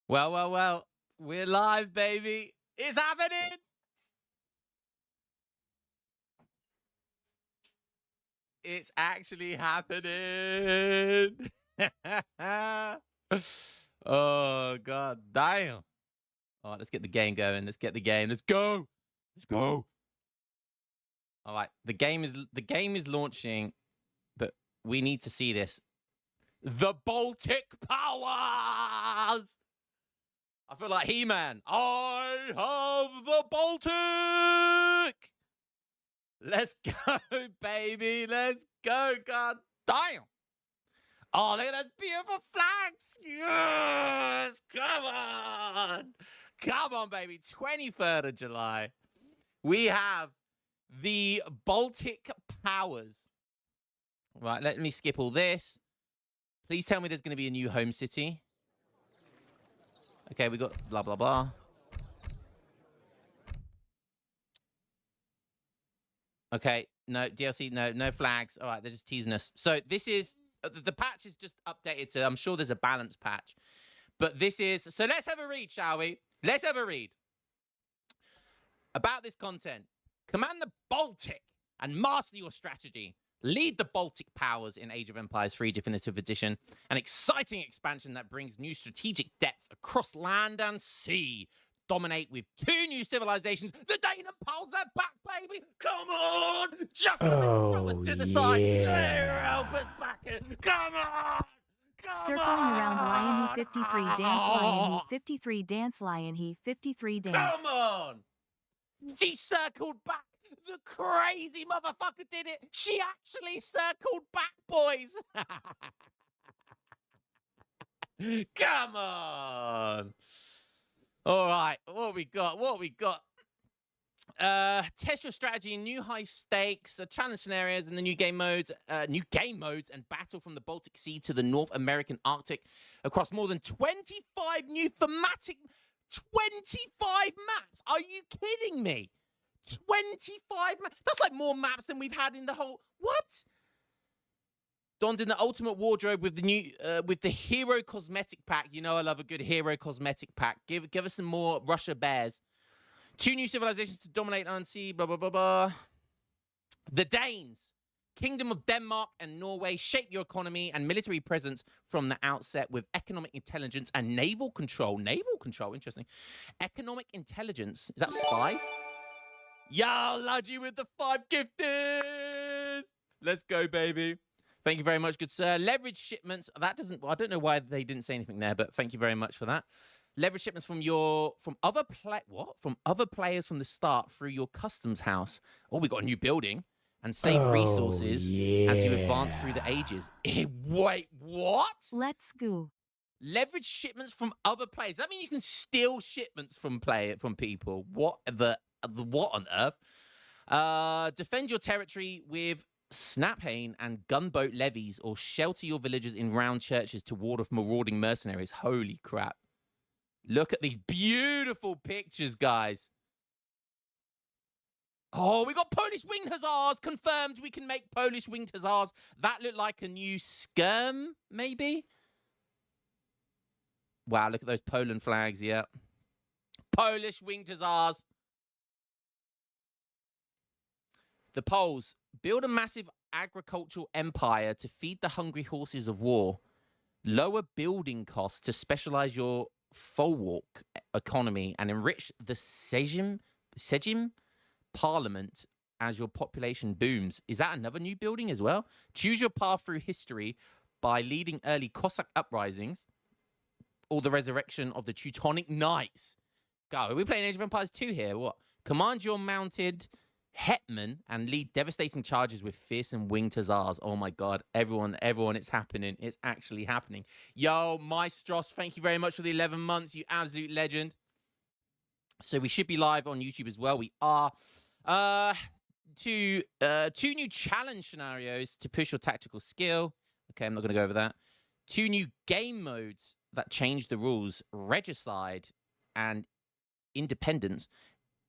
Well, well, well. We're live, baby. It's happening. It's actually happening. Oh, god damn. All right, let's get the game going. Let's get the game. Let's go. Let's go. All right, the game is launching, but we need to see this. The Baltic powers. I feel like He-Man. I have the Baltic. Let's go, baby. Let's go. God damn. Oh, look at those beautiful flags. Yes. Come on. Come on, baby. 23rd of July. We have the Baltic powers. Right, let me skip all this. Please tell me there's going to be a new home city. Okay, we got blah, blah, blah. Okay, no, DLC, no flags. All right, they're just teasing us. So this is, the patch is just updated, so I'm sure there's a balance patch. But this is, so let's have a read, shall we? Let's have a read. About this content. Command the Baltic and master your strategy. Lead the Baltic powers in Age of Empires 3 Definitive Edition, an exciting expansion that brings new strategic depth across land and sea. Dominate with 2 new civilizations. The Dane and Poles are back, baby. Come on, just throw us to the side. Help us back in. Come on. Circling around Lion He 53 Dance Lion He 53 Dance Lion He 53 Dance. Come on. She circled back. The crazy motherfucker did it. She actually circled back, boys. Come on. All right. What we got? Test your strategy in new high stakes, challenge scenarios, and the new game modes, and battle from the Baltic Sea to the North American Arctic across more than 25 new thematic 25 maps. Are you kidding me? 25 maps. That's like more maps than we've had in the whole. What? Donned in the ultimate wardrobe with the new with the hero cosmetic pack. You know I love a good hero cosmetic pack. Give us some more Russia bears. 2 new civilizations to dominate and see. Blah blah blah blah. The Danes, Kingdom of Denmark and Norway, shape your economy and military presence from the outset with economic intelligence and naval control. Naval control, interesting. Economic intelligence, is that spies? Yo, Ludgy with the 5 gifted. Let's go, baby. Thank you very much, good sir. Leverage shipments. That doesn't. I don't know why they didn't say anything there, but thank you very much for that. Leverage shipments from other players from the start through your customs house. Oh, we got a new building and save resources as you advance through the ages. Wait, what? Let's go. Leverage shipments from other players. Does that mean you can steal shipments from people? What on earth? Defend your territory with Snaphane and gunboat levies, or shelter your villagers in round churches to ward off marauding mercenaries. Holy crap. Look at these beautiful pictures, guys. Oh, we got Polish winged hussars. Confirmed we can make Polish winged hussars. That looked like a new skirm, maybe? Wow, look at those Poland flags, yeah. Polish winged hussars. The Poles, build a massive agricultural empire to feed the hungry horses of war. Lower building costs to specialize your folwark economy and enrich the Sejm Parliament as your population booms. Is that another new building as well? Choose your path through history by leading early Cossack uprisings or the resurrection of the Teutonic Knights. God, are we playing Age of Empires 2 here? What? Command your mounted hetman and lead devastating charges with fearsome winged hussars. Oh my god, everyone, it's happening. It's actually happening. Yo, Maestros, thank you very much for the 11 months, you absolute legend. So we should be live on YouTube as well. We are. Two new challenge scenarios to push your tactical skill. Okay, I'm not going to go over that. 2 new game modes that change the rules: Regicide and Independence.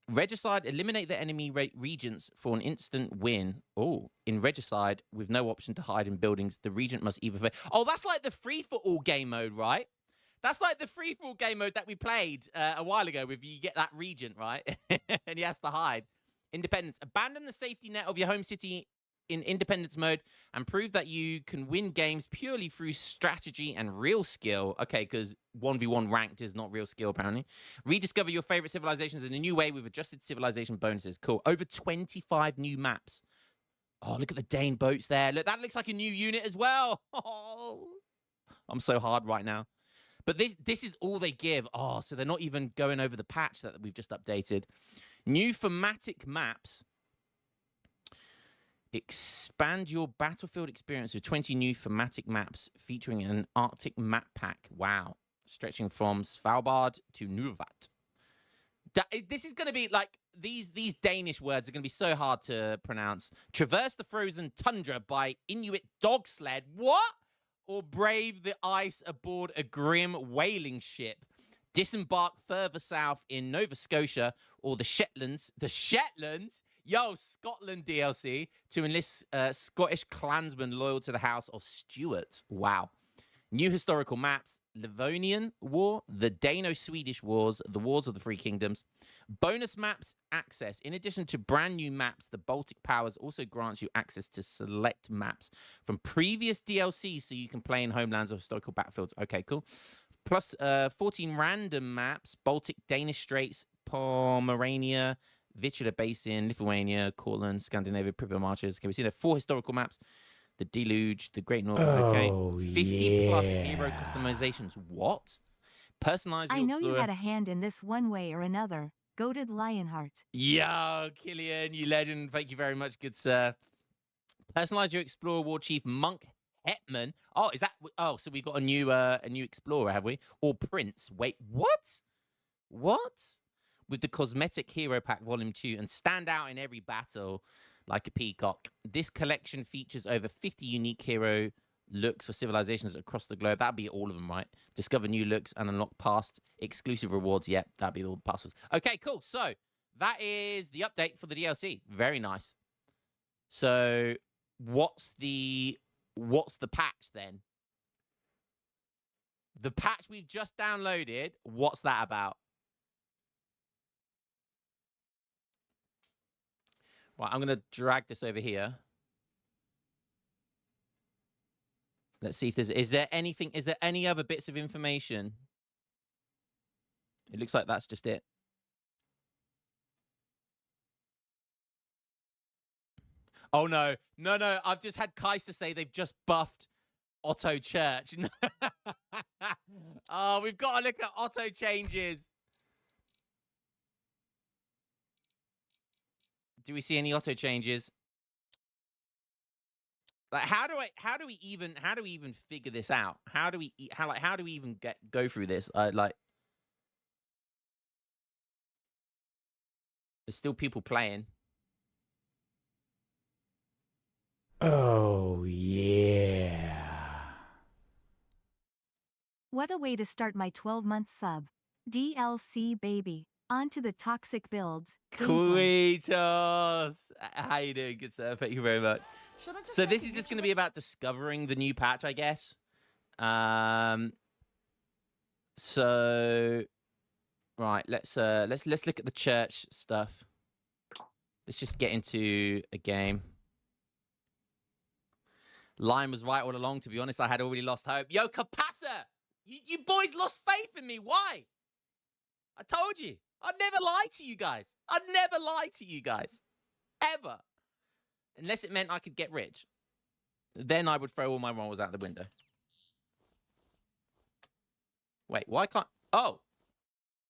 Regicide, eliminate the enemy regents for an instant win. Oh, in Regicide, with no option to hide in buildings, the regent must either... Oh, that's like the free-for-all game mode, right? That's like the free-for-all game mode that we played a while ago with you get that regent, right? And he has to hide. Independence. Abandon the safety net of your home city in independence mode and prove that you can win games purely through strategy and real skill. Okay, because 1v1 ranked is not real skill, apparently. Rediscover your favorite civilizations in a new way with adjusted civilization bonuses. Cool. Over 25 new maps. Oh, look at the Dane boats there. Look, that looks like a new unit as well. Oh, I'm so hard right now. But this is all they give. Oh, so they're not even going over the patch that we've just updated. New thematic maps. Expand your battlefield experience with 20 new thematic maps featuring an Arctic map pack. Wow. Stretching from Svalbard to Nurvat. This is going to be like, these Danish words are going to be so hard to pronounce. Traverse the frozen tundra by Inuit dog sled. What? Or brave the ice aboard a grim whaling ship. Disembark further south in Nova Scotia or the Shetlands. The Shetlands? Yo, Scotland DLC to enlist Scottish clansmen loyal to the House of Stuart. Wow. New historical maps. Livonian War, the Dano-Swedish Wars, the Wars of the Three Kingdoms. Bonus maps access. In addition to brand new maps, the Baltic Powers also grants you access to select maps from previous DLC so you can play in homelands or historical battlefields. Okay, cool. Plus 14 random maps. Baltic, Danish Straits, Pomerania, Vistula Basin, Lithuania, Cortland, Scandinavia, Pripyat Marches. Okay, we see there 4 historical maps. The Deluge, the Great Northern. Okay, 50 plus hero customizations. What? Personalize your I know Explorer. you had a hand in this one way or another. Goated Lionheart. Yo, Killian, you legend. Thank you very much, good sir. Personalize your Explorer War Chief Monk Hetman. Oh, is that? Oh, so we've got a new Explorer, have we? Or Prince? Wait, what? What? With the Cosmetic Hero Pack Volume 2 and stand out in every battle like a peacock. This collection features over 50 unique hero looks for civilizations across the globe. That'd be all of them, right? Discover new looks and unlock past exclusive rewards. Yep, that'd be all the passwords. Okay, cool. So that is the update for the DLC. Very nice. So what's the patch then? The patch we've just downloaded, what's that about? Right, I'm going to drag this over here. Let's see if is there any other bits of information? It looks like that's just it. Oh, no. No. I've just had Keister say they've just buffed Otto Church. Oh, we've got to look at Otto changes. Do we see any auto changes? Like, how do we even figure this out? How do we even go through this? Like, there's still people playing. Oh yeah. What a way to start my 12-month sub. DLC baby. On to the toxic builds. Queetos! How you doing, good sir? Thank you very much. So this is just going to be about discovering the new patch, I guess. So right, let's look at the church stuff. Let's just get into a game. Lion was right all along. To be honest, I had already lost hope. Yo, Capassa! You boys lost faith in me. Why? I told you. I'd never lie to you guys. I'd never lie to you guys. Ever. Unless it meant I could get rich. Then I would throw all my morals out the window. Wait, why can't... Oh.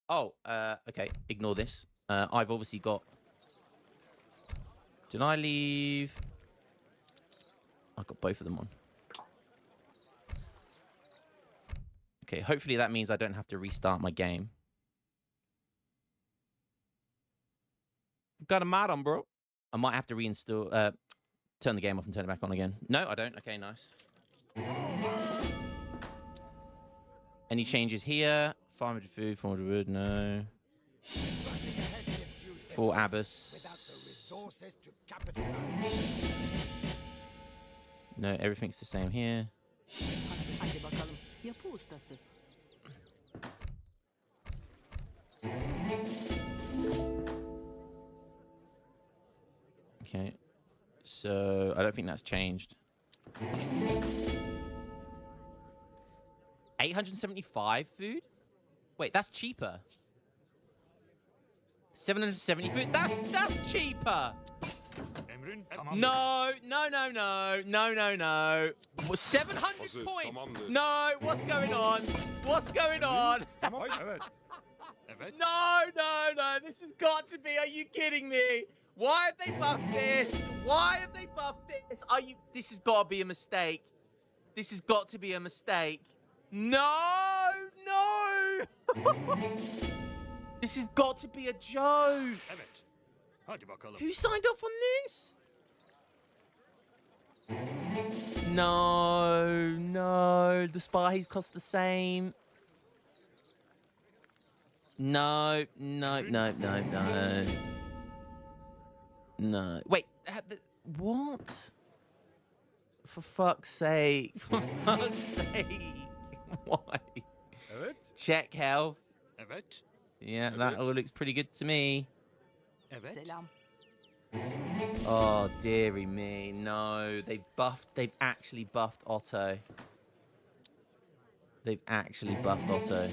Oh, okay. Ignore this. I've obviously got... Did I leave... I've got both of them on. Okay, hopefully that means I don't have to restart my game. Got a mod on, bro. I might have to reinstall, turn the game off and turn it back on again. No, I don't. Okay, nice. Any changes here? 500 food, 400 wood, no. 4 Abbas. No, everything's the same here. Okay. So I don't think that's changed. 875 food? Wait, that's cheaper. 770 food? That's cheaper. No. 700 points. No, what's going on? What's going on? No. This has got to be. Are you kidding me? Why have they buffed this? Why have they buffed this? This has got to be a mistake. This has got to be a mistake. No. This has got to be a joke. Who signed off on this? No. The spies cost the same. No. Wait, what? For fuck's sake. For fuck's sake. Why? Check health. Yeah, that all looks pretty good to me. Oh, dearie me. No, they've actually buffed Otto. They've actually buffed Otto.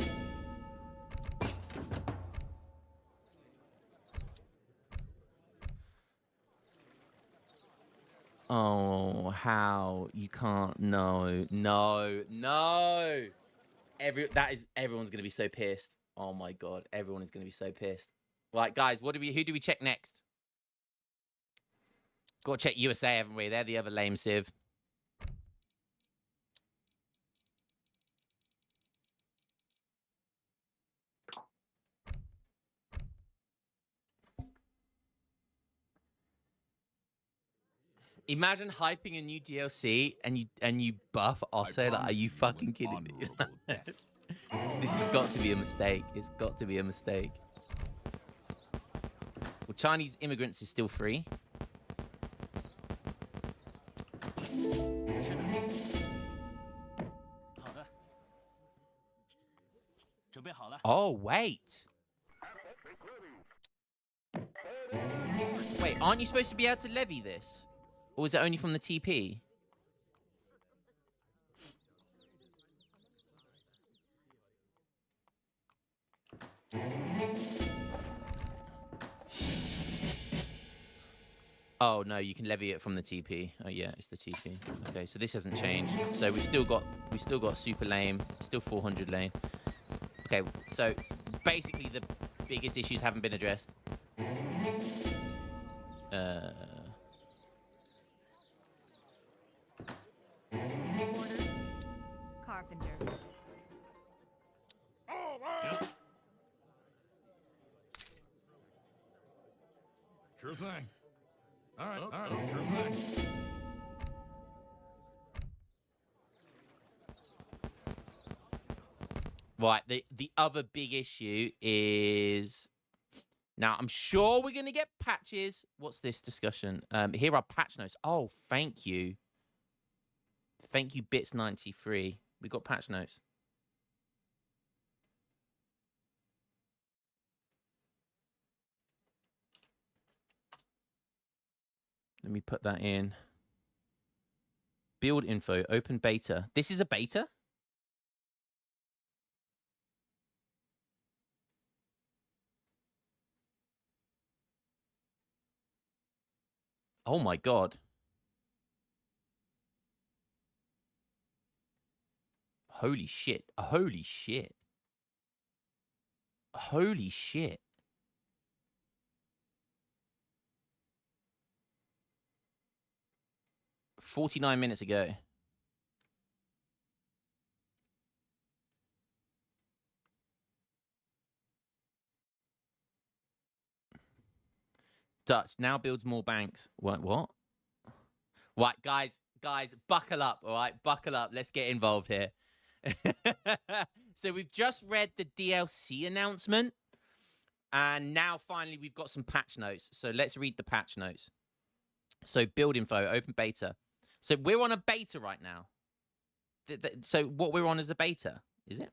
Oh, how? You can't. No. Everyone's gonna be so pissed. Oh my god, everyone is gonna be so pissed. Right, guys, who do we check next? Got to check USA, haven't we? They're the other lame civ. Imagine hyping a new DLC and you buff Otto. Like, are you fucking kidding me? This has got to be a mistake. It's got to be a mistake. Well, Chinese immigrants is still free. Oh, wait. Wait, aren't you supposed to be able to levy this? Or is it only from the TP? Oh no, you can levy it from the TP. Oh yeah, it's the TP. Okay, so this hasn't changed. So we've still got super lame, still 400 lane. Okay, so basically the biggest issues haven't been addressed. Orders. Carpenter. Sure thing. All right, sure thing. Right, the other big issue is now I'm sure we're gonna get patches. What's this discussion? Here are patch notes. Oh, thank you. Thank you, Bits93. We got patch notes. Let me put that in. Build info, open beta. This is a beta? Oh my god. Holy shit. Holy shit. Holy shit. "49 minutes ago. Dutch now builds more banks. What? Right, guys, buckle up, all right? Buckle up. Let's get involved here. So we've just read the DLC announcement, and now finally we've got some patch notes. So let's read the patch notes. So build info, open beta. So we're on a beta right now. So what we're on is a beta, is it?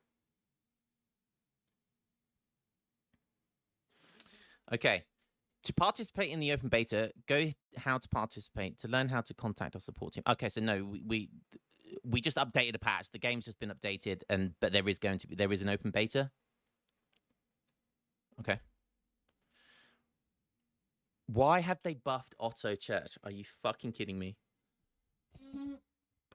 Okay. To participate in the open beta, go how to participate. To learn how to contact our support team. Okay, so no, we just updated a patch. The game's just been updated, but there is an open beta. Okay. Why have they buffed Otto Church? Are you fucking kidding me?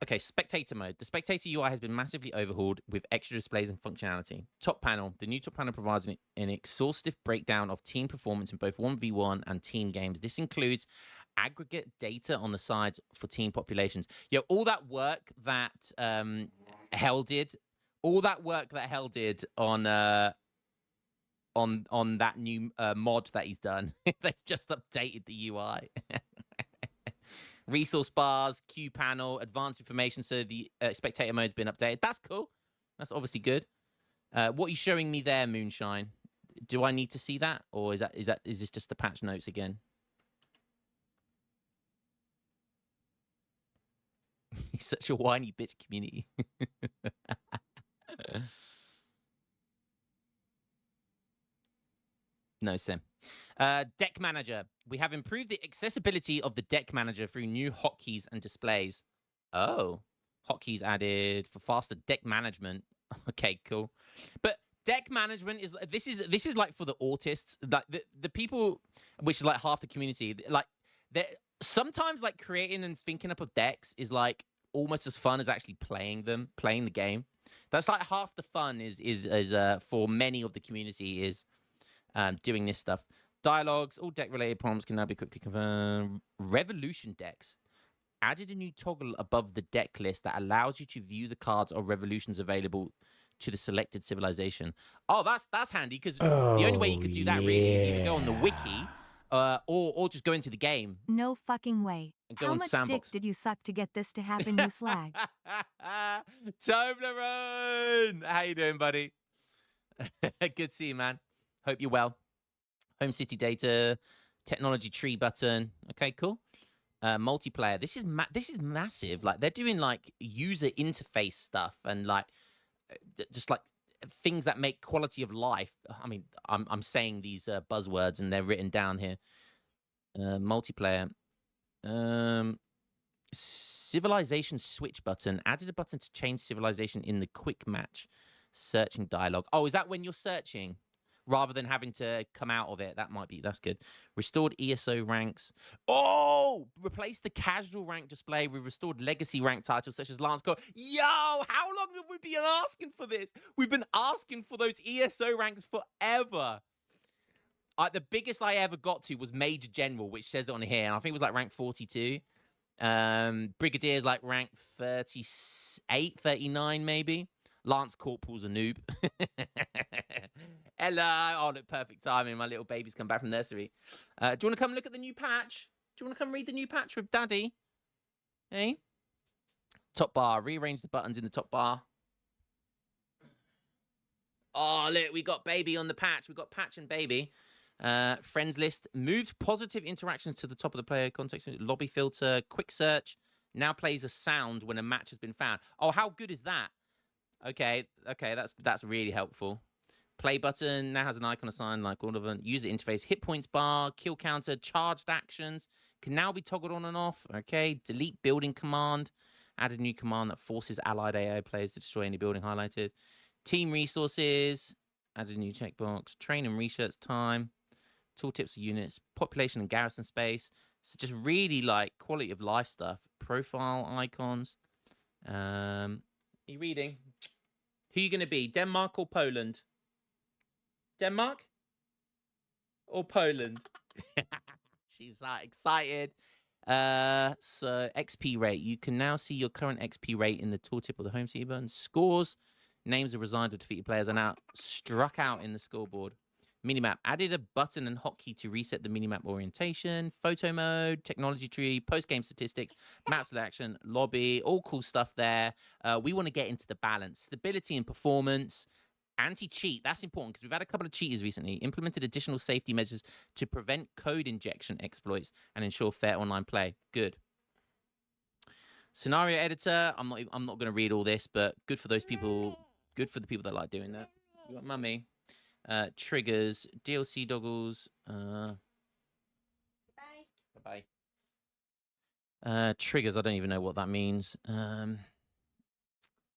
Okay, spectator mode. The spectator UI has been massively overhauled with extra displays and functionality. Top panel. The new top panel provides an exhaustive breakdown of team performance in both 1v1 and team games. This includes aggregate data on the sides for team populations. Yo, all that work that Hell did on that new mod that he's done. They've just updated the UI. Resource bars, queue panel, advanced information. So the spectator mode's been updated. That's cool. That's obviously good. What are you showing me there, Moonshine? Do I need to see that, or is this just the patch notes again? He's such a whiny bitch community. No, Sim. Deck Manager. We have improved the accessibility of the Deck Manager through new hotkeys and displays. Oh, hotkeys added for faster deck management. Okay, cool. But deck management is this is like for the autists, like the people, which is like half the community. Like sometimes like creating and thinking up of decks is like almost as fun as actually playing the game. That's like half the fun is for many of the community is doing this stuff. Dialogues, all deck-related problems can now be quickly confirmed. Revolution decks. Added a new toggle above the deck list that allows you to view the cards or revolutions available to the selected civilization. Oh, that's handy, because the only way you could do that really is either go on the wiki or just go into the game. No fucking way. And go How on much Sandbox. dick did you suck to get this to happen, you slag? Toblerone! How you doing, buddy? Good to see you, man. Hope you're well. Home city data, technology tree button. Okay, cool. Multiplayer. This is massive. Like they're doing like user interface stuff and like just like things that make quality of life. I mean, I'm saying these buzzwords and they're written down here. Multiplayer. Civilization switch button. Added a button to change civilization in the quick match searching dialogue. Oh, is that when you're searching? Rather than having to come out of it. That's good. Restored ESO ranks. Oh! Replace the casual rank display with restored legacy rank titles such as Lance Corps. Yo! How long have we been asking for this? We've been asking for those ESO ranks forever. The biggest I ever got to was Major General, which says it on here. And I think it was like rank 42. Brigadier's like rank 38, 39 maybe. Lance Corporal's a noob. Hello. Oh, look, perfect timing. My little baby's come back from nursery. Do you want to come look at the new patch? Do you want to come read the new patch with Daddy? Hey? Top bar. Rearrange the buttons in the top bar. Oh, look, we got baby on the patch. We got patch and baby. Friends list. Moved positive interactions to the top of the player context. Lobby filter. Quick search. Now plays a sound when a match has been found. Oh, how good is that? Okay, that's really helpful. Play button now has an icon assigned like all of them. User interface, hit points bar, kill counter, charged actions can now be toggled on and off. Okay, delete building command. Add a new command that forces allied AI players to destroy any building highlighted. Team resources. Add a new checkbox. Train and research time. Tooltips for units. Population and garrison space. So just really like quality of life stuff. Profile icons. Are you reading? Who are you going to be? Denmark or Poland? Denmark or Poland? She's excited. So XP rate. You can now see your current XP rate in the tooltip or the home city button. Scores. Names of resigned or defeated players are now struck out in the scoreboard. Minimap. Added a button and hotkey to reset the minimap orientation. Photo mode, technology tree, post-game statistics, map selection, lobby, all cool stuff there. We want to get into the balance. Stability and performance. Anti-cheat. That's important because we've had a couple of cheaters recently. Implemented additional safety measures to prevent code injection exploits and ensure fair online play. Good. Scenario editor. I'm not going to read all this, but good for those people. Good for the people that like doing that. You got mummy. Triggers, DLC doggles. Bye. Triggers, I don't even know what that means. We're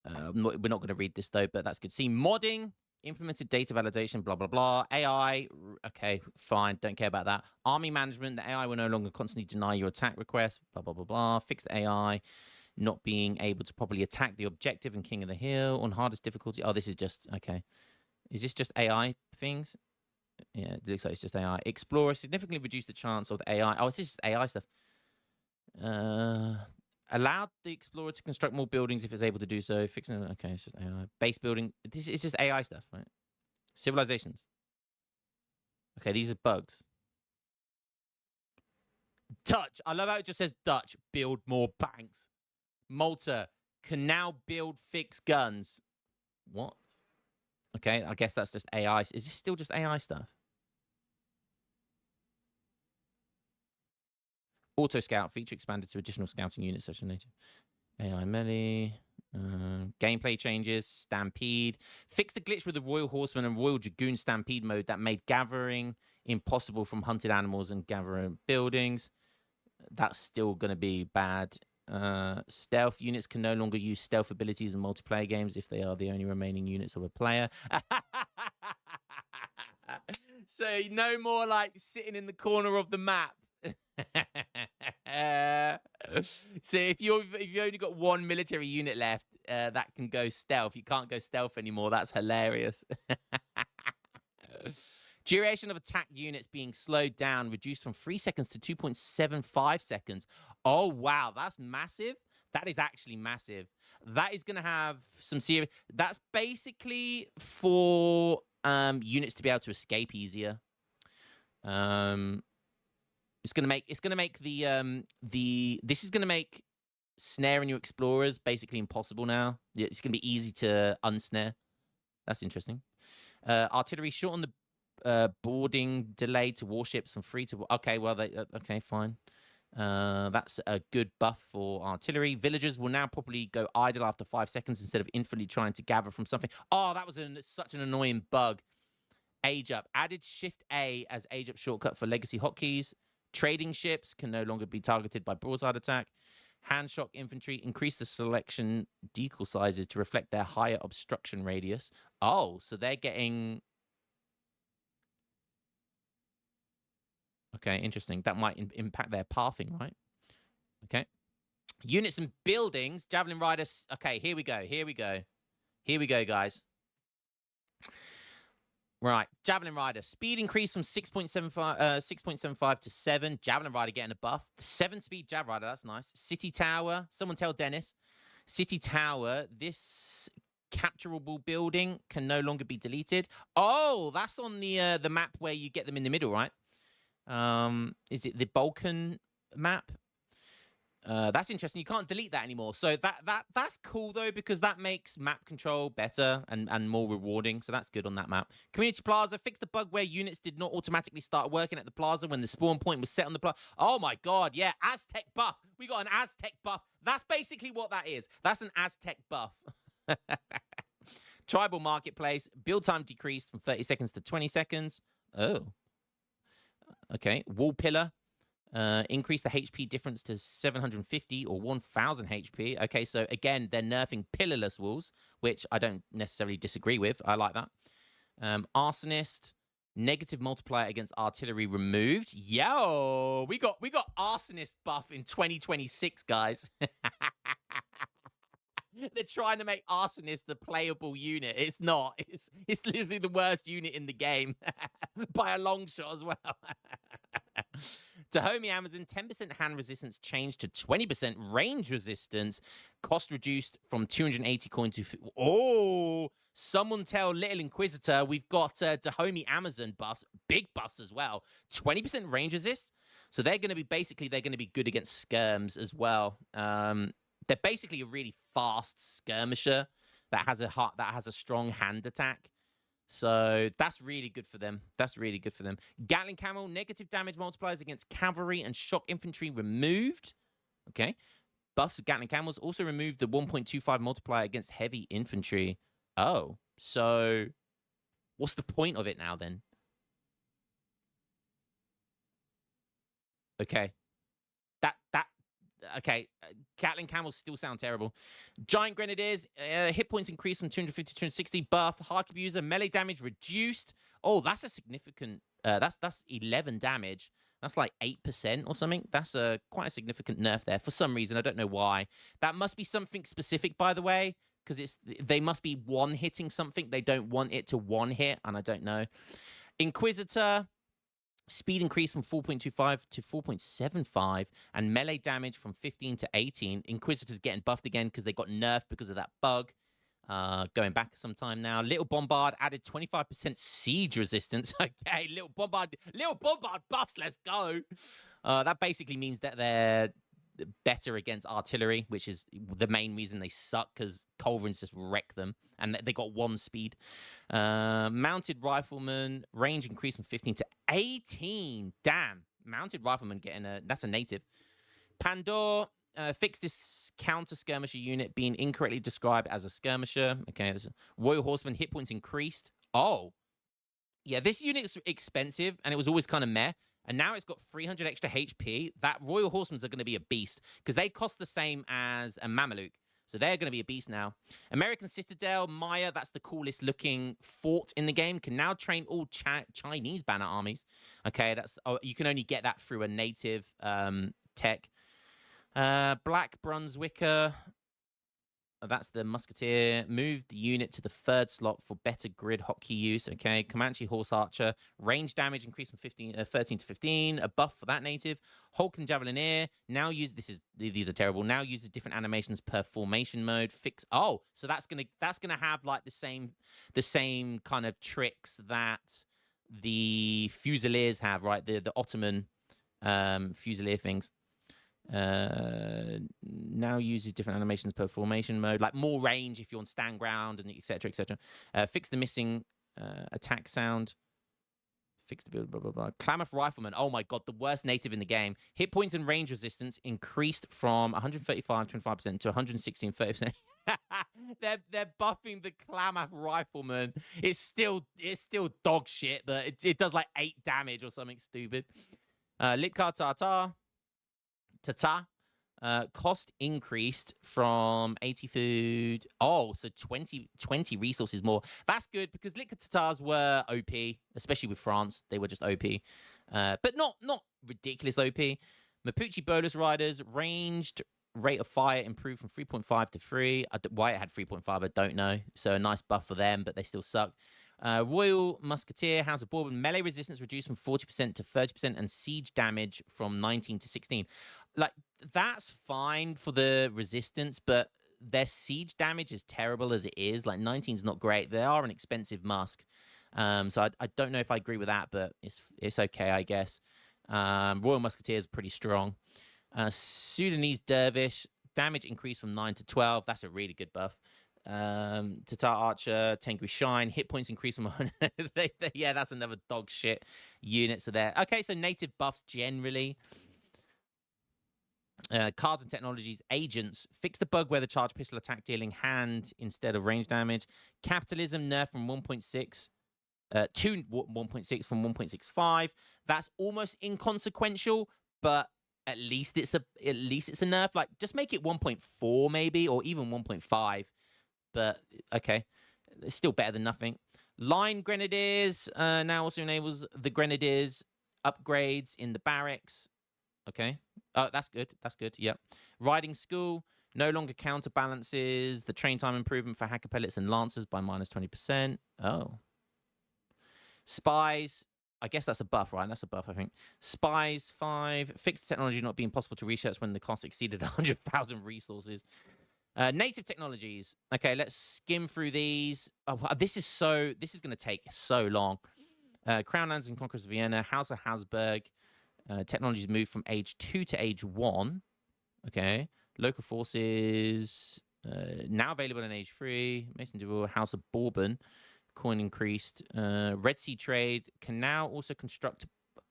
not going to read this though, but that's good. See, modding, implemented data validation, blah, blah, blah. AI, okay, fine, don't care about that. Army management, the AI will no longer constantly deny your attack requests, blah, blah, blah, blah. Fixed AI, not being able to properly attack the objective in King of the Hill on hardest difficulty. Oh, this is just, okay. Is this just AI things? Yeah, it looks like it's just AI. Explorer, significantly reduce the chance of the AI. Oh, it's just AI stuff. Allowed the explorer to construct more buildings if it's able to do so. Fixing, okay, it's just AI. Base building, this is just AI stuff, right? Civilizations. Okay, these are bugs. Dutch, I love how it just says Dutch, build more banks. Malta, can now build fixed guns. What? Okay, I guess that's just AI. Is this still just AI stuff? Auto Scout feature expanded to additional scouting units such as native AI melee. Gameplay changes. Stampede. Fixed the glitch with the Royal Horseman and Royal Dragoon Stampede mode that made gathering impossible from hunted animals and gathering buildings. That's still going to be bad. Stealth units can no longer use stealth abilities in multiplayer games if they are the only remaining units of a player. So no more like sitting in the corner of the map. So if you've only got one military unit left that can go stealth, you can't go stealth anymore. That's hilarious. Duration of attack units being slowed down, reduced from 3 seconds to 2.75 seconds. Oh, wow. That's massive. That is actually massive. That is going to have some serious... That's basically for units to be able to escape easier. It's going to make this is going to make snaring your explorers basically impossible now. It's going to be easy to unsnare. That's interesting. Artillery shorten the boarding delay to warships from 3 to... Okay, well, okay, fine. That's a good buff for artillery. Villagers will now probably go idle after 5 seconds instead of infinitely trying to gather from something. Oh, that was such an annoying bug. Age up. Added Shift A as age up shortcut for legacy hotkeys. Trading ships can no longer be targeted by broadside attack. Hand shock infantry increase the selection decal sizes to reflect their higher obstruction radius. Oh, so they're getting... Okay, interesting. That might impact their pathing, right? Okay. Units and buildings. Javelin riders. Okay, here we go. Here we go, guys. Right, Javelin Rider. Speed increase from 6.75 to 7. Javelin Rider getting a buff. 7-speed Jav Rider, that's nice. City Tower. Someone tell Dennis. City Tower. This capturable building can no longer be deleted. Oh, that's on the map where you get them in the middle, right? Is it the Balkan map? That's interesting. You can't delete that anymore. So that's cool though, because that makes map control better and more rewarding. So that's good on that map. Community Plaza, fixed the bug where units did not automatically start working at the plaza when the spawn point was set on the plaza. Oh my god, yeah, Aztec buff. We got an Aztec buff. That's basically what that is. That's an Aztec buff. Tribal Marketplace, build time decreased from 30 seconds to 20 seconds. Oh. Okay, Wall Pillar. Increase the HP difference to 750 or 1000 HP. Okay, so again, they're nerfing pillarless walls, which I don't necessarily disagree with. I like that. Arsonist, negative multiplier against artillery removed. Yo, we got Arsonist buff in 2026, guys. They're trying to make Arsonist a playable unit. It's not. It's literally the worst unit in the game by a long shot as well. Dahomey Amazon, 10% hand resistance changed to 20% range resistance. Cost reduced from 280 coin to... Oh, someone tell Little Inquisitor we've got Dahomey Amazon buffs, big buffs as well. 20% range resist. So they're going to be good against skirms as well. They're basically a really fast skirmisher that has a strong hand attack. So that's really good for them. Gatling Camel, negative damage multipliers against cavalry and shock infantry removed. Okay. Buffs of Gatling Camels also removed the 1.25 multiplier against heavy infantry. Oh, so What's the point of it now then? Okay. Okay. Gatling camels still sound terrible. Giant grenadiers, hit points increased from 250 to 260. Buff, Hark abuser, melee damage reduced. Oh, that's a significant. That's 11 damage. That's like 8% or something. That's quite a significant nerf there for some reason. I don't know why. That must be something specific, by the way, because they must be one hitting something. They don't want it to one hit, and I don't know. Inquisitor. Speed increase from 4.25 to 4.75, and melee damage from 15 to 18. Inquisitor's getting buffed again because they got nerfed because of that bug. Going back some time now. Little Bombard added 25% siege resistance. Okay, Little Bombard buffs. Let's go. That basically means that they're better against artillery, which is the main reason they suck, because culverins just wreck them, and they got 1 speed. Mounted rifleman, range increased from 15 to 18. Damn, mounted rifleman getting that's a native. Pandor, fixed this counter skirmisher unit being incorrectly described as a skirmisher. Okay, Royal Horseman, hit points increased. Oh, yeah, this unit's expensive, and it was always kind of meh. And now it's got 300 extra HP. That Royal Horsemen's are going to be a beast because they cost the same as a Mameluke. So they're going to be a beast now. American Citadel, Maya, that's the coolest looking fort in the game, can now train all Chinese banner armies. Okay, you can only get that through a native tech. Black Brunswicker, that's the Musketeer. Moved the unit to the 3rd slot for better grid hotkey use. Okay, Comanche Horse Archer. Range damage increased from 13 to 15. A buff for that native. Hulk and Javelineer now use these are terrible. Now uses different animations per formation mode. So that's gonna have like the same kind of tricks that the Fusiliers have, right? The Ottoman Fusilier things. Now uses different animations per formation mode, like more range if you're on stand ground, and etc. etc. Fix the missing attack sound. Fix the build, blah blah blah. Klamath Rifleman, oh my god, the worst native in the game. Hit points and range resistance increased from 135 25% to 116 30%. They're buffing the Klamath Rifleman. It's still dog shit, but it does like 8 damage or something stupid. Litkar Tata, cost increased from 80 food. Oh, so 20 resources more. That's good because Litkar Tatars were OP, especially with France. They were just OP, but not ridiculous OP. Mapuche Bolus Riders, ranged rate of fire improved from 3.5 to 3. Why it had 3.5, I don't know. So a nice buff for them, but they still suck. Royal Musketeer, House of Bourbon, melee resistance reduced from 40% to 30%, and siege damage from 19 to 16. Like, that's fine for the resistance, but their siege damage is terrible as it is. Like, 19's not great. They are an expensive musk. So I don't know if I agree with that, but it's okay, I guess. Royal Musketeer is pretty strong. Sudanese Dervish, damage increased from 9 to 12. That's a really good buff. Tatar Archer, Tengri Shine, hit points increase from 100. Yeah, that's another dog shit units are there. Okay, so native buffs generally. Cards and technologies, agents, fix the bug where the charge pistol attack dealing hand instead of range damage. Capitalism nerf from 1.6 to 1.6 from 1.65. That's almost inconsequential, but at least it's a nerf. Like, just make it 1.4 maybe, or even 1.5. But okay, it's still better than nothing. Line Grenadiers now also enables the Grenadiers upgrades in the barracks. Okay. Oh, that's good. That's good. Yep. Riding School no longer counterbalances the train time improvement for hacker pellets and lancers by minus 20%. Oh. Spies. I guess that's a buff, right? That's a buff, I think. Spies 5. Fixed technology not being possible to research when the cost exceeded 100,000 resources. Native technologies. Okay, let's skim through these. Oh, this is going to take so long. Crown Lands and Conquest of Vienna, House of Habsburg. Technologies moved from age 2 to age 1. Okay. Local forces now available in age 3. Mason Duval, House of Bourbon. Coin increased. Red Sea trade can now also construct.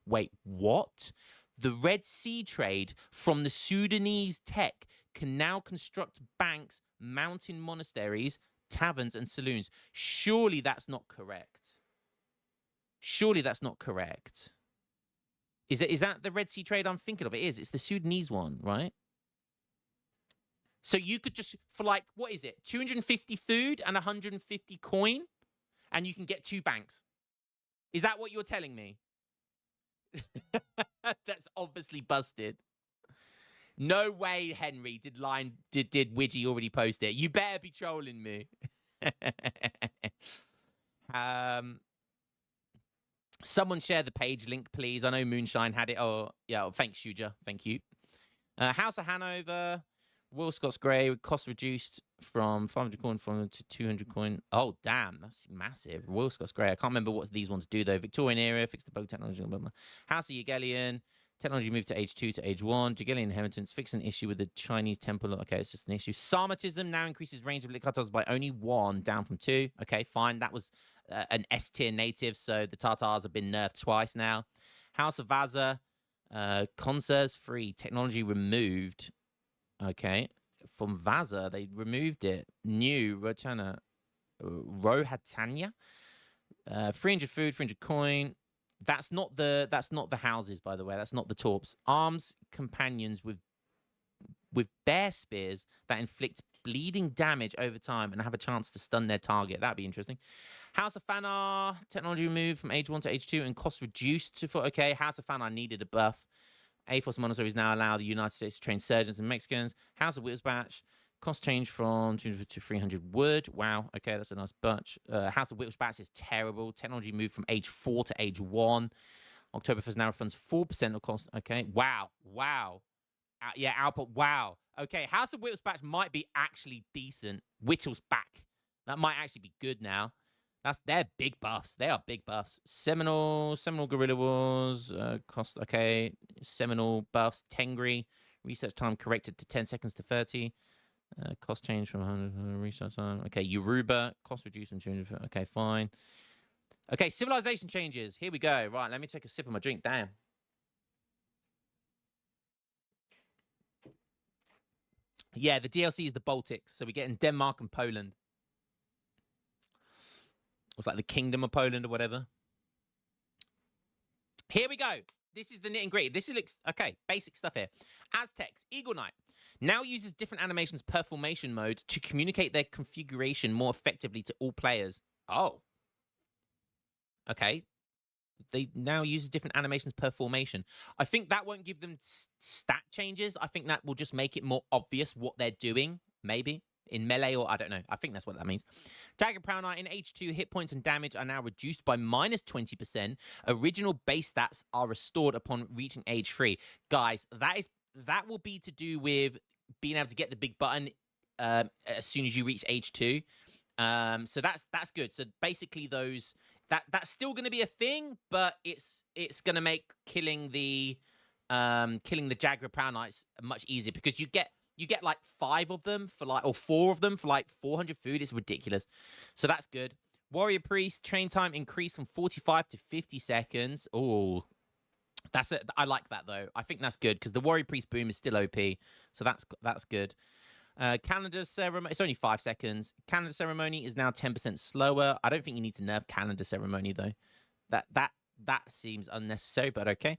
Wait, what? The Red Sea trade from the Sudanese tech can now construct banks, mountain monasteries, taverns, and saloons. Surely that's not correct. Surely that's not correct. Is that the Red Sea trade I'm thinking of? It is. It's the Sudanese one, right? So you could just, for like, what is it? 250 food and 150 coin, and you can get 2 banks. Is that what you're telling me? That's obviously busted. No way, Henry. Did Widgie already post it? You better be trolling me. Someone share the page link, please. I know Moonshine had it. Oh, yeah. Oh, thanks, Shuja. Thank you. House of Hanover, Will Scott's Grey, cost reduced from 500 coin to 200 coin. Oh, damn. That's massive. Will Scott's Grey. I can't remember what these ones do, though. Victorian era, fixed the bug technology. Blah, blah. House of Yagelian, technology moved to age 2 to age 1. Jagelian inheritance, fix an issue with the Chinese temple. Okay, it's just an issue. Sarmatism now increases range of Lit by only 1, down from 2. Okay, fine. That was an S tier native, so the Tartars have been nerfed twice now. House of Vaza, conserves free, technology removed. Okay, from Vaza they removed it. New Rotana, Rohatanya, 300 food, 300 coin. That's not the houses, by the way. That's not the torps. Arms companions with bear spears that inflict bleeding damage over time and have a chance to stun their target. That'd be interesting. House of Fanar, technology removed from age 1 to age 2 and cost reduced to 4. Okay, House of Fanar needed a buff. A-Force monasteries now allow the United States to train surgeons and Mexicans. House of Whittlesbatch, cost change from 200 to 300 wood. Wow, okay, that's a nice bunch. House of Whittlesbatch is terrible. Technology moved from age 4 to age 1. Oktoberfest now refunds 4% of cost. Okay, wow. Yeah, output, wow. Okay, House of Whittlesbatch might be actually decent. Whittle's back. That might actually be good now. They're big buffs. They are big buffs. Seminole Guerrilla Wars, cost, okay. Seminole buffs, Tengri, research time corrected to 10 seconds to 30. Cost change from 100 research time. Okay, Yoruba, cost reduced from 200. Okay, fine. Okay, civilization changes. Here we go. Right, let me take a sip of my drink. Damn. Yeah, the DLC is the Baltics, so we're getting Denmark and Poland. It's like the Kingdom of Poland or whatever. Here we go. This is the nitty and gritty. This is, okay, basic stuff here. Aztecs, Eagle Knight, now uses different animations per formation mode to communicate their configuration more effectively to all players. Oh. Okay. They now use different animations per formation. I think that won't give them stat changes. I think that will just make it more obvious what they're doing, maybe. In melee, or I don't know. I think that's what that means. Dagger Prowl Knight in H2, hit points and damage are now reduced by -20%. Original base stats are restored upon reaching age 3. Guys, that will be to do with being able to get the big button as soon as you reach age 2. So that's good. So basically that's still going to be a thing, but it's going to make killing the Dagger Prowl Knights much easier because you get like 5 of them for like, or 4 of them for like 400 food. It's ridiculous. So that's good. Warrior Priest, train time increased from 45 to 50 seconds. Oh, that's it. I like that though. I think that's good because the Warrior Priest boom is still OP. So that's good. Calendar Ceremony, it's only 5 seconds. Calendar Ceremony is now 10% slower. I don't think you need to nerf Calendar Ceremony though. That seems unnecessary, but okay.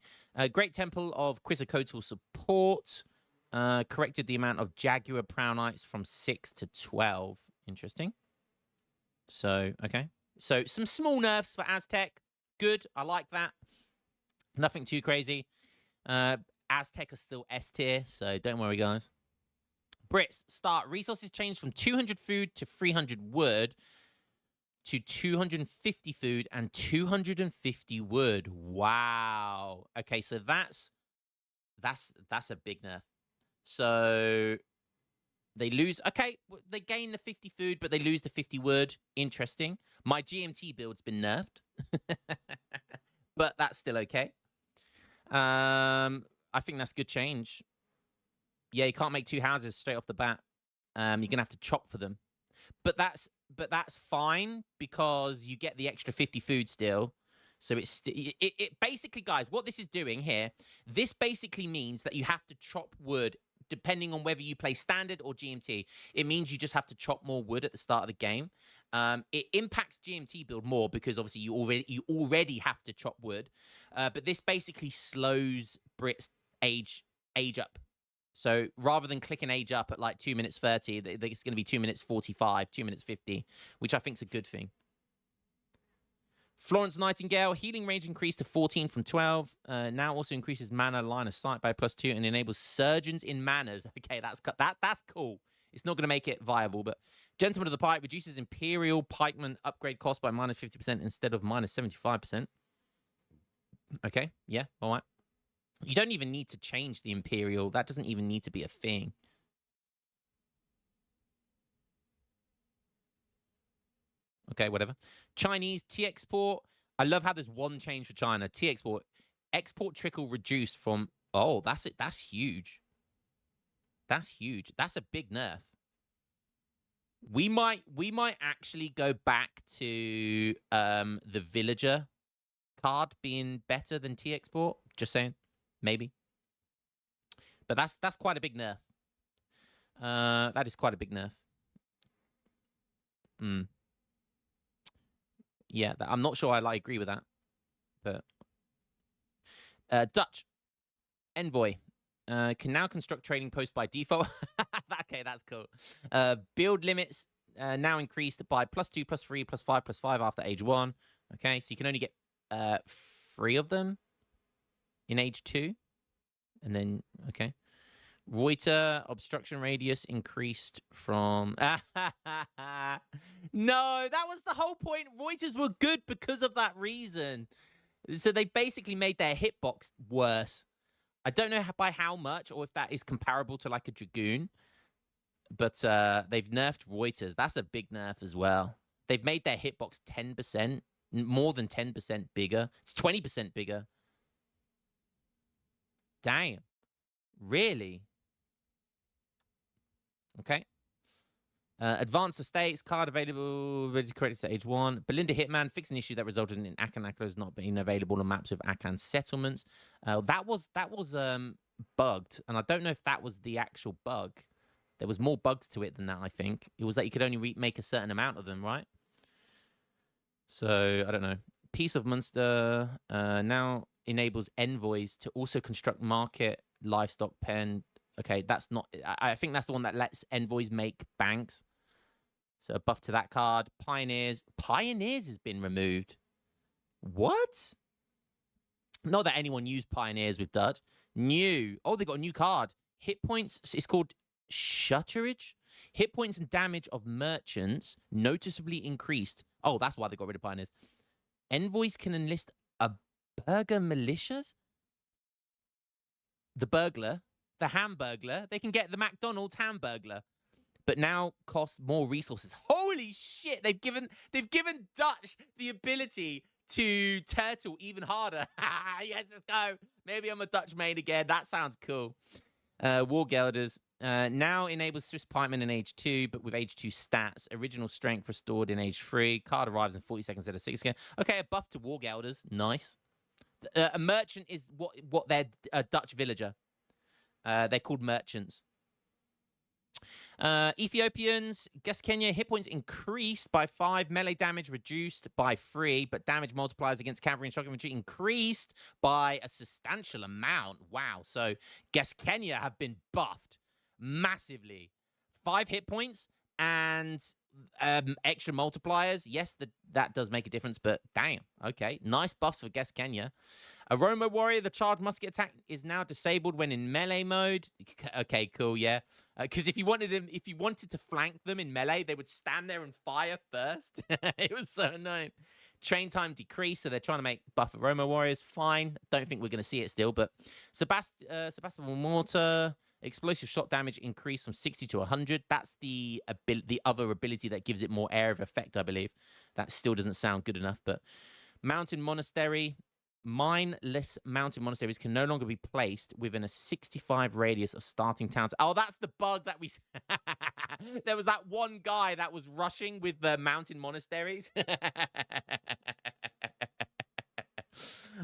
Great Temple of Quetzalcoatl support. Corrected the amount of Jaguar Prowl Knights from 6 to 12. Interesting. So, okay. So, some small nerfs for Aztec. Good. I like that. Nothing too crazy. Aztec are still S tier, so don't worry, guys. Brits, start. Resources changed from 200 food to 300 wood to 250 food and 250 wood. Wow. Okay, so that's a big nerf. So they lose. Okay, they gain the 50 food, but they lose the 50 wood. Interesting. My GMT build's been nerfed, but that's still okay. I think that's good change. Yeah, you can't make 2 houses straight off the bat. You're gonna have to chop for them, but that's fine because you get the extra 50 food still. So it basically, guys, what this is doing here, this basically means that you have to chop wood depending on whether you play standard or GMT. It means you just have to chop more wood at the start of the game. It impacts GMT build more because obviously you already have to chop wood. But this basically slows Brit's age up. So rather than clicking age up at like 2 minutes 30, it's going to be 2 minutes 45, 2 minutes 50, which I think is a good thing. Florence Nightingale, healing range increased to 14 from 12. Now also increases mana line of sight by +2 and enables surgeons in manas. Okay, that's cool. It's not going to make it viable, but Gentleman of the Pike reduces Imperial Pikeman upgrade cost by -50% instead of -75%. Okay, yeah, all right. You don't even need to change the Imperial. That doesn't even need to be a thing. Okay, whatever. Chinese T-export. I love how there's one change for China. T-export. Export trickle reduced from... Oh, that's it. That's huge. That's huge. That's a big nerf. We might actually go back to the villager card being better than T-export. Just saying. Maybe. But that's quite a big nerf. That is quite a big nerf. Yeah, I'm not sure I agree with that. But Dutch Envoy can now construct trading posts by default. Okay, that's cool. Build limits now increased by +2, +3, +5, +5 after age 1. Okay, so you can only get 3 of them in age 2. And then, okay. Reuter obstruction radius increased from... No, that was the whole point. Reuters were good because of that reason. So they basically made their hitbox worse. I don't know by how much or if that is comparable to like a Dragoon. But they've nerfed Reuters. That's a big nerf as well. They've made their hitbox 10%, more than 10% bigger. It's 20% bigger. Damn. Really? Okay. Advanced Estates, card available, ready to credit to age 1. Belinda Hitman fixed an issue that resulted in Akan Akros not being available on maps with Akan settlements. That was bugged, and I don't know if that was the actual bug. There was more bugs to it than that, I think. It was that you could only make a certain amount of them, right? So, I don't know. Piece of Munster now enables envoys to also construct market, livestock pen. Okay, that's not... I think that's the one that lets envoys make banks. So a buff to that card. Pioneers. Pioneers has been removed. What? Not that anyone used Pioneers with Dutch. New. Oh, they got a new card. Hit points. It's called Shutterage. Hit points and damage of merchants noticeably increased. Oh, that's why they got rid of Pioneers. Envoys can enlist a burger militias? The burglar. The hamburglar. They can get the McDonald's hamburglar. But now cost more resources. Holy shit! They've given Dutch the ability to turtle even harder. Yes, let's go. Maybe I'm a Dutch main again. That sounds cool. War Gelders. Now enables Swiss Pikeman in age 2, but with age 2 stats. Original strength restored in age 3. Card arrives in 40 seconds instead of 6 seconds. Okay, a buff to War Gelders. Nice. A merchant is what they're a Dutch villager. They're called merchants. Ethiopians, guess Kenya, hit points increased by 5, melee damage reduced by 3, but damage multipliers against cavalry and shock infantry increased by a substantial amount. Wow. So guess Kenya have been buffed massively. 5 hit points and extra multipliers. Yes, that does make a difference, but damn. Okay. Nice buffs for guess Kenya. Aroma Warrior, the charged musket attack is now disabled when in melee mode. Okay, cool, yeah. Because if you wanted to flank them in melee, they would stand there and fire first. It was so annoying. Train time decreased, so they're trying to make buff Aroma Warriors. Fine. Don't think we're going to see it still, but Sebastopol Mortar, explosive shot damage increased from 60 to 100. That's the other ability that gives it more area of effect, I believe. That still doesn't sound good enough, but Mountain Monastery. Mineless mountain monasteries can no longer be placed within a 65 radius of starting towns. Oh, that's the bug that we... There was that one guy that was rushing with the mountain monasteries.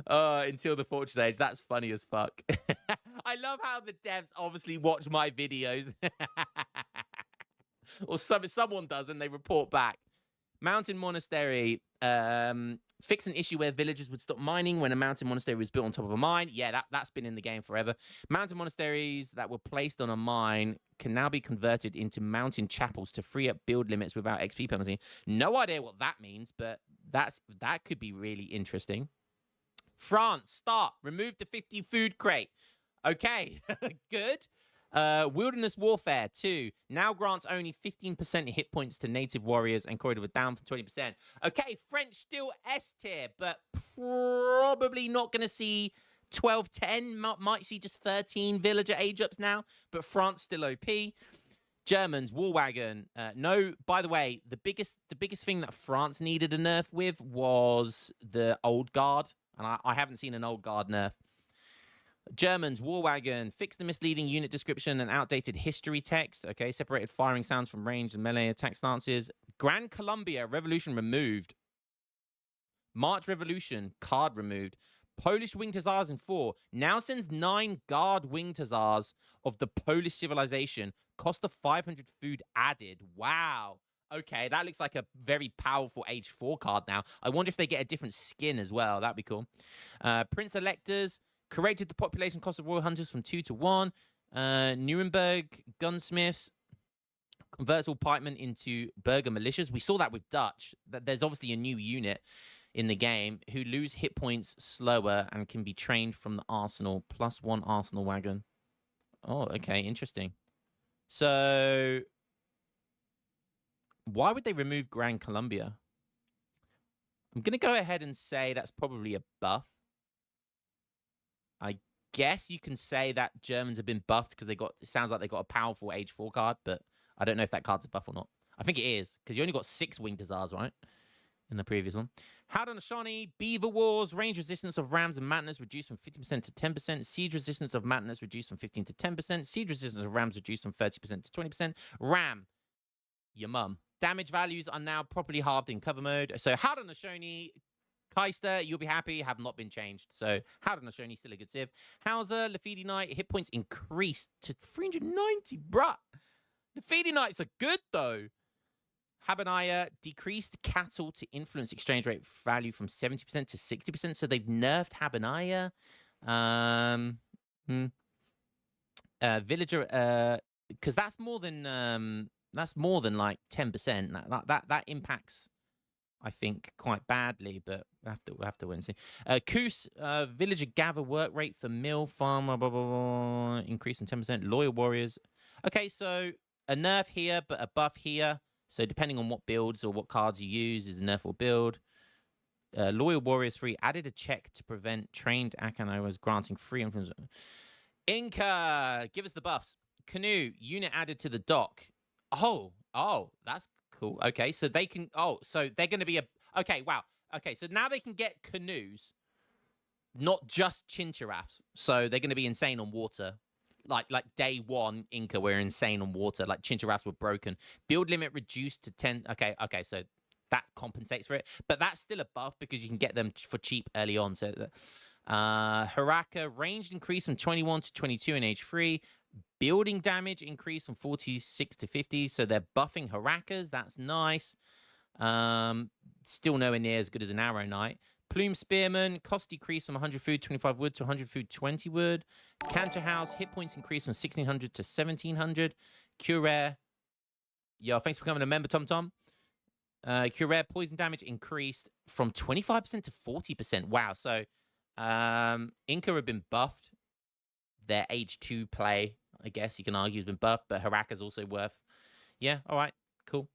Until the Fortress Age. That's funny as fuck. I love how the devs obviously watch my videos. Or someone does and they report back. Mountain Monastery, fix an issue where villagers would stop mining when a mountain monastery was built on top of a mine. Yeah, that's been in the game forever. Mountain monasteries that were placed on a mine can now be converted into mountain chapels to free up build limits without XP penalty. No idea what that means, but that could be really interesting. France, start. Remove the 50 food crate. Okay, good. Wilderness Warfare 2 now grants only 15% hit points to native warriors and corridor down from 20%. Okay, French still S tier, but probably not going to see 12, 10. Might see just 13 villager age ups now, but France still OP. Germans, War Wagon. No, by the way, the biggest thing that France needed a nerf with was the Old Guard, and I haven't seen an Old Guard nerf. Germans, War Wagon, fixed the misleading unit description and outdated history text. Okay, separated firing sounds from range and melee attack stances. Grand Columbia, Revolution removed. March Revolution, card removed. Polish Winged Hussars in 4 now sends 9 Guard Winged Hussars of the Polish civilization. Cost of 500 food added. Wow. Okay, that looks like a very powerful Age 4 card now. I wonder if they get a different skin as well. That'd be cool. Prince Electors. Corrected the population cost of Royal Hunters from 2 to 1. Nuremberg Gunsmiths converts all pikemen into Burger Militias. We saw that with Dutch. There's obviously a new unit in the game who lose hit points slower and can be trained from the arsenal. +1 arsenal wagon. Oh, okay. Interesting. So why would they remove Grand Columbia? I'm going to go ahead and say that's probably a buff. I guess you can say that Germans have been buffed because it sounds like they got a powerful Age 4 card, but I don't know if that card's a buff or not. I think it is, because you only got 6 Winged Hussars, right? In the previous one. Haudenosaunee, Beaver Wars, range resistance of rams and mantinus reduced from 50% to 10%. Siege resistance of mantinus reduced from 15 to 10%. Siege resistance of rams reduced from 30% to 20%. Ram, your mum. Damage values are now properly halved in cover mode. So Haudenosaunee, Keister, you'll be happy, have not been changed. So, Haudenosaunee, still a good civ. Hauser, Lafidi Knight, hit points increased to 390, bruh. Lafidi Knights are good, though. Habanaya, decreased cattle to influence exchange rate value from 70% to 60%. So, they've nerfed Habanaya. Villager, because that's more than like 10%. That impacts, I think, quite badly, but we'll have to wait and see. Koos, villager gather work rate for mill, farm, blah, blah, blah, blah, increase in 10%. Loyal warriors. Okay, so a nerf here, but a buff here. So depending on what builds or what cards you use is a nerf or build. Loyal warriors 3 added a check to prevent trained Akanoas granting free influence. Inca, give us the buffs. Canoe, unit added to the dock. Oh, that's cool. Okay, so they can. Oh, so they're going to be a. Okay, wow. Okay, so now they can get canoes, not just chincharaffs. So they're going to be insane on water. Like day 1, Inca were insane on water. Like chincharaffs were broken. Build limit reduced to 10. Okay, so that compensates for it. But that's still a buff because you can get them for cheap early on. So, Haraka range increased from 21 to 22 in Age 3. Building damage increased from 46 to 50, so they're buffing Harakas. That's nice. Still nowhere near as good as an Arrow Knight. Plume Spearman, cost decreased from 100 food, 25 wood to 100 food, 20 wood. Canter House, hit points increased from 1600 to 1700. Cure, yo, thanks for becoming a member, Tom Tom. Cure, poison damage increased from 25% to 40%. Wow, so Inca have been buffed. Their Age 2 play, I guess you can argue, has been buffed, but Haraka's also worth. Yeah, all right, cool.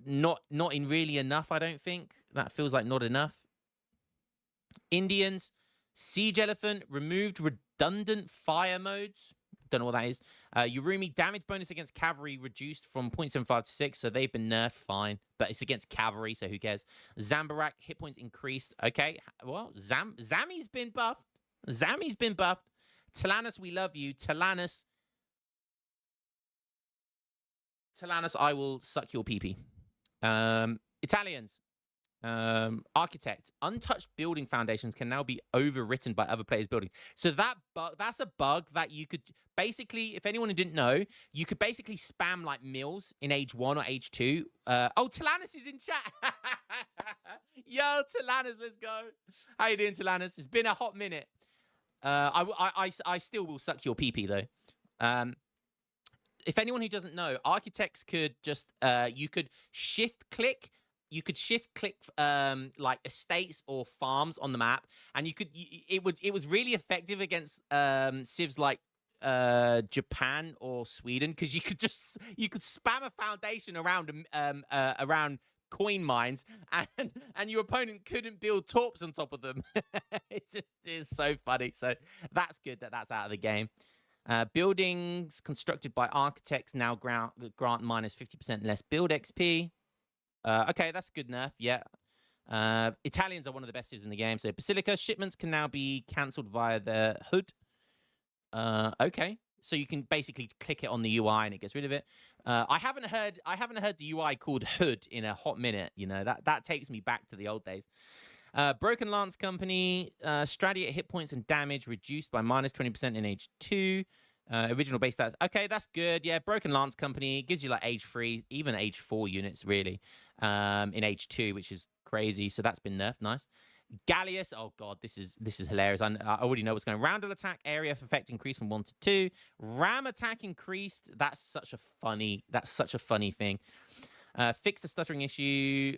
Not in really enough, I don't think. That feels like not enough. Indians, Siege Elephant, removed redundant fire modes. Don't know what that is. Urumi, damage bonus against cavalry reduced from 0.75 to 6, so they've been nerfed, fine. But it's against cavalry, so who cares? Zambarak, hit points increased. Okay, well, Zami's been buffed. Talanus, we love you. Talanus, I will suck your pee-pee. Italians. Architect. Untouched building foundations can now be overwritten by other players' building. So that's a bug that you could basically, if anyone didn't know, you could basically spam like mills in age 1 or age 2. Oh, Talanus is in chat. Yo, Talanus, let's go. How you doing, Talanus? It's been a hot minute. I still will suck your pee though. If anyone who doesn't know, architects could just you could shift click like estates or farms on the map, and it was really effective against civs like Japan or Sweden, because you could spam a foundation around coin mines, and your opponent couldn't build torps on top of them. It just is so funny. So that's good that's out of the game. Buildings constructed by architects now grant minus 50% less build XP. Okay, that's a good nerf. Yeah. Italians are one of the best civs in the game. So Basilica shipments can now be cancelled via the hood. Okay, so you can basically click it on the UI and it gets rid of it. I haven't heard the UI called hood in a hot minute. You know, that takes me back to the old days. Broken Lance Company, Stradiate hit points and damage reduced by minus 20% in age 2. Original base stats. Okay, that's good. Yeah, Broken Lance Company gives you like age 3, even age 4 units really, in age 2, which is crazy. So that's been nerfed. Nice. Gallius. Oh god, this is hilarious. I already know what's going. Roundel attack area of effect increased from 1 to 2. Ram attack increased. That's such a funny thing. Fix the stuttering issue.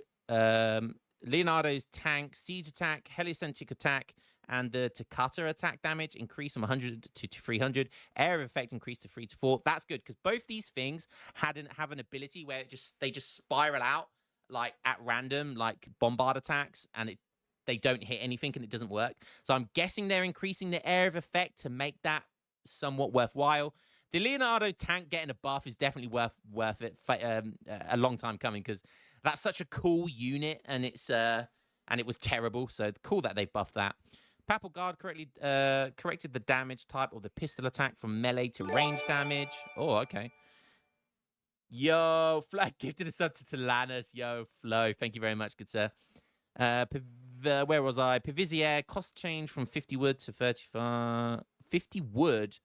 Leonardo's tank siege attack, heliocentric attack, and the Takata attack damage increased from 100 to 300. Area of effect increased to 3 to 4. That's good, because both these things have an ability where they just spiral out like at random, like bombard attacks, and they don't hit anything and it doesn't work. So I'm guessing they're increasing the area of effect to make that somewhat worthwhile. The Leonardo tank getting a buff is definitely worth it. A long time coming, because that's such a cool unit, and it was terrible. So cool that they buffed that. Papal Guard corrected the damage type of the pistol attack from melee to range damage. Oh, okay. Yo, Flag gifted a sub to Talanis. Yo, Flo, thank you very much, good sir. Where was I? Pavisier, cost change from 50 wood to 35. 50 wood,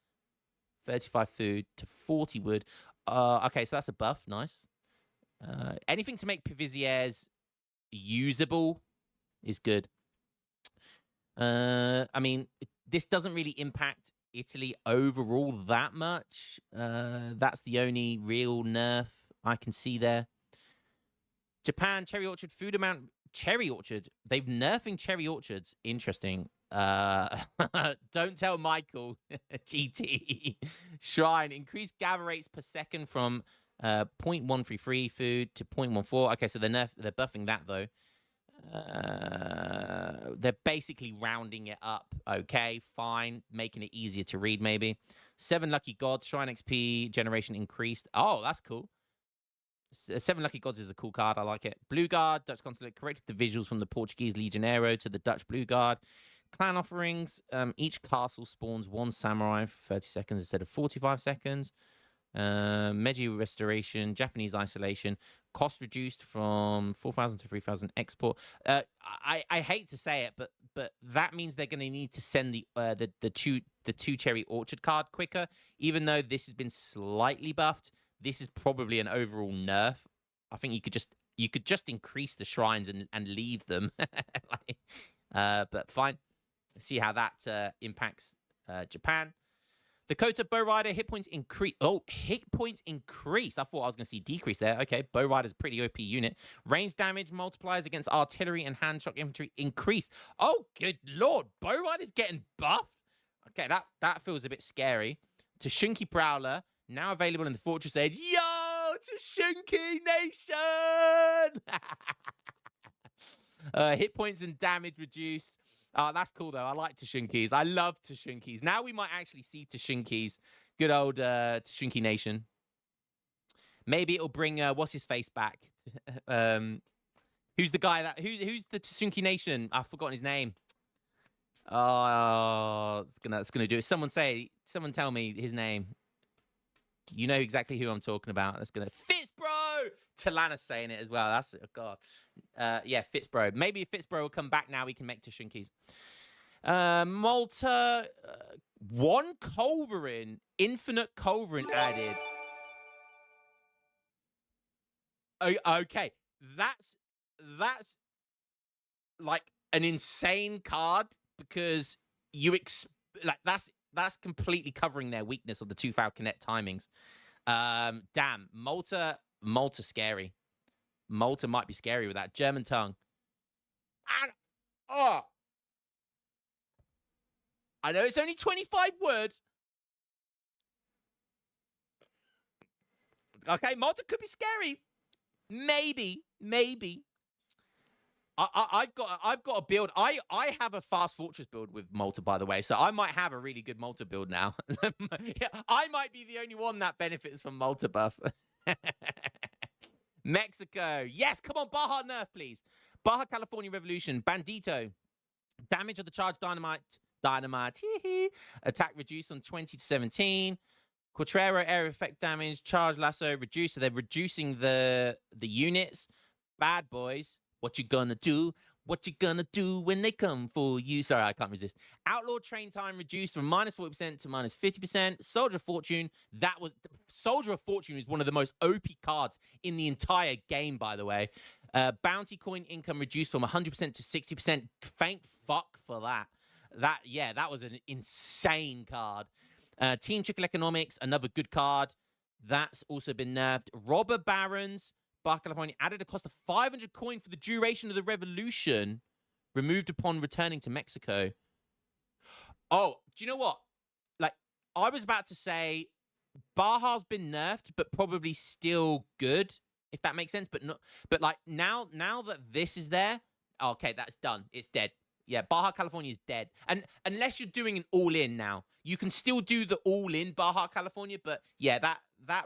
35 food to 40 wood. Okay, so that's a buff. Nice. Anything to make Pavisiers usable is good. I mean, this doesn't really impact Italy overall that much. That's the only real nerf I can see there. Japan, cherry orchard, food amount. Cherry orchard. They've nerfing cherry orchards. Interesting. Don't tell Michael. GT. Shrine. Increased gather rates per second from 0.133 food to 0.14. Okay, so they're buffing that though. They're basically rounding it up. Okay, fine. Making it easier to read, maybe. 7 lucky gods. Shrine XP generation increased. Oh, that's cool. 7 lucky gods is a cool card. I like it. Blue Guard. Dutch consulate corrected the visuals from the Portuguese Legionero to the Dutch Blue Guard. Clan offerings. Each castle spawns 1 samurai for 30 seconds instead of 45 seconds. Meiji restoration, Japanese isolation, cost reduced from 4,000 to 3,000 export. I hate to say it, but that means they're going to need to send the two cherry orchard card quicker. Even though this has been slightly buffed, this is probably an overall nerf. I think you could just increase the shrines and leave them. But fine. Let's see how that impacts Japan. The Kota Bow Rider hit points increase. Oh, hit points increased. I thought I was going to see decrease there. Okay, Bow Rider's a pretty OP unit. Range damage multipliers against artillery and hand shock infantry increased. Oh, good lord. Bow Rider's getting buffed. Okay, that feels a bit scary. Tashunki Prowler, now available in the Fortress Age. Yo, Tashunki Nation! Hit points and damage reduced. Oh, that's cool, though. I like Tashunkis. I love Tashunkis. Now we might actually see Tashunkis. Good old Tashunki Nation. Maybe it'll bring what's-his-face back. Who's the guy who's the Tashunki Nation? I've forgotten his name. Oh, it's gonna do it. Someone tell me his name. You know exactly who I'm talking about. That's gonna Fitz, bro. Talana's saying it as well. That's oh god. Yeah, Fitzbro. Maybe if Fitzbro will come back now, we can make Tushinkis. Malta, one Culverin, infinite Culverin added. Okay, that's like an insane card because like that's completely covering their weakness of the 2 foul connect timings. Damn, Malta scary. Malta might be scary with that German tongue. And I know it's only 25 words. Okay, Malta could be scary. Maybe. I've got a build. I have a fast fortress build with Malta, by the way, so I might have a really good Malta build now. Yeah, I might be the only one that benefits from Malta buff. Mexico, yes, come on, Baja nerf, please. Baja California Revolution, Bandito, damage of the charged dynamite, attack reduced on 20 to 17. Quatrero area effect damage, charge lasso reduced. So they're reducing the units. Bad boys. What you gonna do? What you gonna do when they come for you? Sorry, I can't resist. Outlaw train time reduced from minus 40% to minus 50%. Soldier of Fortune. Soldier of Fortune is one of the most OP cards in the entire game, by the way. Bounty coin income reduced from 100% to 60%. Thank fuck for that. That was an insane card. Team Trickle Economics, another good card. That's also been nerfed. Robber Barons, Baja California, added a cost of 500 coin for the duration of the revolution, removed upon returning to Mexico. Oh, do you know what? Like, I was about to say, Baja's been nerfed, but probably still good, if that makes sense. But like now that this is there, okay, that's done. It's dead. Yeah, Baja California is dead. And unless you're doing an all-in now, you can still do the all-in Baja California, but yeah, that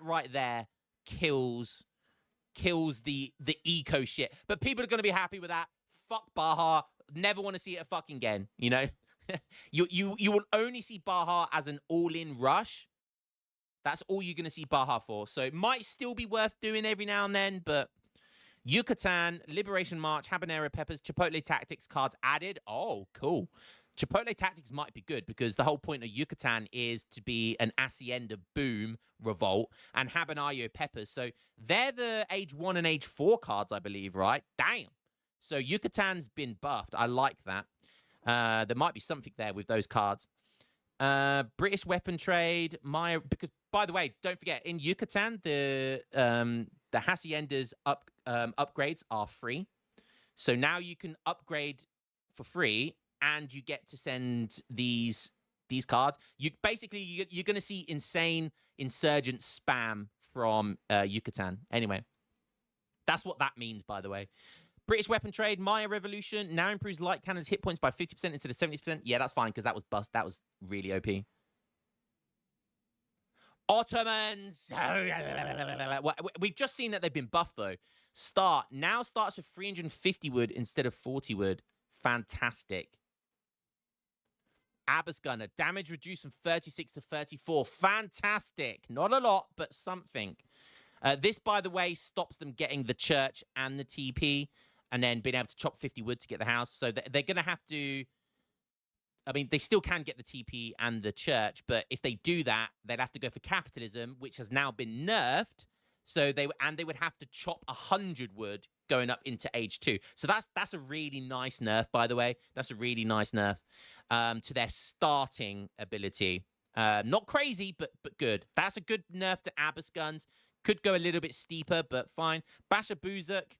right there kills the eco shit. But people are going to be happy with that. Fuck Baja. Never want to see it fucking again, you know? you will only see Baja as an all-in rush. That's all you're going to see Baja for. So it might still be worth doing every now and then, but Yucatan, Liberation March, Habanero Peppers, Chipotle Tactics cards added. Oh, cool. Chipotle Tactics might be good because the whole point of Yucatan is to be an Hacienda Boom revolt and Habanero Peppers. So they're the age 1 and age 4 cards, I believe, right? Damn. So Yucatan's been buffed. I like that. There might be something there with those cards. British weapon trade, because by the way, don't forget in Yucatan the Hacienda's upgrades are free, so now you can upgrade for free, and you get to send these cards. You're going to see insane insurgent spam from Yucatan. Anyway, that's what that means, by the way. British weapon trade, Maya Revolution now improves light cannons hit points by 50% instead of 70%. Yeah, that's fine because that was bust. That was really OP. Ottomans. We've just seen that they've been buffed though. Now starts with 350 wood instead of 40 wood. Fantastic. Abbas Gunner, damage reduced from 36 to 34. Fantastic. Not a lot, but something. This, by the way, stops them getting the church and the TP and then being able to chop 50 wood to get the house. So they're going to have to... I mean, they still can get the TP and the church, but if they do that, they'd have to go for capitalism, which has now been nerfed. So they would have to chop 100 wood going up into age 2. So that's a really nice nerf, by the way. That's a really nice nerf to their starting ability. Not crazy, but good. That's a good nerf to Abbas guns. Could go a little bit steeper, but fine. Basha Buzuk.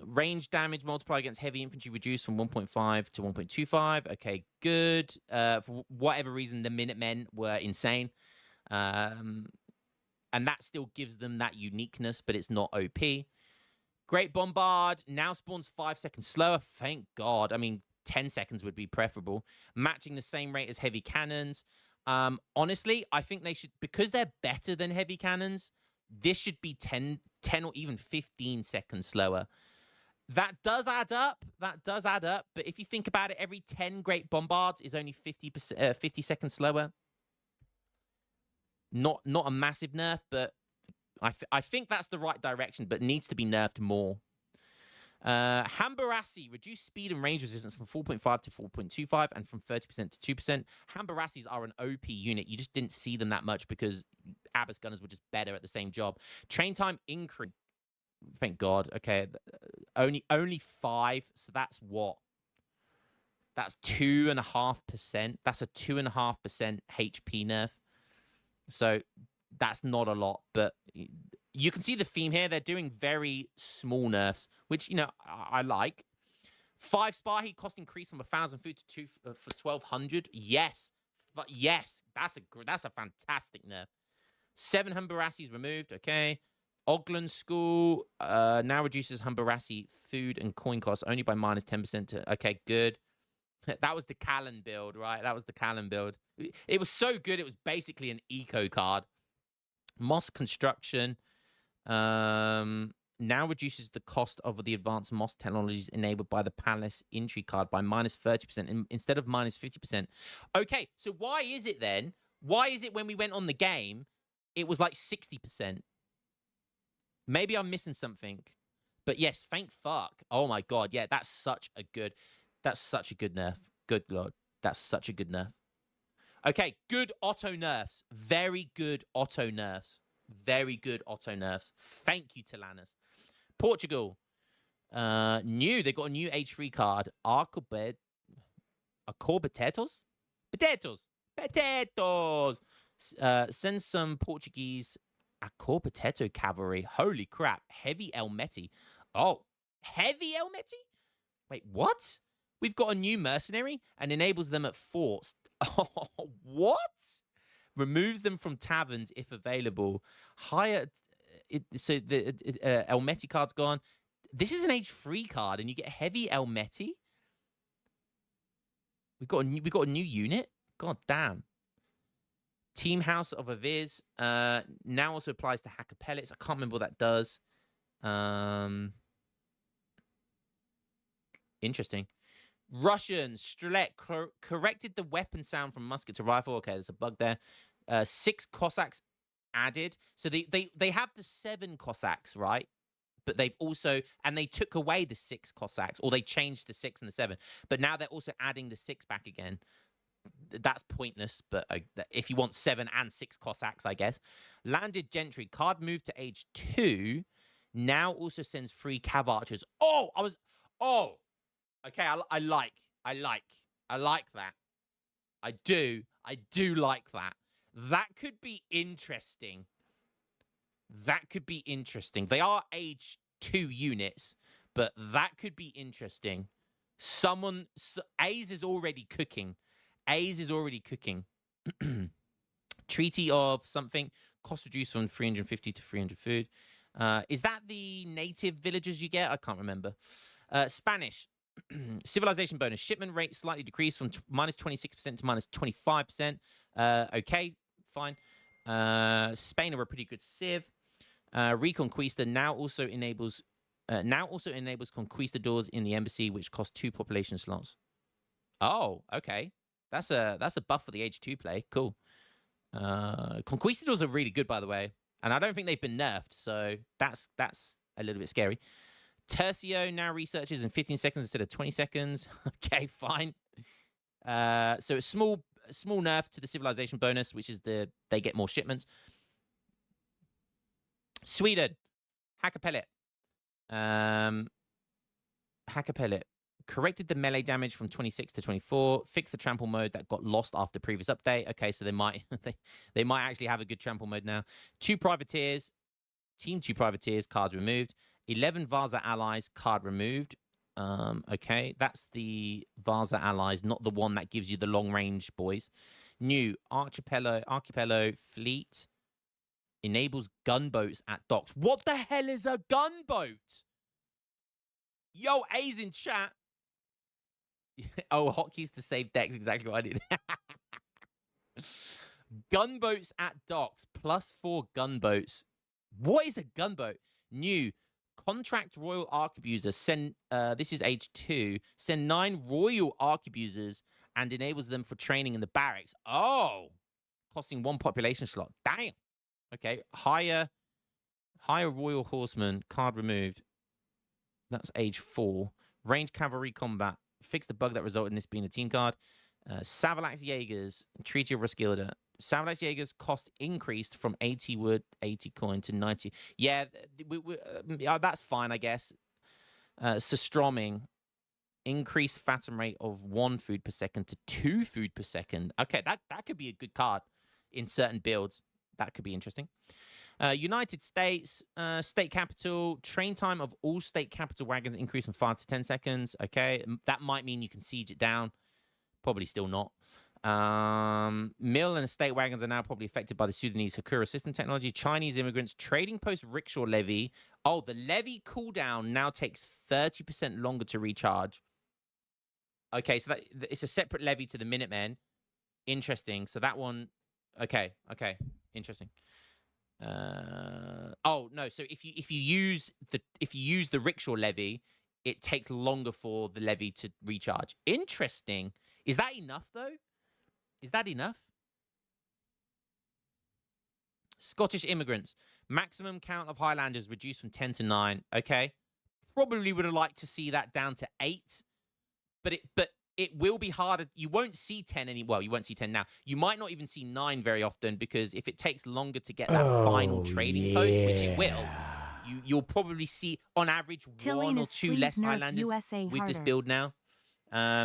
Range damage multiplier against heavy infantry reduced from 1.5 to 1.25. Okay, good. For whatever reason, the Minutemen were insane. And that still gives them that uniqueness, but it's not OP. Great Bombard now spawns 5 seconds slower. Thank God. I mean, 10 seconds would be preferable. Matching the same rate as heavy cannons. Honestly, I think they should, because they're better than heavy cannons, this should be 10 or even 15 seconds slower. That does add up. But if you think about it, every 10 Great Bombards is only 50 seconds slower. Not a massive nerf, but I think that's the right direction, but needs to be nerfed more. Hambarassi, reduce speed and range resistance from 4.5 to 4.25 and from 30% to 2%. Hambarassis are an OP unit. You just didn't see them that much because Abbas Gunners were just better at the same job. Train time increase. Thank God. Okay. Only 5. So that's what? That's 2.5%. That's a 2.5% HP nerf. So that's not a lot, but you can see the theme here. They're doing very small nerfs, which, you know, I like. 5 Spahi cost increase from 1,000 food to 2 for 1,200. Yes, but yes, that's a fantastic nerf. 7 Humbarassis removed. Okay. Ogland School now reduces Humbarassi food and coin costs only by minus 10% to. Okay, good. That was the Callan build, right? That was the Callan build. It was so good. It was basically an eco card. Moss construction now reduces the cost of the advanced Moss technologies enabled by the Palace entry card by minus 30% instead of minus 50%. Okay, so why is it then? Why is it when we went on the game, it was like 60%? Maybe I'm missing something. But yes, thank fuck. Oh my God. Yeah, that's such a good nerf. Good Lord. That's such a good nerf. Okay, good auto nerfs. Very good auto nerfs. Very good auto nerfs. Thank you, Talanas. Portugal. They got a new H3 card. Arcobed. Potatoes? Potatoes! Send some Portuguese Potato cavalry. Holy crap. Heavy Elmeti. Oh, heavy Elmeti? Wait, what? We've got a new mercenary and enables them at forts. Oh, what? Removes them from taverns if available. So the Elmeti card's gone. This is an H3 card, and you get heavy Elmeti. We got a new unit. God damn. Team House of Aviz now also applies to Hacker Pellets. I can't remember what that does. Interesting. Russian Strelek corrected the weapon sound from musket to rifle. Okay, there's a bug there. 6 Cossacks added. So they have the 7 Cossacks, right? But they've also, and they took away the 6 Cossacks, or they changed the 6 and the 7. But now they're also adding the 6 back again. That's pointless, but if you want 7 and 6 Cossacks, I guess. Landed Gentry. Card moved to age 2. Now also sends 3 Cav Archers. Okay, I like that. I do like that. That could be interesting. They are age 2 units, but that could be interesting. A's is already cooking. Treaty of something. Cost reduced from 350 to 300 food. Is that the native villagers you get? I can't remember. Spanish. Civilization bonus. Shipment rate slightly decreased from minus 26% to minus 25%. Okay, fine. Spain are a pretty good civ. Reconquista now also enables conquistadors in the embassy, which cost 2 population slots. Oh, okay. That's a buff for the H2 play. Cool. Conquistadors are really good, by the way, and I don't think they've been nerfed, so that's a little bit scary. Tercio now researches in 15 seconds instead of 20 seconds. Okay, fine. So a small nerf to the civilization bonus, which is they get more shipments. Sweden, Hacker Pellet. Hacker Pellet corrected the melee damage from 26 to 24. Fixed the trample mode that got lost after previous update. Okay, so they might they might actually have a good trample mode now. 2 privateers, team 2 privateers, cards removed. 11 Vaza allies, card removed. Okay, that's the Vaza allies, not the one that gives you the long range, boys. New Archipelago fleet enables gunboats at docks. What the hell is a gunboat? Yo, A's in chat. Oh, hotkeys to save decks, exactly what I did. Gunboats at docks, +4 gunboats. What is a gunboat? New contract royal arquebusers. Send this is H2. Send 9 royal arquebusers and enables them for training in the barracks. Oh, costing 1 population slot. Damn. Okay, higher Hire Royal Horseman, card removed. That's age 4. Range Cavalry Combat. Fix the bug that resulted in this being a team card. Savalax Jaegers, Treaty of Roskilde. Savalax Jaegers cost increased from 80 wood, 80 coin to 90. Yeah, that's fine, I guess. Sustroming. Increased fathom rate of 1 food per second to 2 food per second. Okay, that could be a good card in certain builds. That could be interesting. United States, state capital, train time of all state capital wagons increased from 5 to 10 seconds. Okay, that might mean you can siege it down. Probably still not. Mill and estate wagons are now probably affected by the Sudanese Hakura system technology. Chinese immigrants, trading post rickshaw levy. Oh, the levy cooldown now takes 30% longer to recharge. Okay, so it's a separate levy to the Minutemen. Interesting. So that one, okay, interesting. Oh no. So if you use the rickshaw levy, it takes longer for the levy to recharge. Interesting. Is that enough though? Is that enough? Scottish immigrants, maximum count of Highlanders reduced from 10 to 9. Okay, probably would have liked to see that down to 8. But it will be harder. You won't see 10 well, you won't see 10 now. You might not even see 9 very often because if it takes longer to get that final trading post, which it will, you'll probably see on average 1 or 2 less Highlanders with this build now.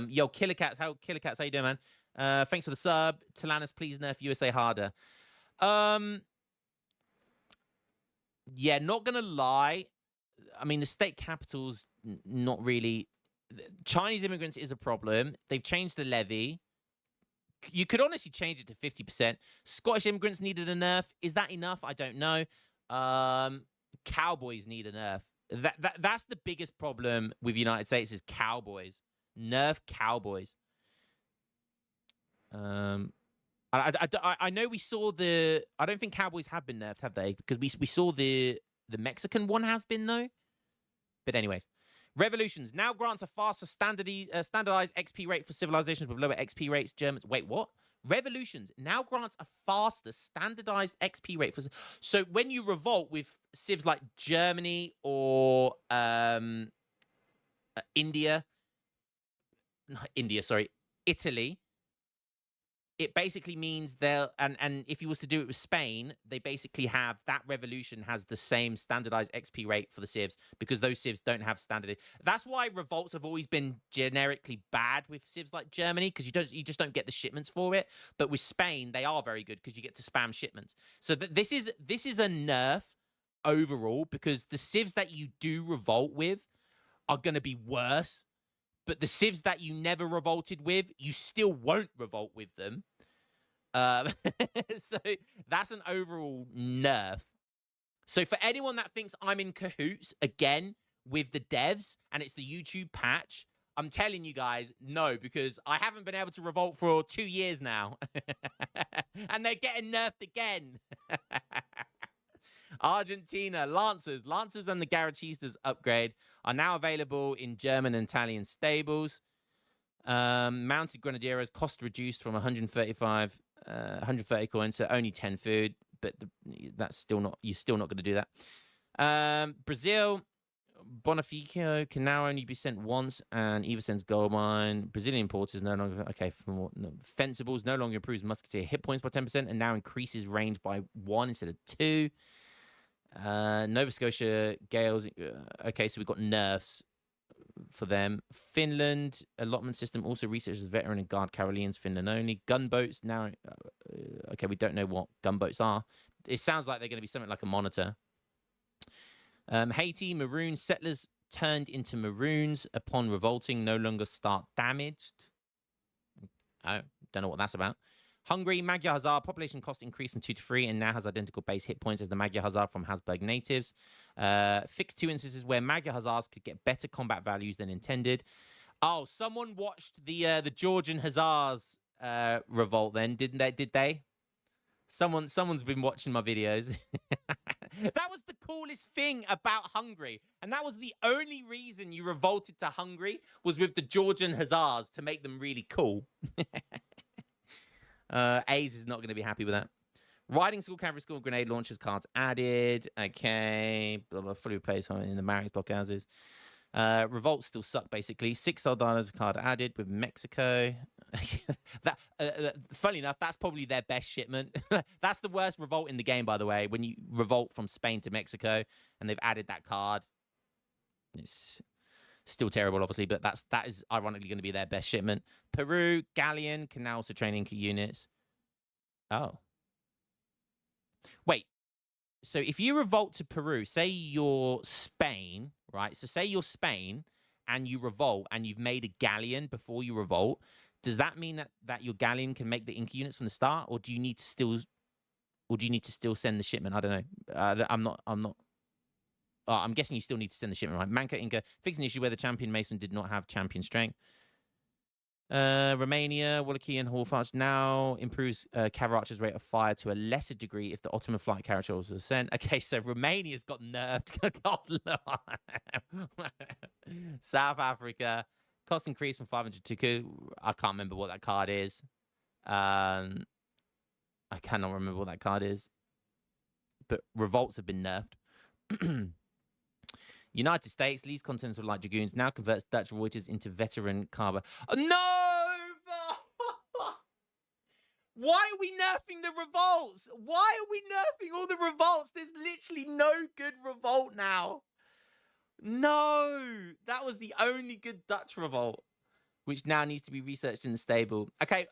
Yo, Killer Cats, how you doing, man? Thanks for the sub. Tilanus, please nerf USA harder. Yeah, not gonna lie. I mean, the state capital's not really. Chinese immigrants is a problem. They've changed the levy. You could honestly change it to 50%. Scottish immigrants needed a nerf. Is that enough? I don't know. Cowboys need a nerf. That's the biggest problem with United States is cowboys. Nerf cowboys. I know we saw the. I don't think cowboys have been nerfed, have they? Because we saw the Mexican one has been though. But anyways. Revolutions now grants a faster standardized XP rate for civilizations with lower XP rates. Germans. Wait, what? Revolutions now grants a faster standardized XP rate for. So when you revolt with civs like Germany or Italy, it basically means they'll and if you was to do it with Spain, they basically have that revolution has the same standardized XP rate for the civs because those civs don't have standard. That's why revolts have always been generically bad with civs like Germany because you just don't get the shipments for it. But with Spain, they are very good because you get to spam shipments. So this is a nerf overall because the civs that you do revolt with are going to be worse. But the civs that you never revolted with, you still won't revolt with them. So that's an overall nerf. So for anyone that thinks I'm in cahoots again with the devs and it's the YouTube patch, I'm telling you guys, no, because I haven't been able to revolt for 2 years now. And they're getting nerfed again. Argentina, Lancers and the Garachistas upgrade are now available in German and Italian stables. Mounted Grenadieros cost reduced from 130 coins to only 10 food, but that's still not, you're still not going to do that. Brazil, Bonificio can now only be sent once and either sends gold mine. Brazilian porters no longer, okay, Fencibles no longer improves musketeer hit points by 10% and now increases range by 1 instead of 2. Nova Scotia Gales, okay, so we've got nerfs for them. Finland allotment system also researches veteran and guard Carolians, Finland only. Gunboats now, okay, we don't know what gunboats are. It sounds like they're going to be something like a monitor. Haiti, maroon settlers turned into maroons upon revolting no longer start damaged. I don't know what that's about. Hungary, Magyar Hazar, population cost increased from 2 to 3 and now has identical base hit points as the Magyar Hazar from Habsburg natives. Fixed 2 instances where Magyar Hazars could get better combat values than intended. Oh, someone watched the Georgian Hazars revolt then, didn't they? Did they? Someone's been watching my videos. That was the coolest thing about Hungary. And that was the only reason you revolted to Hungary was with the Georgian Hazars to make them really cool. A's is not going to be happy with that. Riding school, cavalry school, grenade launchers cards added. Okay, blah, blah, fully replaced in the Marys blockhouses. Revolt still suck basically. 6 Soldados card added with Mexico. Funny enough, that's probably their best shipment. That's the worst revolt in the game, by the way. When you revolt from Spain to Mexico, and they've added that card, it's still terrible, obviously. But that is ironically going to be their best shipment. Peru galleon can now also train Inca units. Oh, wait. So if you revolt to Peru, say you're Spain, right? So say you're Spain and you revolt and you've made a galleon before you revolt. Does that mean that your galleon can make the Inca units from the start, or do you need to still send the shipment? I don't know. I'm not. I'm guessing you still need to send the shipment, right? Manca Inca fixing the issue where the champion Mason did not have champion strength. Romania, Wallachia, and Hallfarts now improves cav archers' rate of fire to a lesser degree if the Ottoman flight carriage was sent. Okay, so Romania's got nerfed. South Africa, cost increase from 500 to I can't remember what that card is. I cannot remember what that card is. But revolts have been nerfed. United States, least continents with light dragoons, now converts Dutch Reuters into veteran Carver. Oh, no! Why are we nerfing the revolts? Why are we nerfing all the revolts? There's literally no good revolt now. No! That was the only good Dutch revolt, which now needs to be researched in the stable. Okay,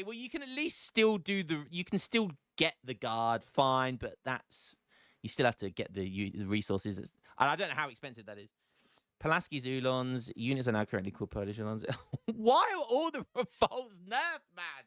well, you can at least still do you can still get the guard, fine, but you still have to get the resources. And I don't know how expensive that is. Pulaski's Ulons. Units are now currently called Polish Ulons. Why are all the revolts nerfed, man?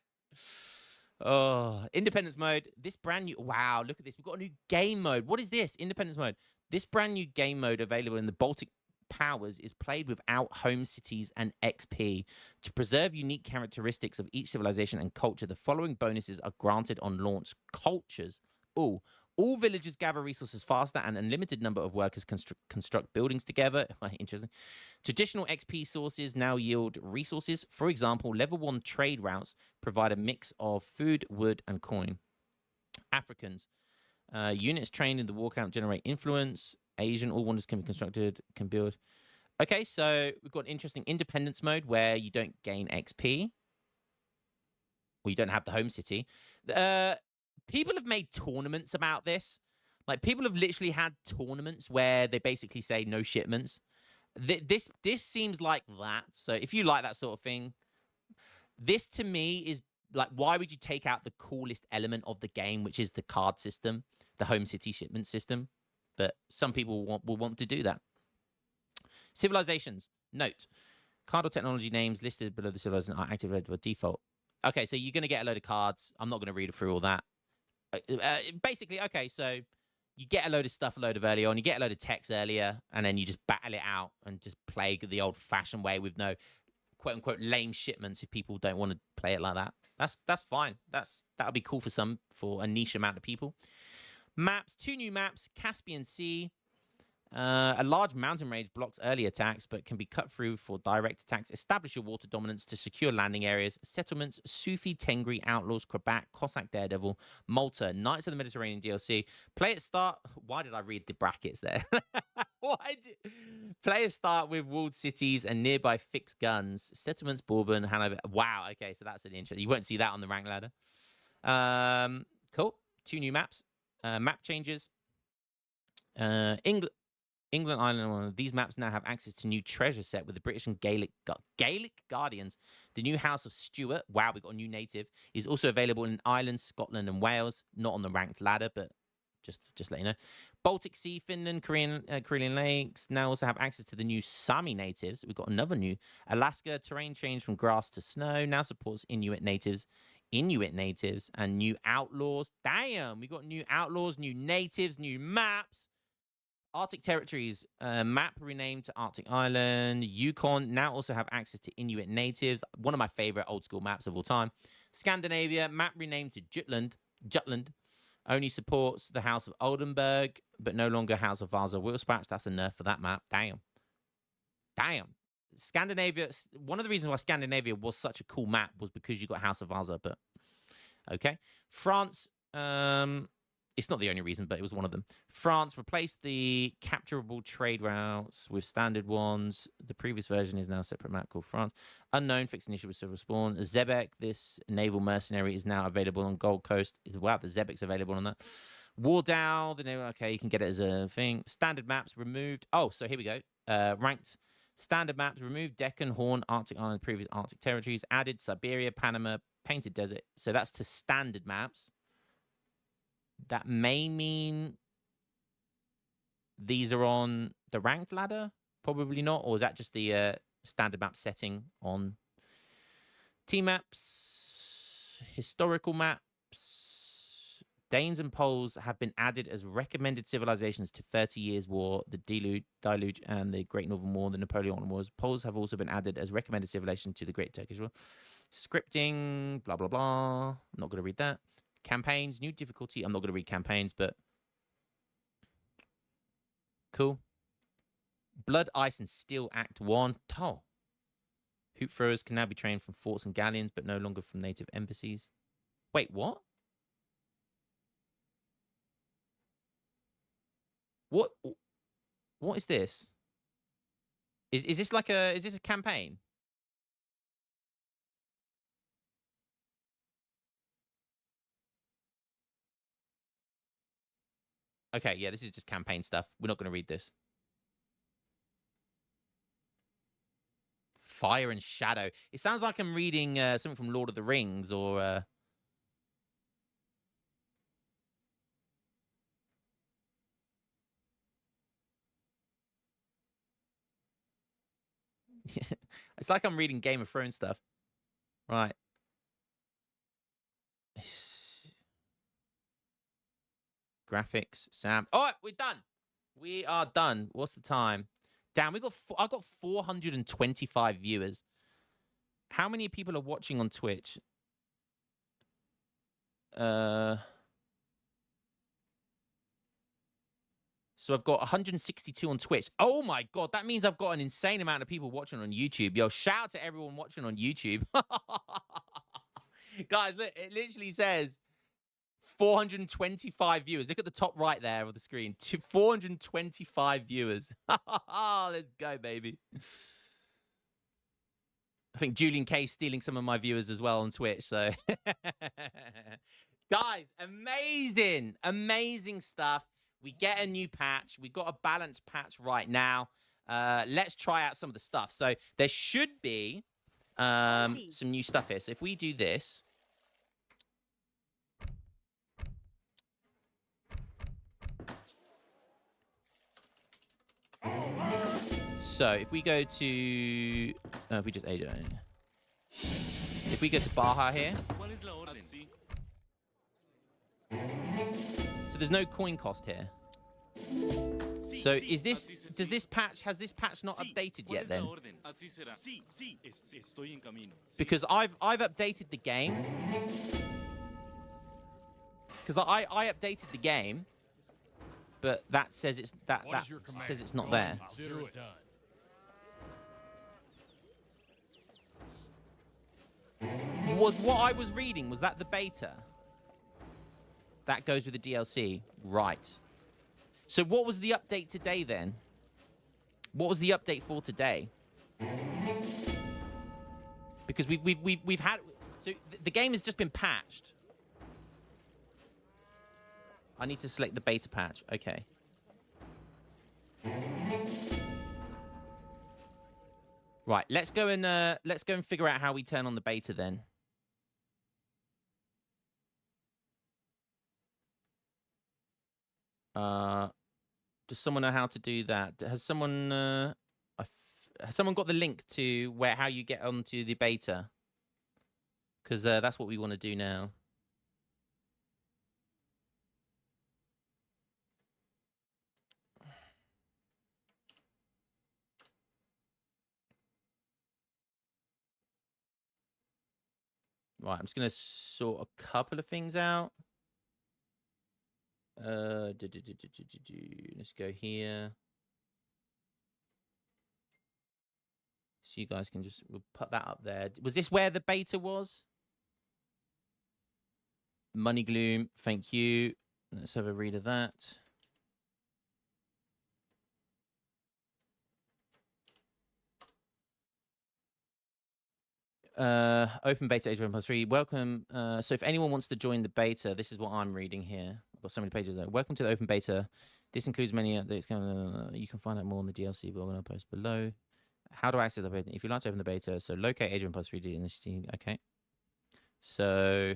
Oh, independence mode. This brand new... Wow, look at this. We've got a new game mode. What is this? Independence mode. This brand new game mode available in the Baltic Powers is played without home cities and XP. To preserve unique characteristics of each civilization and culture, the following bonuses are granted on launch. Cultures. All villagers gather resources faster, and an unlimited number of workers construct buildings together. Interesting. Traditional XP sources now yield resources. For example, level 1 trade routes provide a mix of food, wood, and coin. Africans. Units trained in the war camp generate influence. Asian, all wonders can be constructed, can build. Okay, so we've got an interesting independence mode where you don't gain XP. Or you don't have the home city. People have made tournaments about this. Like, people have literally had tournaments where they basically say no shipments. This seems like that. So if you like that sort of thing, this to me is like, why would you take out the coolest element of the game, which is the card system, the home city shipment system? But some people will want to do that. Civilizations. Note. Card or technology names listed below the civilization are activated by default. Okay, so you're going to get a load of cards. I'm not going to read through all that. Basically, okay, so you get a load of stuff a load of earlier on, you get a load of text earlier, and then you just battle it out and just play the old-fashioned way with no quote-unquote lame shipments if people don't want to play it like that. That's fine. That'll be cool for a niche amount of people. Maps, 2 new maps, Caspian Sea. A large mountain range blocks early attacks, but can be cut through for direct attacks. Establish your water dominance to secure landing areas. Settlements, Sufi, Tengri, Outlaws, Krabat, Cossack Daredevil, Malta, Knights of the Mediterranean DLC. Play at start... Why did I read the brackets there? Players start with walled cities and nearby fixed guns. Settlements, Bourbon, Hanover... Wow, okay, so that's an interesting... You won't see that on the rank ladder. Cool. 2 new maps. Map changes. England, Ireland, these maps now have access to new treasure set with the British and Gaelic Guardians. The new House of Stuart, wow, we got a new native, is also available in Ireland, Scotland, and Wales. Not on the ranked ladder, but just let you know. Baltic Sea, Finland, Karelian Lakes now also have access to the new Sami natives. We've got another new Alaska terrain change from grass to snow. Now supports Inuit natives, and new outlaws. Damn, we got new outlaws, new natives, new maps. Arctic territories, map renamed to Arctic Island. Yukon now also have access to Inuit natives. One of my favorite old school maps of all time. Scandinavia, map renamed to Jutland. Only supports the House of Oldenburg, but no longer House of Vasa Wilspatch. That's a nerf for that map. Damn. Scandinavia, one of the reasons why Scandinavia was such a cool map was because you got House of Vasa, but okay. France, It's not the only reason, but it was one of them. France replaced the capturable trade routes with standard ones. The previous version is now a separate map called France. Unknown, fixed initial with Civil Spawn. Zebek, this naval mercenary, is now available on Gold Coast. Wow, the Zebek's available on that. Wardow, the name, okay, you can get it as a thing. Standard maps removed. Oh, so here we go. Ranked standard maps removed Deccan, Horn, Arctic Island, previous Arctic territories. Added Siberia, Panama, Painted Desert. So that's to standard maps. That may mean these are on the ranked ladder. Probably not. Or is that just the standard map setting on team maps? Historical maps. Danes and Poles have been added as recommended civilizations to 30 Years' War, the Deluge, and the Great Northern War, the Napoleonic Wars. Poles have also been added as recommended civilization to the Great Turkish War. Scripting, blah, blah, blah. I'm not going to read that. Campaigns, new difficulty. I'm not going to read campaigns, but cool. Blood, Ice, and Steel Act 1. Oh. Hoop throwers can now be trained from forts and galleons, but no longer from native embassies. Wait, what? What is this? Is this like a campaign? Okay, yeah, this is just campaign stuff. We're not going to read this. Fire and Shadow. It sounds like I'm reading something from Lord of the Rings or... It's like I'm reading Game of Thrones stuff. Right. Graphics, Sam. All right, we're done. We are done. What's the time? Damn, I got 425 viewers. How many people are watching on Twitch? So I've got 162 on Twitch. Oh my God, that means I've got an insane amount of people watching on YouTube. Yo, shout out to everyone watching on YouTube. Guys, look, it literally says 425 viewers. Look at the top right there of the screen. 425 viewers. Let's go, baby. I think Julian K's stealing some of my viewers as well on Twitch. So, guys, amazing, amazing stuff. We get a new patch. We got a balanced patch right now. Let's try out some of the stuff. So there should be some new stuff here. So if we do this. So if we go to, if we just age it, if we go to Baja here, so there's no coin cost here. So is this, has this patch not updated yet then? Because I've updated the game. Because I updated the game, but that says it's says it's not there. Was what I was reading, was that the beta? That goes with the DLC, right? So what was the update today then? What was the update for today? Because we've had, so the game has just been patched. I need to select the beta patch. Okay. Right, let's go and figure out how we turn on the beta then. Does someone know how to do that? Has someone got the link to how you get onto the beta? Because that's what we want to do now. Right, I'm just going to sort a couple of things out. Let's go here. So you guys can we'll put that up there. Was this where the beta was? Money Gloom, thank you. Let's have a read of that. Open beta age 1+3. Welcome. So if anyone wants to join the beta, this is what I'm reading here. I've got so many pages there. Welcome to the open beta. This includes many updates. You can find out more on the DLC blog and I'll post below. How do I access the beta? If you'd like to open the beta, so locate age 1+3D in the Steam. Okay. So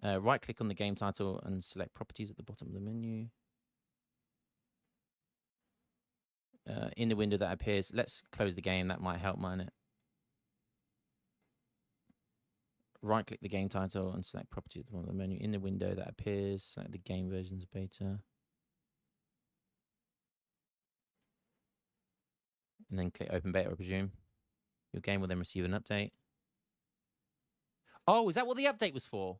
right click on the game title and select properties at the bottom of the menu. In the window that appears, let's close the game. That might help, mine it. Right click the game title and select property at the bottom of the menu. In the window that appears, select the game versions beta. And then click open beta, I presume. Your game will then receive an update. Oh, is that what the update was for?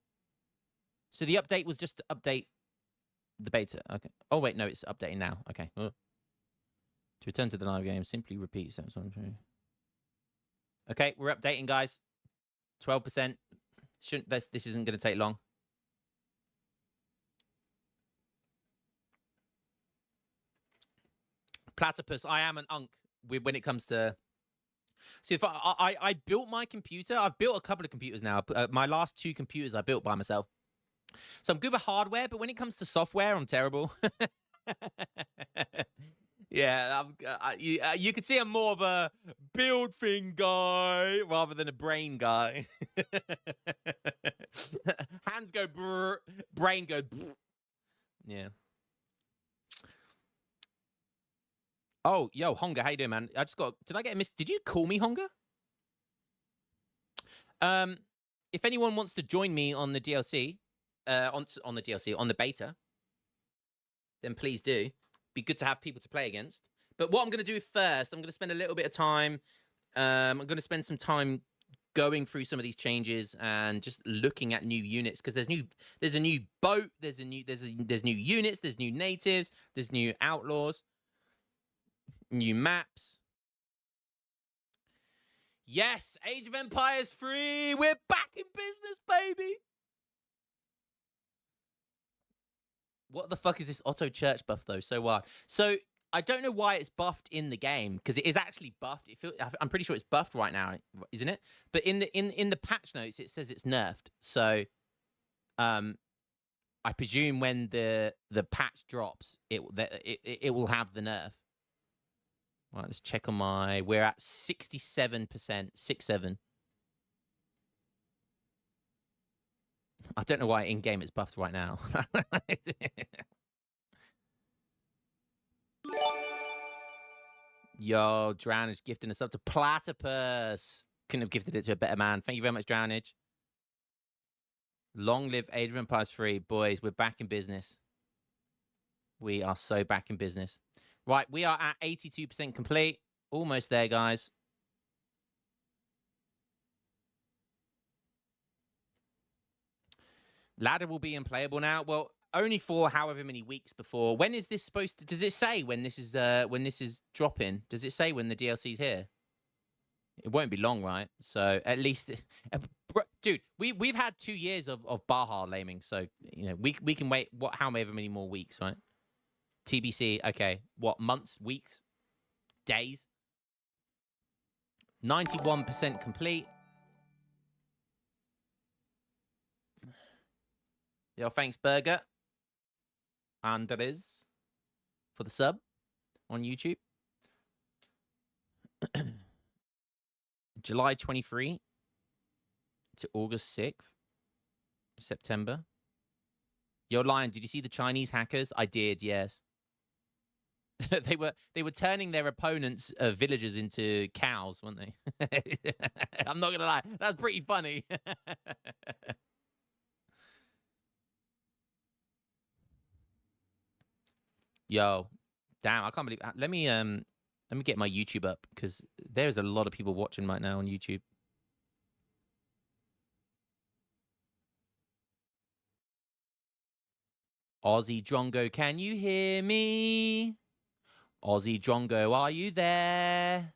So the update was just to update the beta. Okay. Oh, wait, no, it's updating now. Okay. To return to the live game, simply repeat steps 1, 2. Okay, we're updating, guys. 12%. This isn't going to take long. Platypus, I am an unk when it comes to... See, if I built my computer. I've built a couple of computers now. My last 2 computers I built by myself. So I'm good with hardware, but when it comes to software, I'm terrible. Yeah, you could see I'm more of a build thing guy rather than a brain guy. Hands go brr, brain go brr. Yeah. Oh, yo, Honga, how you doing, man? Did I get a miss? Did you call me Honga? If anyone wants to join me on the DLC, on the beta, then please do. Be good to have people to play against. But what I'm going to do first, I'm going to spend a little bit of time. I'm going to spend some time going through some of these changes and just looking at new units because there's a new boat, there's new units, there's new natives, there's new outlaws, new maps. Yes, Age of Empires 3, we're back in business, baby. What the fuck is this Otto Church buff, though? So wild. So I don't know why it's buffed in the game, because it is actually buffed. I'm pretty sure it's buffed right now, isn't it? But in the patch notes, it says it's nerfed. So I presume when the patch drops, it will have the nerf. Right, let's check on my... We're at 67%, 67. I don't know why in-game it's buffed right now. Yo, Drownage gifting us up to Platypus. Couldn't have gifted it to a better man. Thank you very much, Drownage. Long live Age of Empires 3. Boys, we're back in business. We are so back in business. Right, we are at 82% complete. Almost there, guys. Ladder will be unplayable now. Well, only for however many weeks before. When is this supposed to... Does it say when this is dropping? Does it say when the DLC's here? It won't be long, right? So at least... Dude, we've had 2 years of Baja laming. So, you know, we can wait however many more weeks, right? TBC, okay. What, months, weeks, days? 91% complete. Yo, thanks, Burger. Andres for the sub on YouTube. July 23 to August 6th. September. Yo, Lion, did you see the Chinese hackers? I did, yes. they were turning their opponents' villagers into cows, weren't they? I'm not gonna lie, that's pretty funny. Yo, damn, I can't believe. Let me get my YouTube up because there's a lot of people watching right now on YouTube. Aussie Drongo, can you hear me? Aussie Drongo, are you there?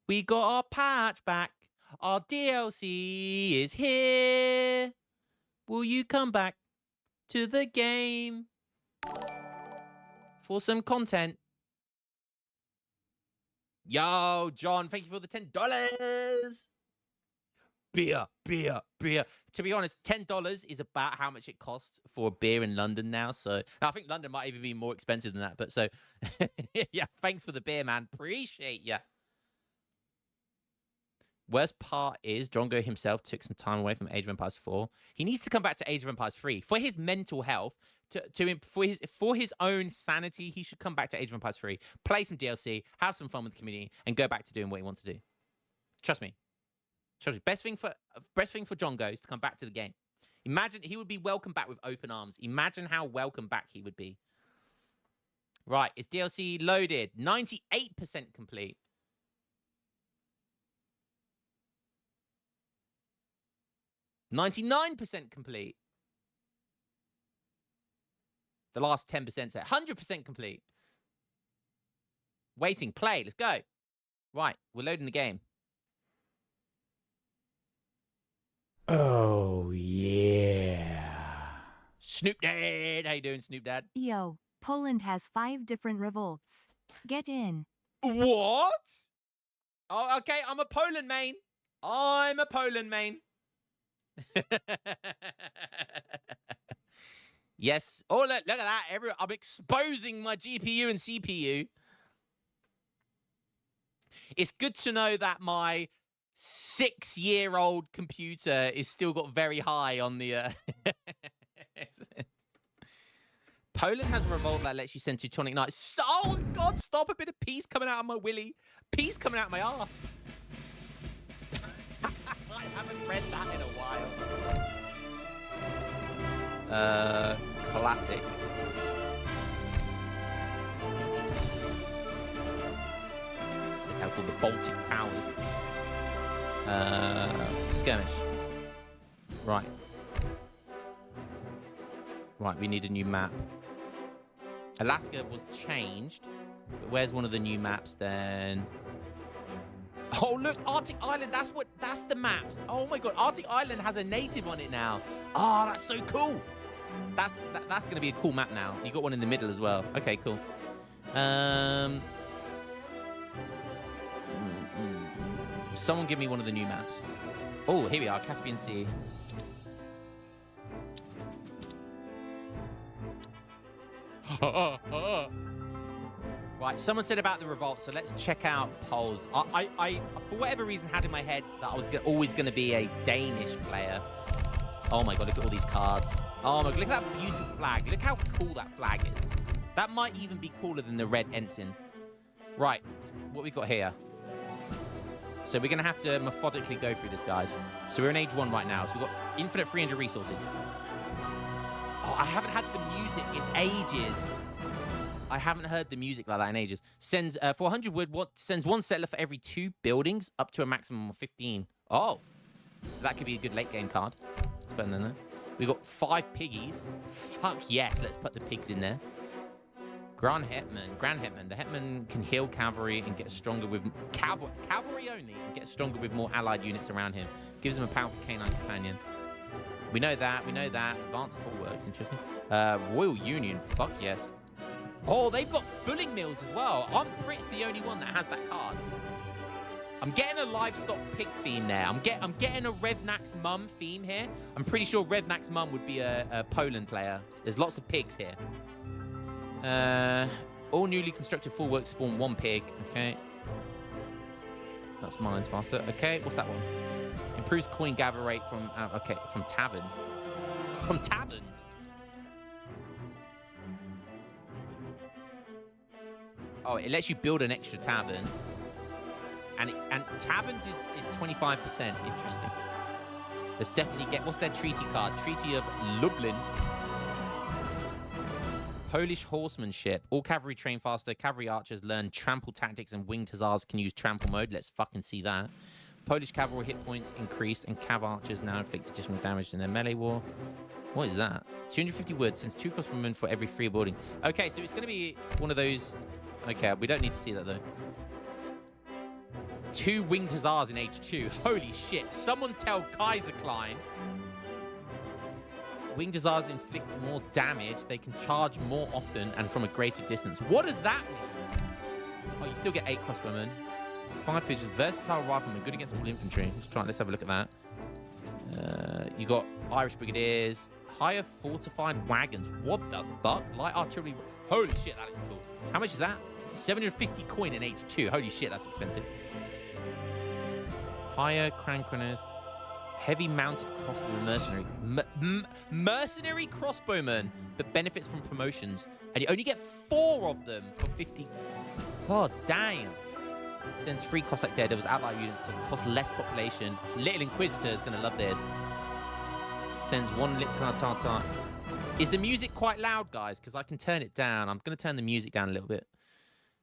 We got our patch back. Our DLC is here. will you come back to the game for some content? Yo, John, thank you for the $10. Beer. To be honest, $10 is about how much it costs for a beer in London now. So I think London might even be more expensive than that. But so, yeah, thanks for the beer, man. Appreciate ya. Worst part is Drongo himself took some time away from Age of Empires 4. He needs to come back to Age of Empires 3 for his mental health. For his own sanity, he should come back to Age of Empires 3, play some DLC, have some fun with the community, and go back to doing what he wants to do. Trust me. Best thing for John Goes to come back to the game. Imagine he would be welcomed back with open arms. Imagine how welcome back he would be. Right, is DLC loaded? 98% complete. $99% complete. The last 10% set. 100% complete. Waiting, play. Let's go. Right, we're loading the game. Oh, yeah. Snoop Dad. How you doing, Snoop Dad? Yo, Poland has 5 different revolts. Get in. What? Oh, okay, I'm a Poland main. Yes. Oh, look at that. I'm exposing my GPU and CPU. It's good to know that my 6-year-old computer is still got very high on the... Poland has a revolt that lets you send Teutonic Knights. Oh, God, stop. A bit of peace coming out of my willy. Peace coming out of my ass. I haven't read that in a while. Classic. Look how called the Baltic Powers. Skirmish. Right. Right, we need a new map. Alaska was changed, but where's one of the new maps then? Oh, look, Arctic Island. That's the map. Oh my God, Arctic Island has a native on it now. Oh, that's so cool. That's going to be a cool map now. You got one in the middle as well. Okay, cool. Someone give me one of the new maps. Oh, here we are, Caspian Sea. Right, someone said about the revolt, so let's check out polls. I for whatever reason, had in my head that I was always going to be a Danish player. Oh my God, look at all these cards. Oh my God, look at that beautiful flag. Look how cool that flag is. That might even be cooler than the red ensign. Right, what we got here? So we're going to have to methodically go through this, guys. So we're in Age 1 right now. So we've got infinite 300 resources. Oh, I haven't had the music in ages. I haven't heard the music like that in ages. Sends 400 wood. Sends 1 settler for every 2 buildings, up to a maximum of 15. Oh, so that could be a good late game card. Better than that. We got 5 piggies. Fuck yes, let's put the pigs in there. Grand Hetman. The Hetman can heal cavalry and get stronger with cavalry only, and get stronger with more allied units around him. Gives him a powerful canine companion. We know that. Advanced full works. Interesting. Royal Union. Fuck yes. Oh, they've got fulling mills as well. I'm pretty the only one that has that card. I'm getting a livestock pig theme there. I'm getting a Revnak's mum theme here. I'm pretty sure Revnak's mum would be a Poland player. There's lots of pigs here. All newly constructed full works spawn 1 pig. Okay. That's mine's faster. Okay, what's that one? Improves coin gather rate from taverns. From taverns? Oh, it lets you build an extra tavern. And taverns is 25%. Interesting. Let's definitely get... What's their treaty card? Treaty of Lublin. Polish horsemanship. All cavalry train faster. Cavalry archers learn trample tactics, and winged hussars can use trample mode. Let's fucking see that. Polish cavalry hit points increased, and cav archers now inflict additional damage in their melee war. What is that? 250 wood. Sends 2 crossbowmen for every 3 building. Okay, so it's going to be one of those... Okay, we don't need to see that, though. 2 winged hussars in Age 2. Holy shit. Someone tell Kaiser Klein Winged Hussars inflict more damage. They can charge more often and from a greater distance. What does that mean? Oh, you still get 8 crossbowmen. 5 pigeons. Versatile riflemen. Good against all infantry. Let's have a look at that. You got Irish Brigadiers. Higher fortified wagons. What the fuck? Light artillery. Holy shit, that looks cool. How much is that? 750 coin in H2. Holy shit, that's expensive. Higher crankrunners. Heavy mounted crossbow mercenary. Mercenary crossbowman that benefits from promotions. And you only get 4 of them for 50. God damn. Sends 3 Cossack Daredevils, outlier units to cost less population. Little Inquisitor is going to love this. Sends 1 Lipkar Tartar. Is the music quite loud, guys? Because I can turn it down. I'm going to turn the music down a little bit.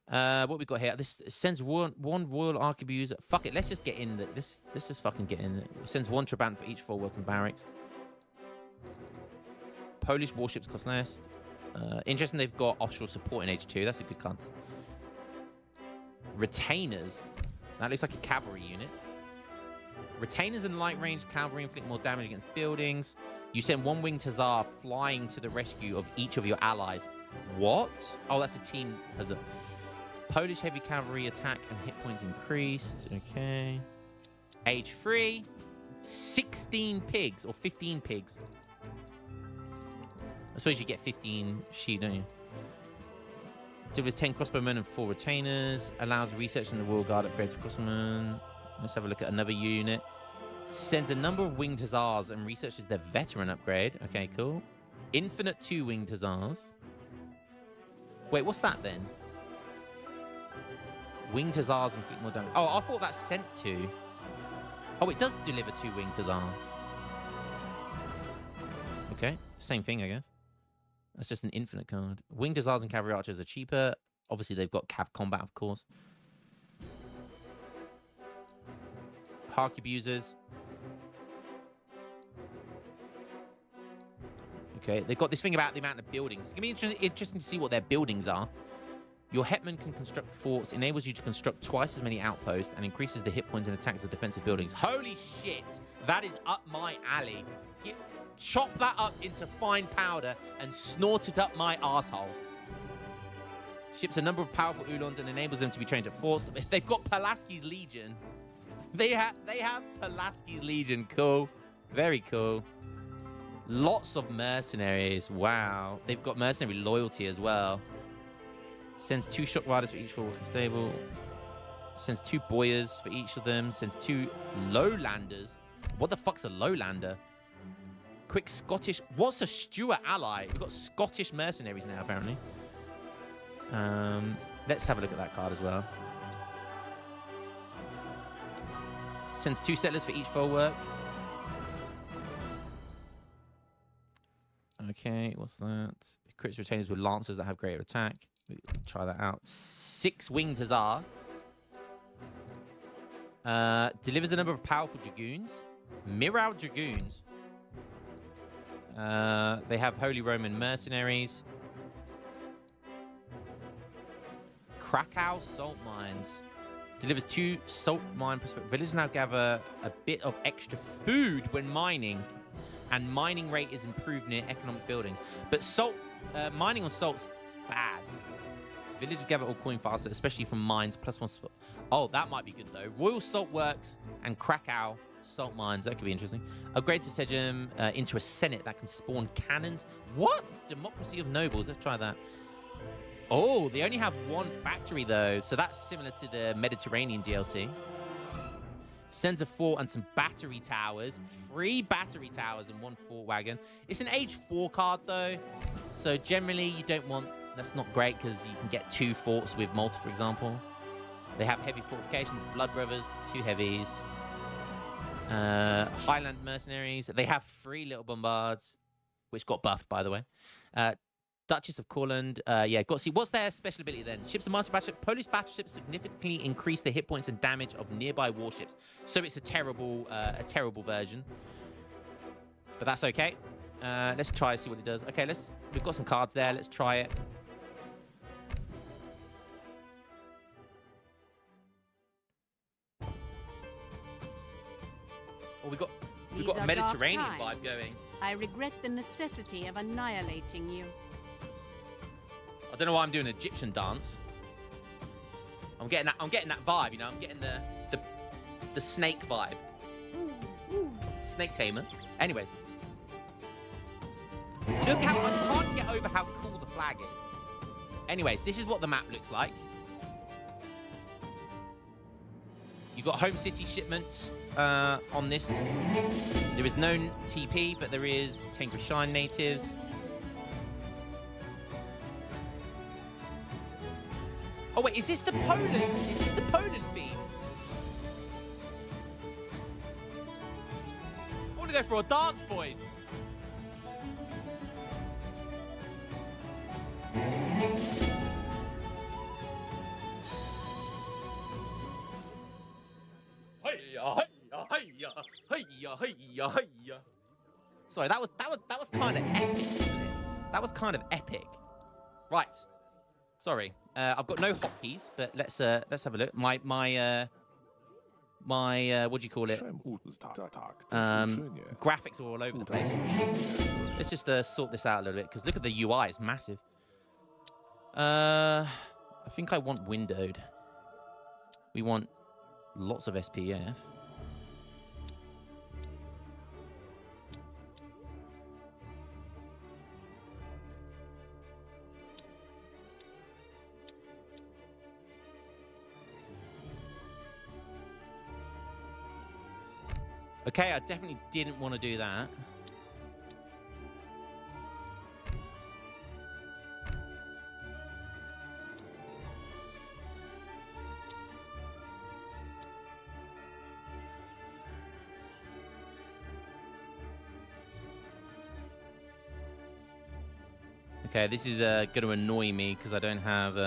What we got here? This sends one Royal Arquebuser. Fuck it. Let's just get in. Let's just fucking get in. It sends 1 Trabant for each 4 working barracks. Polish warships cost less. Interesting, they've got offshore support in H2. That's a good card. Retainers. That looks like a cavalry unit. Retainers and light-range cavalry inflict more damage against buildings. You send 1 Winged Hussar flying to the rescue of each of your allies. What? Oh, that's a team Hussar. Polish heavy cavalry attack and hit points increased. Okay. Age 3. 16 pigs or 15 pigs. I suppose you get 15 sheep, don't you? Delivers 10 crossbowmen and 4 retainers. Allows research in the Royal Guard upgrades for crossbowmen. Let's have a look at another unit. Sends a number of Winged Hussars and researches their veteran upgrade. Okay, cool. Infinite 2 Winged Hussars. Wait, what's that then? Winged Hussars inflict more damage. Oh, I thought that sent 2. Oh, it does deliver 2 Winged Hussars. Okay, same thing, I guess. That's just an infinite card. Winged Hussars and Cavalry Archers are cheaper. Obviously, they've got Cav Combat, of course. Arquebusers. Okay, they've got this thing about the amount of buildings. It's going to be interesting to see what their buildings are. Your Hetman can construct forts, enables you to construct twice as many outposts, and increases the hit points and attacks of defensive buildings. Holy shit! That is up my alley. Chop that up into fine powder and snort it up my arsehole. Ships a number of powerful Ulons and enables them to be trained at forts. They've got Pulaski's Legion. They have Pulaski's Legion. Cool. Very cool. Lots of mercenaries. Wow. They've got mercenary loyalty as well. Sends 2 shock riders for each 4 working stable. Sends 2 boyars for each of them. Sends 2 lowlanders. What the fuck's a lowlander? Quick Scottish. What's a Stuart ally? We've got Scottish mercenaries now, apparently. Let's have a look at that card as well. Sends 2 settlers for each foe work. Okay, what's that? Crits retainers with lancers that have greater attack. Try that out. 6 Winged Hussar. Delivers a number of powerful dragoons. Mirau dragoons. They have Holy Roman mercenaries. Krakow salt mines. Delivers 2 salt mine prospect. Villagers now gather a bit of extra food when mining. And mining rate is improved near economic buildings. But salt, mining on salt's bad. Villagers gather all coin faster, especially from mines. +1 spot. Oh, that might be good though. Royal Salt Works and Krakow salt mines. That could be interesting. Upgrade to Sejum into a senate that can spawn cannons. What? Democracy of nobles. Let's try that. Oh, they only have 1 factory though, so that's similar to the Mediterranean DLC. Sends a fort and some battery towers. 3 battery towers and 1 fort wagon. It's an age 4 card though, so generally you don't want. That's not great because you can get 2 forts with Malta, for example. They have heavy fortifications. Blood Brothers, 2 heavies. Highland mercenaries. They have 3 little bombards, which got buffed by the way. Duchess of Courland. Yeah, got to see what's their special ability then. Ships and master battleship. Polish battleships significantly increase the hit points and damage of nearby warships. So it's a terrible version. But that's okay. Let's try see what it does. Okay, we've got some cards there. Let's try it. Oh, we've got a Mediterranean vibe going. I regret the necessity of annihilating you. I don't know why I'm doing Egyptian dance. I'm getting that vibe, you know. I'm getting the snake vibe. Snake tamer. Anyways. Look how I can't get over how cool the flag is. Anyways, this is what the map looks like. You've got home city shipments on this. There is no TP, but there is Tengri Shine natives. Oh wait, is this the Poland? Is this the Poland theme? I want to go for a dance, boys. Sorry, that was kind of epic, wasn't it? That was kind of epic. Right. Sorry, I've got no hotkeys, but let's have a look. My what do you call it? Graphics are all over the place. Let's just sort this out a little bit because look at the UI; it's massive. I think I want windowed. We want lots of SPF. Okay, I definitely didn't want to do that. Okay, this is going to annoy me because I don't have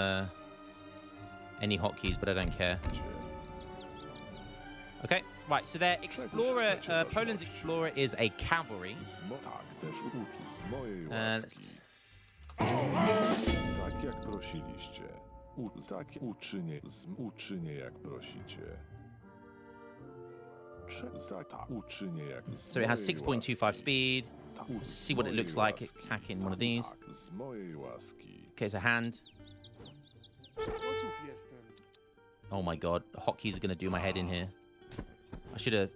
any hotkeys, but I don't care. Okay, right, so their Explorer, Poland's Explorer is a cavalry. Tak jak prosiliście. Tak uczynię jak prosicie. So it has 6.25 speed. Let's see what it looks like attacking one of these. Okay, it's a hand. Oh my god, the hotkeys are going to do my head in here. I should have...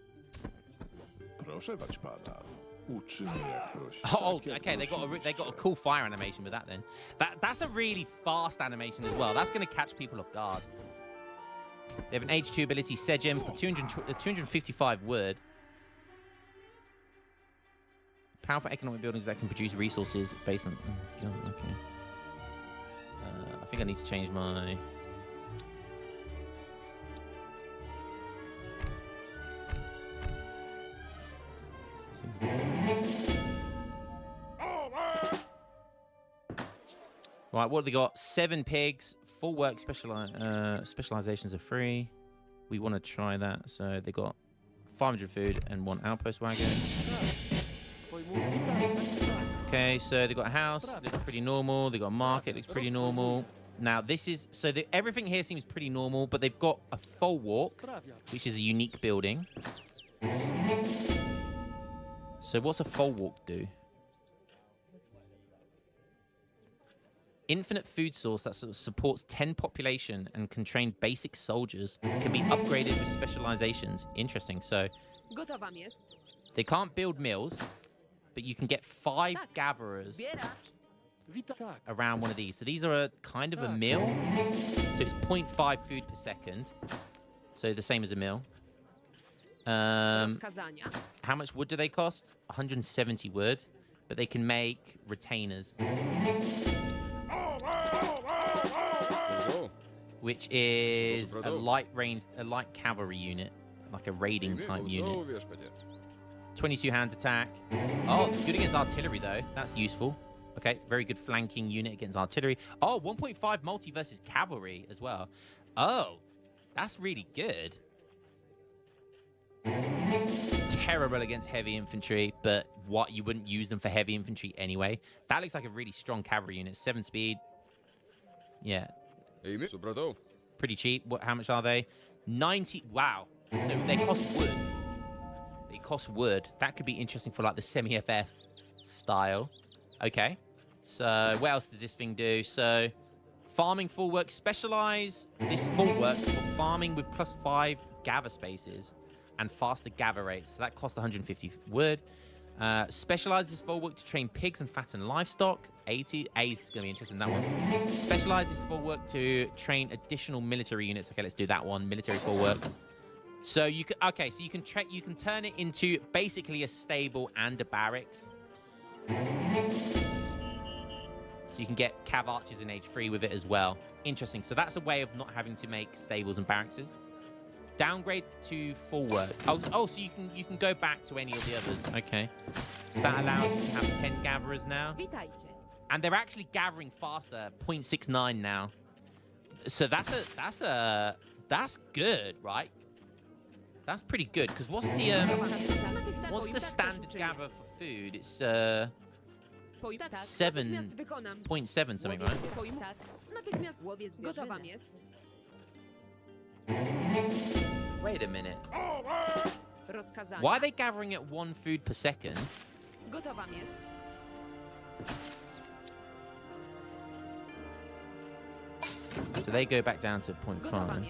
Oh, okay, they got a cool fire animation with that then. That's a really fast animation as well. That's going to catch people off guard. They have an H2 ability, Sejim, for 255 wood. Powerful economic buildings that can produce resources based on... Oh, God, okay. I think I need to change my... Right, what have they got? 7 pigs, full work specializations are free. We want to try that. So they got 500 food and 1 outpost wagon. Okay, so they got a house, looks pretty normal. They got a market, looks pretty normal. Now this is so everything here seems pretty normal, but they've got a full walk, which is a unique building. So what's a full walk do? Infinite food source that supports 10 population and can train basic soldiers can be upgraded with specializations. Interesting. So they can't build mills, but you can get 5 gatherers around one of these. So these are a kind of a mill. So it's 0.5 food per second. So the same as a mill. How much wood do they cost? 170 wood, but they can make retainers. Which is a light cavalry unit, like a raiding type unit. 22 hand attack. Oh, good against artillery though. That's useful. Okay, very good flanking unit against artillery. Oh, 1.5 multi versus cavalry as well. Oh, that's really good. Terrible against heavy infantry, but what, you wouldn't use them for heavy infantry anyway. That looks like a really strong cavalry unit. 7 speed. Yeah. Pretty cheap. How much are they? 90. Wow. So they cost wood. It costs wood. That could be interesting for like the semi-FF style. Okay. So what else does this thing do? So farming full work. Specialize this full work for farming with +5 gather spaces and faster gather rates. So that costs 150 wood. Specializes full work to train pigs and fatten livestock. 80. A's is going to be interesting, that one. Specializes full work to train additional military units. Okay, let's do that one. Military full work. So you can, okay, so you can turn it into basically a stable and a barracks. So you can get cav archers in age 3 with it as well. Interesting. So that's a way of not having to make stables and barracks. Downgrade to full work. Oh, so you can go back to any of the others. Okay. So that allows you to have 10 gatherers now. And they're actually gathering faster, 0.69 now. So that's good, right? That's pretty good, because what's the standard gather for food? It's 7.7 something, right? Wait a minute. Why are they gathering at 1 food per second? So they go back down to 0.5.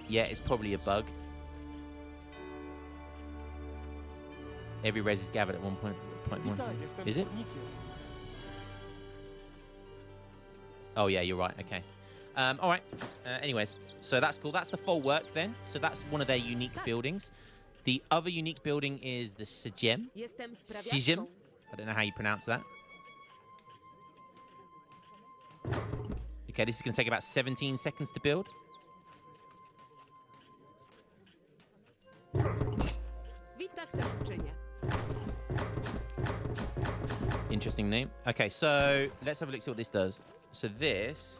Yeah, it's probably a bug. Every res is gathered at 1.1. Is it? Oh, yeah, you're right. Okay. All right. Anyways, so that's cool. That's the full work then. So that's one of their unique buildings. The other unique building is the Sijem. Sijem. I don't know how you pronounce that. Okay, this is going to take about 17 seconds to build. Interesting name. Okay, so let's have a look see what this does. So this,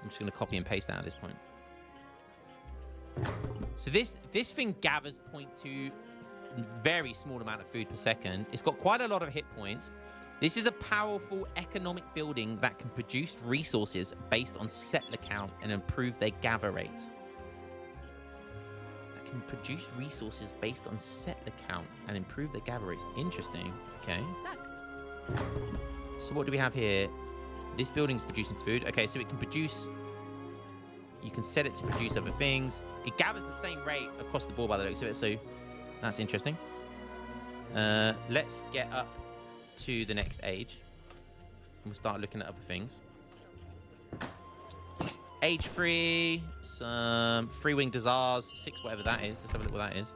I'm just going to copy and paste that at this point. So this thing gathers 0.2 very small amount of food per second. It's got quite a lot of hit points. This is a powerful economic building that can produce resources based on settler count and improve their gather rates. That can produce resources based on settler count and improve their gather rates. Interesting. Okay. So what do we have here? This building's producing food. Okay, so it can produce... You can set it to produce other things. It gathers the same rate across the board by the looks of it, so that's interesting. Let's get up to the next age. And we'll start looking at other things. Age 3, some free-winged Desars, 6, whatever that is. Let's have a look what that is.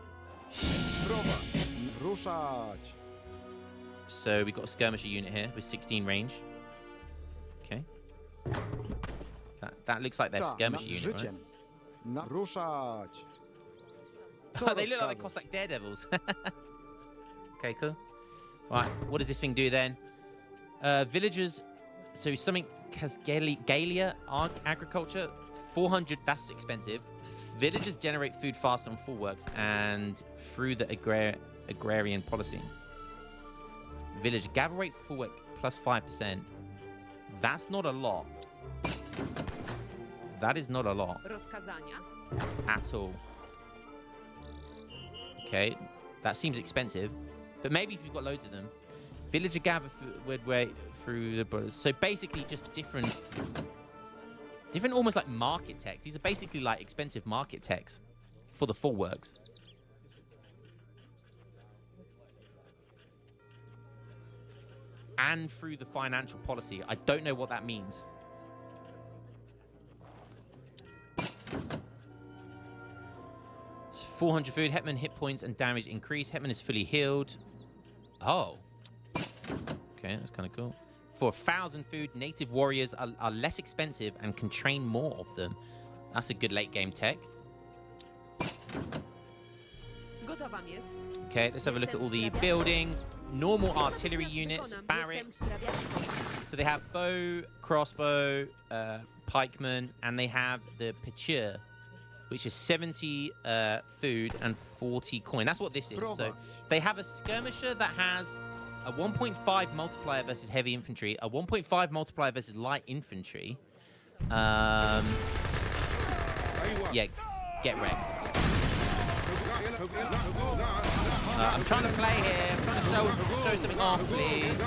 So we've got a skirmisher unit here with 16 range. Okay. That looks like their skirmisher unit, right? Oh, they look like they cost like daredevils. Okay, cool. Right, what does this thing do then? Villagers, so something Casgalia agriculture, 400, that's expensive. Villagers generate food faster on full works and through the agrarian policy. Village gather rate for full work plus 5%. That's not a lot. That is not a lot. At all. Okay, that seems expensive. But maybe if you've got loads of them. Villager gather way through the brothers. So basically just different almost like market techs. These are basically like expensive market techs for the full works. And through the financial policy. I don't know what that means. It's 400 food. Hetman hit points and damage increase. Hetman is fully healed. Oh. Okay, that's kind of cool. For 1,000 food, native warriors are less expensive and can train more of them. That's a good late game tech. Okay, let's have a look at all the buildings. Normal artillery units, barracks. So they have bow, crossbow, pikemen, and they have the Pichur, which is 70 food and 40 coin. That's what this is. So they have a skirmisher that has a 1.5 multiplier versus heavy infantry, a 1.5 multiplier versus light infantry. Yeah, get wrecked. I'm trying to play here. I'm trying to show something off, please.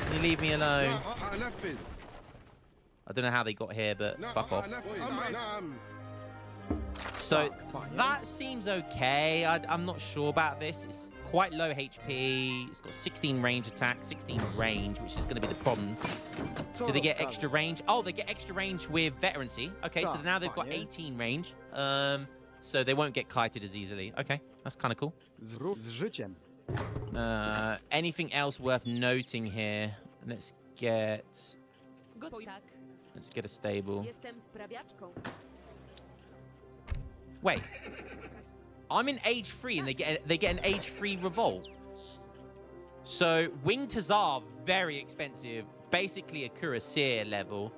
Can you leave me alone? I don't know how they got here, but fuck off. So that seems okay. I'm not sure about this. It's quite low HP. It's got 16 range attack, 16 range, which is going to be the problem. Do they get extra range? Oh, they get extra range with veterancy. Okay, so now they've got 18 range. So they won't get kited as easily. Okay, that's kind of cool. Anything else worth noting here? Let's get a stable. Wait, I'm in age 3 and they get an age 3 revolt. So winged hussar, very expensive, basically a cuirassier level.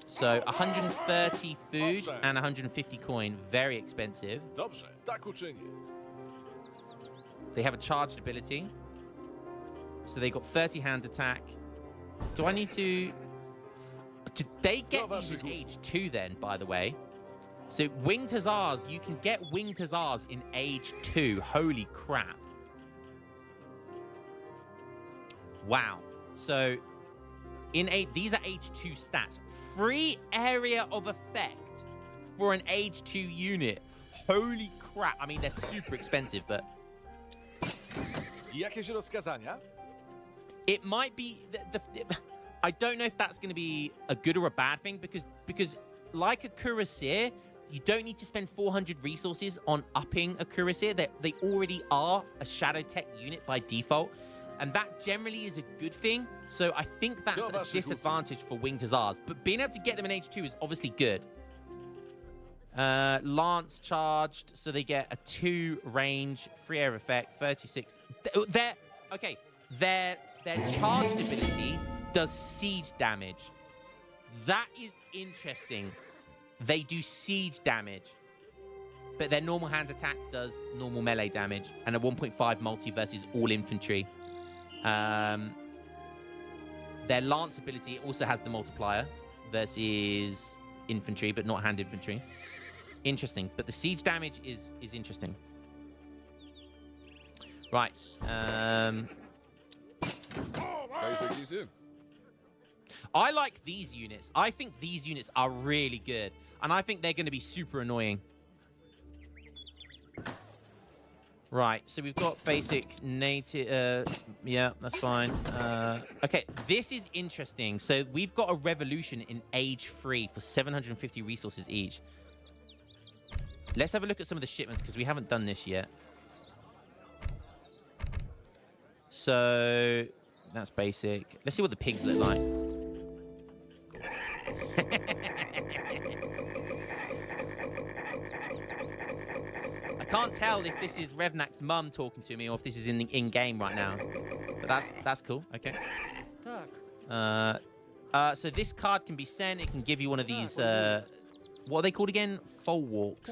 So 130 food and 150 coin, very expensive. Dobrze, tak uczynię. They have a charged ability. So they got 30 hand attack. Do I need to... Did they get these in age 2 then, by the way? So winged hussars, you can get winged hussars in age 2. Holy crap. Wow. So these are age 2 stats. Free area of effect for an age 2 unit. Holy crap. I mean, they're super expensive, but... Jakieś rozkazania? It might be... I don't know if that's going to be a good or a bad thing, because like a cuirassier, you don't need to spend 400 resources on upping a cuirassier. They already are a shadow tech unit by default. And that generally is a good thing. So I think that's a disadvantage for winged hussars. But being able to get them in H2 is obviously good. Lance charged, so they get a 2 range, free air effect, 36. Their charged ability does siege damage. That is interesting. They do siege damage. But their normal hand attack does normal melee damage. And a 1.5 multi versus all infantry. Their lance ability also has the multiplier versus infantry, but not hand infantry. Interesting, but the siege damage is interesting. Right. I like these units. I think these units are really good, and I think they're going to be super annoying. Right, so we've got basic native, yeah, that's fine. Okay, this is interesting. So we've got a revolution in age 3 for 750 resources each. Let's have a look at some of the shipments, because we haven't done this yet. So that's basic. Let's see what the pigs look like. I can't tell if this is Revnak's mum talking to me or if this is in-game right now. But that's cool. Okay. So this card can be sent. It can give you one of these... what are they called again? Foal walks.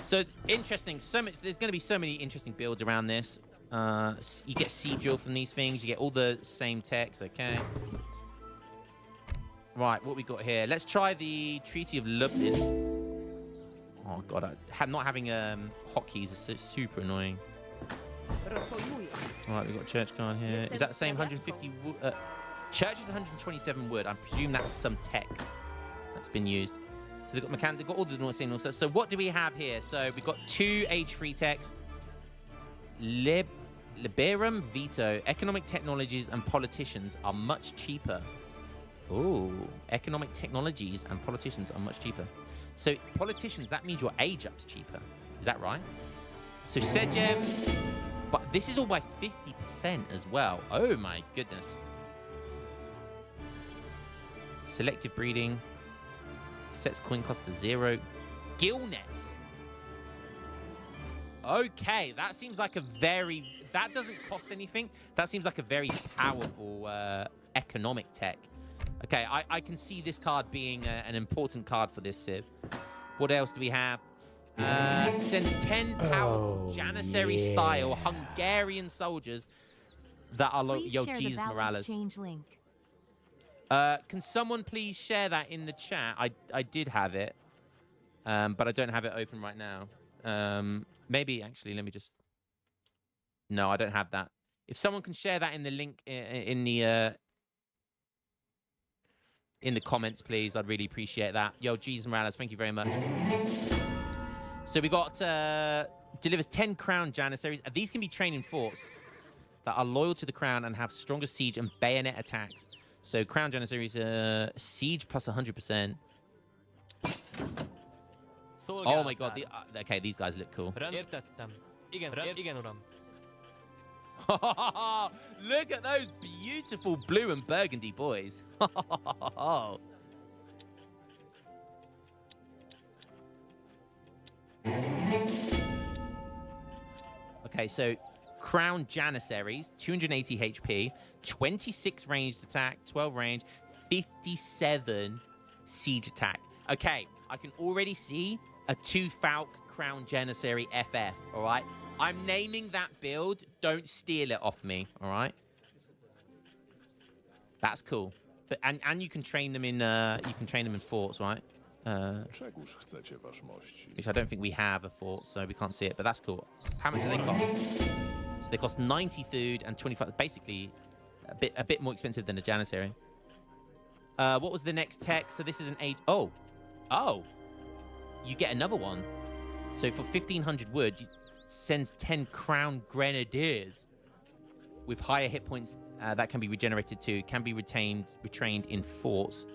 So interesting. There's going to be so many interesting builds around this. You get sea drill from these things. You get all the same techs. Okay. Right, what we got here? Let's try the Treaty of Lublin. Oh god, not having hotkeys is super annoying. Alright, we've got a church card here. Is that the same 150 wood? Church is 127 wood. I presume that's some tech that's been used. So they've got all the same stuff. So what do we have here? So we've got 2 H3 techs. Liberum Veto. Economic technologies and politicians are much cheaper. Oh, economic technologies and politicians are much cheaper. So politicians, that means your age up's cheaper. Is that right? So Sejem, but this is all by 50% as well. Oh my goodness. Selective breeding. Sets coin cost to 0. Gillnets. Okay, that seems like a very... That doesn't cost anything. That seems like a very powerful economic tech. Okay, I can see this card being an important card for this Civ. What else do we have? Sends 10 powerful Janissary style Hungarian soldiers That are Please yo, share Jesus the balance Morales. change link. Can someone please share that in the chat? I did have it, but I don't have it open right now. Maybe actually, let me just. No, I don't have that. If someone can share that in the link in the comments, please, I'd really appreciate that. Yo, Jesus Morales, thank you very much. So we got delivers 10 crown janissaries. These can be trained in forts that are loyal to the crown and have stronger siege and bayonet attacks. So crown janissaries, siege plus 100%. Oh my god! Okay, these guys look cool. Look at those beautiful blue and burgundy boys. Okay, so crown janissaries, 280 HP, 26 ranged attack, 12 range, 57 siege attack. Okay, I can already see a 2 Falk crown janissary FF, all right? I'm naming that build. Don't steal it off me, all right? That's cool. But and you can train them in forts, right? Czegóż chcecie, waszmości? Which I don't think we have a fort, so we can't see it, but that's cool. How much do they cost? So they cost 90 food and 25, basically a bit more expensive than a janissary. What was the next tech? So this is an age. Oh, you get another one. So for 1500 wood, you sends 10 crown grenadiers with higher hit points that can be regenerated to, can be retrained in forts.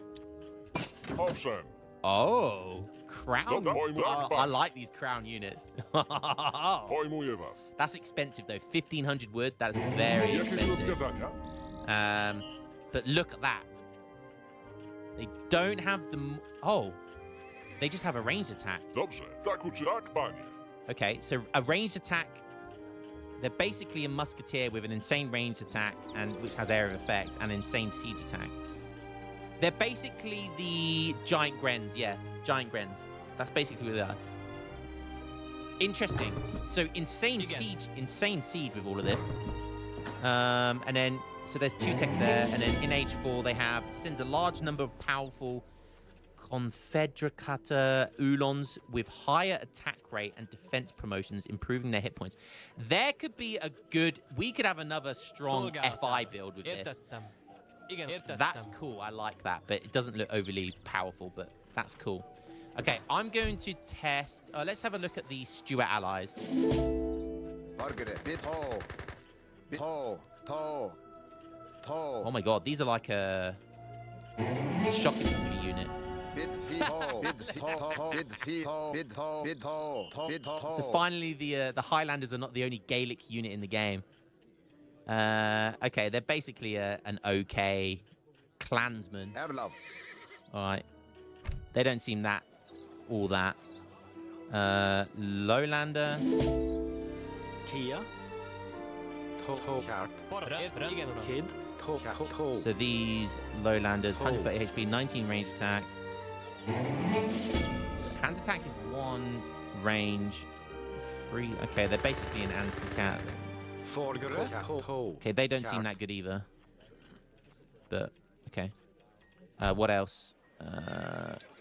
Owszem. Oh, crown. Oh, I like these crown units. Pojmuję was. That's expensive though. 1500 wood. That is very Jakieś expensive. rozkazania? But look at that. They don't have the. Oh, they just have a ranged attack. Dobrze. Tak uczy. Tak, panie. Okay, so a ranged attack. They're basically a musketeer with an insane ranged attack and which has area of effect and insane siege attack. They're basically the giant grens, yeah, giant grens. That's basically what they are. Interesting. So insane siege with all of this. And then so there's 2 techs there, and then in age 4 they have sends a large number of powerful Confederata Ulons with higher attack rate and defense promotions, improving their hit points. There could be a good. We could have another strong FI build with this. That's cool. I like that, but it doesn't look overly powerful, but that's cool. Okay, I'm going to test. Let's have a look at the Stuart allies. Oh my god, these are like a shock infantry unit. So finally, the Highlanders are not the only Gaelic unit in the game. Okay, they're basically an okay clansman. All right, they don't seem that all that. Lowlander. Kia. Kid. So these Lowlanders, 130 HP, 19 range attack. Hand attack is 1 range, 3. Okay, they're basically an anti-cat. Okay, they don't seem that good either. But okay. What else?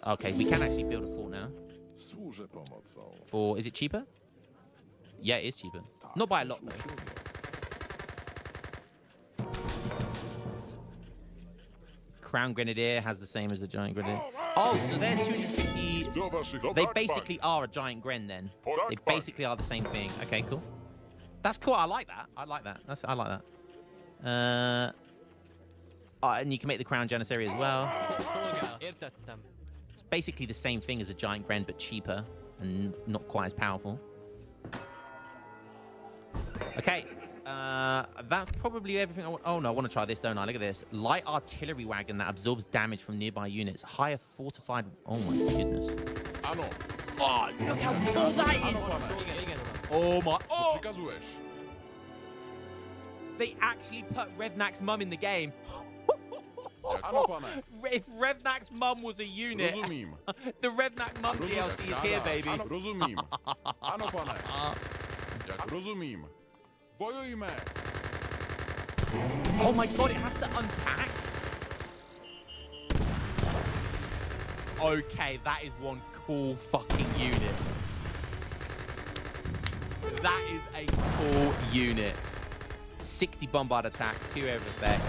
Okay, we can actually build a fort now. Służę pomocą. For is it cheaper? Yeah, it is cheaper. Not by a lot though. Crown Grenadier has the same as the Giant Grenadier. Oh, so they're 250. They basically are a Giant Gren then. They basically are the same thing. Okay, cool. That's cool. I like that. I like that. I like that. And you can make the Crown Janissary as well. It's basically the same thing as a Giant Gren, but cheaper and not quite as powerful. Okay. That's probably everything I want. Oh no, I want to try this, don't I? Look at this. Light artillery wagon that absorbs damage from nearby units. Higher fortified. Oh my goodness. Oh, look how cool that is. Oh my. Oh! They actually put Revnak's mum in the game. If Revnak's mum was a unit, the Revnak mum DLC is here, baby. Rozumím. Ano, pane. Jak rozumím. Bojujme. Oh my god, it has to unpack. Okay, that is one cool fucking unit. That is a cool unit. 60 bombard attack, 2 air effect,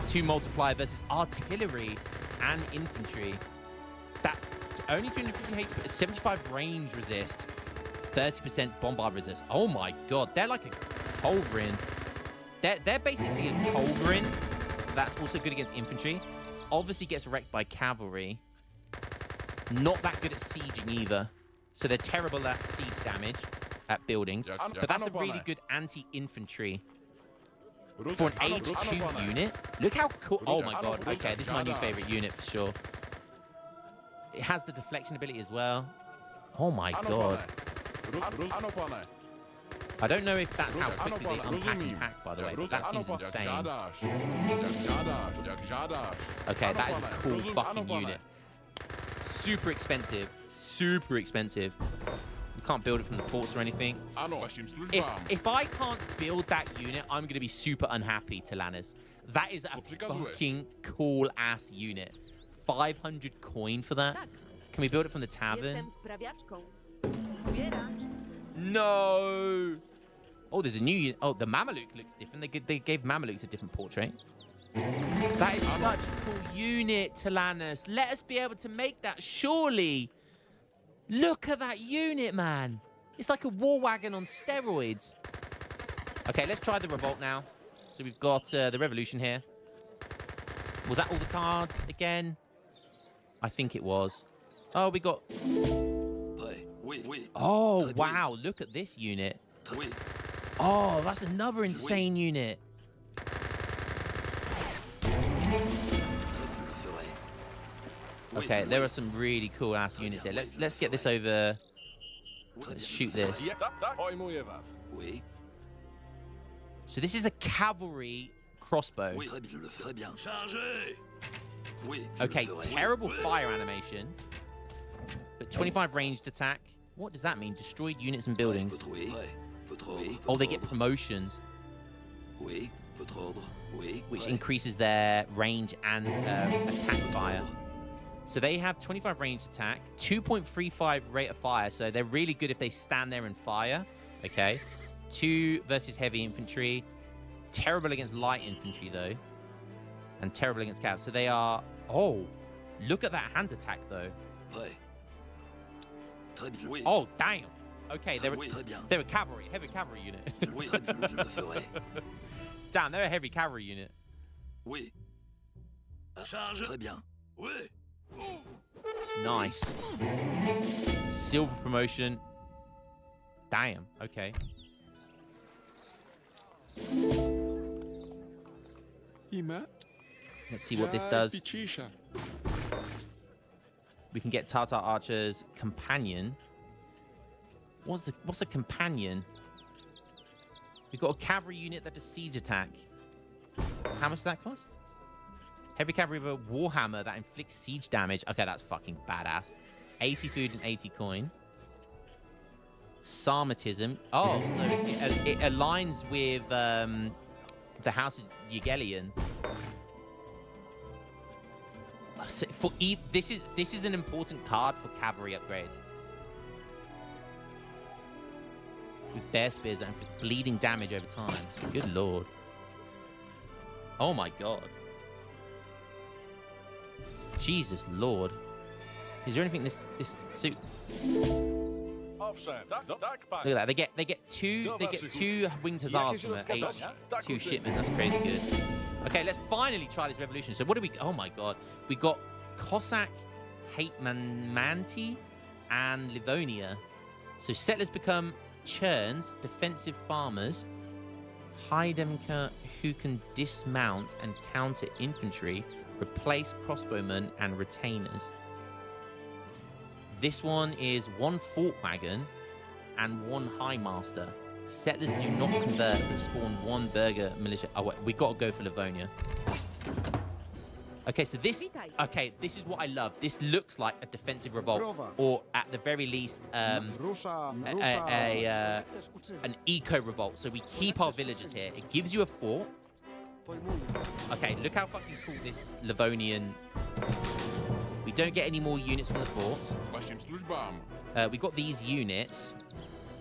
2 multiplier versus artillery and infantry. That only 250 HP, but 75 range resist, 30% bombard resist. Oh my god, they're like a culverin. They're basically a culverin that's also good against infantry. Obviously gets wrecked by cavalry. Not that good at sieging either. So they're terrible at siege damage at buildings. But that's a really good anti-infantry. For an H2 unit. Look how cool. Oh my god. Okay, this is my new favorite unit for sure. It has the deflection ability as well. Oh my god. I don't know if that's how quickly they unpack and pack, by the way, but that seems insane. Okay, that is a cool fucking unit. Super expensive. Super expensive. You can't build it from the forts or anything. If I can't build that unit, I'm going to be super unhappy, Talanis. That is a fucking cool-ass unit. 500 coin for that? Can we build it from the tavern? No! Oh, there's a new unit. Oh, the Mameluke looks different. They gave Mamelukes a different portrait. That is such a cool unit, Talanis. Let us be able to make that, surely. Look at that unit, man. It's like a war wagon on steroids. Okay, let's try the revolt now. So we've got the revolution here. Was that all the cards again? I think it was. Oh, we got... Oh, wow. Look at this unit. Oh, that's another insane unit. Okay, there are some really cool ass units here. Let's get this over. Let's shoot this. So this is a cavalry crossbow. Okay, terrible fire animation, but 25 ranged attack. What does that mean? Destroyed units and buildings. Oh, they get promotions, which increases their range and attack fire. So they have 25 ranged attack, 2.35 rate of fire. So they're really good if they stand there and fire. Okay. 2 versus heavy infantry. Terrible against light infantry, though. And terrible against cav. So they are... Oh, look at that hand attack, though. Oh, damn. Okay, they're a cavalry, heavy cavalry unit. Damn, they're a heavy cavalry unit. Nice. Silver promotion. Damn, okay. Let's see what this does. We can get Tartar Archer's companion. What's a companion? We've got a cavalry unit that does siege attack. How much does that cost? Heavy cavalry with a warhammer that inflicts siege damage. Okay, that's fucking badass. 80 food and 80 coin. Sarmatism. Oh, so it aligns with the House of Yagelian. This is an important card for cavalry upgrades. With bear spears that inflict bleeding damage over time. Good lord. Oh my god. Jesus lord. Is there anything this suit? Look at that. They get two winged hussars from an H2 shipment. That's crazy good. Okay, let's finally try this revolution. So what do we... Oh my god. We got Cossack, Hetmanmanti, and Livonia. So settlers become churns, defensive farmers, Haidemka who can dismount and counter infantry, replace crossbowmen and retainers. This one is 1 fort wagon and 1 high master. Settlers do not convert but spawn 1 burgher militia. Oh wait, we gotta go for Livonia. Okay, so this is what I love. This looks like a defensive revolt, or at the very least, an eco revolt. So we keep our villagers here. It gives you a fort, Okay, look how fucking cool this Livonian... We don't get any more units from the forts. Waszym służbam. We got these units,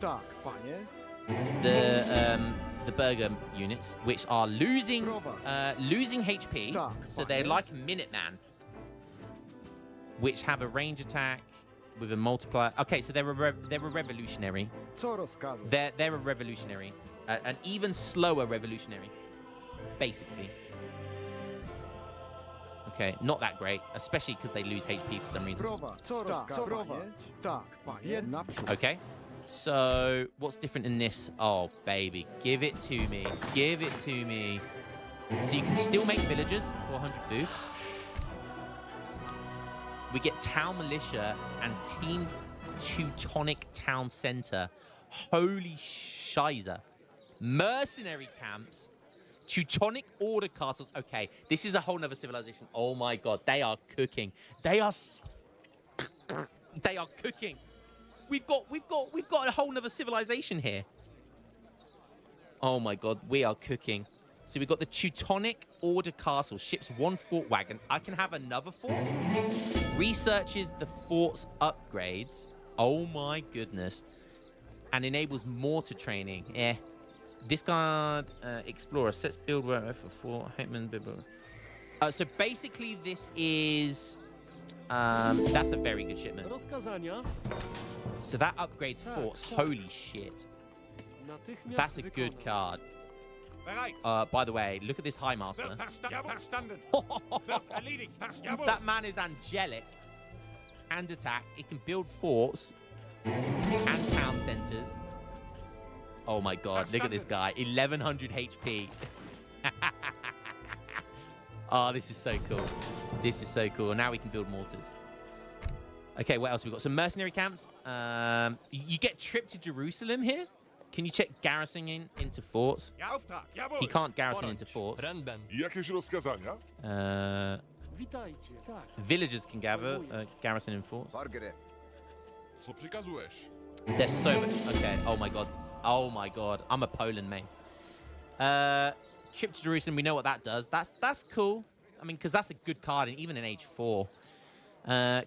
Tak, panie. the burger units, which are losing HP. Tak, So they're panie. like Minuteman, which have a range attack with a multiplier. Okay, so they're a revolutionary. Co rozkażesz? They're a revolutionary, an even slower revolutionary, basically. Okay, not that great, especially because they lose HP for some reason. Prowadź. Co rozkażesz? Prowadź. Tak, panie. Naprzód. Okay, so what's different in this? Oh, baby, give it to me. Give it to me. So you can still make villagers, 400 food. We get Town Militia and Team Teutonic Town Center. Holy shiza. Mercenary camps. Teutonic Order castles. Okay, this is a whole nother civilization. Oh my god, they are cooking. They are cooking. We've got a whole nother civilization here. Oh my god, we are cooking. So we've got the Teutonic Order castle. Ships 1 fort wagon. I can have another fort. Researches the fort's upgrades. Oh my goodness. And enables mortar training. Eh. Discard Explorer. Sets build wherever for fort. Hetman. So basically this is... that's a very good shipment. Rozkazania So that upgrades forts. Holy shit. natychmiast That's a good wykonam. card. Bereit. By the way, look at this High Master. Verstanden. Wird erledigt. Jawohl. That man is angelic. And attack. It can build forts and town centers. Oh my god, look at this guy. 1100 HP. Oh, this is so cool. This is so cool. Now we can build mortars. Okay, what else we got? Some mercenary camps. You get trip to Jerusalem here. Can you check garrisoning into forts? Ja, Auftrag. Jawohl. He can't garrison into forts. Ranben. Jakieś rozkazania? Witajcie. Tak. Villagers can garrison in forts. Co przykazujesz? There's so much. Okay. Oh my god. Oh my god. I'm a Poland main. Trip to Jerusalem. We know what that does. That's cool. I mean, because that's a good card, even in Age 4.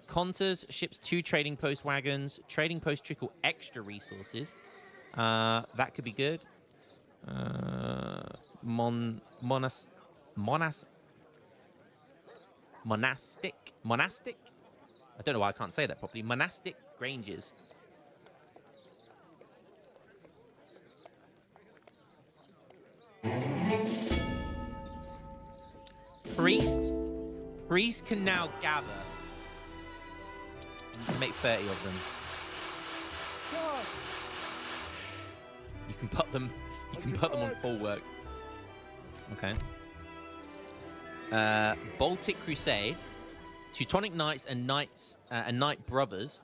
Conters ships 2 trading post wagons. Trading post trickle extra resources. That could be good. Monastic. I don't know why I can't say that properly. Monastic Granges. Priest can now gather. You can make 30 of them. You can put them. You can put them on full works. Okay. Baltic Crusade. Teutonic Knights and Knight Brothers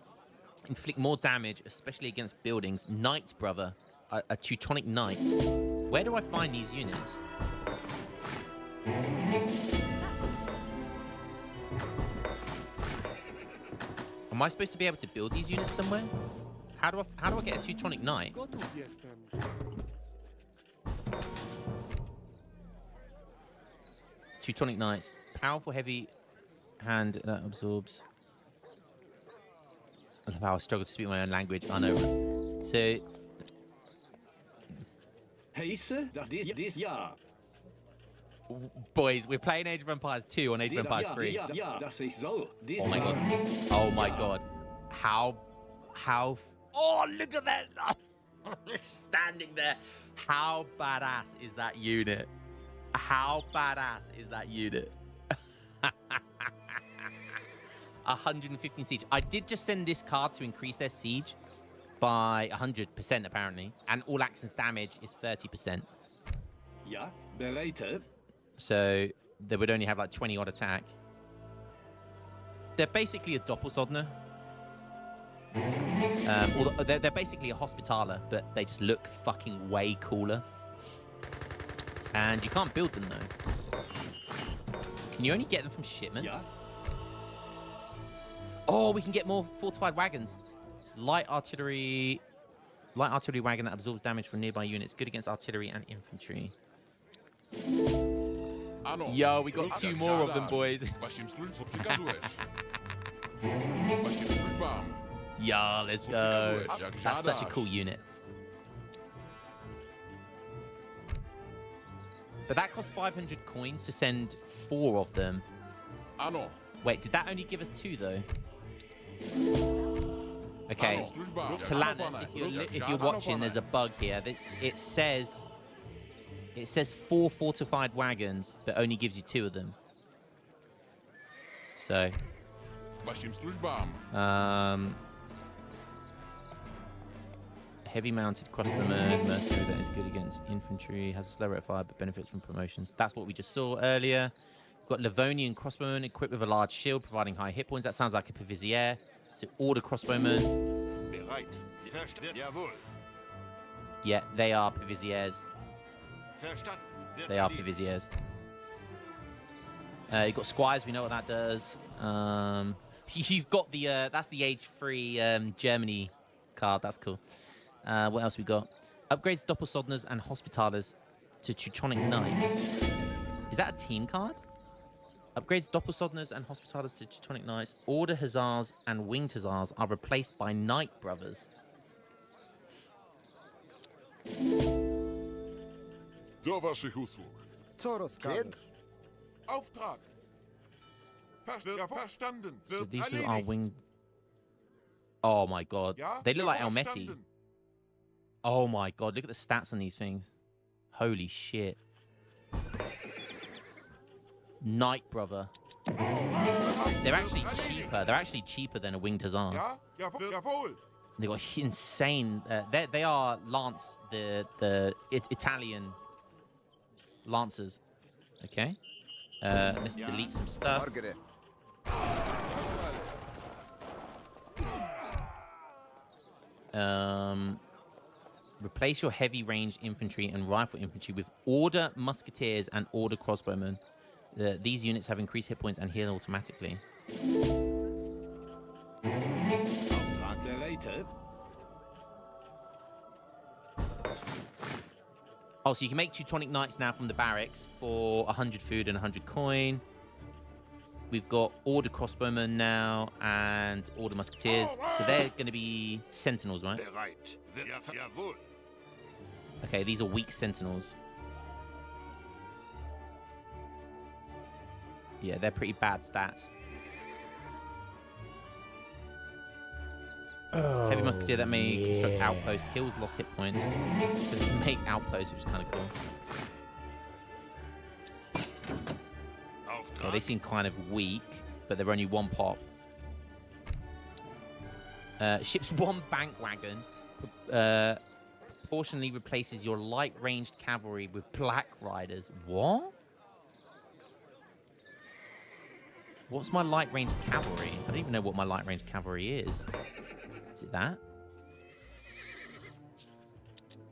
inflict more damage, especially against buildings. Knight Brother, a Teutonic Knight. Where do I find these units? Am I supposed to be able to build these units somewhere? How do I get a Teutonic Knight? Gotów jestem. Teutonic Knights. Powerful heavy hand that absorbs. I love how I struggle to speak my own language. I know. So, Heisse, das ja. boys, we're playing Age of Empires 2 on Age of Empires 3. Ja, das ich soll. Oh my god. Oh my god. How... Oh, look at that! Standing there. How badass is that unit? How badass is that unit? 115 siege. I did just send this card to increase their siege by 100% apparently. And all actions damage is 30%. Ja, bereite. So they would only have like 20 odd attack. They're basically a Doppelsodner. Although they're basically a Hospitaler, but they just look fucking way cooler. And you can't build them though. Can you only get them from shipments? Yeah. Oh, we can get more fortified wagons. Light artillery wagon that absorbs damage from nearby units. Good against artillery and infantry. Ano. Yo, we got Rób, 2 jak more of them, żądasz. boys. Waszym służbom, co przykazujesz? Waszym służbom. Yeah, let's Co go. przykazujesz? Jak That's such a żądasz. cool unit. But that cost 500 coin to send 4 of them. Ano. Wait, did that only give us 2 though? Okay. Ano, służba. Jak Talanus, żądane. if you're, Rób, jak if you're watching, there's a bug here. It says 4 fortified wagons, but only gives you 2 of them. So, Waszym służbom. heavy mounted crossbowman, mercenary that is good against infantry, has a slow rate of fire but benefits from promotions. That's what we just saw earlier. We've got Livonian crossbowman equipped with a large shield, providing high hit points. That sounds like a Pavisier. So order crossbowman. Bereit. Jawohl. Yeah, they are Pavisiers. Verstanden. They are Pavisiers. You've got squires. We know what that does. You've got the that's the age-free Germany card. That's cool. What else we got? Upgrades Doppelsodners and Hospitalers to Teutonic Knights. Is that a team card? Upgrades Doppelsodners and Hospitalers to Teutonic Knights. Order Hussars and Winged Hussars are replaced by Knight Brothers. Do waszych usług. Co rozkażesz? Auftrag. Verstanden. So Wird these are erledigt. winged. Oh my god. Ja, They look like jawohl, Elmeti. verstanden. Oh my god, look at the stats on these things. Holy shit. Knight Brother. They're actually cheaper. They're actually cheaper than a Winged Hussar. Ja, jawohl. They got insane. They are Lance, the Italian Lancers. Okay. Let's delete some stuff. Replace your heavy range infantry and rifle infantry with order musketeers and order crossbowmen. These units have increased hit points and heal automatically. Auftrag Bereite. Oh, so you can make Teutonic Knights now from the barracks for 100 food and 100 coin. We've got order crossbowmen now and order musketeers. So they're going to be sentinels, right? Bereit. Jawohl. Okay, these are weak sentinels. Yeah, they're pretty bad stats. Heavy musketeer that may construct outposts, heals lost hit points. So they can make outposts, which is kind of cool. Yeah, they seem kind of weak, but they're only 1 pop. Ship's 1 bank wagon proportionally replaces your light-ranged cavalry with black riders. What? What's my light-ranged cavalry? I don't even know what my light-ranged cavalry is. Is it that?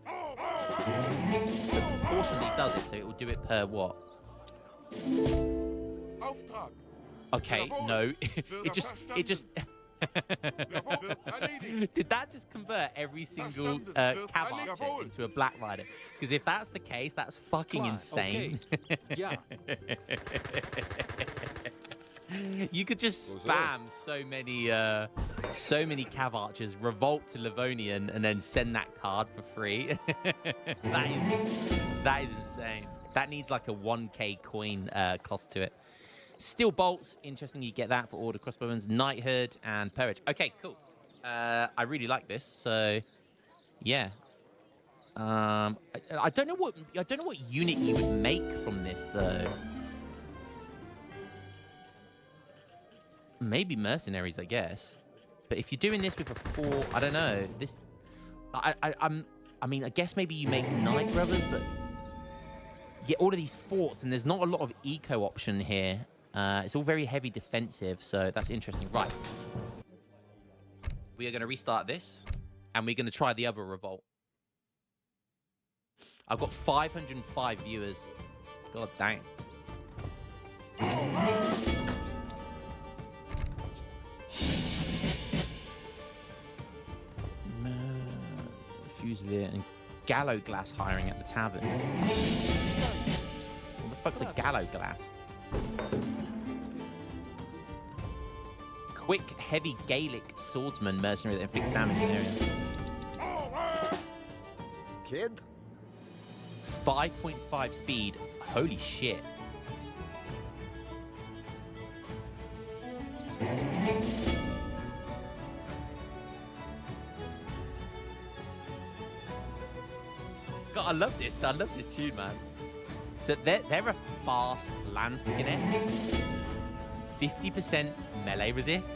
It proportionally does it, so it will do it per what? Auftrag. Okay, no. it just Did that just convert every single cav archer into a black rider? Because if that's the case, that's fucking insane. Yeah. You could just spam so many cav archers, revolt to Livonian, and then send that card for free. that is insane. That needs like a 1k coin cost to it. Steel bolts, interesting. You get that for order crossbowmen, knighthood, and purge. Okay, cool. I really like this. So, yeah. I don't know what unit you would make from this though. Maybe mercenaries, I guess. But if you're doing this with a 4, I don't know. This, I mean, I guess maybe you make Knight Brothers, but you get all of these forts, and there's not a lot of eco option here. It's all very heavy defensive, so that's interesting. Right. We are going to restart this, and we're going to try the other revolt. I've got 505 viewers. God dang. Fusilier and Gallo Glass hiring at the tavern. What the fuck's a gallow glass? Quick, heavy Gaelic swordsman mercenary that inflicts damage in the area. Kid? 5.5 speed. Holy shit. God, I love this. I love this tune, man. So they're a fast land skinner. 50% melee resist.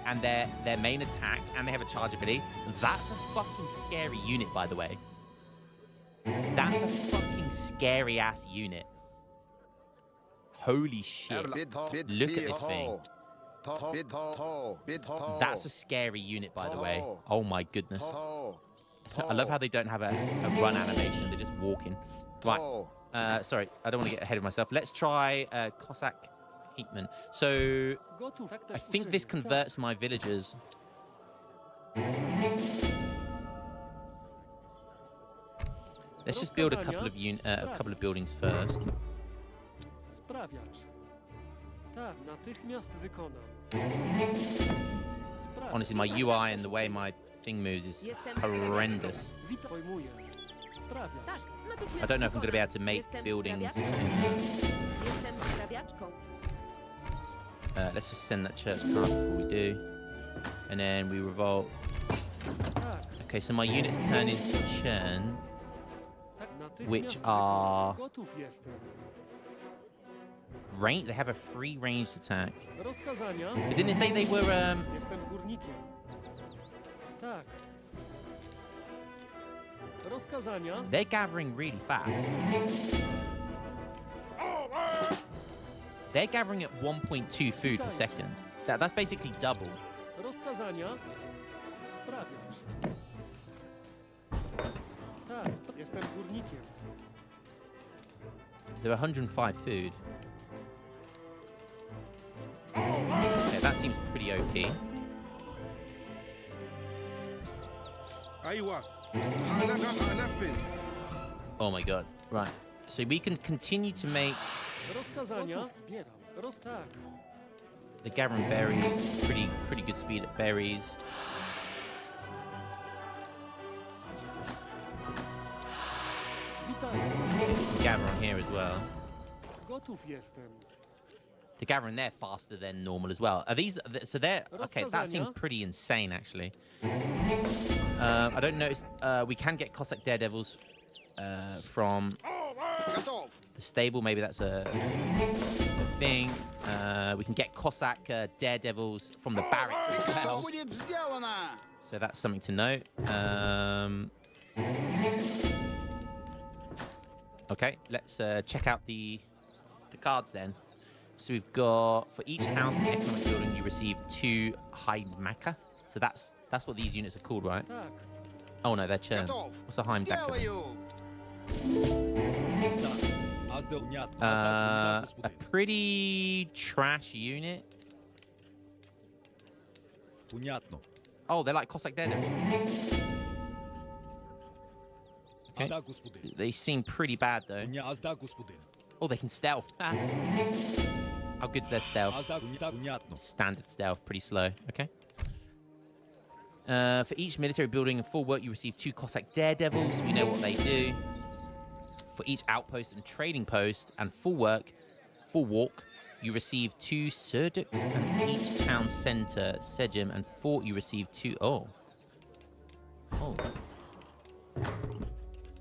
And their main attack, and they have a charge ability. That's a fucking scary unit, by the way. That's a fucking scary ass unit. Holy shit. Look at this thing. That's a scary unit, by the way. Oh my goodness. I love how they don't have a run animation. They're just walking. Right. Sorry, I don't want to get ahead of myself. Let's try Cossack Heatman. So I think this converts my villagers. Let's just build a couple of buildings first. Sprawiacz. Tak, natychmiast wykonam. Honestly, my UI and the way my thing moves is horrendous. Witam. Pojmuję. Sprawiacz. Tak, natychmiast I don't know if I'm going to be able to wykonam. make Jestem buildings. sprawiaczką. Jestem sprawiaczką. Let's just send that church card before we do. And then we revolt. Tak, Okay, so my units turn into churn. tak, natychmiast Which wykonam. are Gotów jestem. range. They have a free ranged attack. Rozkazania. But didn't it say they were Jestem górnikiem. Tak. Rozkazania. they're gathering really fast. They're gathering at 1.2 food per second. That's basically double. Rozkazania. Sprawiacz. Tak, jestem górnikiem. They're 105 food. Okay, that seems pretty OP. أيوة. هنفذ. Oh my god. Right. So we can continue to make Rozkazania. Zbieram. Tak. the gathering berries. Pretty good speed at berries. Witaj. Gather on here as well. Gotów jestem. The gathering there faster than normal as well. Are these so they're okay? That seems pretty insane actually. I don't notice. We can get Cossack daredevils from the stable. Maybe that's a thing. We can get Cossack daredevils from the barracks as well. So that's something to note. Okay, let's check out the cards then. So we've got, for each house and economic building, you receive 2 Heimdmaka. So that's what these units are called, right? Tak. Oh no, they're churn. What's a Heimdmaka? A pretty trash unit. Oh, they're like Cossack Daredevil. Okay. They seem pretty bad though. Oh, they can stealth. How good's their stealth? Standard stealth, pretty slow. Okay. For each military building and full work, you receive 2 Cossack daredevils. We know what they do. For each outpost and trading post and full walk, you receive 2 Surduks, and each town center, Sejim, and fort, you receive 2. Oh.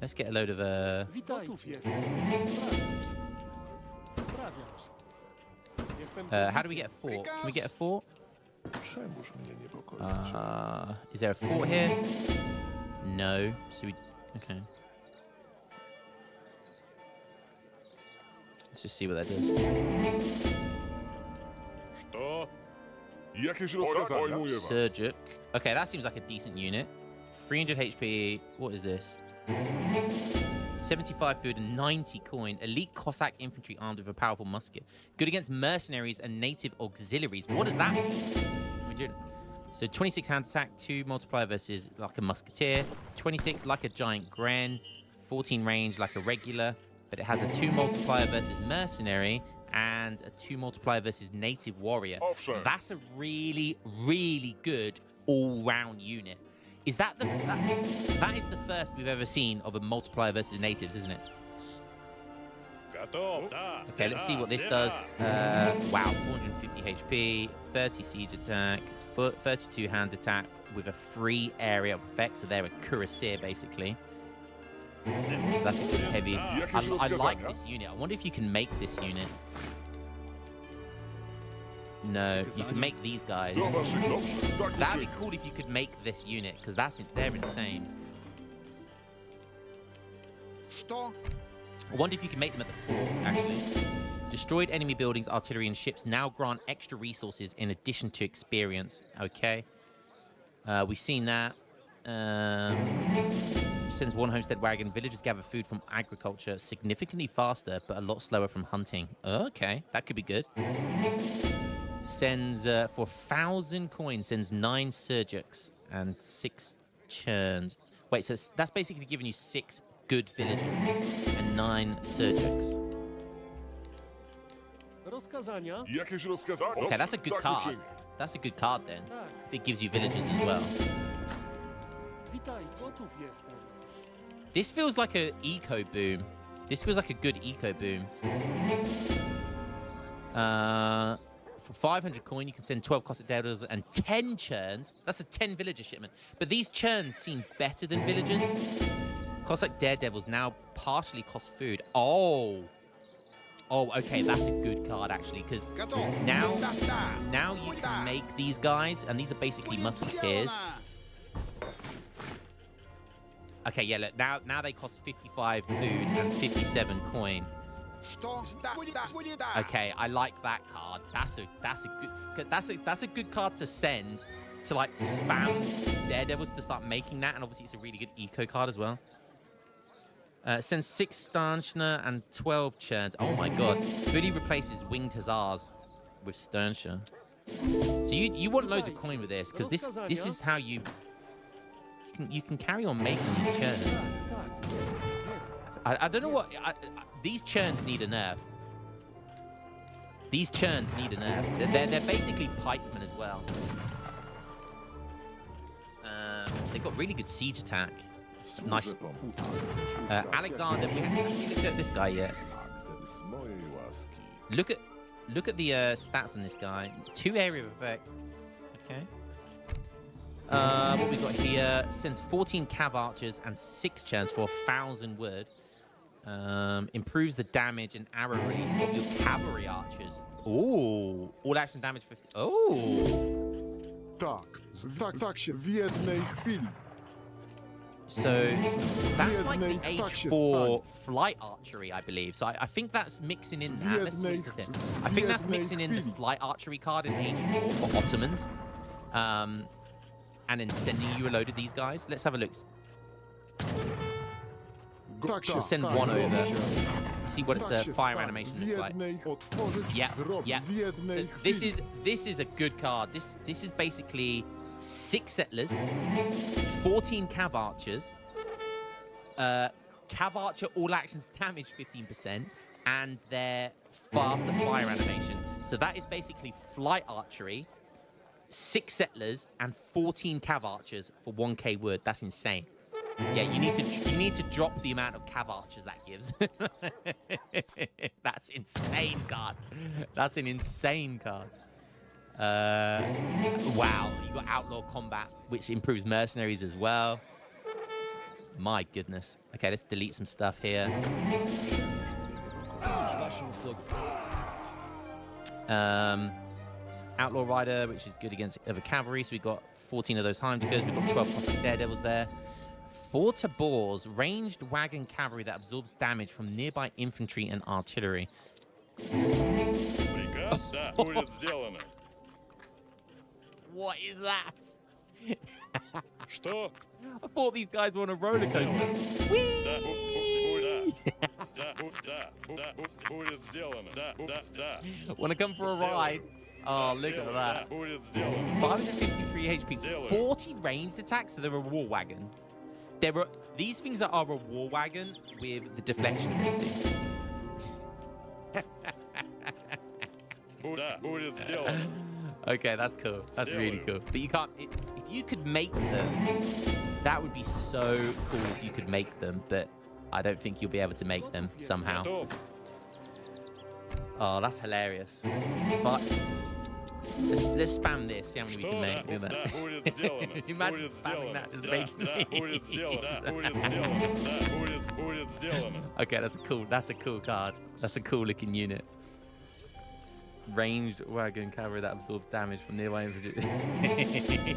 Let's get a load of Gotów jestem. Sprawiacz. Jestem how do we get a fort? Can we get a fort? Czemuż mnie niepokoicie? Is there a fort here? No. So we... Okay. Let's just see what that does. Что? Jakieś rozkazania? Pojmuję was. Surjuk. Okay, that seems like a decent unit. 300 HP. What is this? 75 food and 90 coin. Elite Cossack infantry armed with a powerful musket. Good against mercenaries and native auxiliaries. What does that mean? We do. So 26 hand attack, 2 multiplier versus like a musketeer. 26 like a giant gren. 14 range like a regular. but it has a 2 multiplier versus mercenary and a 2 multiplier versus native warrior. That's a really, really good all-round unit. Is that that is the first we've ever seen of a multiplier versus natives, isn't it? Okay, let's see what this does. Wow, 450 HP, 30 siege attack, 32 hand attack with a free area of effect. So they're a cuirassier, basically. So that's a good heavy. I like this unit. I wonder if you can make this unit. No, you can make these guys. That'd be cool if you could make this unit, because they're insane. I wonder if you can make them at the fort, actually. Destroyed enemy buildings, artillery, and ships now grant extra resources in addition to experience. Okay. We've seen that. Sends 1 homestead wagon. Villagers gather food from agriculture significantly faster, but a lot slower from hunting. Okay, that could be good. Sends, for 1,000 coins, sends 9 Surgics and 6 churns. Wait, so that's basically giving you 6 good villagers and 9 Surgics. Rozkazania? Jakieś rozkazania? Okay, that's a good card. That's a good card then. If it gives you villagers as well. Witaj, gotów jestem. This feels like a eco boom. This feels like a good eco boom. For 500 coin, you can send 12 cossack daredevils and 10 churns. That's a 10 villager shipment. But these churns seem better than villagers. Cossack daredevils now partially cost food. Oh, okay, that's a good card actually, because now you can make these guys, and these are basically musketeers. Okay, yeah, look, now they cost 55 food and 57 coin. Okay, I like that card. That's a good card to send to like spam daredevils to start making that, and obviously it's a really good eco card as well. Sends 6 Stanchner and 12 churns. Oh my god. Fully replaces winged hussars with Sternscher. So you want loads of coin with this, because this is how you can carry on making these churns. I don't know what these churns need a nerf. These churns need a nerf. They're basically pikemen as well. They've got really good siege attack. Nice. Alexander, we haven't actually looked at this guy yet. Look at the stats on this guy. 2 area of effect. Okay. What we got here sends 14 cav archers and 6 churns for 1,000 wood. Improves the damage and arrow release of your cavalry archers. Oh, all action damage 50. Oh. Tak się w jednej chwili. So that's like the H4 flight archery, I believe. So I think that's mixing in that. Let's see what it says. I think that's mixing in the flight archery card in H4 for Ottomans. And then sending you a load of these guys. Let's have a look. Just send 1 over. See what its fire animation looks like. Yeah. So this is a good card. This is basically 6 settlers, 14 cav archers, cav archer all actions damage 15%, and their faster fire animation. So that is basically flight archery, 6 settlers, and 14 cav archers for 1k wood. That's insane. Yeah, you need to drop the amount of cav archers that gives. That's insane card. That's an insane card. Wow, you got outlaw combat, which improves mercenaries as well. My goodness. Okay, let's delete some stuff here. Outlaw rider, which is good against other cavalry. So we've got 14 of those Heimdallers. We've got 12 Cossack daredevils there. 4 tabors, ranged wagon cavalry that absorbs damage from nearby infantry and artillery. What is that? I thought these guys were on a roller coaster. Want to come for a ride? Oh, look at that. 553 HP, 40 ranged attacks, so they're a war wagon. These things are a war wagon with the deflection ability. Okay, that's cool. That's really cool. But you can't. If you could make them, that would be so cool if you could make them. But I don't think you'll be able to make them somehow. Oh, that's hilarious. But let's spam this. See how many we can make. Look at that. Imagine spamming that. Just makes Okay, that's a cool card. That's a cool looking unit. Ranged wagon cavalry that absorbs damage from nearby infantry.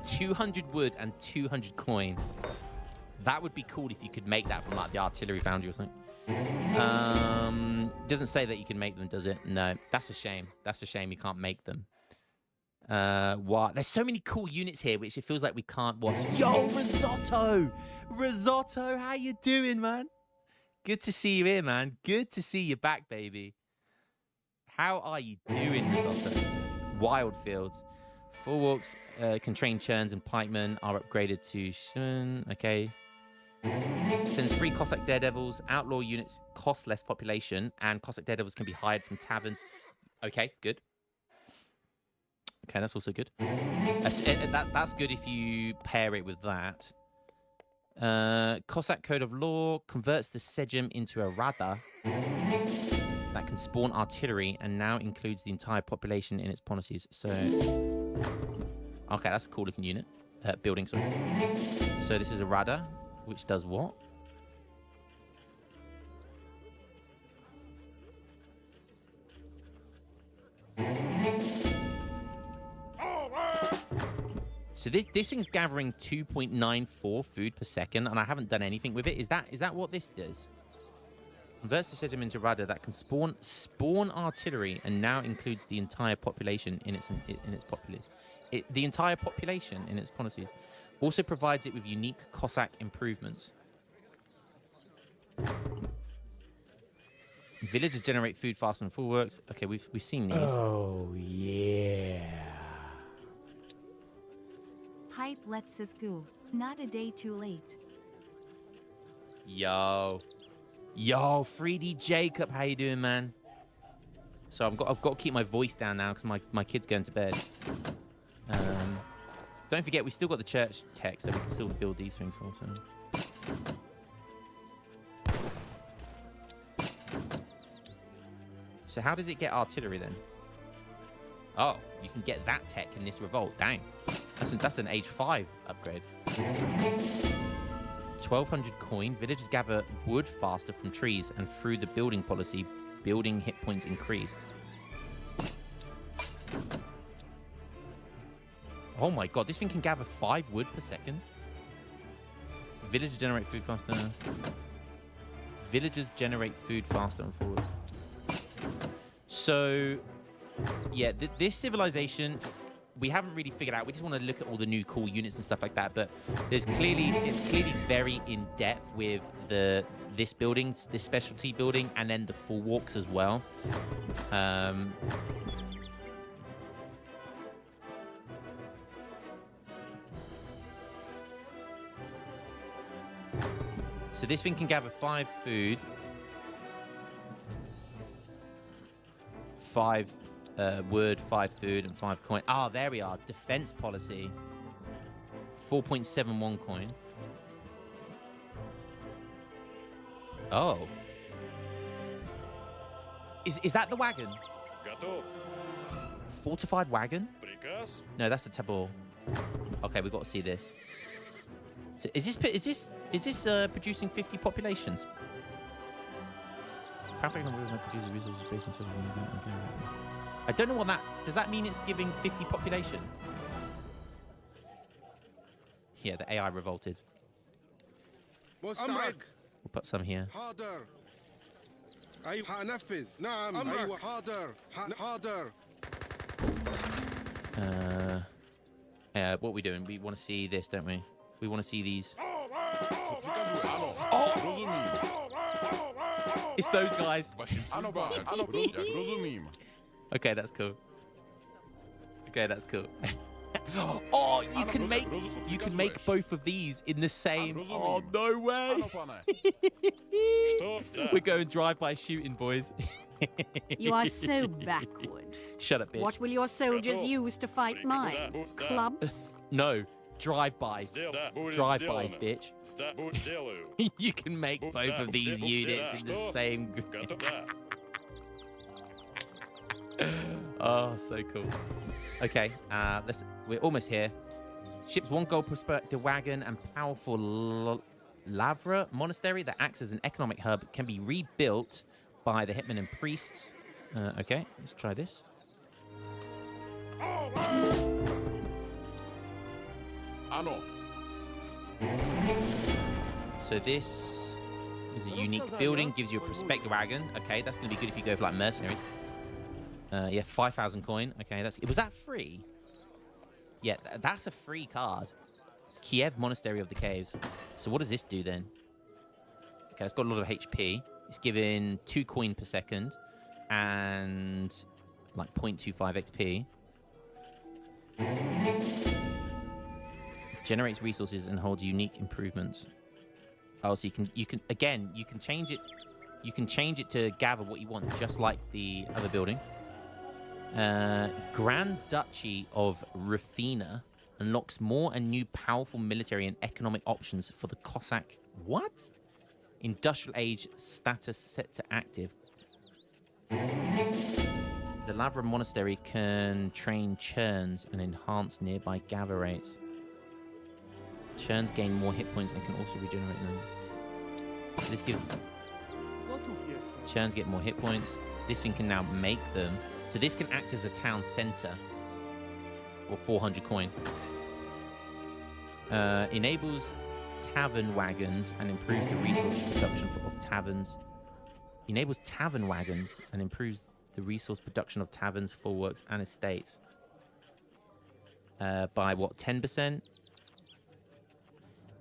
200 wood and 200 coin. That would be cool if you could make that from like the artillery foundry or something. Doesn't say that you can make them, does it? No, that's a shame. That's a shame you can't make them. What? There's so many cool units here, which it feels like we can't watch. Yo, Risotto! Risotto, how you doing, man? Good to see you here, man. Good to see you back, baby. How are you doing, Risotto? Wild Fields. Full walks, can train churns and pikemen are upgraded to... Okay. Sends 3 Cossack Daredevils. Outlaw units cost less population, and Cossack Daredevils can be hired from taverns. Okay, good. Okay, that's also good. That's good if you pair it with that. Cossack Code of Law converts the Sejm into a Rada that can spawn artillery and now includes the entire population in its policies. So, okay, that's a cool looking unit. Building, sorry. So this is a Rada, which does what? So this thing's gathering 2.94 food per second, and I haven't done anything with it. Is that what this does? Converts the Sejm into Rada that can spawn artillery and now includes the entire population in its population. The entire population in its policies. Also provides it with unique Cossack improvements. Villagers generate food faster than full works. Okay, we've seen these. Oh yeah. Hype, let's go. Not a day too late. Yo, 3D Jacob, how you doing, man? So I've got to keep my voice down now because my kid's going to bed. Don't forget, we still got the church text that we can still build these things for. So how does it get artillery then? Oh, you can get that tech in this revolt. Dang, that's an age 5 upgrade. 1,200 coin. Villagers gather wood faster from trees, and through the building policy, building hit points increased. Oh my god, this thing can gather 5 wood per second. Villagers generate food faster. Villagers generate food faster and forwards. So, yeah, this civilization, we haven't really figured out. We just want to look at all the new cool units and stuff like that. But it's clearly very in depth with this building, this specialty building, and then the full walks as well. So this thing can gather 5 food, 5 wood, 5 food, and 5 coin. Ah, there we are. Defense policy. 4.71 coin. Oh. Is that the wagon? Fortified wagon? No, that's the tabor. Okay, we've got to see this. So is this producing 50 populations? I don't know what that... Does that mean it's giving 50 population? Yeah, the AI revolted. We'll put some here. What are we doing? We want to see this, don't we? We want to see these. It's those guys. Okay, that's cool. Okay, that's cool. Oh, you can make both of these in the same. Oh, no way. We're going drive-by shooting, boys. You are so backward. Shut up, bitch. What will your soldiers use to fight mine? Clubs? No, drive-bys. Drive-bys, bitch. You can make both of these units in the same. Oh, so cool. Okay, we're almost here. Ships 1 gold prospector wagon and powerful Lavra monastery that acts as an economic hub can be rebuilt by the hitmen and priests. Okay, let's try this. So this is a unique building, gives you a prospector wagon. Okay, that's going to be good if you go for like mercenaries. Yeah, 5,000 coin. Okay, was that free? Yeah, that's a free card. Kiev Monastery of the Caves. So what does this do then? Okay, it's got a lot of HP. It's giving 2 coin per second and like 0.25 XP. Generates resources and holds unique improvements. Oh, so you can change it. You can change it to gather what you want, just like the other building. Grand Duchy of Rufina unlocks more and new powerful military and economic options for the Cossack. What? Industrial age status set to active. The Lavra Monastery can train churns and enhance nearby gather rates. Churns gain more hit points and can also regenerate them. This gives... Churns get more hit points. This thing can now make them. So this can act as a town center. Or 400 coin. Enables tavern wagons and improves the resource production of taverns. Enables tavern wagons and improves the resource production of taverns, fullworks, and estates. By what, 10%?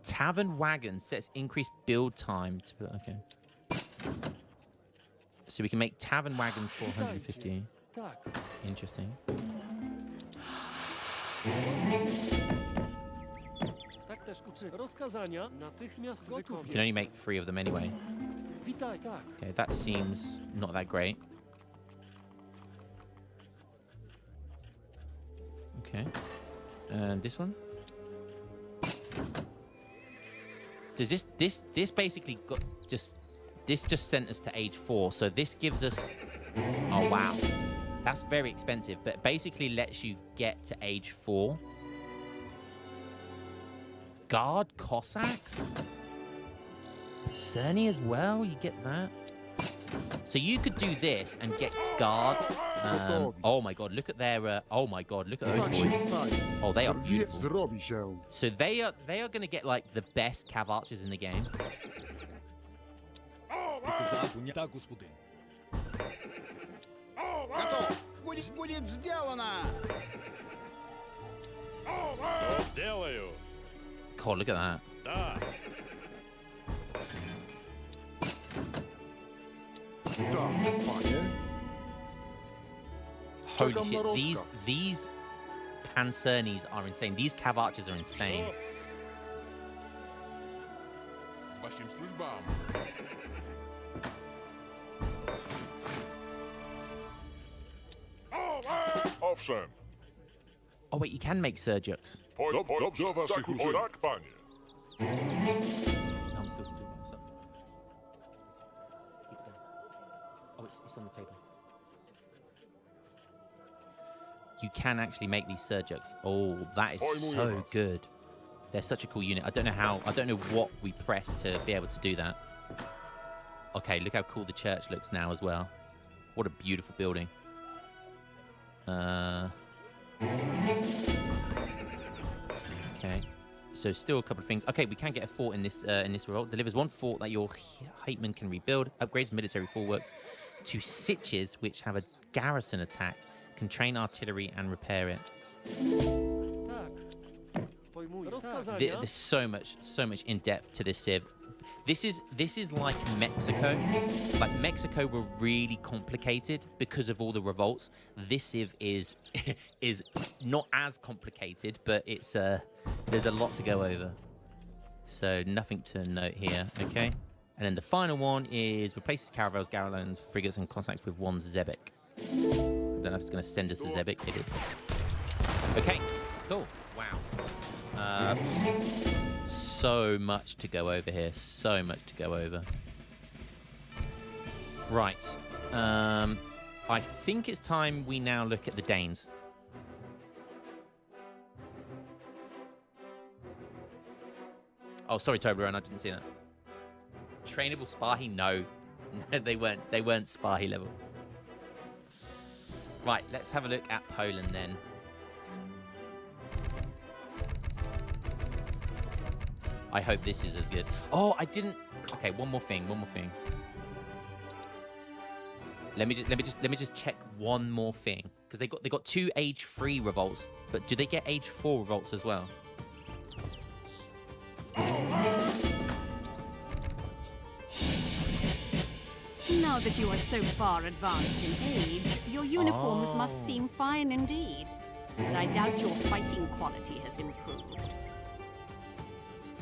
Tavern wagon sets increased build time to... Okay. So we can make tavern wagons 450. Interesting. You can only make 3 of them anyway. Okay, that seems not that great. Okay. And this one? Does this basically got just sent us to age 4, so this gives us... Oh wow, that's very expensive, but basically lets you get to age 4. Guard Cossacks? Cerny as well, you get that. So you could do this and get guard. Oh my god, look at their... oh my god, look at those boys. Oh, they are beautiful. So they are going to get like the best cav archers in the game. God, look at that. Holy shit, these Pancernis are insane. These cav archers are insane. Owszem. Oh wait, you can make Surjux. Dobrze, waszych usług. Tak, panie. I'm still doing stuff. Keep it there. Oh, it's on the table. You can actually make these Surjux. Oh, that is so good. They're such a cool unit. I don't know what we pressed to be able to do that. Okay, look how cool the church looks now as well. What a beautiful building. Okay, so still a couple of things. Okay, we can get a fort in this role. Delivers 1 fort that your Hetman can rebuild. Upgrades military fullworks to sitches, which have a garrison attack. Can train artillery and repair it. There's so much in depth to this civ. This is like Mexico. Like Mexico were really complicated because of all the revolts. This civ is is not as complicated, but it's there's a lot to go over. So nothing to note here, okay? And then the final one is replaces caravels, garrelons, frigates, and cossacks with one Zebek. I don't know if it's going to send us a Zebek. It is. Okay, cool. Wow. So much to go over here. So much to go over. Right. I think it's time we now look at the Danes. Oh, sorry, Toblerone, I didn't see that. Trainable Spahi? No. They weren't Spahi level. Right, let's have a look at Poland then. I hope this is as good. Oh, I didn't. Okay, one more thing. Let me just check one more thing, because they got 2 age 3 revolts, but do they get age 4 revolts as well? Now that you are so far advanced in age, your uniforms must seem fine indeed. But I doubt your fighting quality has improved.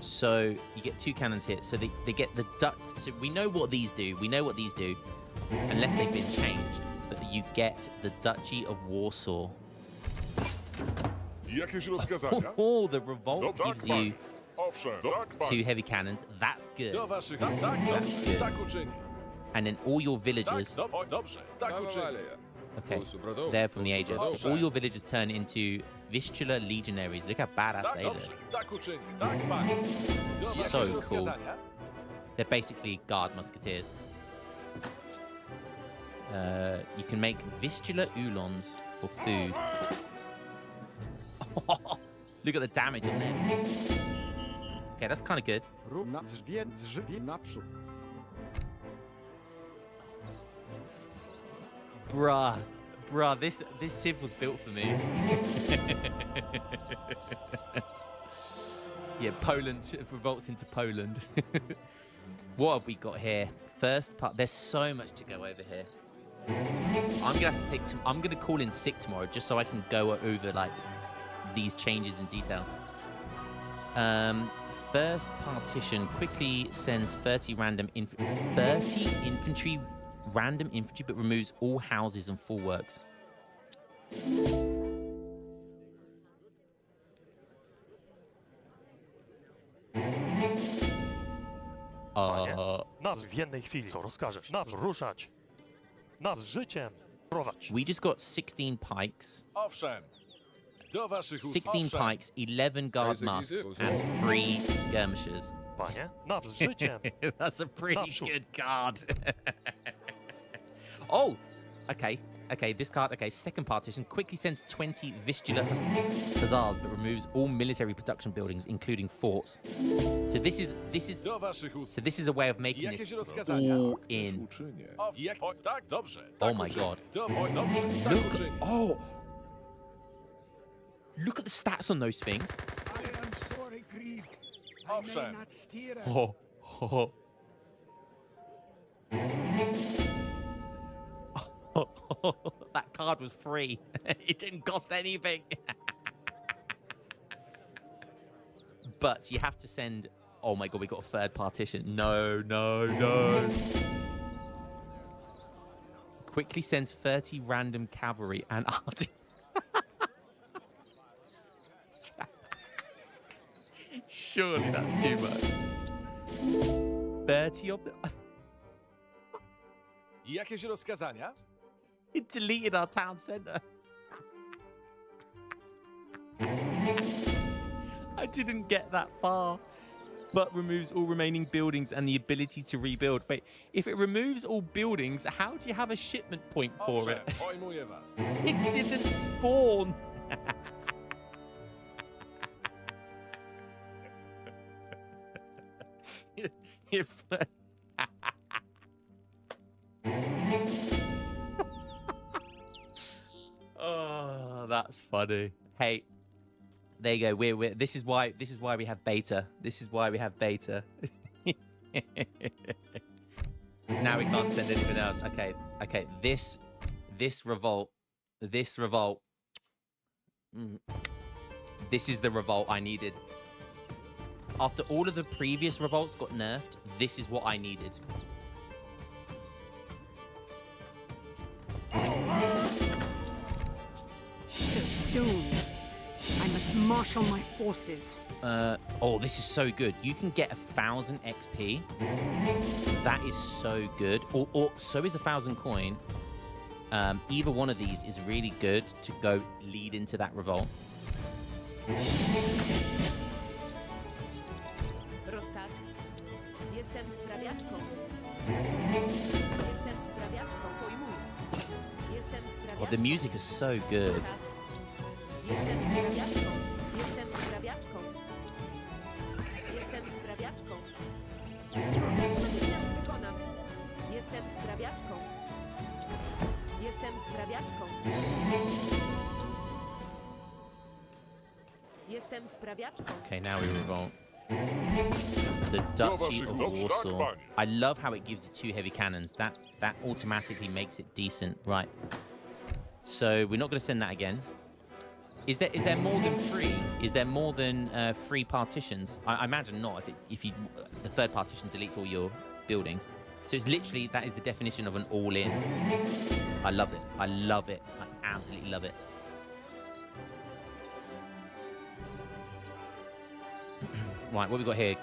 So you get 2 cannons here. So they get the Dutch. So we know what these do. Unless they've been changed. But you get the Duchy of Warsaw. Jakieś rozkazania? Oh, the revolt No, gives tak, you Owszem, tak, panie. 2 heavy cannons. That's good. Do waszych Tak, tak, That's dobrze, good. tak uczynię. And then all your Tak, villagers. dobrze, tak uczynię. Okay, they're from the age of. So all your villagers turn into Vistula legionaries. Look how badass Tak, they look. dobrze, tak uczynię. Tak, panie. Do So waszych cool. rozkazania? They're basically guard musketeers. You can make Vistula Ulons for food. Look at the damage on them. Okay, that's kind of good. Bruh, this civ was built for me. Yeah, Poland revolts into Poland. What have we got here? First part. There's so much to go over here. I'm gonna have to take. I'm gonna call in sick tomorrow just so I can go over like these changes in detail. First partition quickly sends 30 random 30 infantry. Random infantry, but removes all houses and full works. Nas w jednej chwili. Co rozkażesz? Nas ruszać. Nas życiem. Prowadź. We just got 16 pikes. Owszem. Do waszych 16 owszem. pikes, 11 guard masks, and 3 skirmishers. Panie, nas z życiem. That's a pretty Naprzód. good card. Oh, okay. Okay, this card, okay, second partition quickly sends 20 Vistula hussars, but removes all military production buildings, including forts. So this is Do waszych so this is a way of making Jakieś this rozkazania? all in. Uczynię. Tak, dobrze. Oh Tak my uczynię. god. Dobrze, tak Look, uczynię. oh, look at the stats on those things. Owszem. Oh, oh. That card was free. It didn't cost anything. But you have to send... Oh my god, we got a third partition. No. Quickly sends 30 random cavalry and artillery. Surely that's too much. 30 of them? Jakieś rozkazania? It deleted our town centre. I didn't get that far. But removes all remaining buildings and the ability to rebuild. Wait, if it removes all buildings, how do you have a shipment point for Owszem, it? pojmuję was. It didn't spawn. If oh, that's funny. Hey, there you go. We're this is why we have beta. This is why we have beta. send anything else. Okay, okay. This revolt. This revolt. This is the revolt I needed. After all of the previous revolts got nerfed, this is what I needed. So soon. I must marshal my forces. Oh, this is so good. You can get 1,000 XP. That is so good. Or so is 1,000 coin. Either one of these is really good to go lead into that revolt. Rozkaz. Jestem sprawiaczką. Jestem sprawiaczką. Pojmuj. Jestem sprawiaczką. Oh, the music is so good. Jestem sprawiaczką. Jestem sprawiaczką. Jestem sprawiaczką. Natychmiast wykonam. Jestem sprawiaczką. Jestem sprawiaczką. Jestem sprawiaczką. Okay, now we revolt. The Duchy of Warsaw. I love how it gives you 2 heavy cannons. That automatically makes it decent. Right. So we're not going to send that again. Is there more than 3? Is there more than 3 partitions? I imagine not. If you the 3rd partition deletes all your buildings. So it's literally, that is the definition of an all-in. I love it. I love it. I absolutely love it. Right, what we got here?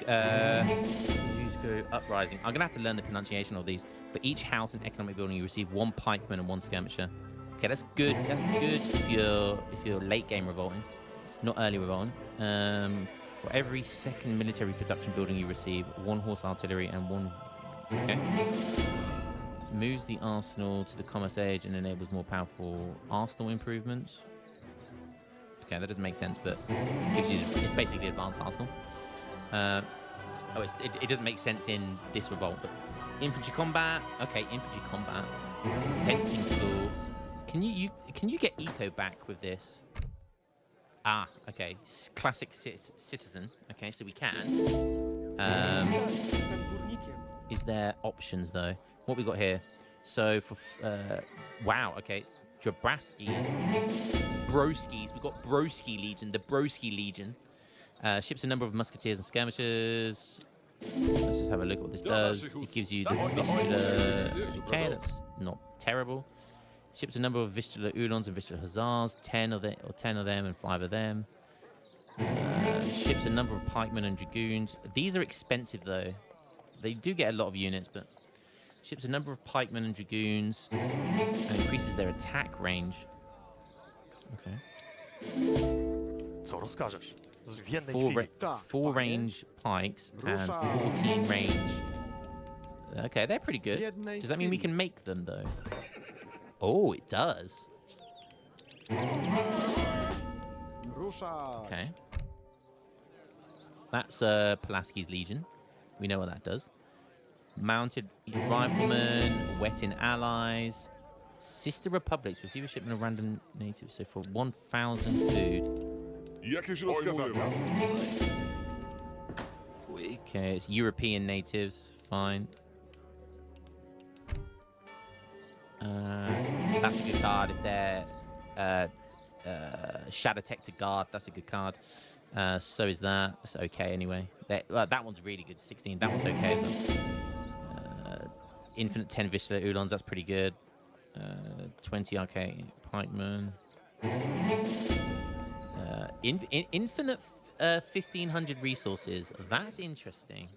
Yusko Uprising. I'm gonna have to learn the pronunciation of these. For each house and economic building, you receive 1 pikeman and 1 skirmisher. Okay, that's good. That's good if you're late game revolting, not early revolting. For every 2nd military production building, you receive 1 horse artillery and 1. Okay. Moves the arsenal to the commerce age and enables more powerful arsenal improvements. Okay, that doesn't make sense, but gives you, it's basically advanced arsenal. It doesn't make sense in this revolt, but infantry combat. Okay, infantry combat. Fencing school. Can you get eco back with this? Ah, okay. Classic citizen. Okay, so we can. Jestem górnikiem. Is there options though? What we got here? So for wow, okay. Jabraskis, Broskis. We got Broski Legion, the Broski Legion. Ships a number of musketeers and skirmishers. Let's just have a look at what this does. It gives you the Vistula. Okay, that's not terrible. Ships a number of Vistula Ulons and Vistula Hussars. 10 of them, and 5 of them. Ships a number of pikemen and dragoons. These are expensive though. They do get a lot of units, but ships a number of pikemen and dragoons and increases their attack range. Okay. Co rozkażesz? W jednej chwili. 4 range pikes and 14 range. Okay, they're pretty good. Does that mean we can make them though? Oh, it does. Okay. That's Pulaski's Legion. We know what that does. Mounted Riflemen, Wettin Allies. Sister Republics. Receive a shipment of random natives. So for 1,000 food. Jakieś rozkazania? Okay, it's European natives. Fine. That's a good card if they're Shadow Tector Guard. That's a good card. So is that. It's okay anyway. That one's really good. 16. That one's okay as well. Infinite 10 Vistula Ulons. That's pretty good. 20 arcane pikemen. Infinite 1,500 resources. That's interesting.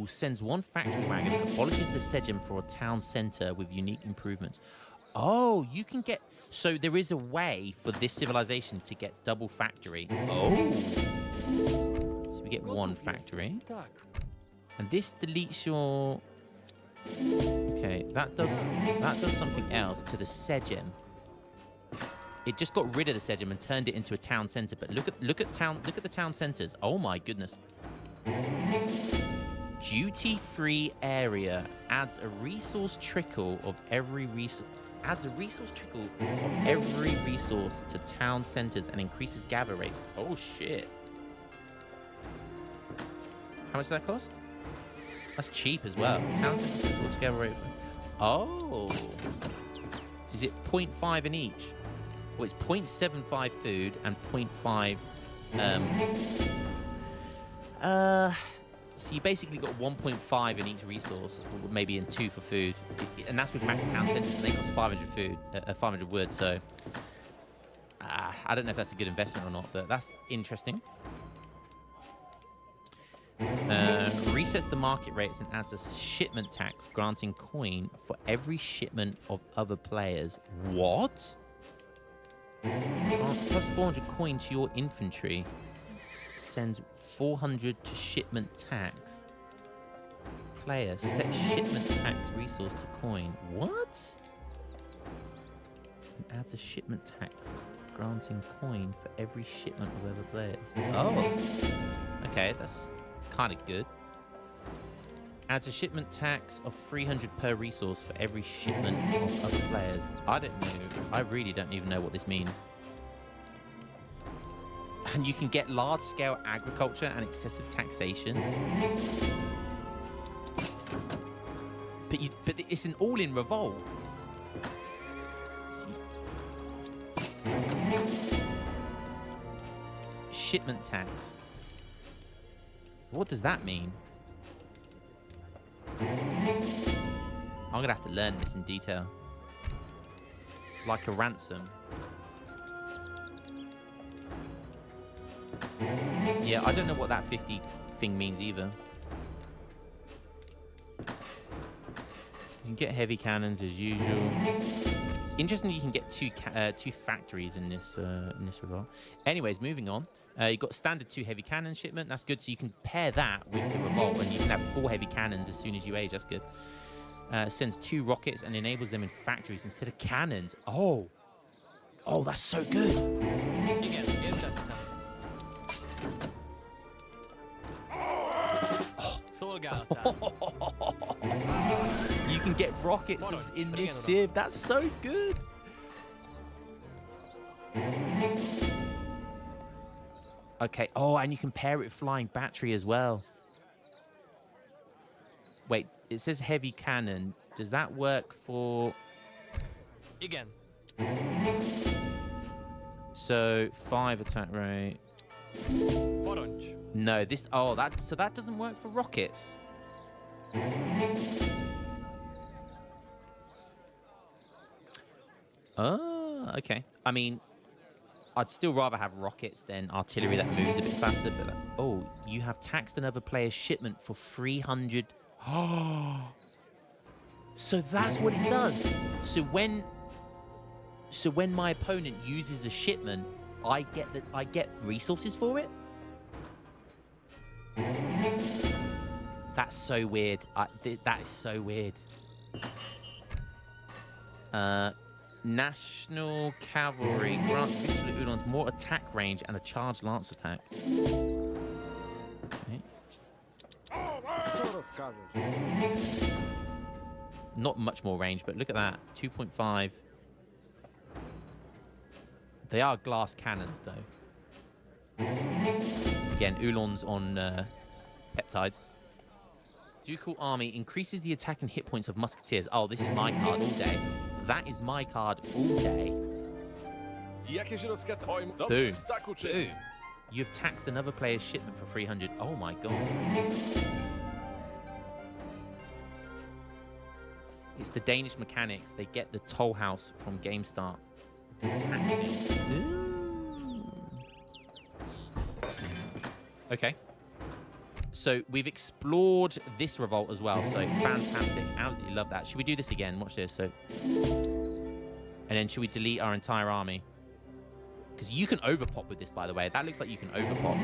Sends 1 factory wagon. Abolishes the Sejm for a town center with unique improvements. Oh, you can get... So there is a way for this civilization to get double factory. Oh. So we get 1 factory. Tak. And this deletes your... Okay, that does something else to the Sejm. It just got rid of the Sejm and turned it into a town center. But look at the town centers. Oh my goodness. Duty-free area adds a resource trickle of every resource. Adds a resource trickle of every resource to town centers and increases gather rates. Oh shit. How much does that cost? That's cheap as well. Town centers altogether over. Oh. Is it 0.5 in each? Well, it's 0.75 food and 0.5. So you basically got 1.5 in each resource, or maybe in 2 for food, and that's with max town centers, and they cost 500 food, 500 wood. So I don't know if that's a good investment or not, but that's interesting. Resets the market rates and adds a shipment tax, granting coin for every shipment of other players. What? Plus 400 coin to your infantry. Sends 400 to shipment tax. Player set shipment tax resource to coin. What? And adds a shipment tax, granting coin for every shipment of other players. Oh. Okay, that's kind of good. Adds a shipment tax of 300 per resource for every shipment of other players. I don't know. I really don't even know what this means. And you can get large-scale agriculture and excessive taxation. But it's an all-in revolt. Shipment tax. What does that mean? I'm gonna have to learn this in detail. Like a ransom. Yeah, I don't know what that 50 thing means either. You can get heavy cannons as usual. It's interesting you can get two factories in this revolt. Anyways, moving on. You've got standard 2 heavy cannon shipment. That's good. So you can pair that with the revolt, and you can have 4 heavy cannons as soon as you age. That's good. Sends 2 rockets and enables them in factories instead of cannons. Oh, that's so good. You can get rockets in this civ. That's so good. Okay. Oh, and you can pair it with flying battery as well. Wait, it says heavy cannon. Does that work for... Again. So 5 attack rate. No, this... Oh, so that doesn't work for rockets. Oh, okay. I mean, I'd still rather have rockets than artillery that moves a bit faster. But oh, you have taxed another player's shipment for 300. Oh, so that's what it does. So when my opponent uses a shipment, I get resources for it. That's so weird. That is so weird. National Cavalry grants Victory Udons more attack range and a charged lance attack. Okay. Not much more range, but look at that. 2.5. They are glass cannons, though. Again, Ulons on peptides. Ducal Army increases the attack and hit points of musketeers. Oh, this is my card all day. That is my card all day. Boom. Boom. You've taxed another player's shipment for 300. Oh my god. It's the Danish mechanics. They get the toll house from game start. Taxing. Ooh. Okay. So we've explored this revolt as well. So fantastic. Absolutely love that. Should we do this again? Watch this. So, and then should we delete our entire army? Because you can overpop with this, by the way. That looks like you can overpop.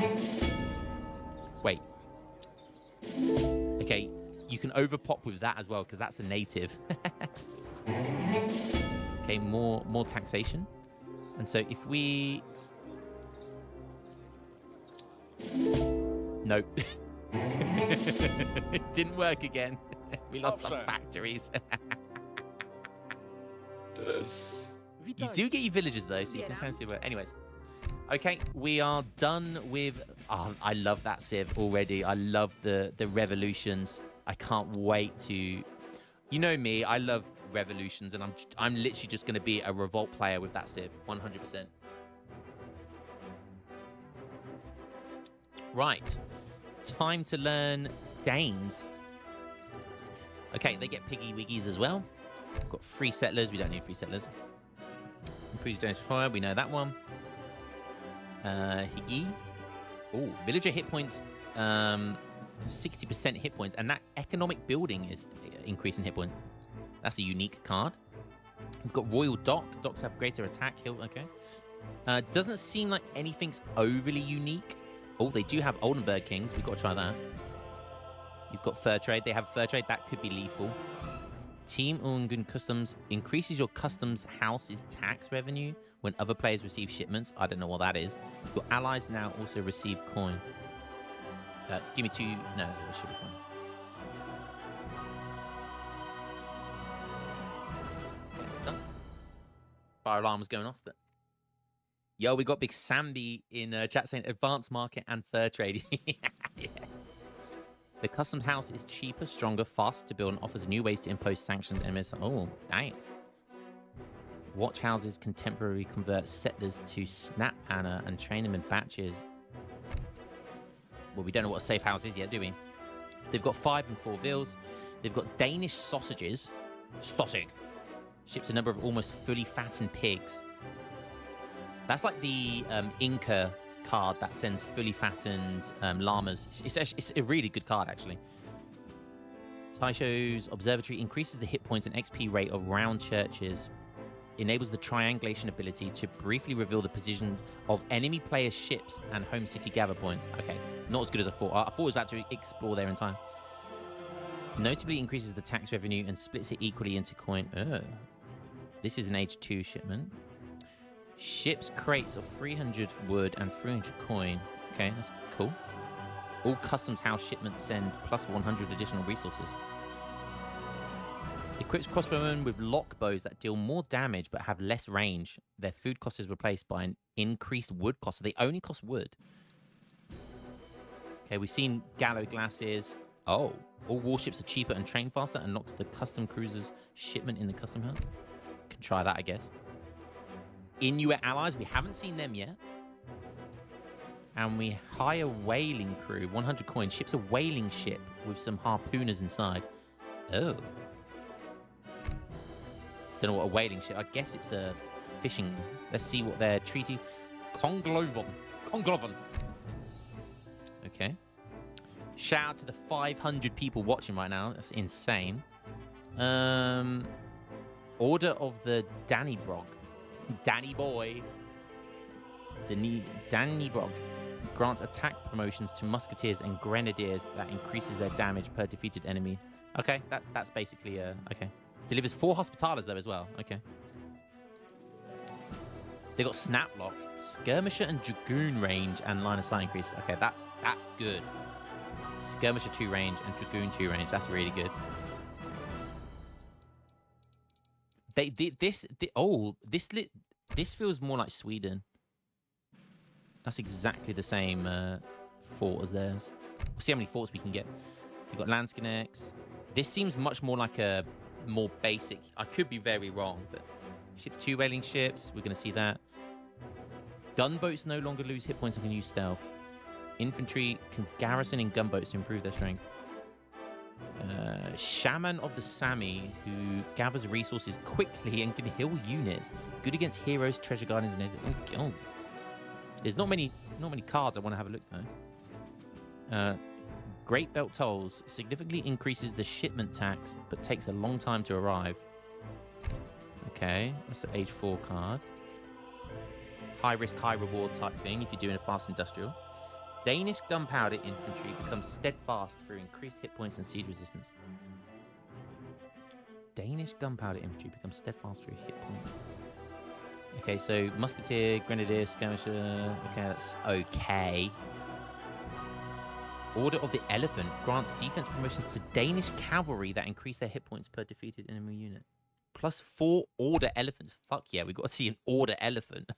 Wait. Okay. You can overpop with that as well, because that's a native. Okay, more taxation. And so if we... Nope. It didn't work again. We lost some factories. You do get your villagers, though, so you can kind of see where... Anyways. Okay, we are done with Oh, I love that Civ already. I love the revolutions. I can't wait to... You know me, I love revolutions, and I'm literally just going to be a revolt player with that Civ, 100%. Right. Time to learn Danes. Okay, they get Piggy Wiggies as well. We've got free settlers. We don't need free settlers. Improves Danish fire. We know that one. Higgy. Oh, villager hit points. 60% hit points. And that economic building is increasing hit points. That's a unique card. We've got Royal Dock. Docks have greater attack. Hill. Okay. Doesn't seem like anything's overly unique. Oh, they do have Oldenburg Kings. We've got to try that. You've got Fur Trade. They have Fur Trade. That could be lethal. Team Ungun Customs increases your customs house's tax revenue when other players receive shipments. I don't know what that is. Your allies now also receive coin. Give me 2. No, it should be fine. Okay, it's done. Fire alarm was going off. But... Yo, we got Big Sambi in chat saying advanced market and fur trade. Yeah. The customs house is cheaper, stronger, faster to build, and offers new ways to impose sanctions and enemies. Oh, dang. Watch houses can temporarily convert settlers to snap panner and train them in batches. Well, we don't know what a safe house is yet, do we? They've got 5 and 4 vills. They've got Danish sausages. Sausage. Ships a number of almost fully fattened pigs. That's like the Inca card that sends fully fattened llamas. It's a really good card, actually. Taisho's Observatory increases the hit points and XP rate of round churches. Enables the triangulation ability to briefly reveal the positions of enemy players' ships and home city gather points. Okay, not as good as I thought. I thought I was about to explore there in time. Notably increases the tax revenue and splits it equally into coin. Oh. This is an Age 2 shipment. Ships crates of 300 wood and 300 coin. Okay, that's cool. All customs house shipments send plus 100 additional resources. Equips crossbowmen with lock bows that deal more damage but have less range. Their food cost is replaced by an increased wood cost. So they only cost wood. Okay, we've seen gallow glasses. Oh, all warships are cheaper and train faster. Unlocks the custom cruisers shipment in the custom hunt. Can try that, I guess. Inuit allies, we haven't seen them yet. And we hire whaling crew, 100 coins. Ship's a whaling ship with some harpooners inside. Oh. Don't know what a whaling ship. I guess it's a fishing. Let's see what their treaty. Conglovan. Okay. Shout out to the 500 people watching right now. That's insane. Order of the Dannybrog. Danny Boy. Dannybrog grants attack promotions to musketeers and grenadiers that increases their damage per defeated enemy. Okay, that's basically okay. Delivers 4 hospitalers though as well. Okay. They got Snaplock, Skirmisher and Dragoon range and line of sight increase. Okay, that's good. Skirmisher 2 range and Dragoon 2 range. That's really good. This feels more like Sweden. That's exactly the same fort as theirs. We'll see how many forts we can get. We've got Landscanex. This seems much more like a more basic. I could be very wrong, but ships 2 whaling ships. We're going to see that. Gunboats no longer lose hit points and can use stealth. Infantry can garrison in gunboats to improve their strength. Shaman of the Sami, who gathers resources quickly and can heal units. Good against heroes, treasure guardians, and everything. Oh. There's not many cards I want to have a look though. Great Belt Tolls significantly increases the shipment tax, but takes a long time to arrive. Okay, that's an Age 4 card. High risk, high reward type thing if you're doing a fast industrial. Danish gunpowder infantry becomes steadfast through increased hit points and siege resistance. Danish gunpowder infantry becomes steadfast through hit points. Okay, so musketeer, grenadier, skirmisher. Okay, that's okay. Order of the Elephant grants defense promotions to Danish cavalry that increase their hit points per defeated enemy unit. Plus 4 Order Elephants. Fuck yeah, we've got to see an Order Elephant.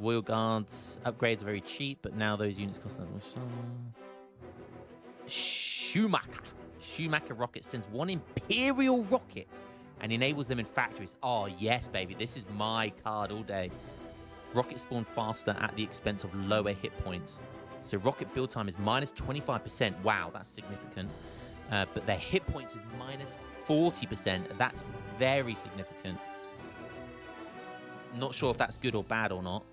Royal Guards upgrades are very cheap, but now those units cost that much. Schumacher. Schumacher rocket sends one Imperial rocket and enables them in factories. Oh, yes, baby. This is my card all day. Rockets spawn faster at the expense of lower hit points. So rocket build time is minus 25%. Wow, that's significant. But their hit points is minus 40%. That's very significant. Not sure if that's good or bad or not.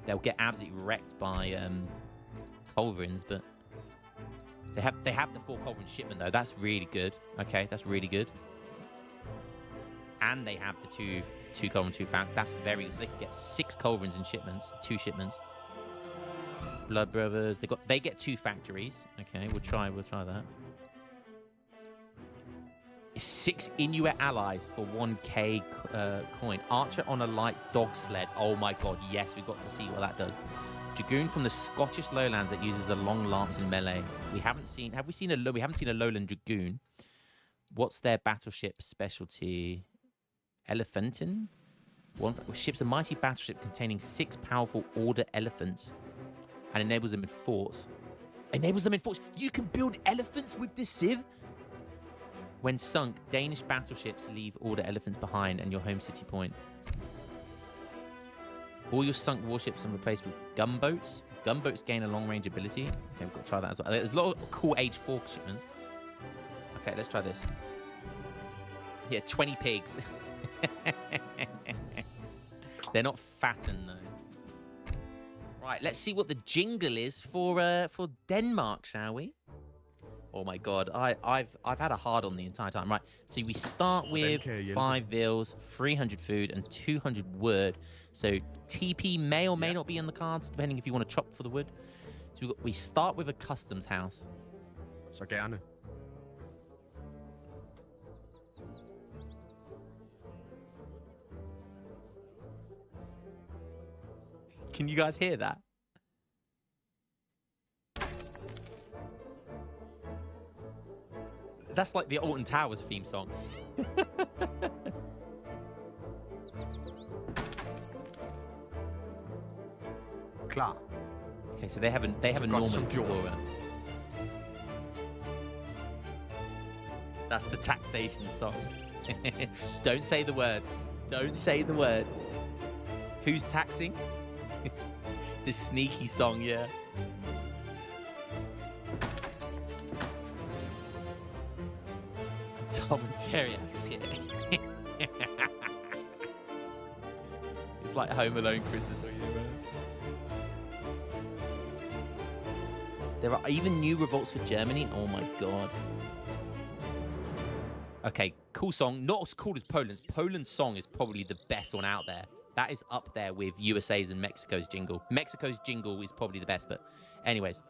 They'll get absolutely wrecked by culverins, but they have the 4 culverin shipment though. That's really good. Okay, that's really good. And they have the two culverin, 2 facts. That's very good. So they could get 6 culverins in shipments, 2 shipments. Blood Brothers, they get 2 factories. Okay, we'll try that. 6 Inuit allies for 1k coin. Archer on a light dog sled. Oh my god, yes, we've got to see what that does. Dragoon from the Scottish lowlands that uses a long lance in melee. We haven't seen a lowland dragoon. What's their battleship specialty? Elephantin? Ships a mighty battleship containing 6 powerful order elephants and enables them in forts. You can build elephants with this civ? When sunk, Danish battleships leave order elephants behind and your home city point. All your sunk warships are replaced with gunboats. Gunboats gain a long-range ability. Okay, we've got to try that as well. There's a lot of cool Age 4 shipments. Okay, let's try this. Yeah, 20 pigs. They're not fattened, though. Right, let's see what the jingle is for Denmark, shall we? Oh my god, I've had a hard on the entire time. Right, so we start with 5 vils, 300 food, and 200 wood. So TP may or may not be in the cards, depending if you want to chop for the wood. So we start with a customs house. Så gerne. Can you guys hear that? That's like the Alton Towers theme song. Klar. Okay, so they have a Norman explorer. That's the taxation song. Don't say the word. Don't say the word. Who's taxing? This sneaky song, yeah. Tom and Jerry, shit. It's like Home Alone Christmas. There are even new revolts for Germany. Oh my god. Okay, cool song. Not as cool as Poland's. Poland's song is probably the best one out there. That is up there with USA's and Mexico's jingle. Mexico's jingle is probably the best, but anyways.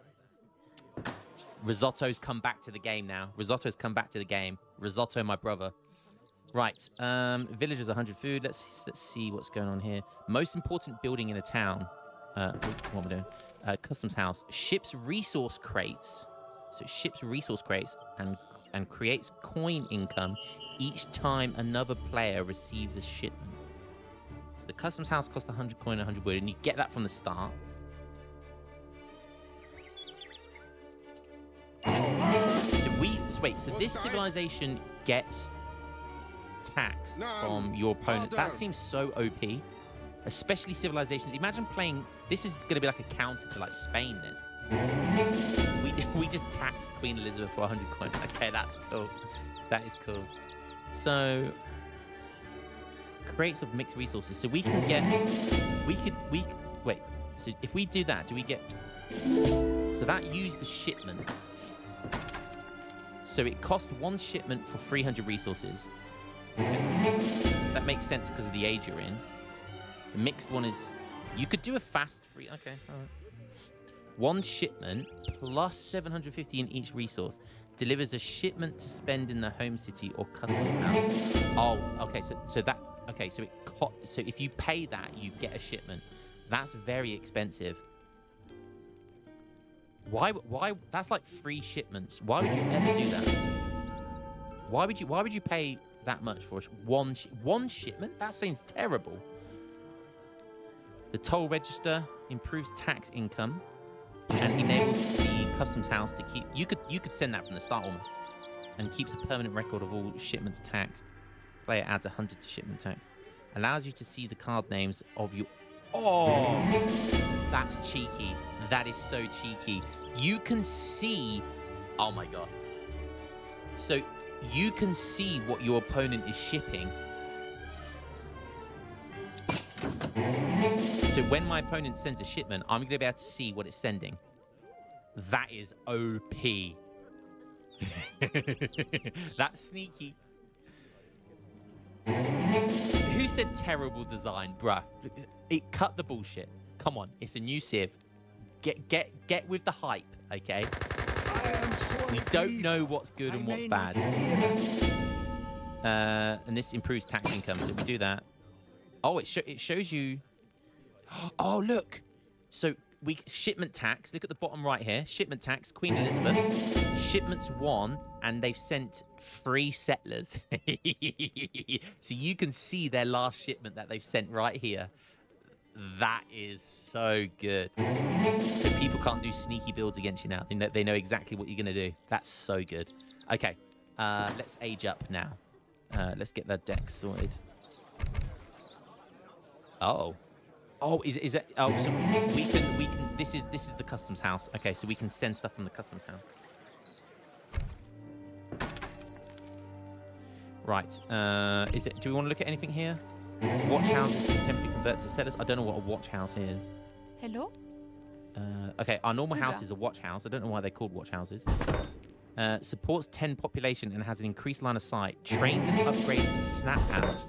Risotto's come back to the game now. Risotto's come back to the game. Risotto, my brother. Right. Villagers 100 food. Let's see what's going on here. Most important building in a town. What am I doing? Customs house. Ships resource crates. So it ships resource crates and creates coin income each time another player receives a shipment. So the customs house costs 100 coin, 100 wood, and you get that from the start. So this civilization gets tax from your opponent. That seems so OP, especially civilizations. Imagine playing. This is going to be like a counter to like Spain. Then we just taxed Queen Elizabeth for 100 coins. Okay, that's cool. That is cool. So crates of mixed resources. So we can get. Wait. So if we do that, do we get? So that used the shipment. So it cost 1 shipment for 300 resources. Okay. That makes sense because of the age you're in. The mixed one is... You could do a fast free... Okay, all right. 1 shipment plus 750 in each resource delivers a shipment to spend in the home city or customs house. Oh, okay. So that... Okay, so so if you pay that, you get a shipment. That's very expensive. Why that's like 3 shipments. Why would you ever do that? Why would you pay that much for one shipment? That seems terrible. The toll register improves tax income and enables the customs house to keep. You could send that from the start almost, and keeps a permanent record of all shipments taxed. Player adds 100 to shipment tax. Allows you to see the card names of your. Oh, that's cheeky. That is so cheeky. You can see. Oh my god. So you can see what your opponent is shipping. So when my opponent sends a shipment, I'm going to be able to see what it's sending. That is OP. That's sneaky. Who said terrible design, bruh? It cut the bullshit. Come on, it's a new Civ. Get with the hype, okay? We don't know what's good and what's bad. And this improves tax income, so if we do that. Oh, it shows you. Oh, look. So shipment tax. Look at the bottom right here. Shipment tax, Queen Elizabeth. Shipments 1, and they've sent 3 settlers. So you can see their last shipment that they've sent right here. That is so good. So people can't do sneaky builds against you now. They know exactly what you're going to do. That's so good. Okay, let's age up now. Let's get that deck sorted. Oh, is it? Oh, so we can. This is the customs house. Okay, so we can send stuff from the customs house. Right. Is it? Do we want to look at anything here? Watch houses can temporarily convert to settlers. I don't know what a watch house is. Hello? Okay, our normal house is a watch house. I don't know why they're called watch houses. Supports 10 population and has an increased line of sight. Trains and upgrades snap house.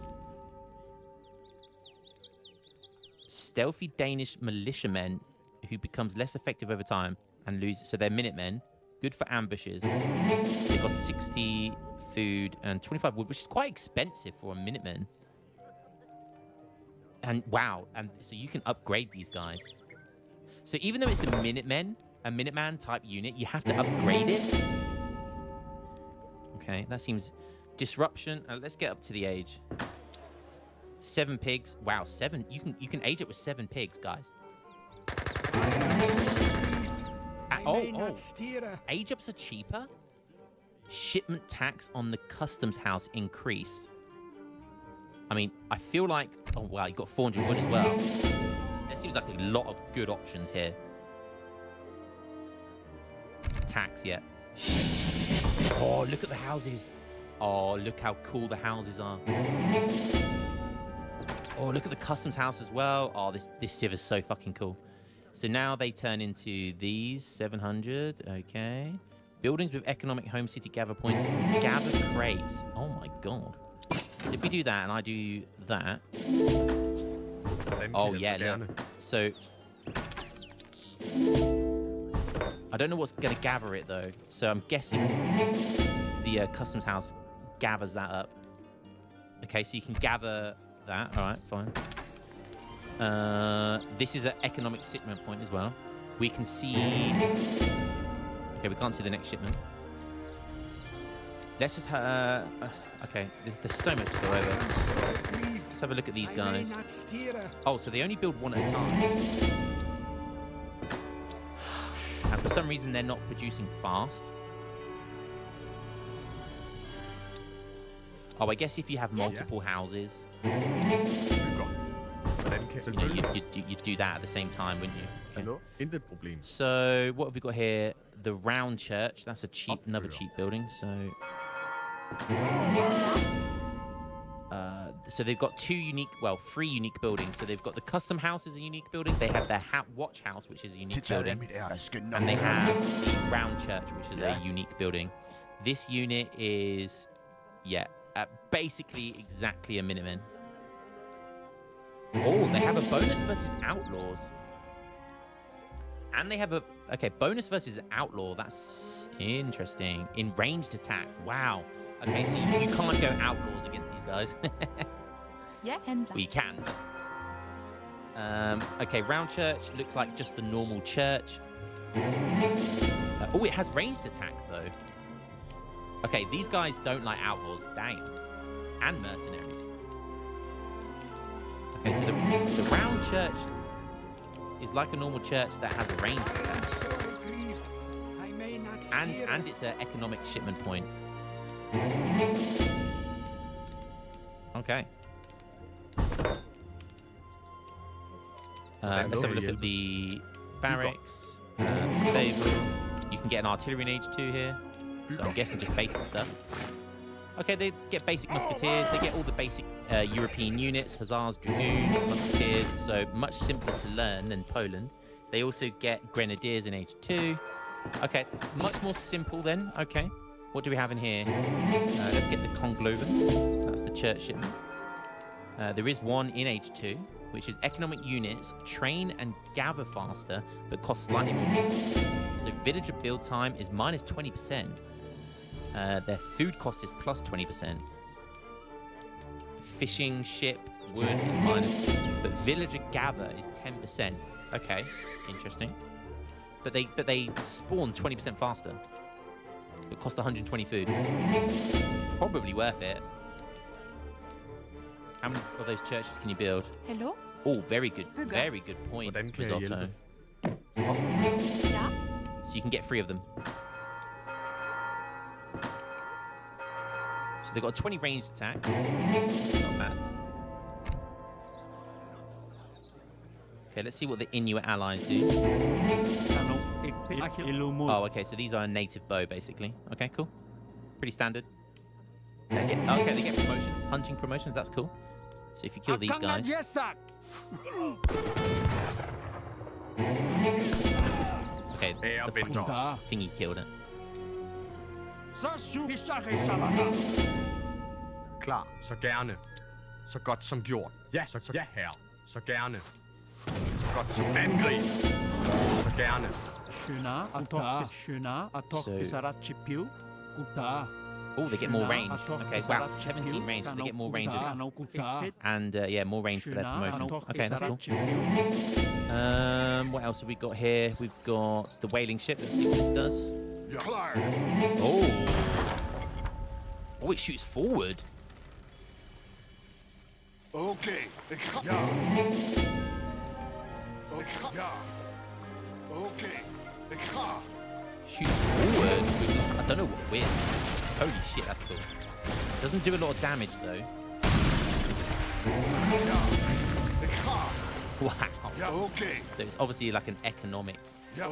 Stealthy Danish militiamen who becomes less effective over time and lose. So they're Minutemen. Good for ambushes. They've got 60 food and 25 wood, which is quite expensive for a Minuteman. And wow, and so you can upgrade these guys. So even though it's a Minuteman type unit, you have to upgrade it. Okay, that seems disruption. Let's get up to the age. 7 pigs. Wow, 7. You can age it with 7 pigs, guys. Age ups are cheaper. Shipment tax on the customs house increase. I mean, I feel like... Oh, wow, you got 400 wood as well. There seems like a lot of good options here. Tax, yeah. Oh, look at the houses. Oh, look how cool the houses are. Oh, look at the customs house as well. Oh, this Civ is so fucking cool. So now they turn into these 700. Okay. Buildings with economic home city gather points can gather crates. Oh my god. So if we do that and I do that. Oh yeah, look. So I don't know what's gonna gather it though. So I'm guessing the customs house gathers that up. Okay, so you can gather that. All right, fine. This is an economic shipment point as well. We can see... Okay, we can't see the next shipment. Let's just... okay, there's so much to go over. Let's have a look at these guys. Oh, so they only build 1 at a time. And for some reason, they're not producing fast. Oh, I guess if you have multiple houses... You'd do that at the same time, wouldn't you? Okay. So what have we got here? The round church. That's a cheap, another cheap building. So they've got 3 unique buildings. So they've got the custom house is a unique building. They have their watch house, which is a unique building, and they have the round church, which is a unique building. This unit is, basically exactly a Minuteman. Oh, they have a bonus versus outlaws. And they have a... Okay, bonus versus outlaw. That's interesting. In ranged attack. Wow. Okay, so you can't go outlaws against these guys. We can. Okay, round church looks like just the normal church. Oh, it has ranged attack, though. Okay, these guys don't like outlaws. Dang. And mercenaries. Okay, so the round church is like a normal church that has a ranged attack. And it's an economic shipment point. Okay. Let's have a look at the barracks, stable. You can get an artillery in Age 2 here. So I'm guessing just basic stuff. Okay, they get basic musketeers. They get all the basic European units, hussars, dragoons, musketeers. So much simpler to learn than Poland. They also get grenadiers in Age 2. Okay, much more simple then. Okay, what do we have in here? Let's get the Kongloven. That's the church shipment. There is one in Age 2, which is economic units, train and gather faster, but cost slightly more resources. So villager build time is minus 20%. Their food cost is plus 20%. Fishing ship wood is minus, but villager gather is 10%. Okay, interesting. But they spawn 20% faster. It cost 120 food. Probably worth it. How many of those churches can you build? Hello? Oh, very good point, Risotto. Yeah? So you can get 3 of them. So they've got a 20 ranged attack. Not bad. Okay, let's see what the Inuit allies do. Oh, okay, so these are a native bow, basically. Okay, cool. Pretty standard. Okay, they get promotions. Hunting promotions, that's cool. So if you kill these guys... Okay, the fucking thingy killed it. Klar, så gerne. Så godt som gjort. Ja, ja herre. Så gerne. Så godt som angreb. Så gerne. Oh, they get more range. Okay, wow, 17 range, so they get more range. And yeah, more range for their promotion. Okay, that's cool. What else have we got here? We've got the whaling ship. Let's see what this does. Oh. Oh, it shoots forward. Okay. Okay. Shoots forward. I don't know what with. Holy shit, that's cool. Doesn't do a lot of damage though. Wow. So it's obviously like an economic. You've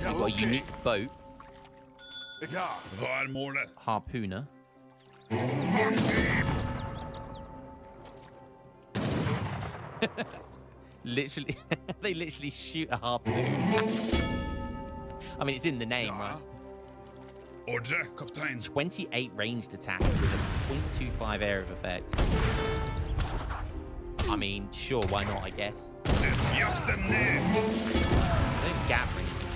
got a unique boat. Harpooner. Literally, they literally shoot a harpoon. I mean, it's in the name, right? 28 ranged attack with a 0.25 area of effect. I mean, sure, why not, I guess. They don't gap range, do they?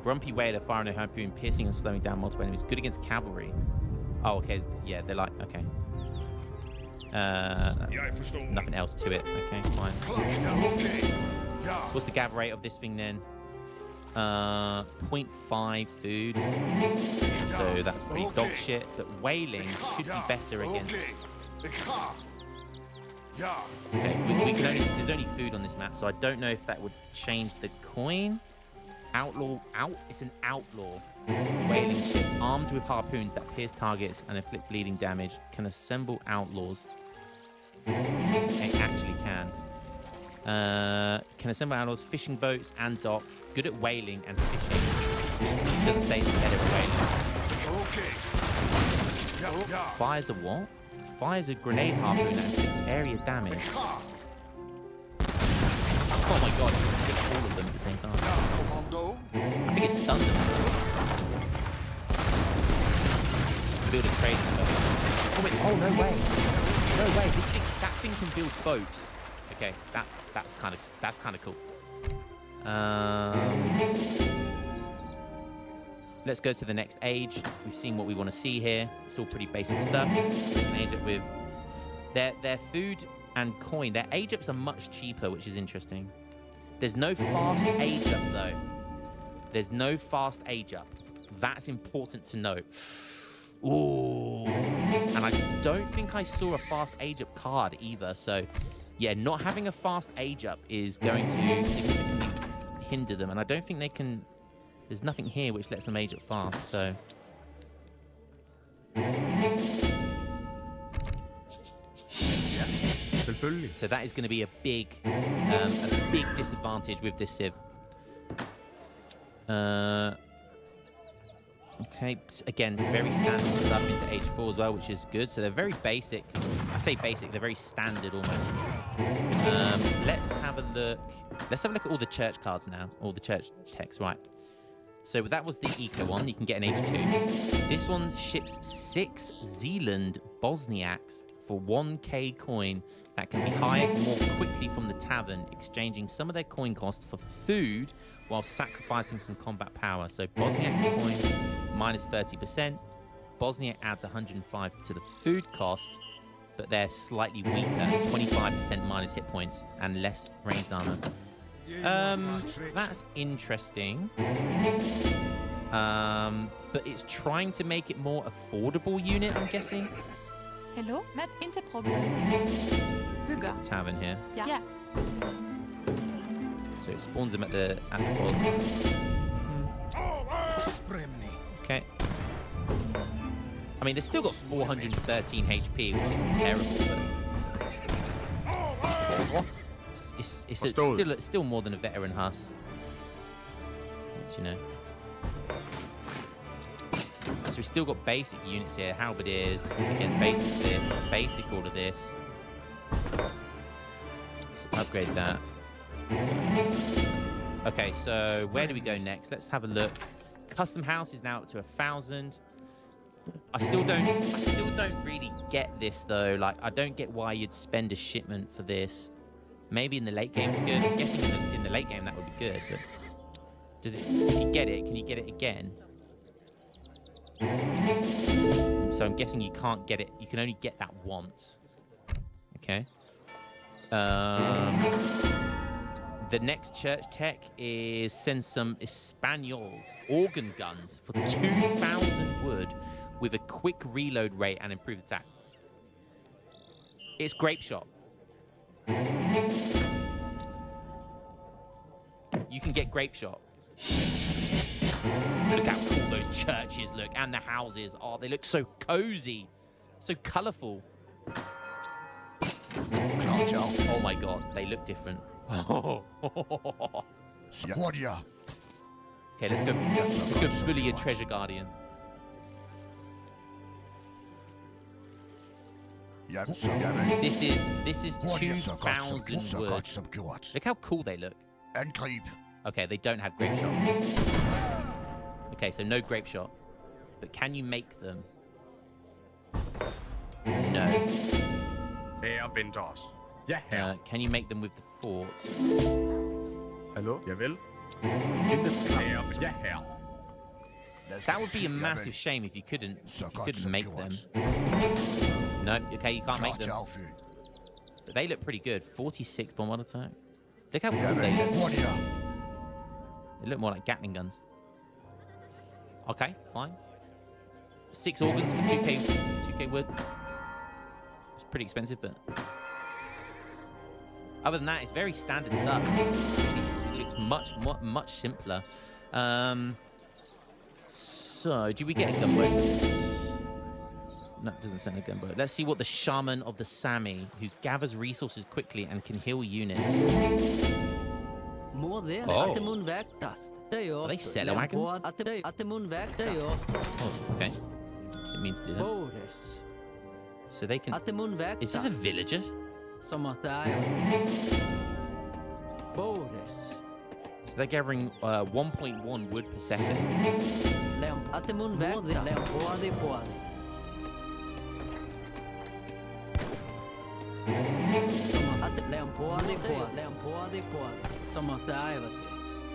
Grumpy Whaler firing a harpoon, piercing and slowing down multiple enemies. Good against cavalry. Oh, okay. Yeah, they're like, okay. Nothing else to it. Okay, fine. So what's the gav rate of this thing then? 0.5 food. So that's pretty dog shit. But whaling should be better against. Okay, we can only. There's only food on this map, so I don't know if that would change the coin. It's an outlaw whaling ship armed with harpoons that pierce targets and inflict bleeding damage. Can assemble outlaws. It actually can. Can assemble outlaws, fishing boats and docks. Good at whaling and fishing. It doesn't say it's better at whaling. Fires a what? Fires a grenade harpoon and inflicts area damage. Oh my god, it hit all of them at the same time. I think it stunned them. Build a trade. Oh wait, oh no way. No way, that thing can build boats. Okay, that's kind of cool. Let's go to the next age. We've seen what we want to see here. It's all pretty basic stuff. We can age up with their food and coin. Their age ups are much cheaper, which is interesting. There's no fast age up though. There's no fast age up. That's important to note. Ooh. And I don't think I saw a fast age up card either, so yeah, not having a fast age up is going to significantly hinder them, and I don't think they can. There's nothing here which lets them age up fast, so. So that is going to be a big disadvantage with this Civ. Okay, again, very standard stuff into age 4 as well, which is good. So they're very basic. I say basic, they're very standard almost. Let's have a look. Let's have a look at all the church cards now, all the church text, right. So that was the eco one. You can get an age 2. This one ships 6 Zealand Bosniaks for 1k coin that can be hired more quickly from the tavern, exchanging some of their coin cost for food while sacrificing some combat power. So Bosniak's coin minus 30%. Bosniak adds 105 to the food cost, but they're slightly weaker, 25% minus hit points and less ranged armor. That's interesting. But it's trying to make it more affordable unit, I'm guessing. Hello, Maps inte problem. Hugga. Tavern here. Yeah. So it spawns them at the pod. Okay. I mean, they've still got 413 HP, which isn't terrible, but it's still more than a veteran Huss. Which, you know. So we've still got basic units here. Halberdiers, again, basic this, basic all of this. Let's upgrade that. Okay, so where do we go next? Let's have a look. Custom house is now up to 1,000. I still don't really get this though. Like, I don't get why you'd spend a shipment for this. Maybe in the late game it's good. I'm guessing in the late game that would be good, but does it? If you get it, can you get it again? So I'm guessing you can't get it. You can only get that once. Okay. The next church tech is send some Espanols organ guns for 2,000 wood with a quick reload rate and improved attack. It's grape shot. You can get grape shot. Look how cool those churches look, and the houses. Oh, they look so cozy, so colourful. Oh my god, they look different. Okay, let's go bully your treasure guardian. This is 2,000 wood. Look how cool they look. Okay, they don't have grape shot. Okay, so no grape shot. But can you make them? No. Can you make them with the fort? Hello? Javel. That would be a massive shame if you couldn't make them. No, okay, you can't make them. But they look pretty good. 46 bombard attack. Look how cool they look. They look more like Gatling guns. Okay, fine. 6 organs for 2k wood. It's pretty expensive, but other than that, it's very standard stuff. It looks much simpler. So, do we get a gunboat? No, it doesn't send a gunboat. Let's see what the Shaman of the Sami, who gathers resources quickly and can heal units. Oh. Are they settler wagons? Oh, okay. Didn't mean to do that. So they can... Is this a villager? So they're gathering 1.1 wood per second.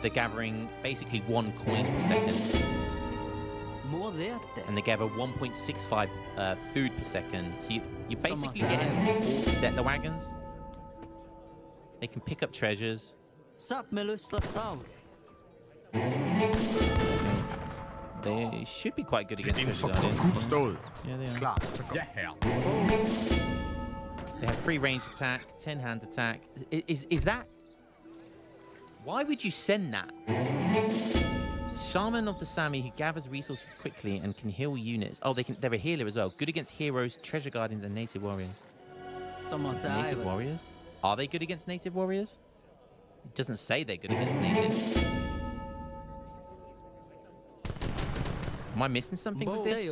They're gathering basically 1 coin per second. And they gather 1.65 food per second. So you're basically getting 4 settler wagons. They can pick up treasures. They should be quite good against treasure guardians. Yeah, they are. They have 3 ranged attack, 10 hand attack. Is that? Why would you send that? Shaman of the Sami who gathers resources quickly and can heal units. Oh, they're a healer as well. Good against heroes, treasure guardians, and native warriors. Native warriors? Are they good against native warriors? It doesn't say they're good against native. Am I missing something with this?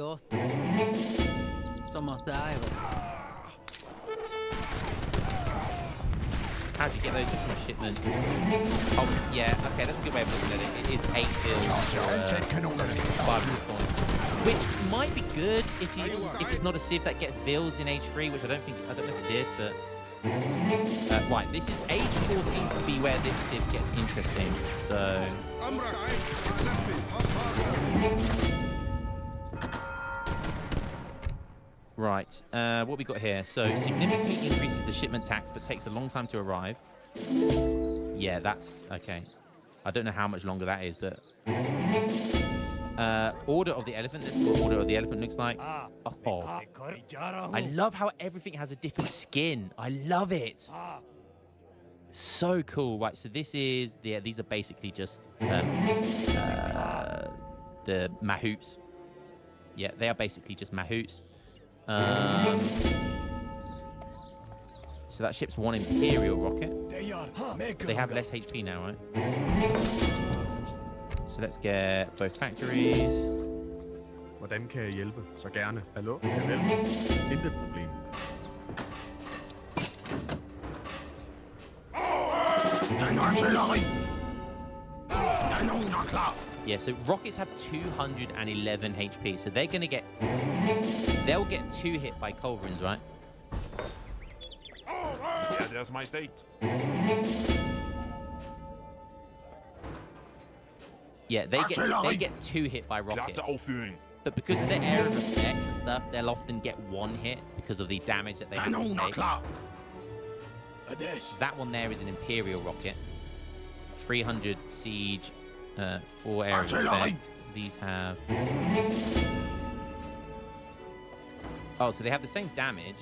How'd you get those just from a shipment? Oh, yeah, okay, that's a good way of looking at it. It is 8 bills for 5 points. Which might be good if it's not a civ that gets bills in age 3, which I don't know if it did, but right, this is age 4 seems to be where this civ gets interesting. So right, what we got here? So significantly increases the shipment tax, but takes a long time to arrive. Yeah, that's okay. I don't know how much longer that is, but Order of the Elephant. This is what Order of the Elephant looks like. Oh, I love how everything has a different skin. I love it. So cool. Right, so this is these are basically just the mahouts. Yeah, they are basically just mahouts. So that ship's 1 Imperial rocket. They have less HP now, right? So let's get both factories. Hvordan kan jeg hjælpe? Så gerne. Hallo? Javel. Intet problem. Yeah, so rockets have 211 HP, so they'll get 2 hit by culverins, right? Ja, deres majestæt. Yeah, they get 2 hit by rockets. But because of their area of effect and stuff, they'll often get 1 hit because of the damage that they have to take. That one there is an Imperial rocket. 300 siege, 4 area of effect. These have... Oh, so they have the same damage.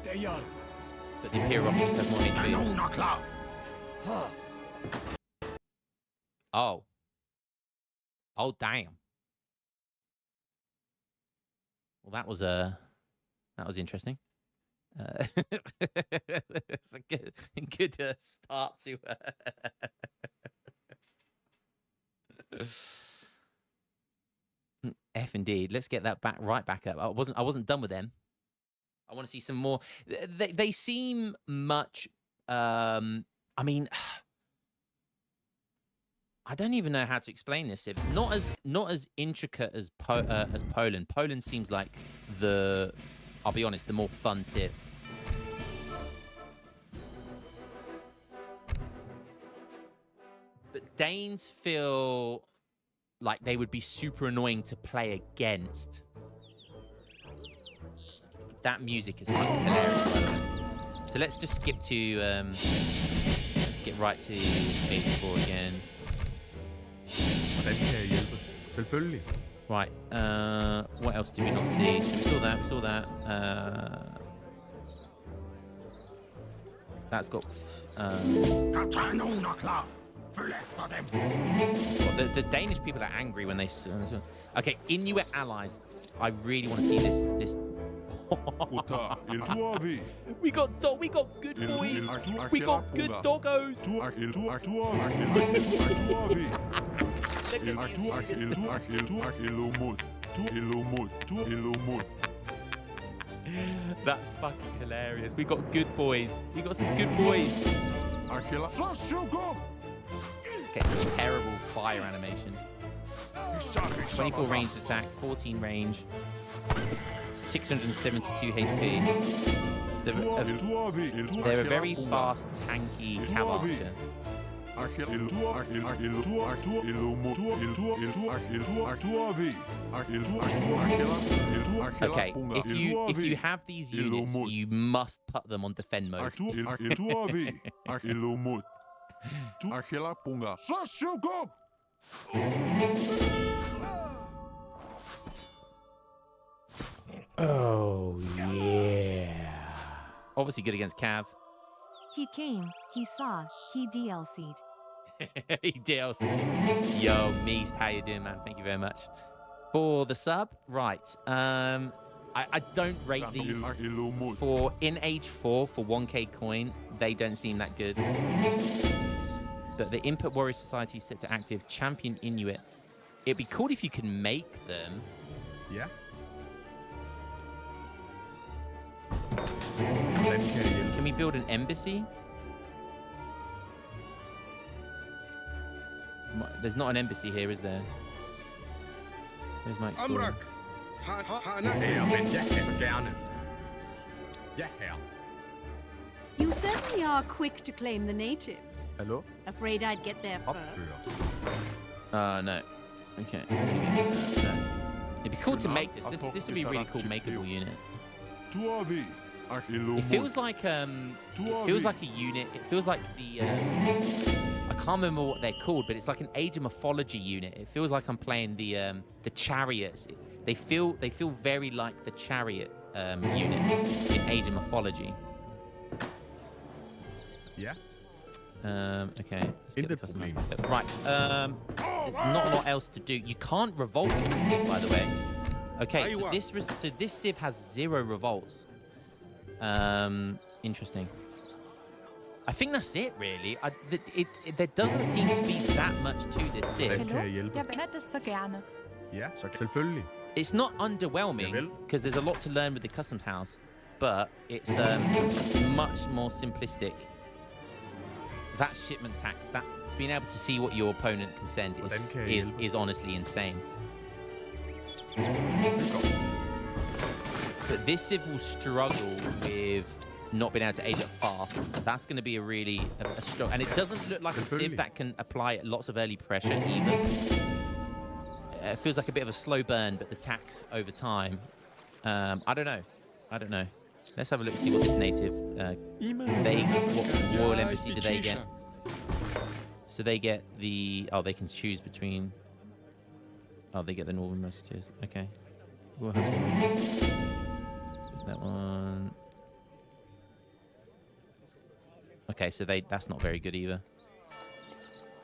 But the Imperial rockets have more HP. Oh. Oh, damn. Well, that was interesting. It's a good start to. F indeed. Let's get that right back up. I wasn't done with them. I want to see some more. They seem much. I mean. I don't even know how to explain this. If not as intricate as Poland. Poland seems like I'll be honest, the more fun civ. But Danes feel like they would be super annoying to play against. That music is fucking hilarious, by the way. So let's just skip to let's get right to page 4 again. Hvordan kan jeg hjælpe? Selvfølgelig. Right. What else did we not see? So we saw that. That's got. Well, the Danish people are angry when they. Okay, Inuit allies. I really want to see this. We got good boys. We got good doggos. That's fucking hilarious. We got good boys. We got some good boys. Okay, terrible fire animation. 24 ranged attack, 14 range, 672 HP. They're a very fast, tanky cav archer. Okay, if you have these units, you must put them on defend mode. Oh yeah. Obviously good against Cav. He came, he saw, he DLC'd. He DLC. Yo, Meast, how you doing, man? Thank you very much for the sub. Right. I don't rate these for in age 4 for 1k coin. They don't seem that good. But the Input Warrior Society is set to active. Champion Inuit. It'd be cool if you can make them. Ja. Hvordan kan jeg hjælpe? Can we build an embassy? There's not an embassy here, is there? Where's my explorer? Men ja, så gerne. Ja, herre. You certainly are quick to claim the natives. Hallo? Afraid I'd get there first. Opfører. No. Okay. No. It'd be cool to make this. This would be a really cool makeable unit. It feels like a unit. It feels like the I can't remember what they're called, but it's like an Age of Mythology unit. It feels like I'm playing the chariots. They feel very like the chariot unit in Age of Mythology. Ja. Okay. Let's get the custom problem. house. Right. There's not a lot else to do. You can't revolt in this civ, by the way. Okay. So this civ has 0 revolts. Interesting. I think that's it, really. There doesn't seem to be that much to this civ. Hvordan kan jeg hjælpe? Jeg beretter så gerne. Ja, så selvfølgelig. It's not underwhelming Javel. because there's a lot to learn with the custom house, but it's much more simplistic. That shipment tax, that being able to see what your opponent can send is honestly insane. But this civ will struggle with not being able to age up fast. That's going to be a struggle. And it doesn't look like a civ that can apply lots of early pressure either. It feels like a bit of a slow burn, but the tax over time. I don't know. Let's have a look, see what this native, what royal embassy do they get? So they get the, they can choose between, they get the Northern Musketeers. Okay. We'll have that one. Okay, so that's not very good either.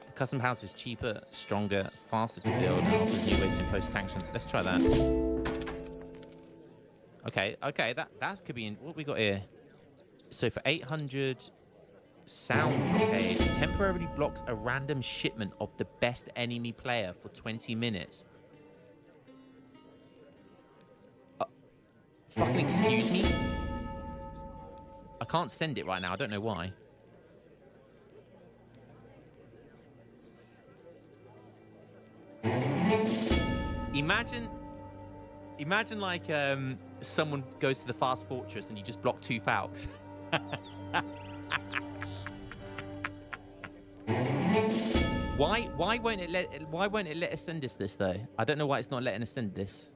The custom house is cheaper, stronger, faster to build, and offers new ways to impose sanctions. Let's try that. Okay, that could be in. What we got here? So for 800 sound blockade, temporarily blocks a random shipment of the best enemy player for 20 minutes. Fucking excuse me? I can't send it right now. I don't know why. Imagine like someone goes to the Fast Fortress and you just block 2 Falcons. Why won't it let us send us this though? I don't know why it's not letting us send this.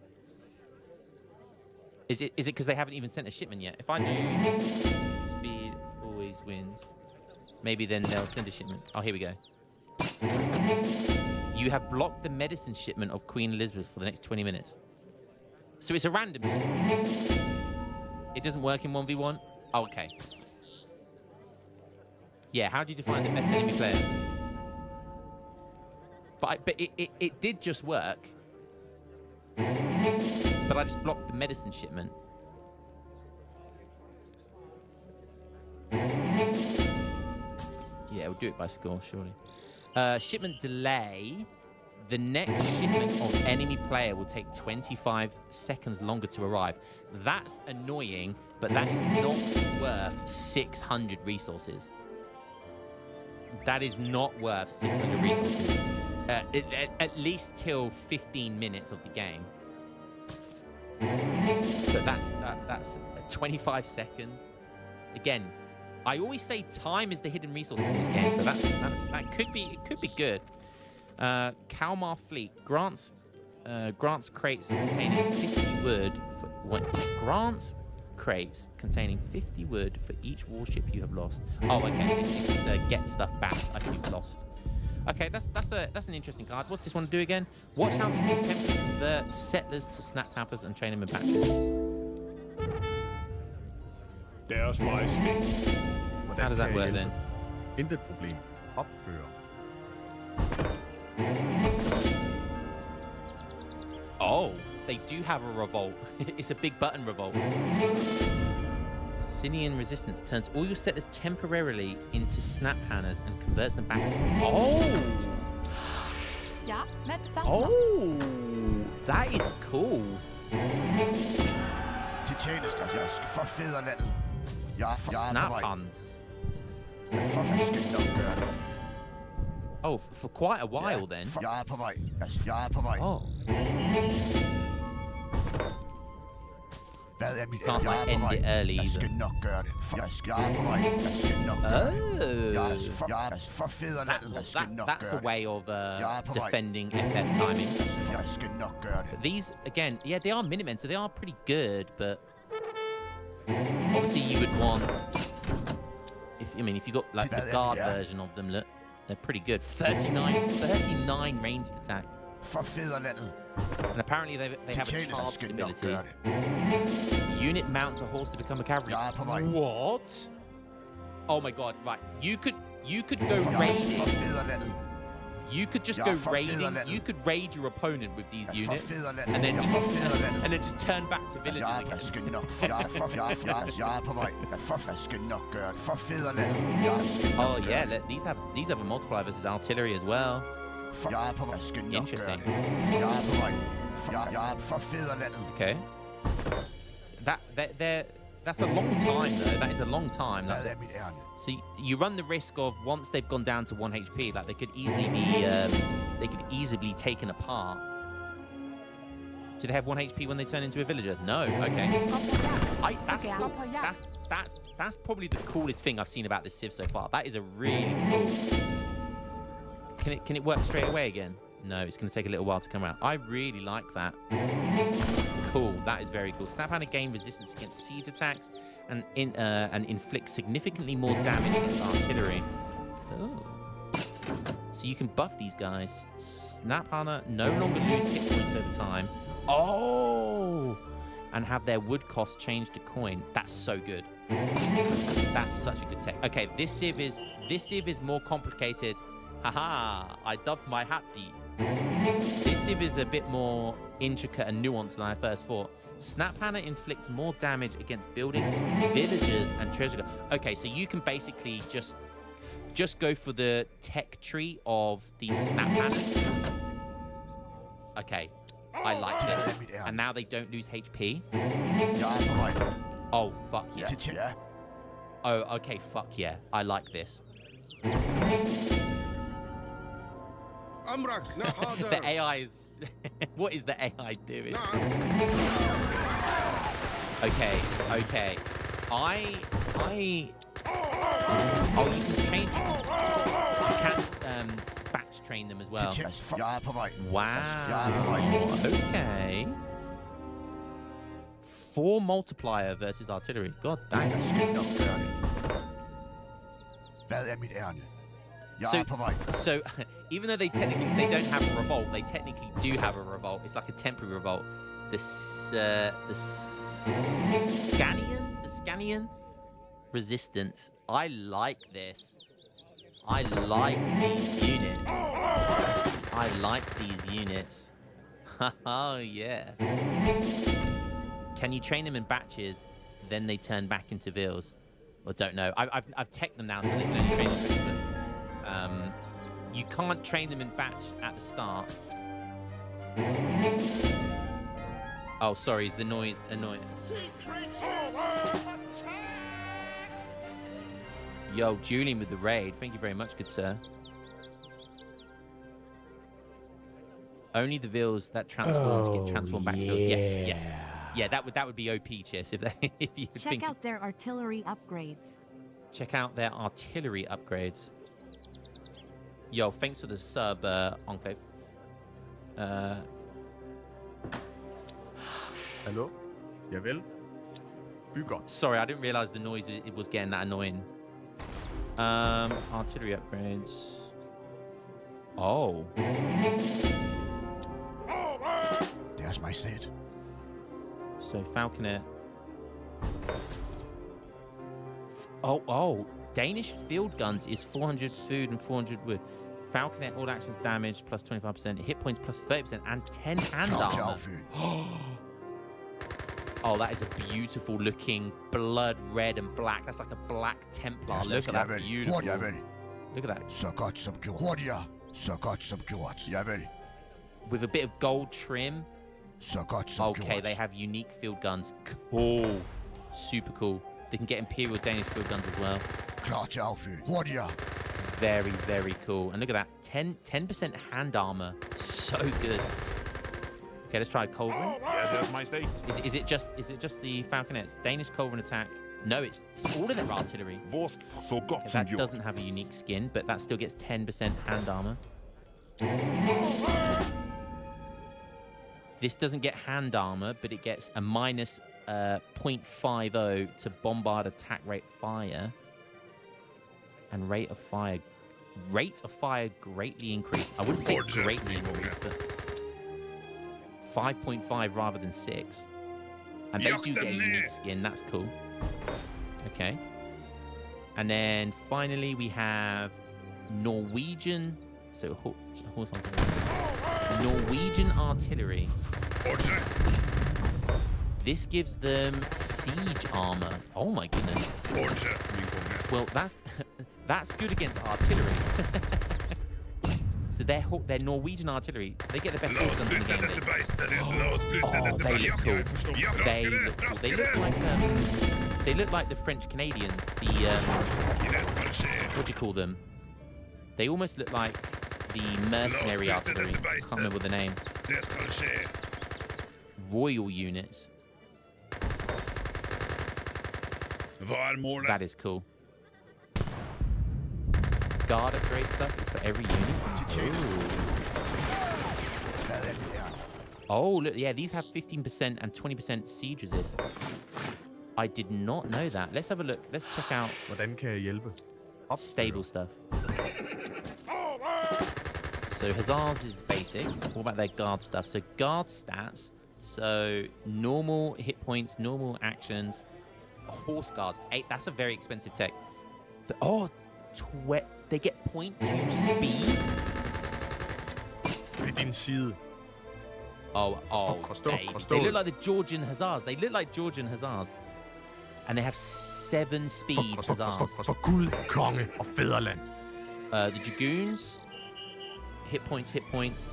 Is it because they haven't even sent a shipment yet? If I do speed always wins, maybe then they'll send a shipment. Oh, here we go. You have blocked the medicine shipment of Queen Elizabeth for the next 20 minutes. So it's a random shipment. It doesn't work in 1v1? Oh, okay. Yeah, how do you define the best enemy player? But it did just work. But I just blocked the medicine shipment. Yeah, we'll do it by score, surely. Shipment delay. The next shipment of enemy player will take 25 seconds longer to arrive. That's annoying, but that is not worth 600 resources. That is not worth 600 resources. At least till 15 minutes of the game. But that's 25 seconds. Again, I always say time is the hidden resource in this game, so that could be good. Kalmar Fleet grants crates containing 50 wood grants crates containing 50 wood for each warship you have lost. Oh, okay. This is get stuff back if you've lost. Okay, that's an interesting card. What's this one do again? Watch houses can temporarily convert settlers to snap pappers and train them in batteries. Deres Majestæt. How does that work then? Intet problem. Opføre. Oh, they do have a revolt. It's a big button revolt. Sinian resistance turns all your settlers temporarily into snap hammers and converts them back. Oh! Ja, med det samme. Oh! That is cool. Til tjenester, for fædrelandet. Jeg er på Snap vej. hands. For fanden skal nok gøre det. Oh, for quite a while then. Jeg er på vej. Jeg er på vej. Oh. Hvad er mit Can't like end it early Jeg either. skal nok gøre det. Jeg er på vej. Jeg skal nok gøre det. Jeg er for fædrelandet. Jeg skal nok That's gøre a det. way of Jeg er på vej. defending FF timing. Jeg skal nok gøre det. But these, again, yeah, they are Minutemen, so they are pretty good, but obviously you would want, if you got like the guard version of them, look, they're pretty good. 39 ranged attack. For fædrelandet. And apparently they have a charged ability. Unit mounts a horse to become a cavalry. Jeg er på vej. What? Oh my god, right. You could go Jeg er for raiding. fædrelandet. You could just Jeg go er for raiding. fædrelandet. You could raid your opponent with these Jeg er for units, fædrelandet. and then Jeg er for fædrelandet. and then just turn back to villages Jeg again. skal nok. Jeg er på vej. Jeg skal nok gøre det. For fædrelandet. Jeg skal nok Oh gøre yeah, det. these have a multiplier versus artillery as well. Jeg er på vej. Jeg skal nok gøre Interesting. det. Jeg er på vej. Jeg er for fædrelandet. Okay. That's a long time though. That is a long time. Hvad er mit ærne? So you run the risk of once they've gone down to 1 HP, like they could easily be taken apart. Do they have 1 HP when they turn into a villager? No. Okay. That's cool. That's probably the coolest thing I've seen about this Civ so far. That is a really cool. Can it work straight away again? No, it's going to take a little while to come out. I really like that. Cool. That is very cool. Snaphammer gain resistance against siege attacks and inflict significantly more damage against artillery. Oh. So you can buff these guys. Snaphammer no longer lose hit points over time. Oh! And have their wood cost changed to coin. That's so good. That's such a good tech. Okay, this civ is more complicated. Haha! I dubbed my hat deep. This civ is a bit more intricate and nuanced than I first thought. Snaphammer inflict more damage against buildings, villagers, and treasure. Okay, so you can basically just go for the tech tree of these Snaphammers. Okay, I like this. And now they don't lose HP. Oh, fuck yeah. Oh, okay, fuck yeah. I like this. The AI is... What is the AI doing? Okay. Oh, you can change it. You can batch train them as well. Wow. Okay. 4 multiplier versus artillery. God damn. So even though they don't have a revolt, they technically do have a revolt. It's like a temporary revolt. The Scanian resistance. I like this. I like these units. I like these units. Oh yeah. Can you train them in batches? Then they turn back into vills. Or don't know. I've teched them now, so they can only train them. You can't train them in batch at the start. Oh, sorry, is the noise annoying? Yo, Julian with the raid. Thank you very much, good sir. Only the vills that transform get transformed back to vills. Yes. Yeah, that would be OP, Chess, if you Check out their artillery upgrades. Check out their artillery upgrades. Yo, thanks for the sub, Enclave. Hallo? Javel? Bygger. Sorry, I didn't realize the noise it was getting that annoying. Artillery upgrades. Oh. Deres Majestæt. So Falconet. Oh. Danish field guns is 400 food and 400 wood. Falconet, all actions damage, plus 25%. Hit points, plus 30%. And 10 hand armor. Oh, that is a beautiful looking blood red and black. That's like a black Templar. Look at that. Beautiful. Look at that. With a bit of gold trim. Okay, they have unique field guns. Cool. Super cool. They can get Imperial Danish field guns as well. Very, very cool. And look at that. 10% hand armor. So good. Okay, let's try Culverin. Yeah, that's my state. Is it just the Falconets? Danish Culverin attack. No, it's all of their artillery. Okay, that doesn't have a unique skin, but that still gets 10% hand armor. This doesn't get hand armor, but it gets a minus 0.50 to bombard attack rate fire. And rate of fire greatly increased. I wouldn't say greatly increased, but 5.5 rather than 6. And they do get a unique skin. That's cool. Okay. And then finally we have Norwegian. So horse artillery. Norwegian artillery. This gives them siege armor. Oh my goodness. Well, that's good against artillery. So they're Norwegian artillery. So they get the best horse guns in the game. Oh, they look cool. They look cool. They look like the French Canadians. What do you call them? They almost look like the mercenary artillery. I can't remember the name. Royal units. That is cool. Guard upgrade stuff is for every unit. Oh, look, yeah, these have 15% and 20% siege resist. I did not know that. Let's have a look. Let's check out stable stuff. So Hussars is basic. What about their guard stuff? So guard stats. So normal hit points, normal actions, horse guards. 8. That's a very expensive tech. But, they get 0.2 speed. They look like the Georgian Hussars. They look like Georgian Hussars. And they have 7 speed Hussars. The Dragoons, hit points.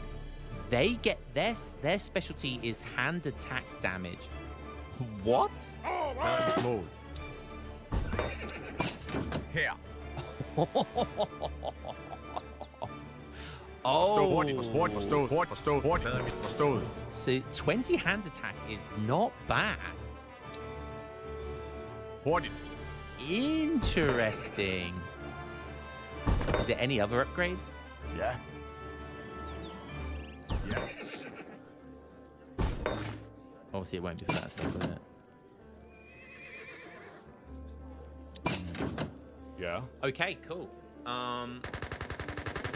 They get their specialty is hand attack damage. What? Here. Oh. Forstået. So 20 hand attack is not bad. Interesting. Is there any other upgrades? Yeah. Obviously, it won't be for that stuff, will it? Yeah. Okay, cool.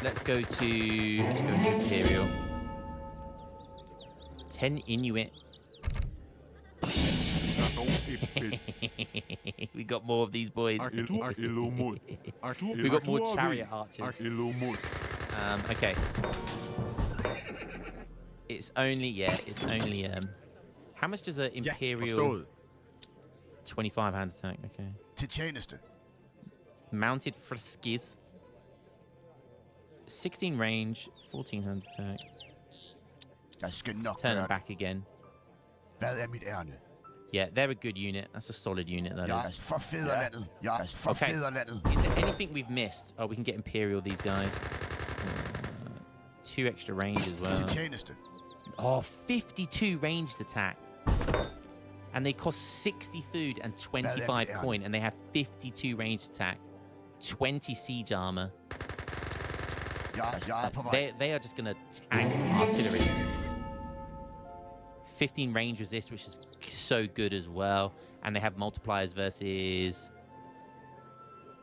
Let's go to Imperial. 10 Inuit. We got more of these boys. We got more chariot archers. Okay. It's only how much does an Imperial 25 hand attack, okay. Mounted Friskis. 16 range, 14 hand attack. Turn them back again. Yeah, they're a good unit. That's a solid unit, that is. Okay. Is there anything we've missed? Oh, we can get Imperial, these guys. 2 extra range as well. Oh, 52 ranged attack. And they cost 60 food and 25 coin, and they have 52 ranged attack. 20 siege armor. They are just going to tank artillery. 15 range resist, which is so good as well. And they have multipliers versus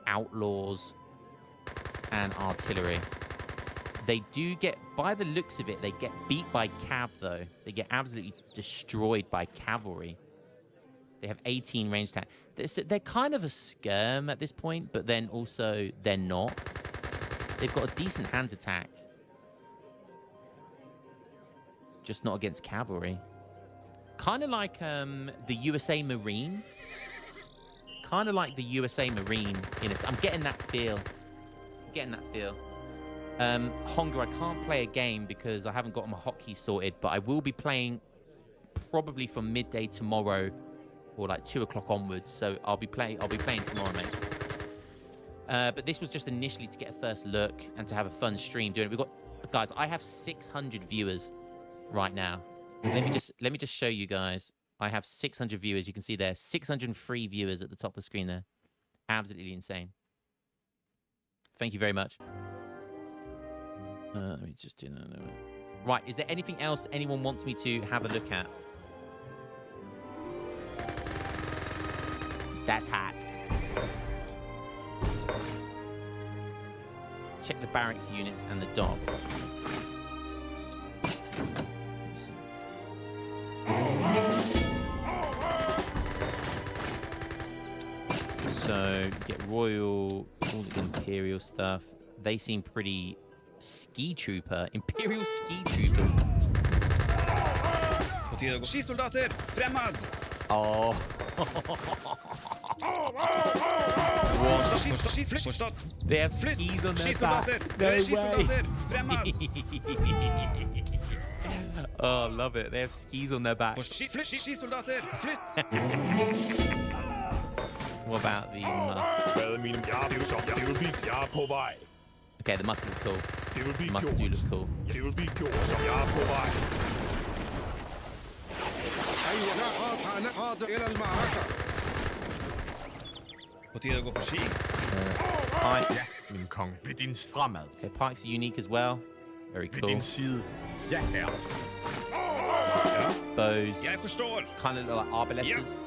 outlaws and artillery. They do get, by the looks of it, they get beat by cav, though. They get absolutely destroyed by cavalry. They have 18 range attack. They're kind of a skirm at this point, but then also they're not. They've got a decent hand attack. Just not against cavalry. Kind of like the USA Marine. Kind of like the USA Marine. I'm getting that feel. Honga, I can't play a game because I haven't got my hotkeys sorted, but I will be playing probably from midday tomorrow or like 2 o'clock onwards. So I'll be playing tomorrow, mate. But this was just initially to get a first look and to have a fun stream doing it. Guys, I have 600 viewers right now. Let me just show you guys. I have 600 viewers. You can see there 603 viewers at the top of the screen there. Absolutely insane. Thank you very much. Let me just do that. Right, is there anything else anyone wants me to have a look at? That's hot. Check the barracks units and the dock. So, get Royal, all the Imperial stuff. They seem pretty ski trooper. Imperial ski trooper. Skisoldater, främmad! Oh. They have skis on their back. No way. Oh, love it. They have skis on their back. Skisoldater, flytt! What about the musks? Okay, the musks look cool. The musks do look cool. Pike. Okay, pikes are unique as well. Very cool. Bows. Kind of like arbalesters.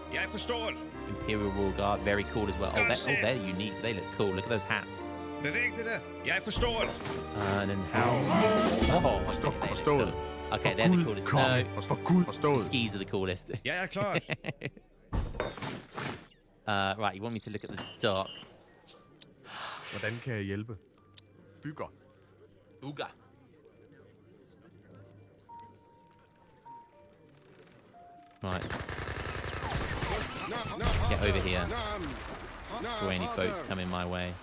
Imperial Royal Guard, very cool as well. Oh, they're unique. They look cool. Look at those hats. And then house. Oh, Forstået. Okay, they're the coolest. No, the skis are the coolest. Klar. Right, you want me to look at the dock? Hvordan kan jeg hjælpe? Bygger. Booga. Right. Get over here. Destroy any boats coming my way.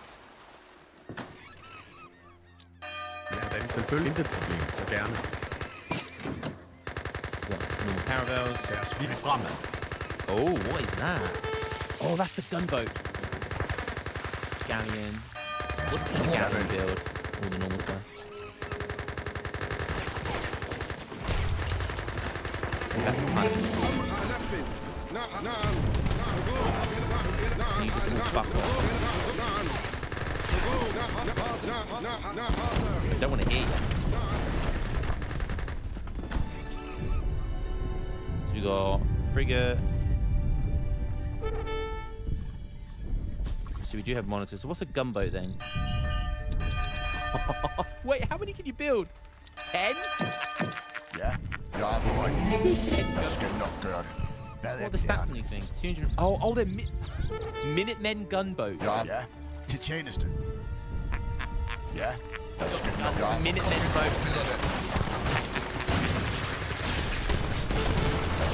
Ja, selvfølgelig intet problem. Så gerne. Normal caravels. Deres vildt fremad. Oh, what is that? Oh, that's the gunboat. Galleon. What's the galleon build? All the normal stuff. That's kind of... You just all fuck off. I don't want to hear you. So we got frigate. So we do have monitors. So what's a gunboat then? Wait, how many can you build? 10? Ja, jeg er på vej. Jeg skal nok gøre det. Hvad What are the stats on these things? 200. Oh, they're Minutemen gunboat. Ja, til tjeneste. Ja, jeg skal nok gøre det. Minutemen boat.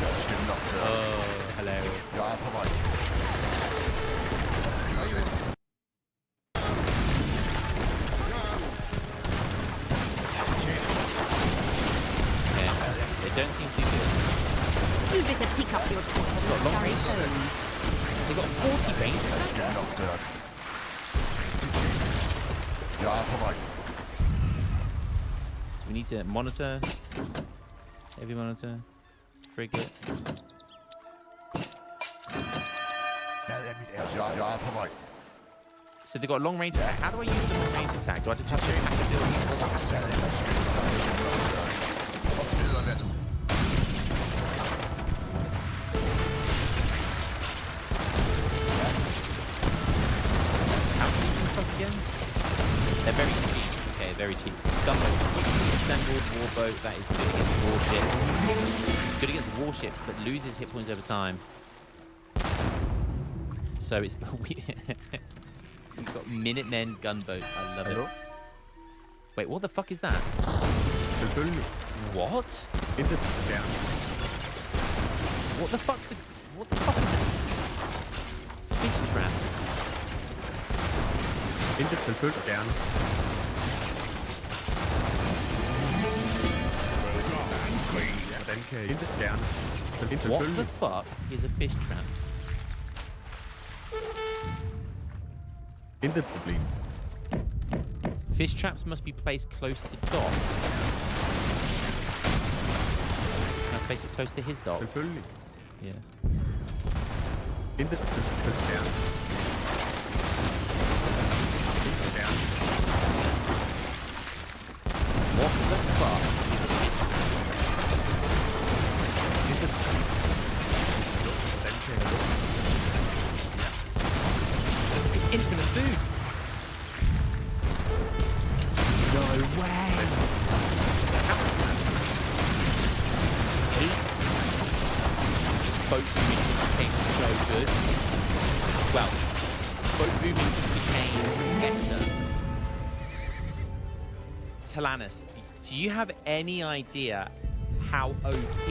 Jeg skal nok gøre det. Oh, hilarious. Jeg er på vej. Don't seem too good. You better pick up your toys and scurry home. They got 40 range. Jeg skal nok gøre det. Jeg er på vej. So we need to monitor. Heavy monitor. Frigate. Hvad er mit ærge? Jeg er på vej. So they got long range attack. How do I use the long range attack? Do I just have to attack the building? They're very cheap. Okay, very cheap. Gunboat. Assembled warboat. That is good against warships. Good against warships, but loses hit points over time. So it's we've got Minutemen gunboats. I love it. Wait, what the fuck is that? Selvfølgelig. What? Intet gerne. What the fuck is it? Fish trap. Intet selvfølgelig gerne. Hvordan kan jeg intet gerne? What the fuck is a fish trap? Intet problem. Fish traps must be placed close to docks. Can I place it close to his docks? Selvfølgelig. Yeah. Intet selvfølgelig gerne. Intet gerne. What the fuck? Intet. Hvordan kan jeg lukke? It's infinite food. No way. Boat booming just became so good. Well, boat booming just became better. Talanus, do you have any idea how OP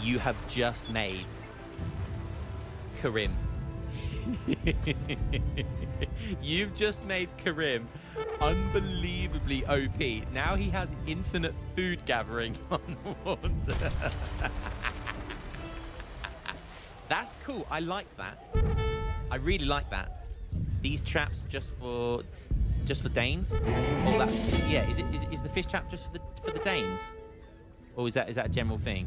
you have just made Karim? You've just made Karim unbelievably OP. Now he has infinite food gathering on water. That's cool. I like that. I really like that. These traps just for Danes? Or that? Yeah. Is the fish trap just for the Danes? Or is that a general thing?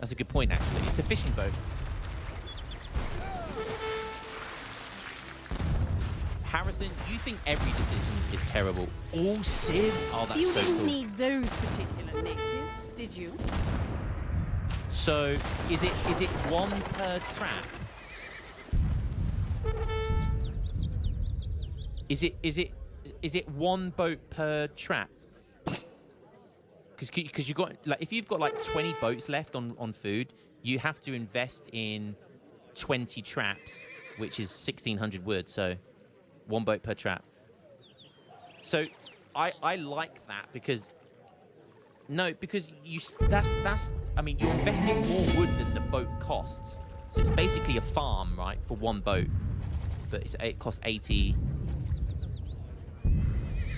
That's a good point actually. It's a fishing boat. Harrison, you think every decision is terrible. All civs? Oh, that's You so didn't cool. need those particular natives, did you? So, is it one per trap? Is it one boat per trap? Because you got like if you've got like 20 boats left on food, you have to invest in 20 traps, which is 1,600 wood. So. One boat per trap. So I like that because that's I mean you're investing more wood than the boat costs. So it's basically a farm, right, for one boat. But it costs 80.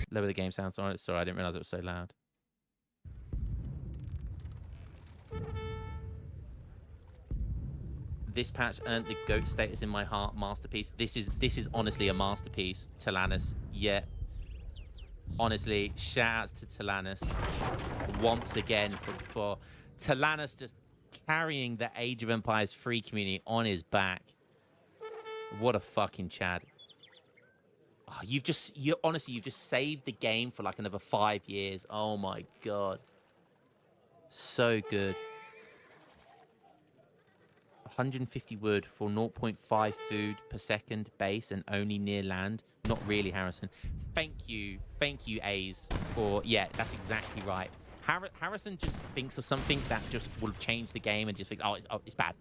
Lower the game sound. Sorry, I didn't realize it was so loud. This patch earned the GOAT status in my heart. Masterpiece. This is honestly a masterpiece. Talanus. Yeah. Honestly, shout outs to Talanus once again for Talanus just carrying the Age of Empires free community on his back. What a fucking Chad. Oh, you've just saved the game for like another 5 years. Oh my god. So good. 150 wood for 0.5 food per second base and only near land. Not really, Harrison. Thank you, A's. Or yeah, that's exactly right. Harrison just thinks of something that just will change the game and just thinks, oh, it's bad.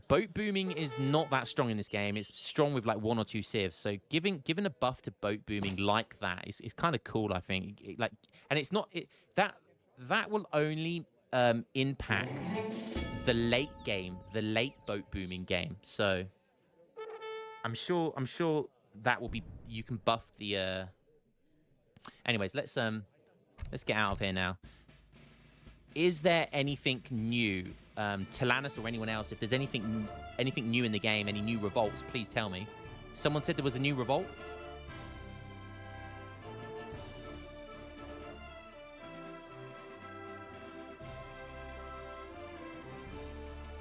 Boat booming is not that strong in this game. It's strong with like 1 or 2 civs. So giving a buff to boat booming like that is kind of cool, I think. And it's not that will only impact the late game, the late boat booming game. So I'm sure that will be, you can buff the anyways, let's get out of here now. Is there anything new, Talanus or anyone else, if there's anything new in the game, any new revolts, please tell me. Someone said there was a new revolt.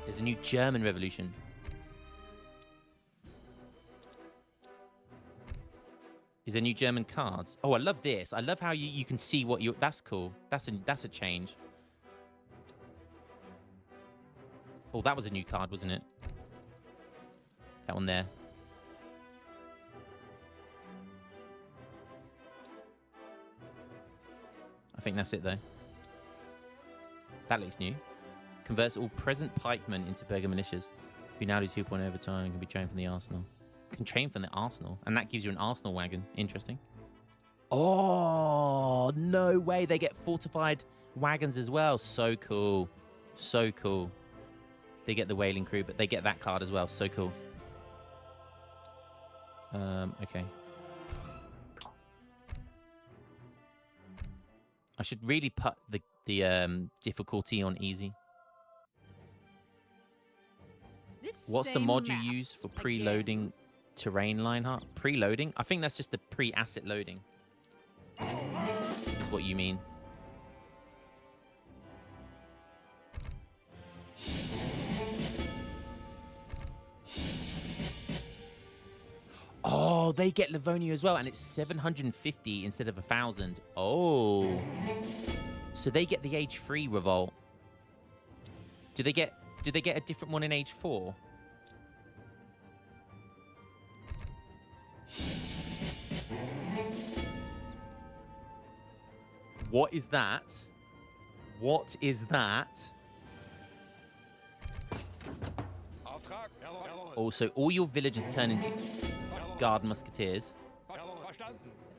There's a new German revolution. Is there new German cards? Oh, I love this. I love how you can see what you. That's cool. That's a change. Oh, that was a new card, wasn't it? That one there. I think that's it though. That looks new. Converts all present pikemen into burger militias. Who now lose 2 point over time and can be trained from the arsenal. Can train from the arsenal, and that gives you an arsenal wagon. Interesting. Oh, no way. They get fortified wagons as well. So cool. So cool. They get the whaling crew, but they get that card as well. So cool. Okay. I should really put the difficulty on easy. What's the mod you use for preloading terrain line heart? Preloading? I think that's just the pre-asset loading. Is what you mean. Oh, they get Livonia as well, and it's 750 instead of 1,000. Oh. So they get the age 3 revolt. Do they get a different one in age 4? What is that? What is that? Also, all your villagers turn into guard musketeers.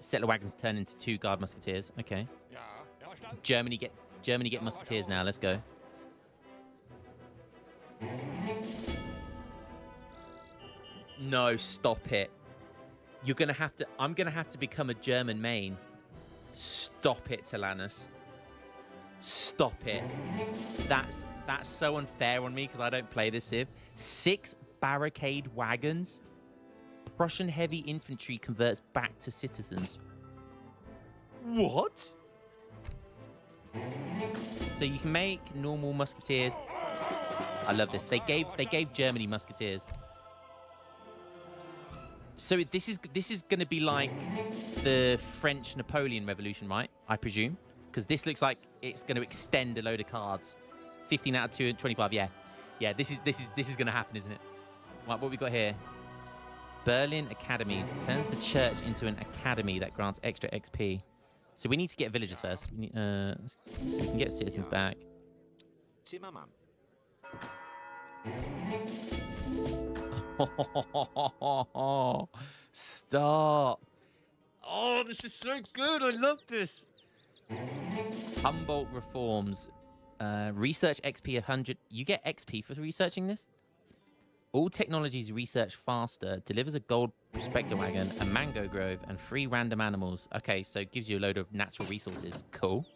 Settler wagons turn into 2 guard musketeers. Okay. Germany get musketeers now. Let's go. No, stop it. You're gonna have to. I'm gonna have to become a German main. Stop it, Tilanus. Stop it. That's so unfair on me because I don't play this Civ. 6 barricade wagons. Prussian heavy infantry converts back to citizens. What? So you can make normal musketeers. I love this. They gave Germany musketeers. So this is going to be like the French Napoleon Revolution, right? I presume, because this looks like it's going to extend a load of cards. 15 out of 2 and 25. Yeah. This is going to happen, isn't it? Right, what we got here? Berlin Academies turns the church into an academy that grants extra XP. So we need to get villagers first. We need, so we can get citizens back. Stop. Oh, this is so good. I love this. Humboldt reforms. Research XP 100. You get XP for researching this? All technologies research faster. Delivers a gold prospector wagon, a mango grove, and 3 random animals. Okay, so it gives you a load of natural resources. Cool.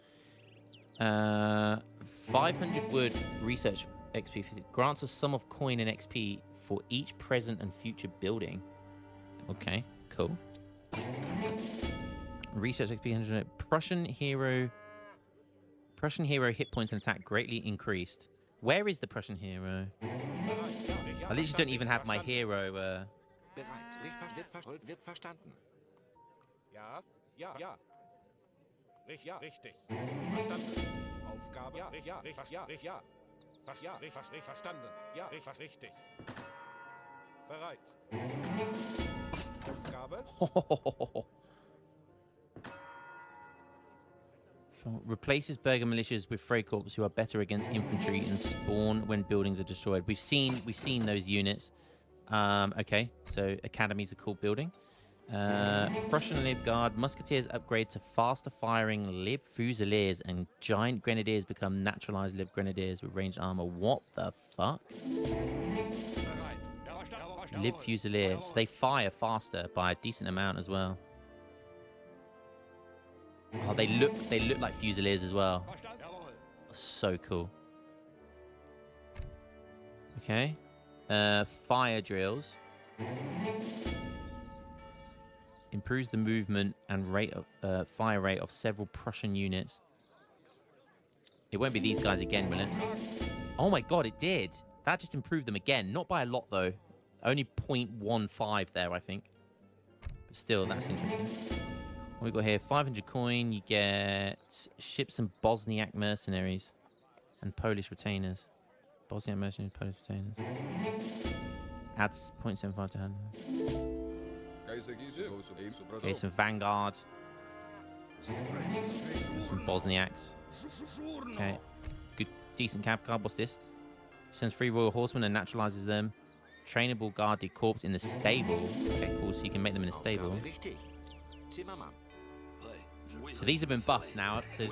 500 wood research XP. Grants a sum of coin and XP for each present and future building. Okay, cool. Research XP 100. Prussian hero hit points and attack greatly increased. Where is the Prussian hero? I literally don't even have my hero. Replaces Berger militias with Freikorps who are better against infantry and spawn when buildings are destroyed. We've seen those units. Okay, so academy's a cool building. Prussian Lib Guard musketeers upgrade to faster firing Lib Fusiliers, and giant grenadiers become naturalized Lib Grenadiers with ranged armor. What the fuck? Lib Fusiliers. So they fire faster by a decent amount as well. Oh, they look like Fusiliers as well. So cool. Okay. Fire drills. Improves the movement and rate of fire rate of several Prussian units. It won't be these guys again, will it? Oh my god, it did. That just improved them again. Not by a lot, though. Only 0.15 there, I think. But still, that's interesting. What we got here? 500 coin. You get ships and Bosniak mercenaries and Polish retainers. Bosniak mercenaries, Polish retainers. Adds 0.75 to hand. Okay, some Vanguard. Some Bosniaks. Okay. Good, decent cav card. What's this? Sends 3 Royal Horsemen and naturalizes them. Trainable guarded corps in the stable. Okay, cool. So you can make them in a stable. So these have been buffed now. So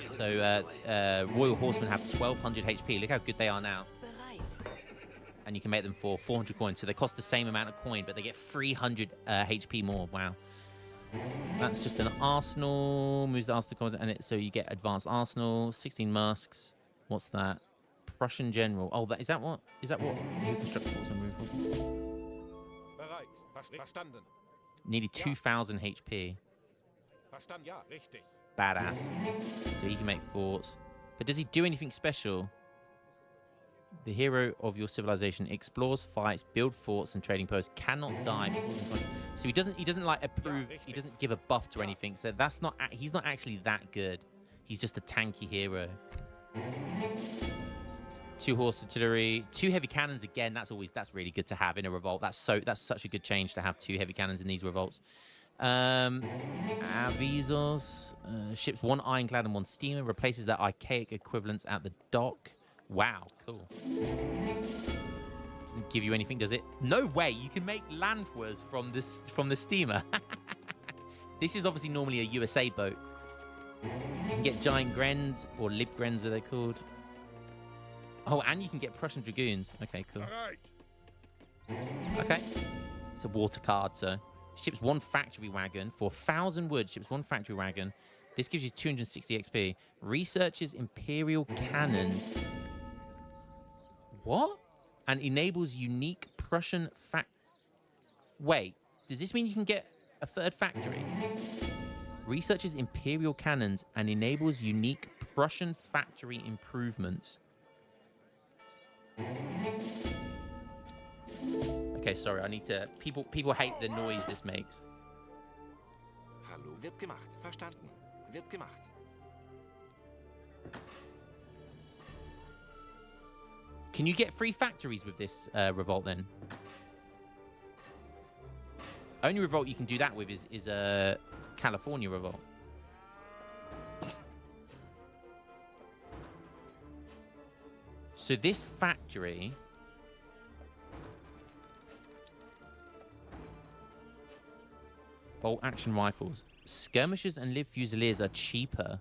Royal Horsemen have 1200 HP. Look how good they are now. And you can make them for 400 coins. So they cost the same amount of coin, but they get 300 HP more. Wow. That's just an arsenal. Moves the arsenal, and so you get advanced arsenal. 16 masks. What's that? Prussian general. Oh, is that what? Who constructs force and move? Nearly 2,000 HP. Badass. So he can make forts. But does he do anything special? The hero of your civilization explores, fights, build forts and trading posts, cannot die. So he doesn't like approve. He doesn't give a buff to anything. So that's not. He's not actually that good. He's just a tanky hero. 2 horse artillery, 2 heavy cannons again. That's really good to have in a revolt. That's such a good change to have 2 heavy cannons in these revolts. Avisos, ships 1 ironclad and 1 steamer, replaces their archaic equivalents at the dock. Wow, cool. Doesn't give you anything, does it? No way. You can make landforts from the steamer. This is obviously normally a USA boat. You can get giant grens or libgrens, are they called? Oh, and you can get Prussian dragoons. Okay, cool. Okay, it's a water card. So ships 1 factory wagon for 1,000 wood. Ships 1 factory wagon. This gives you 260 XP. Researches imperial cannons. What? And enables unique Prussian Wait, does this mean you can get a 3rd factory? Researches imperial cannons and enables unique Prussian factory improvements. Okay, sorry, I need to... People hate the noise this makes. Hallo, wird gemacht. Verstanden. Wird gemacht. Can you get 3 factories with this revolt then? Only revolt you can do that with is a California revolt. So this factory... Bolt action rifles. Skirmishers and live fusiliers are cheaper.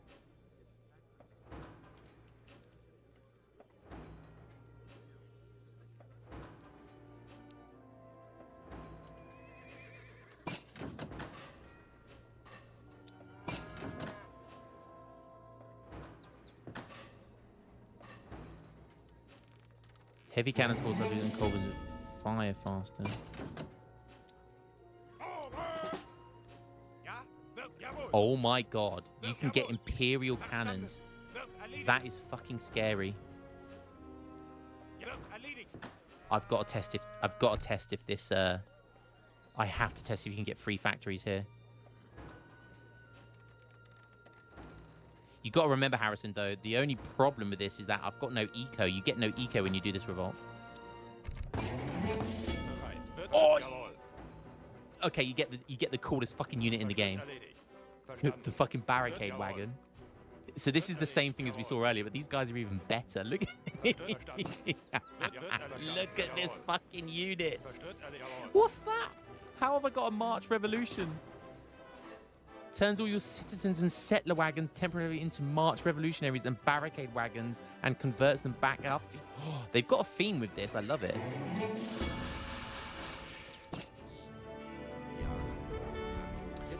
Heavy cannons cause us using cobras fire faster. Oh my god, you can get Imperial cannons. That is fucking scary. I've got to test if this I have to test if you can get 3 factories here. You got to remember, Harrison, though, the only problem with this is that I've got no eco. You get no eco when you do this revolt. Oh! Okay, you get the coolest fucking unit in the game. The fucking barricade wagon. So this is the same thing as we saw earlier, but these guys are even better. Look at look at this fucking unit. What's that? How have I got a March Revolution? Turns all your citizens and settler wagons temporarily into March Revolutionaries and barricade wagons and converts them back up. Oh, they've got a theme with this. I love it.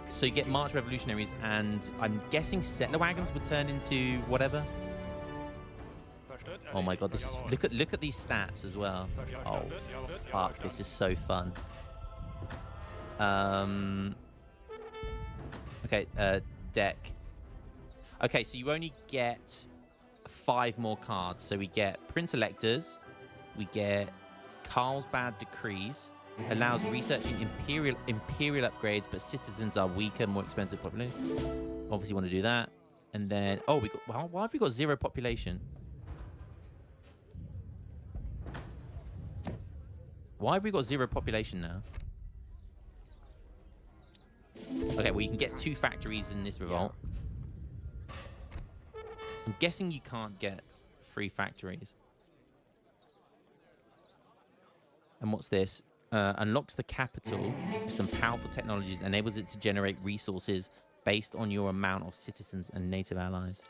So you get March Revolutionaries, and I'm guessing settler wagons would turn into whatever. Oh my god, this is, look at these stats as well. Oh fuck, this is so fun. Okay, deck. Okay, so you only get 5 more cards. So we get Prince Electors, we get Carlsbad Decrees, allows researching imperial upgrades, but citizens are weaker, more expensive population. Obviously want to do that. And then, oh, we got, well, why have we got 0 population? Why have we got 0 population now? Okay, well, you can get 2 factories in this revolt. I'm guessing you can't get 3 factories. And what's this? unlocks the capital with some powerful technologies, enables it to generate resources based on your amount of citizens and native allies.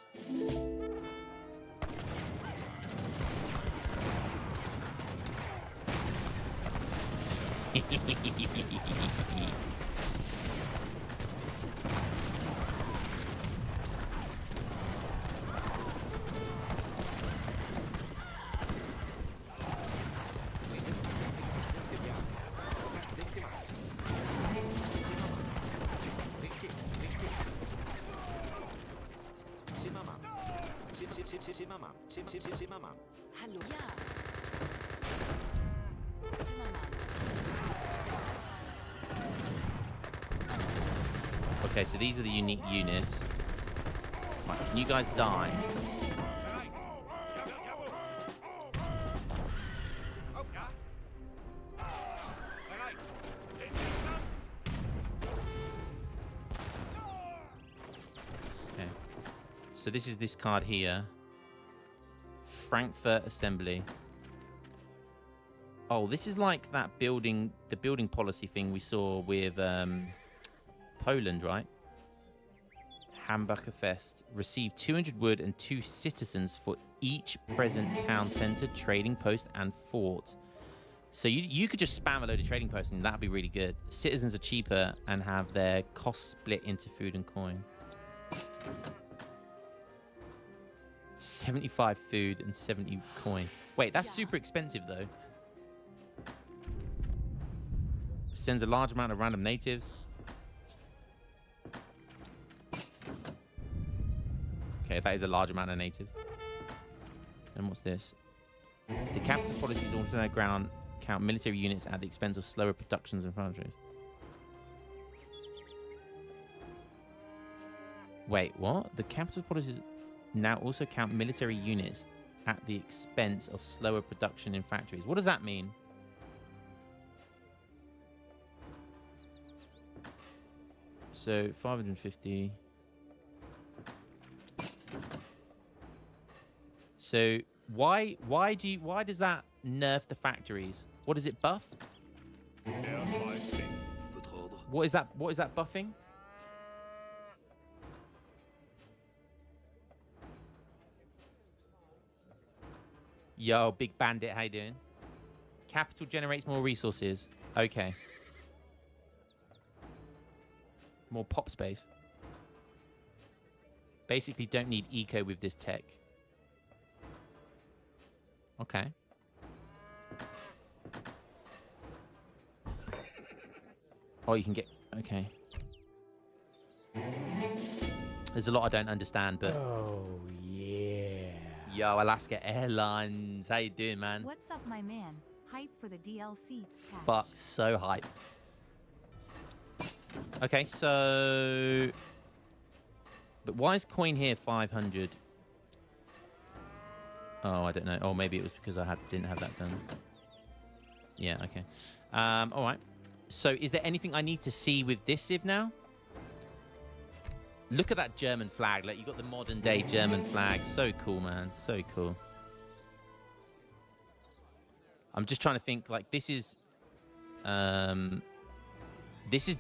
Zimmermann. Hallo, ja. Okay, so these are the unique units. Right, can you guys die? Okay. So this is this card here. Frankfurt Assembly. Oh, this is like that building, the building policy thing we saw with Poland, right? Hamburger Fest. Receive 200 wood and 2 citizens for each present town center, trading post, and fort. So you could just spam a load of trading posts and that'd be really good. Citizens are cheaper and have their costs split into food and coin. 75 food and 70 coin. Wait, that's super expensive though. Sends a large amount of random natives. Okay, that is a large amount of natives. And what's this? The capital policies alternate ground count military units at the expense of slower productions and factories. Wait, what? The capital policies now also count military units at the expense of slower production in factories. What does that mean? So 550. So why does that nerf the factories? What does it buff? What is that buffing? Yo, Big Bandit, how you doing? Capital generates more resources. Okay. More pop space. Basically don't need eco with this tech. Okay. Oh, you can get... Okay. There's a lot I don't understand, but... Oh, yeah. Yo, Alaska Airlines. How you doing, man? What's up, my man? Hype for the DLC. Cash. Fuck, so hype. Okay, so... But why is coin here 500? Oh, I don't know. Oh, maybe it was because I didn't have that done. Yeah, okay. All right. So is there anything I need to see with this Civ now? Look at that German flag. Like, you got the modern day German flag. So cool, man. So cool. I'm just trying to think, like, this is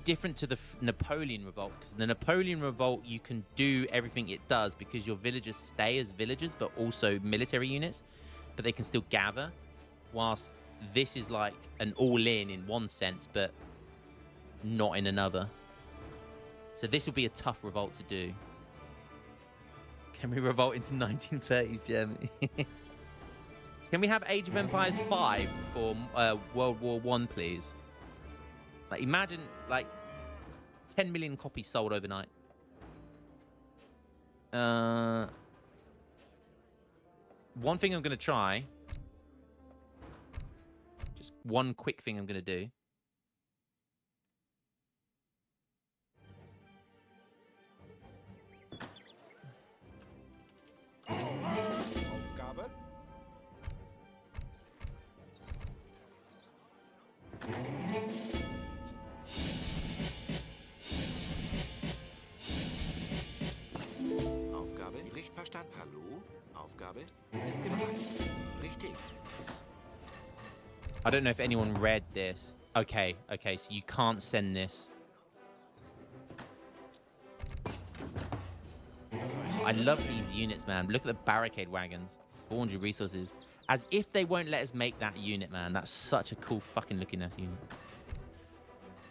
different to the Napoleon Revolt, because the Napoleon Revolt, you can do everything it does because your villagers stay as villagers, but also military units, but they can still gather, whilst this is like an all-in in one sense, but not in another. So this will be a tough revolt to do. Can we revolt into 1930s Germany? Can we have Age of Empires 5 for World War I, please? Like, imagine, like, 10 million copies sold overnight. One thing I'm going to try. Just one quick thing I'm going to do. Aufgabe. Aufgabe. Richtig verstanden. Hallo? Aufgabe. Wird gemacht. Richtig. I don't know if anyone read this. Okay, okay, so you can't send this. I love these units, man. Look at the barricade wagons. 400 resources. As if they won't let us make that unit, man. That's such a cool fucking looking ass unit.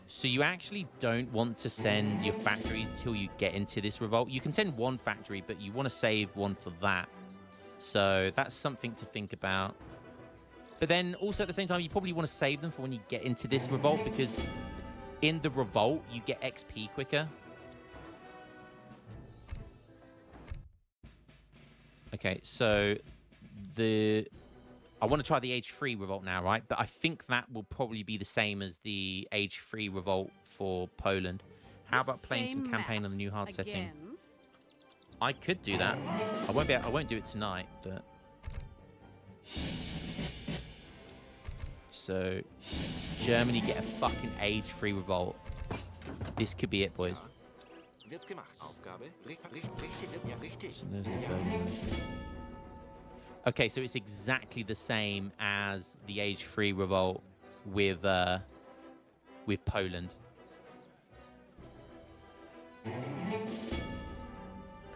So you actually don't want to send your factories till you get into this revolt. You can send one factory, but you want to save one for that. So that's something to think about. But then also at the same time, you probably want to save them for when you get into this revolt, because in the revolt, you get XP quicker. Okay, so I want to try the age 3 revolt now, right? But I think that will probably be the same as the age 3 revolt for Poland. How about playing some campaign on the new hard setting? I could do that. I won't do it tonight, but so Germany get a fucking age 3 revolt. This could be it, boys. Wird gemacht. Aufgabe. Richtig. So there's the Berlin. Okay, so it's exactly the same as the age 3 revolt with Poland.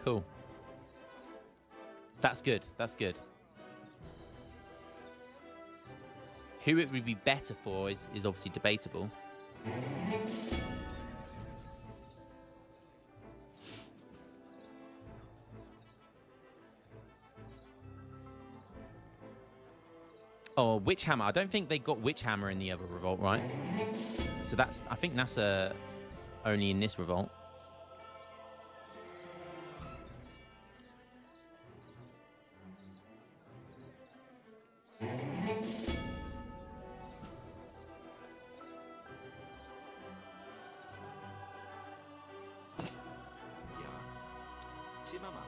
Cool. That's good. That's good. Who it would be better for is obviously debatable. Oh, Witch Hammer. I don't think they got Witch Hammer in the other revolt, right? So that's... I think that's only in this revolt. Zimmermann.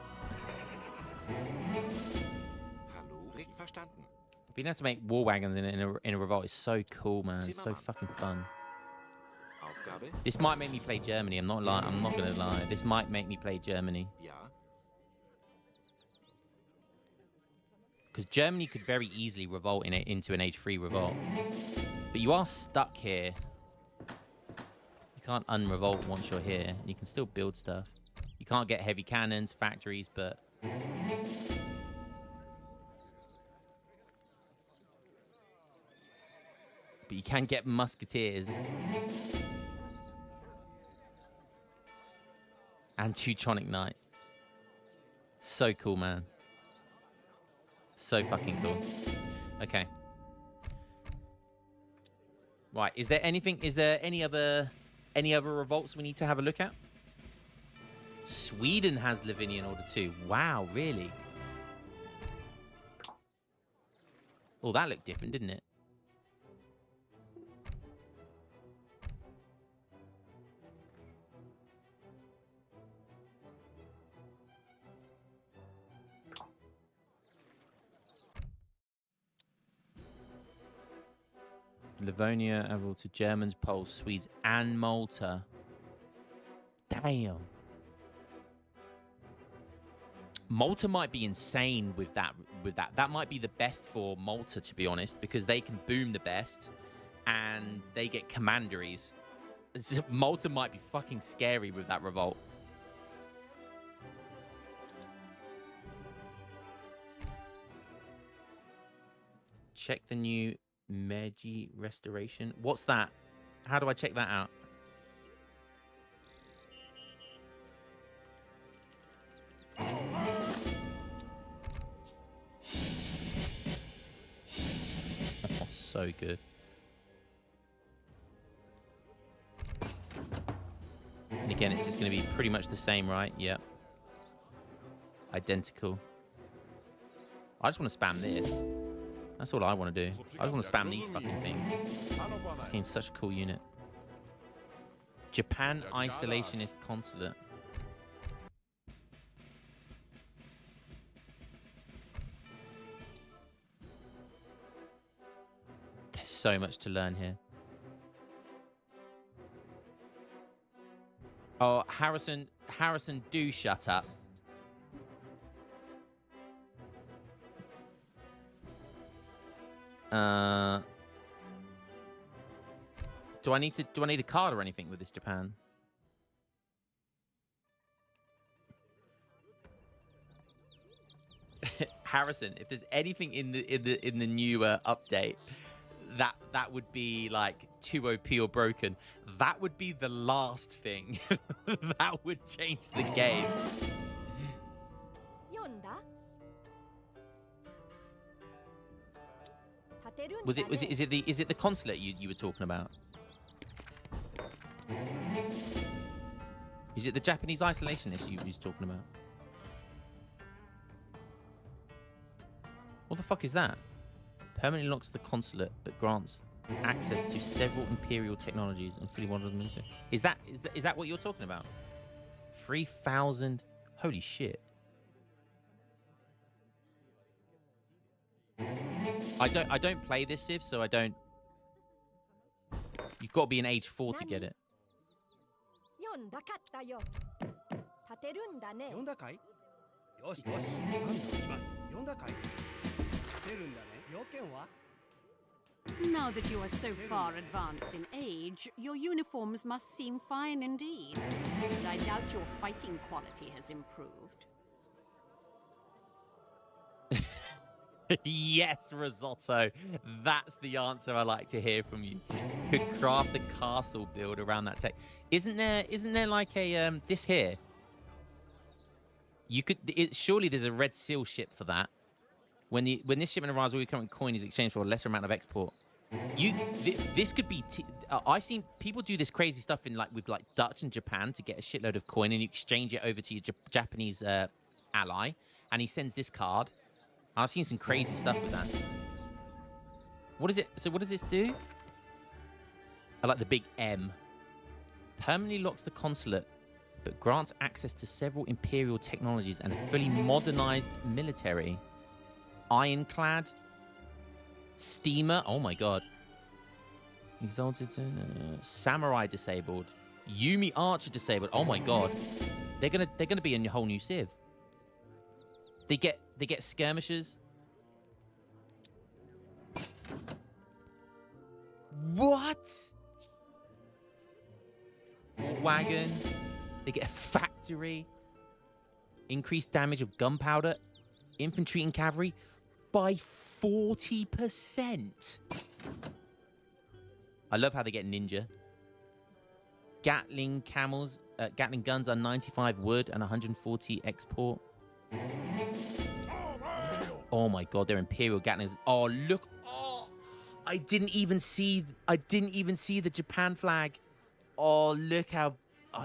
Hallo? Verstanden. Being able to make war wagons in a revolt is so cool, man. It's so fucking fun. Aufgabe. This might make me play Germany. I'm not gonna lie. This might make me play Germany. Ja. Because Germany could very easily revolt into an age 3 revolt. But you are stuck here. You can't unrevolt once you're here. You can still build stuff. You can't get heavy cannons, factories, but... But you can get musketeers. And Teutonic Knights. So cool, man. So fucking cool. Okay. Right, is there any other revolts we need to have a look at? Sweden has Livinian Order 2. Wow, really? Oh, that looked different, didn't it? Livonia, overall to Germans, Poles, Swedes, and Malta. Damn. Malta might be insane with that. That might be the best for Malta, to be honest, because they can boom the best, and they get commanderies. Malta might be fucking scary with that revolt. Check the new Meiji restoration. What's that? How do I check that out? Oh, so good. And again, it's just going to be pretty much the same, right? Yep. Identical. I just want to spam this. That's all I want to do. I just want to spam these fucking things. Fucking such a cool unit. Japan Isolationist Consulate. There's so much to learn here. Oh, Harrison, do shut up. Do I need a card or anything with this Japan? Harrison, if there's anything in the new update that would be like too OP or broken, that would be the last thing that would change the game. Is it the consulate you were talking about? Is it the Japanese isolationist you was talking about? What the fuck is that? Permanently locks the consulate, but grants access to several imperial technologies and fully modernized military. Is that what you're talking about? 3,000. Holy shit. I don't play this Civ, so I don't. You've got to be in age 4 to get it. Now that you are so far advanced in age, your uniforms must seem fine indeed. But I doubt your fighting quality has improved. Yes, Risotto. That's the answer I like to hear from you. Could craft a castle build around that tech. Isn't there like a this here? You could surely there's a red seal ship for that. When this shipment arrives, all your current coin is exchanged for a lesser amount of export. This could be. I've seen people do this crazy stuff with Dutch and Japan to get a shitload of coin and you exchange it over to your Japanese ally, and he sends this card. I've seen some crazy stuff with that. What is it? So what does this do? I like the big M. Permanently locks the consulate, but grants access to several imperial technologies and a fully modernized military. Ironclad. Steamer. Oh my god. Exalted. Samurai disabled. Yumi Archer disabled. Oh my god. They're gonna be in a whole new Civ. They get skirmishers. What? Wagon. They get a factory. Increased damage of gunpowder, infantry and cavalry by 40%. I love how they get ninja. Gatling guns are 95 wood and 140 export. Oh my god, they're Imperial Gatlings. Oh look, oh, I didn't even see the Japan flag. Oh look how,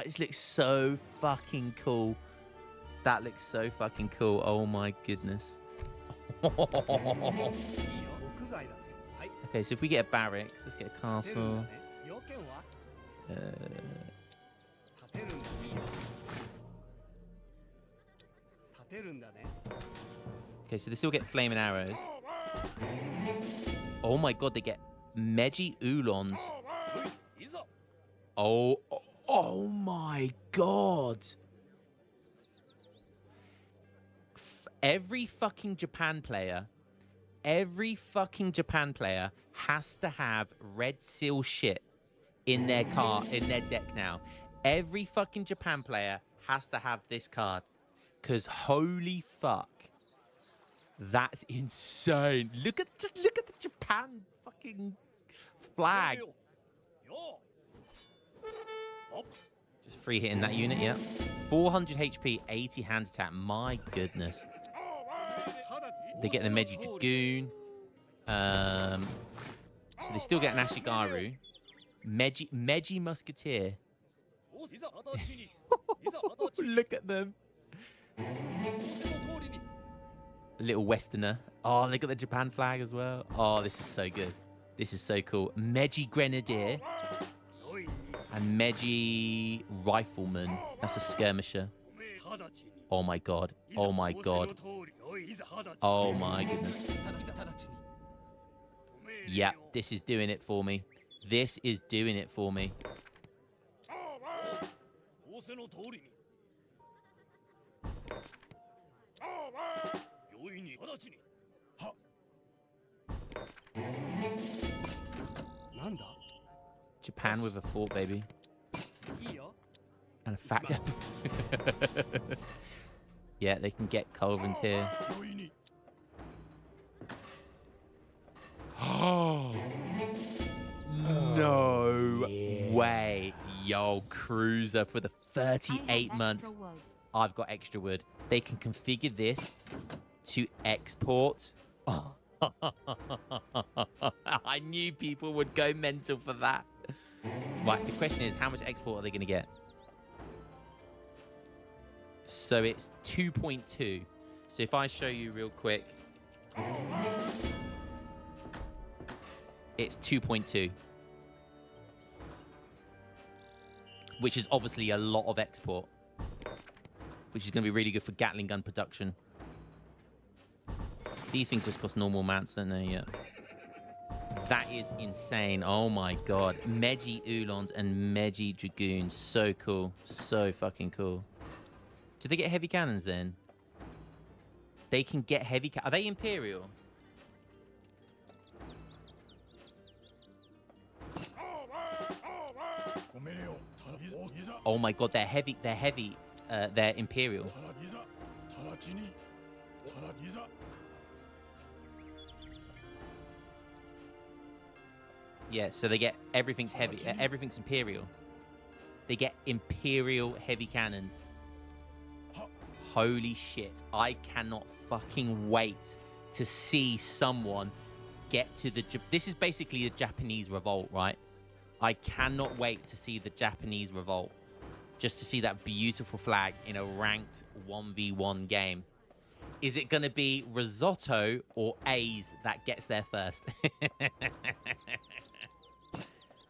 it looks so fucking cool. That looks so fucking cool. Oh my goodness. Okay, so if we get a barracks, let's get a castle. Okay, so they still get flaming arrows. Oh my god, they get Meiji Oolons. Oh my god. Every fucking Japan player has to have red seal shit in their deck now. Every fucking Japan player has to have this card. Cause holy fuck. That's insane. Just look at the Japan fucking flag. Just free hitting that unit, yeah. 400 HP, 80 hand attack. My goodness. They get the Meiji Dragoon. So they still get an Ashigaru. Meiji Musketeer. Look at them. A little Westerner. Oh, they got the Japan flag as well. Oh, this is so good. This is so cool. Meiji Grenadier. And Meiji Rifleman. That's a skirmisher. Oh my god. Oh my god. Oh my goodness. Yeah, this is doing it for me. This is doing it for me. Japan with a fort, baby. And a factory. Yeah, they can get Culverins here. Oh no way. Yo, cruiser for the 38 months. I've got extra wood. They can configure this to export. Oh. I knew people would go mental for that. Right, the question is, how much export are they going to get? So it's 2.2. So if I show you real quick, it's 2.2. Which is obviously a lot of export. Which is going to be really good for Gatling gun production. These things just cost normal amounts, don't they? Yeah. That is insane. Oh my god. Meiji Ulons and Meiji Dragoons. So cool. So fucking cool. Do they get heavy cannons then? They can get heavy Are they Imperial? Oh my god, they're heavy. They're heavy. They're Imperial. Yeah, so they get everything's heavy. Everything's Imperial. They get Imperial heavy cannons. Holy shit. I cannot fucking wait to see someone get to the... This is basically the Japanese revolt, right? I cannot wait to see the Japanese revolt. Just to see that beautiful flag in a ranked 1v1 game. Is it going to be Risotto or A's that gets there first?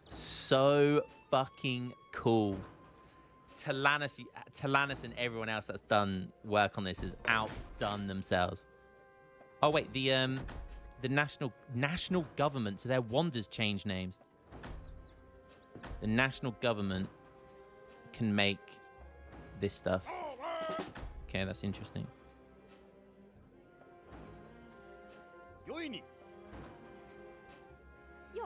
So fucking cool. Talanis and everyone else that's done work on this has outdone themselves. Oh wait, the national government, so their wonders change names. The national government can make this stuff. Okay, that's interesting.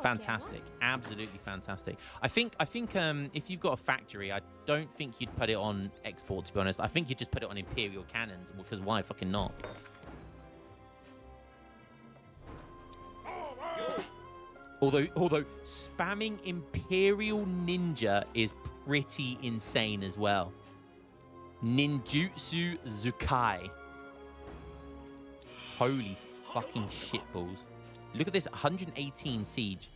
Fantastic, absolutely fantastic. I think if you've got a factory, I don't think you'd put it on export, to be honest. I think you'd just put it on Imperial cannons, because why fucking not? Although spamming Imperial Ninja is pretty insane as well. Ninjutsu Zukai. Holy fucking shitballs. Look at this, 118 siege.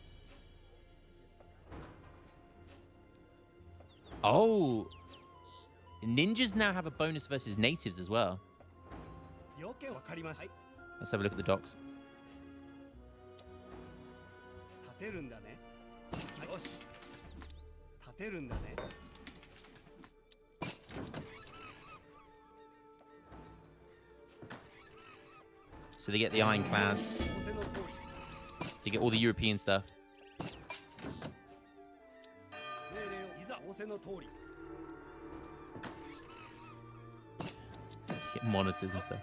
Oh. Ninjas now have a bonus versus natives as well. Let's have a look at the docks. So they get the ironclads. They get all the European stuff. Get monitors and stuff.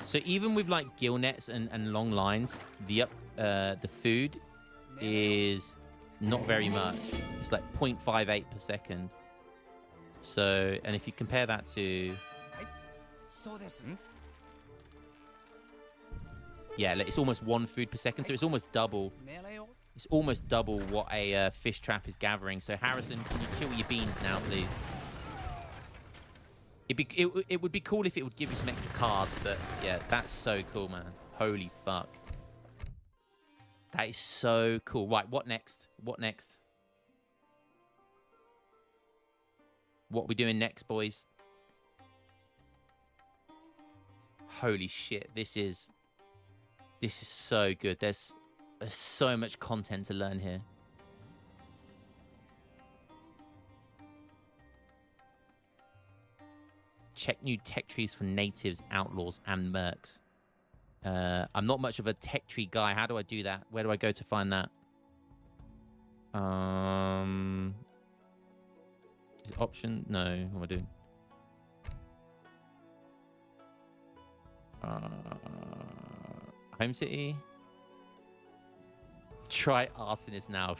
So even with like gill nets and long lines, the food is not very much. It's like 0.58 per second. So, and if you compare that to... Yeah, it's almost 1 food per second, so it's almost double. It's almost double what a fish trap is gathering. So Harrison, can you chill your beans now, please? It would be cool if it would give you some extra cards, but yeah, that's so cool, man. Holy fuck. That is so cool. Right, what next? What next? What are we doing next, boys? Holy shit, this is so good. There's so much content to learn here. Check new tech trees for natives, outlaws, and mercs. I'm not much of a tech tree guy. How do I do that? Where do I go to find that? Is it option? No. What am I doing? Home city. Try arsonist now.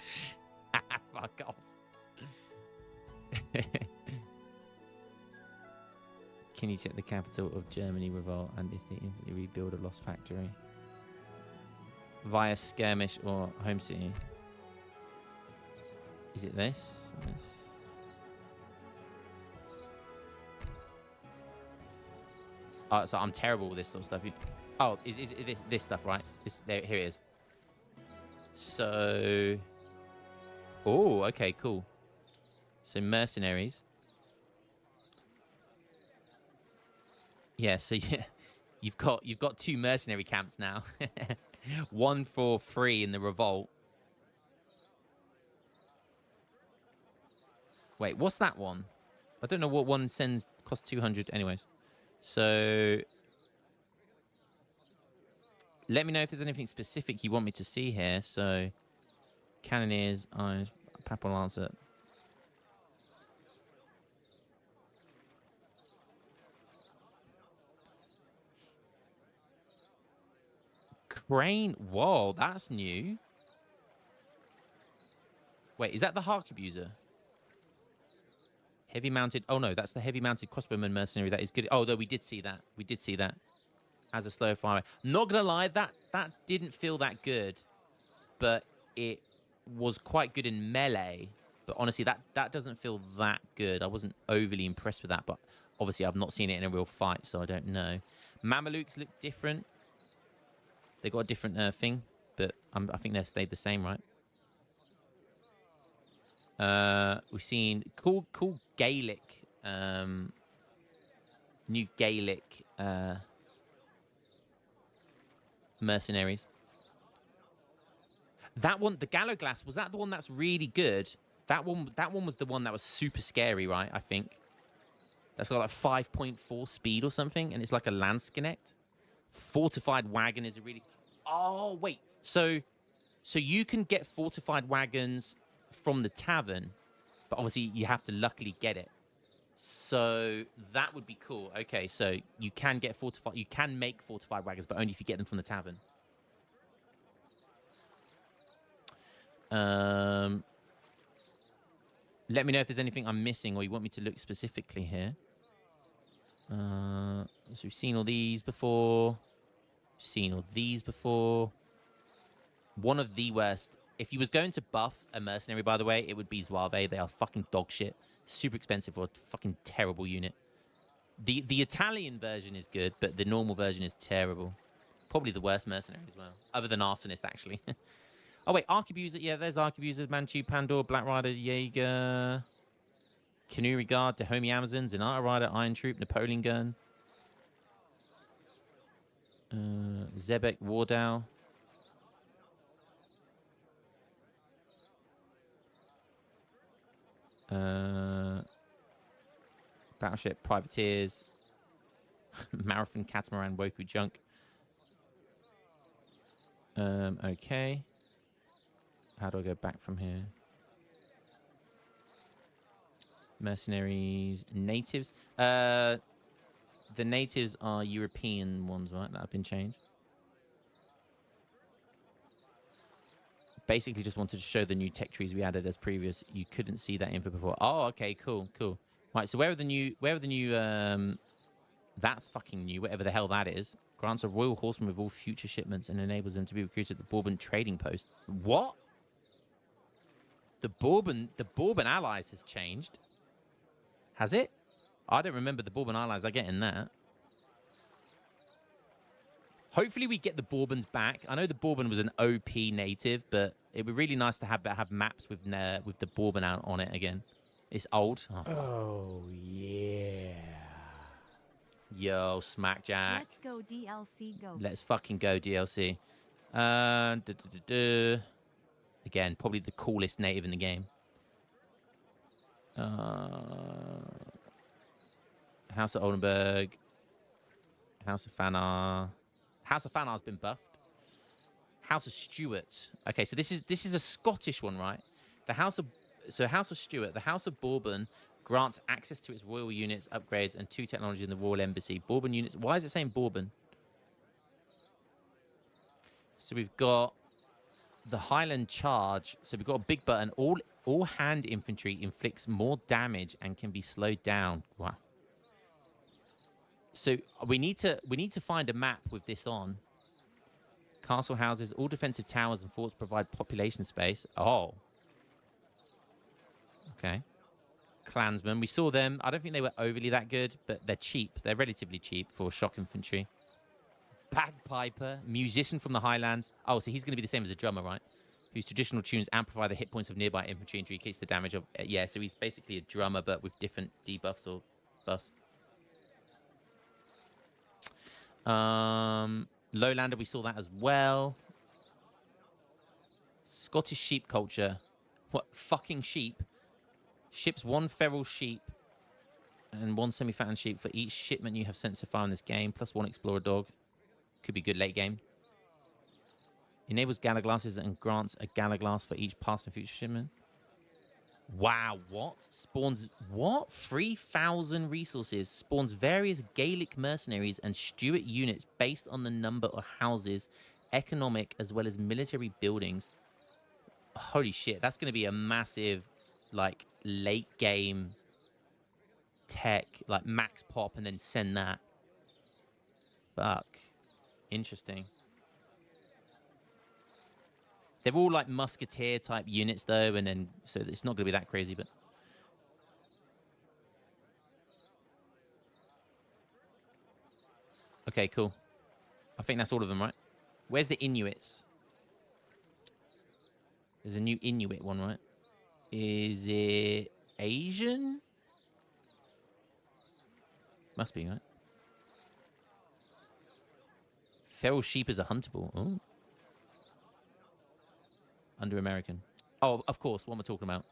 Fuck off. Can you check the capital of Germany revolt and if they instantly rebuild a lost factory? Via skirmish or home city? Is it this? Oh, so I'm terrible with this sort of stuff. Oh, is it this stuff, right? Here it is. So... Oh, okay, cool. So mercenaries. Yeah, so yeah, you've got 2 mercenary camps now. One for free in the revolt. Wait, what's that one? I don't know what one sends costs 200 anyways. So let me know if there's anything specific you want me to see here. So cannoneers, irons, papal lancer. Crane. Whoa, that's new. Wait, is that the Hark Abuser? Heavy mounted. Oh no, that's the heavy mounted crossbowman mercenary. That is good. Oh, no, we did see that. We did see that as a slow fire. Not gonna lie, that didn't feel that good, but it was quite good in melee. But honestly, that doesn't feel that good. I wasn't overly impressed with that, but obviously I've not seen it in a real fight, so I don't know. Mamelukes look different. They got a different thing, but I think they've stayed the same, right? We've seen cool Gaelic, new Gaelic mercenaries. That one, the Galloglass, was that the one that's really good? That one was the one that was super scary, right? I think that's got like 5.4 speed or something, and it's like a Landsknecht. Fortified wagon is a really... Oh wait, so you can get fortified wagons from the tavern, but obviously you have to luckily get it. So that would be cool. Okay, so you can get fortified. You can make fortified wagons, but only if you get them from the tavern. Let me know if there's anything I'm missing or you want me to look specifically here. So we've seen all these before. Seen all these before. One of the worst. If you was going to buff a mercenary, by the way, it would be Zouave. They are fucking dog shit. Super expensive for a fucking terrible unit. The Italian version is good, but the normal version is terrible. Probably the worst mercenary as well. Other than Arsonist, actually. Oh, wait. Arquebuser. Yeah, there's Arquebusers. Manchu, Pandor, Black Rider, Jaeger. Canary Guard, Dahomey Amazons, Zenata Rider, Iron Troop, Napoleon Gun. Zebek, Wardow. Battleship, Privateers. Marathon, Catamaran, Woku Junk. Okay. How do I go back from here? Mercenaries, natives. The natives are European ones, right? That have been changed. Basically, just wanted to show the new tech trees we added as previous. You couldn't see that info before. Oh, okay, cool. Right, so where are the new? That's fucking new. Whatever the hell that is. Grants a royal horseman with all future shipments and enables them to be recruited at the Bourbon trading post. What? The Bourbon allies has changed. Has it? I don't remember the Bourbon allies I get in that. Hopefully we get the Bourbons back. I know the Bourbon was an OP native, but it would be really nice to have maps with the Bourbon out on it again. It's old. Oh yeah. Yo, Smackjack. Let's go DLC. Go. Let's fucking go DLC. Again, probably the coolest native in the game. House of Oldenburg. House of Fanar. House of Fanar's been buffed. House of Stuart. Okay, so this is a Scottish one, right? House of Stuart. The House of Bourbon grants access to its royal units, upgrades, and 2 technologies in the royal embassy. Bourbon units. Why is it saying Bourbon? So we've got the Highland Charge. So we've got a big button. All hand infantry inflicts more damage and can be slowed down. Wow. So we need to find a map with this on. Castle houses, all defensive towers and forts provide population space. Oh. Okay. Clansmen. We saw them. I don't think they were overly that good, but they're cheap. They're relatively cheap for shock infantry. Bagpiper, musician from the Highlands. Oh, so he's going to be the same as a drummer, right? Whose traditional tunes amplify the hit points of nearby infantry and decrease the damage of... yeah, so he's basically a drummer, but with different debuffs or buffs. Lowlander, we saw that as well. Scottish sheep culture. What? Fucking sheep? Ships one feral sheep and one semi-fattened sheep for each shipment you have sent so far in this game, plus one explorer dog. Could be good late game. Enables gala glasses and grants a gala glass for each past and future shipment. Wow, what? Spawns what? 3,000 resources. Spawns various Gaelic mercenaries and Stuart units based on the number of houses, economic as well as military buildings. Holy shit, that's going to be a massive, like, late game tech, like max pop and then send that. Fuck. Interesting. They're all like musketeer type units though, and then so it's not going to be that crazy, but okay, cool. I think that's all of them, right? Where's the Inuits? There's a new Inuit one, right? Is it Asian? Must be, right? Feral sheep is a huntable. Oh. Under American. Oh, of course, what am I talking about?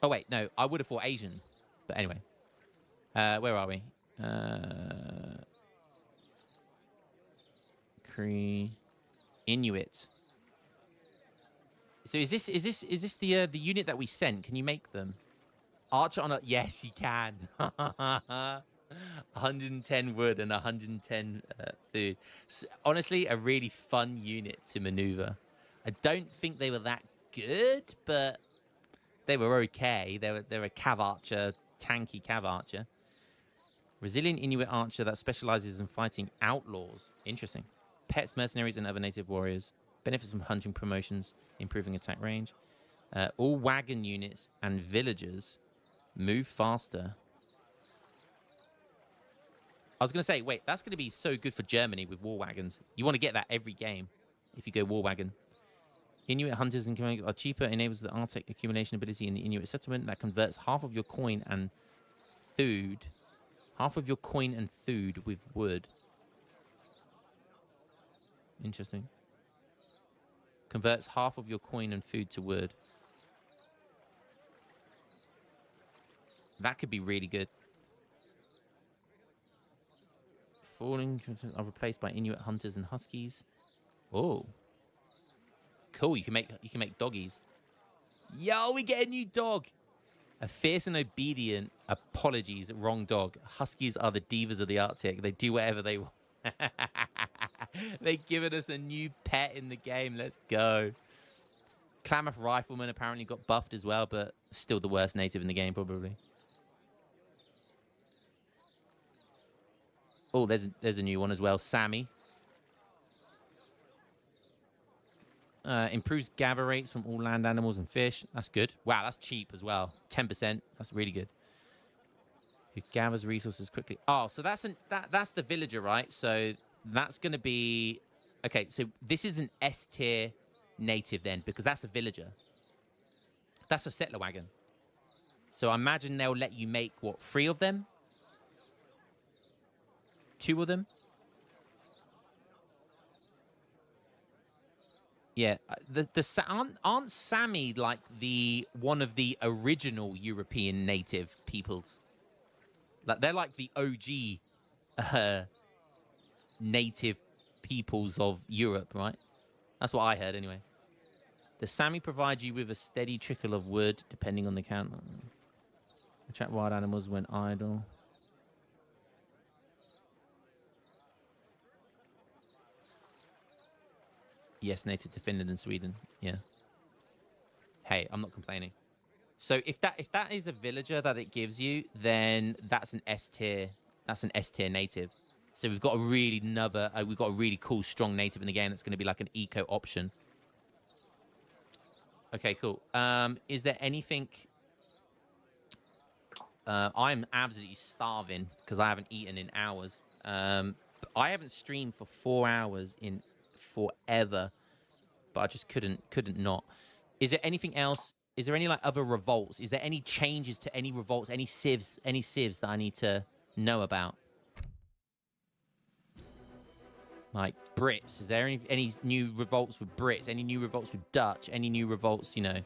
Oh, wait, no, I would have thought Asian. But anyway. Where are we? Cree. Inuit. So is this the unit that we sent? Can you make them? Archer on a... Yes, you can. 110 wood and 110 food. So, honestly, a really fun unit to maneuver. I don't think they were that good, but they were okay. They're a cav archer, tanky cav archer. Resilient Inuit archer that specializes in fighting outlaws. Interesting. Pets, mercenaries, and other native warriors. Benefits from hunting promotions, improving attack range. All wagon units and villagers move faster. I was going to say, wait, that's going to be so good for Germany with war wagons. You want to get that every game if you go war wagon. Inuit hunters and commanders are cheaper, enables the Arctic accumulation ability in the Inuit settlement that converts half of your coin and food. Half of your coin and food with wood. Interesting. Converts half of your coin and food to wood. That could be really good. Falling are replaced by Inuit hunters and huskies. Oh, cool! You can make doggies. Yo, we get a new dog. A fierce and obedient. Apologies, wrong dog. Huskies are the divas of the Arctic. They do whatever they want. They've given us a new pet in the game. Let's go. Klamath Rifleman apparently got buffed as well, but still the worst native in the game, probably. Oh, there's a new one as well. Sammy. Improves gather rates from all land animals and fish. That's good. Wow, that's cheap as well. 10%. That's really good. Who gathers resources quickly. Oh, so that's the villager, right? So that's going to be... Okay, so this is an S tier native then, because that's a villager. That's a settler wagon. So I imagine they'll let you make, what, 3 of them? 2 of them? Yeah, aren't Sami like one of the original European native peoples? Like they're like the OG native peoples of Europe, right? That's what I heard anyway. The Sami provide you with a steady trickle of wood, depending on the count. Attract wild animals when idle. Yes, native to Finland and Sweden. Yeah. Hey, I'm not complaining. So if that is a villager that it gives you, then that's an S tier. That's an S tier native. So we've got a really cool strong native in the game that's going to be like an eco option. Okay, cool. Is there anything? I'm absolutely starving because I haven't eaten in hours. I haven't streamed for 4 hours in forever, but I just couldn't not. Is there anything else? Is there any like other revolts? Is there any changes to any revolts? Any civs that I need to know about? Like Brits, is there any new revolts with Brits? Any new revolts with Dutch? Any new revolts, you know?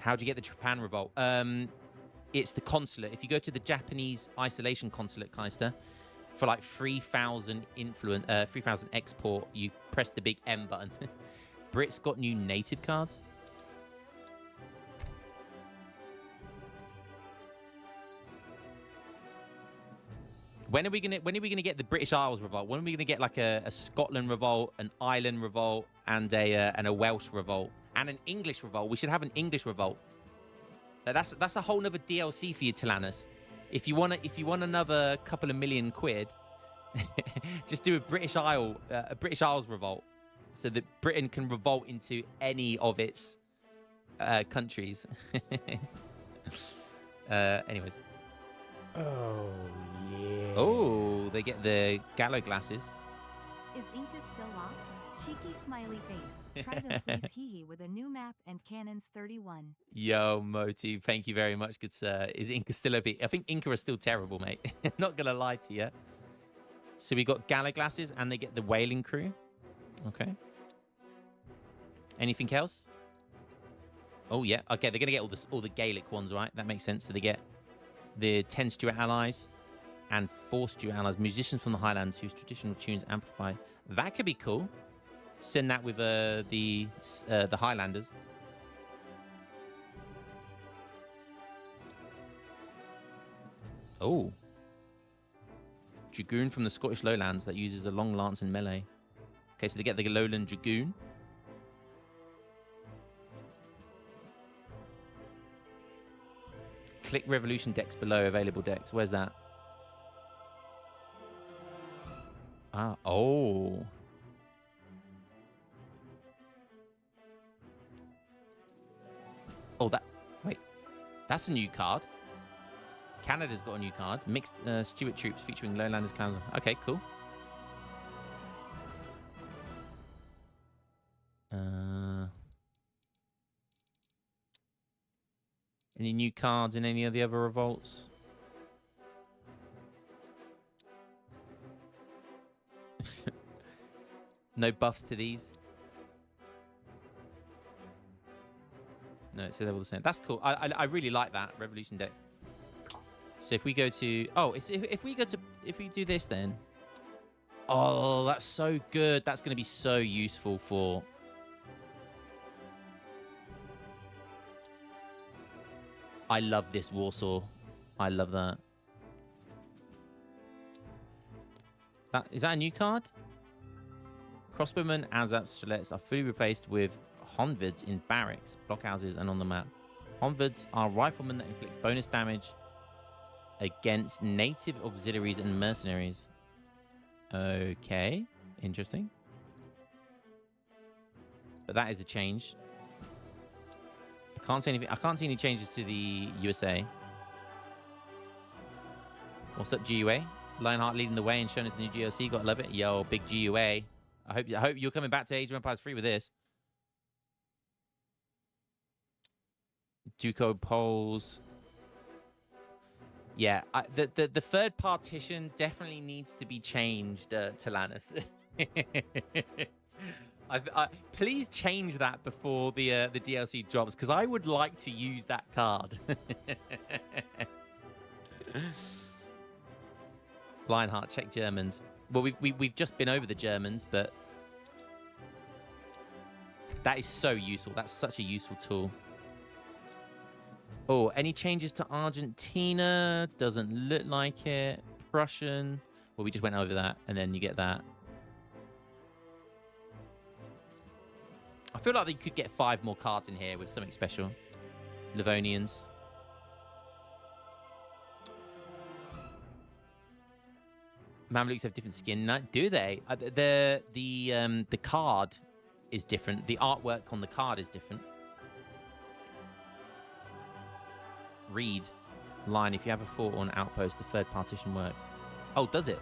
How'd you get the Japan revolt? It's the consulate. If you go to the Japanese isolation consulate, Keister, for like 3,000 3,000 export, you press the big M button. Brits got new native cards. When are we gonna get the British Isles revolt? When are we gonna get like a Scotland revolt, an Ireland revolt, and a Welsh revolt, and an English revolt? We should have an English revolt. That's a whole nother DLC for you, Tilanus. If you want another couple of million quid, just do a British Isles revolt, so that Britain can revolt into any of its countries. Anyways. Oh, yeah. Oh, they get the gallo glasses. Is Inca still off? Cheeky smiley face. Try them please hee with a new map and cannons 31. Yo, Moti, thank you very much, good sir. Is Inca still a bit? I think Inca are still terrible, mate. Not gonna lie to you. So we got gallo glasses and they get the whaling crew. Okay. Anything else? Oh yeah. Okay, they're gonna get all the Gaelic ones, right? That makes sense. So they get the 10 Stuart allies and 4 Stuart allies, musicians from the Highlands whose traditional tunes amplify. That could be cool. Send that with the Highlanders. Oh. Dragoon from the Scottish Lowlands that uses a long lance and melee. Okay, so they get the Lowland Dragoon. Click Revolution decks below available decks. Where's that? Ah, oh. Oh, wait. That's a new card. Canada's got a new card. Mixed Stuart troops featuring Lowlanders clans. Okay, cool. Any new cards in any of the other revolts? No buffs to these? No, so they're all the same. That's cool. I really like that, Revolution decks. So if we go to... Oh, if we do this then... Oh, that's so good. That's going to be so useful for... I love this Warsaw. I love that. Is that a new card? Crossbowmen, Azats, Shalets are fully replaced with Honvids in barracks, blockhouses, and on the map. Honvids are riflemen that inflict bonus damage against native auxiliaries and mercenaries. Okay, interesting. But that is a change. I can't see anything. I can't see any changes to the USA. What's up, GUA? Lionheart leading the way and showing us the new DLC. Gotta love it. Yo, big GUA. I hope you're coming back to Age of Empires 3 with this. Duco polls. Yeah, the third partition definitely needs to be changed, Tilanus. Please change that before the DLC drops, because I would like to use that card. Lionheart, check Germans. Well, we've just been over the Germans, but that is so useful. That's such a useful tool. Oh, any changes to Argentina? Doesn't look like it. Prussian. Well, we just went over that, and then you get that. I feel like you could get 5 more cards in here with something special. Livonians. Mamluks have different skin. No, do they? The card is different. The artwork on the card is different. Read line. If you have a fort or an outpost, the third partition works. Oh, does it?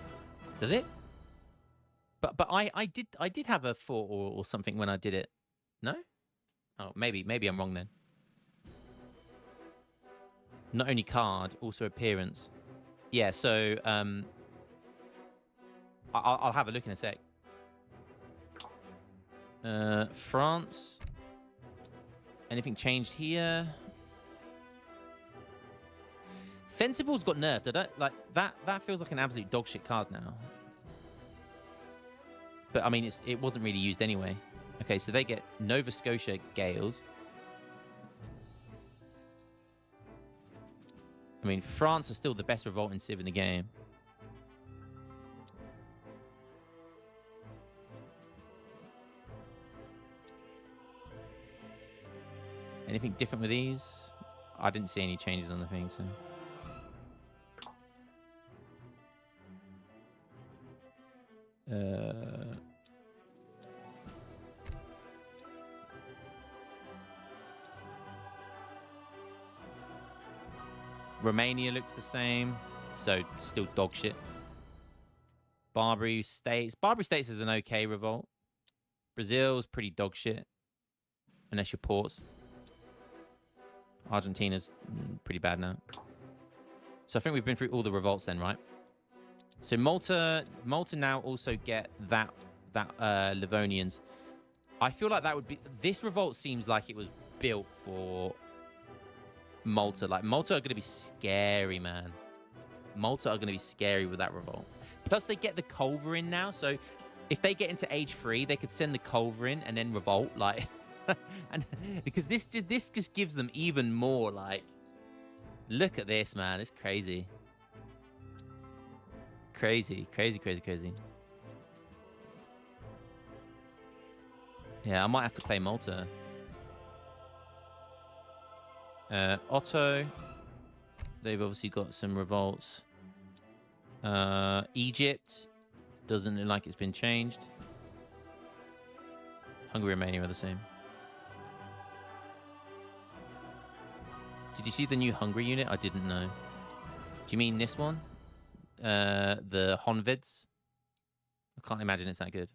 Does it? But I did have a fort or something when I did it. No? Oh, maybe I'm wrong then. Not only card, also appearance. Yeah, so I'll have a look in a sec. France. Anything changed here? Fencible's got nerfed. I don't like that. That feels like an absolute dogshit card now. But I mean, it wasn't really used anyway. Okay, so they get Nova Scotia Gales. I mean, France are still the best revolting civ in the game. Anything different with these? I didn't see any changes on the thing, so. Romania looks the same, so still dog shit. Barbary States. Barbary States is an okay revolt. Brazil's pretty dog shit, unless you're ports. Argentina's pretty bad now. So I think we've been through all the revolts then, right? So Malta now also get that Livonians. I feel like that would be... This revolt seems like it was built for Malta. Like, Malta are going to be scary, man. Malta are going to be scary with that revolt. Plus, they get the Culver in now. So if they get into Age 3, they could send the Culver in and then revolt. Like, and because this just gives them even more, like... Look at this, man. It's crazy. Crazy, crazy, crazy, crazy. Yeah, I might have to play Malta. Otto. They've obviously got some revolts. Egypt. Doesn't look like it's been changed. Hungary and Romania are the same. Did you see the new Hungary unit? I didn't know. Do you mean this one? The Honvids? I can't imagine it's that good.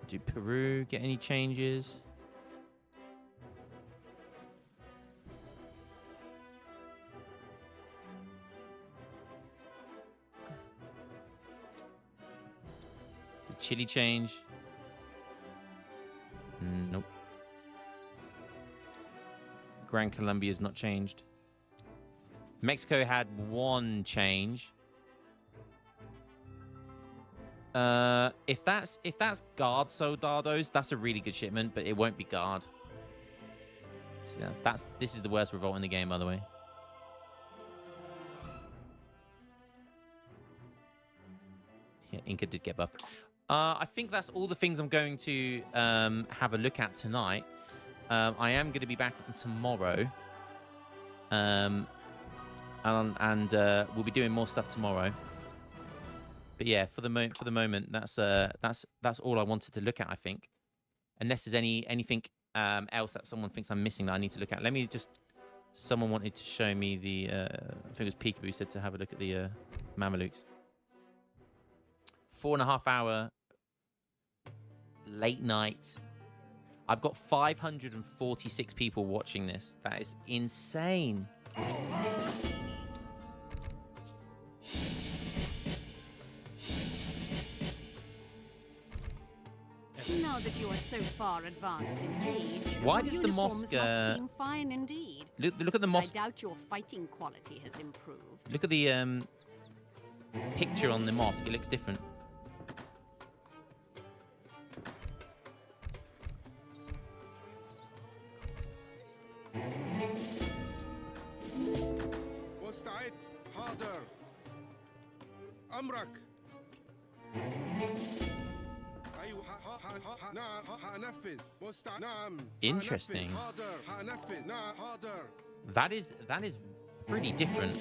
Do Peru get any changes? Did Chile change? Nope. Gran Colombia's not changed. Mexico had one change. If that's guard soldados, that's a really good shipment, but it won't be guard. So yeah, this is the worst revolt in the game, by the way. Yeah, Inca did get buffed. I think that's all the things I'm going to have a look at tonight. I am going to be back tomorrow. And we'll be doing more stuff tomorrow. But yeah, for the moment, that's all I wanted to look at, I think. Unless there's anything else that someone thinks I'm missing that I need to look at. Let me just... Someone wanted to show me the... I think it was Peekaboo said to have a look at the Mamelukes. 4.5 hour late night. I've got 546 people watching this. That is insane. Now that you are so far advanced in age, why your does the mosque must seem fine indeed. look at the mosque? I doubt your fighting quality has improved. Look at the picture on the mosque. It looks different. مستعد حاضر أمرك أيوة نعم هنفذ مستعد نعم Interesting. حاضر هنفذ نعم حاضر That is pretty different.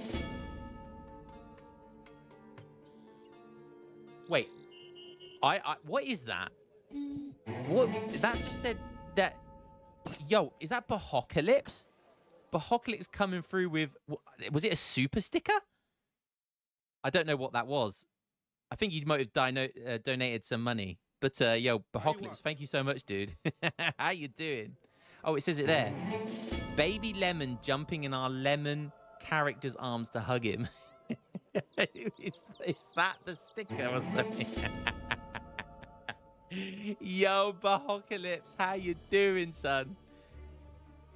Wait, I what is that? What that just said that? Yo, is that Bahocalypse? Bahocalypse coming through with, was it a super sticker? I don't know what that was. I think you might have donated some money. But yo, Bahocalypse, thank you so much, dude. How you doing? Oh, it says it there. Baby Lemon jumping in our lemon character's arms to hug him. is that the sticker or something? Yo, Bahocalypse, how you doing, son?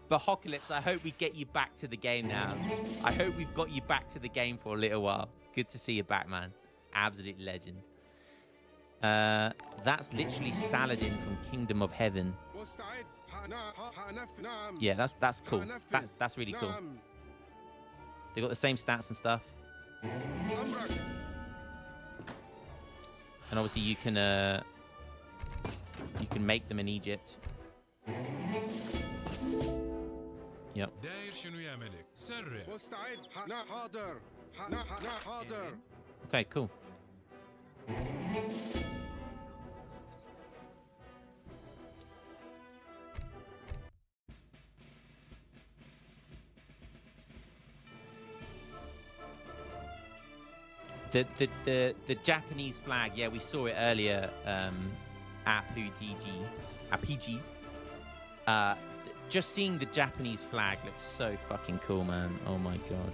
Bahocalypse, I hope we get you back to the game now. I hope we've got you back to the game for a little while. Good to see you back, man. Absolute legend. That's literally Saladin from Kingdom of Heaven. Yeah, that's cool. That's really cool. They got the same stats and stuff. And obviously you can make them in Egypt. Yep. Okay, cool. The Japanese flag, yeah, we saw it earlier at PG. Just seeing the Japanese flag looks so fucking cool, man. Oh my god.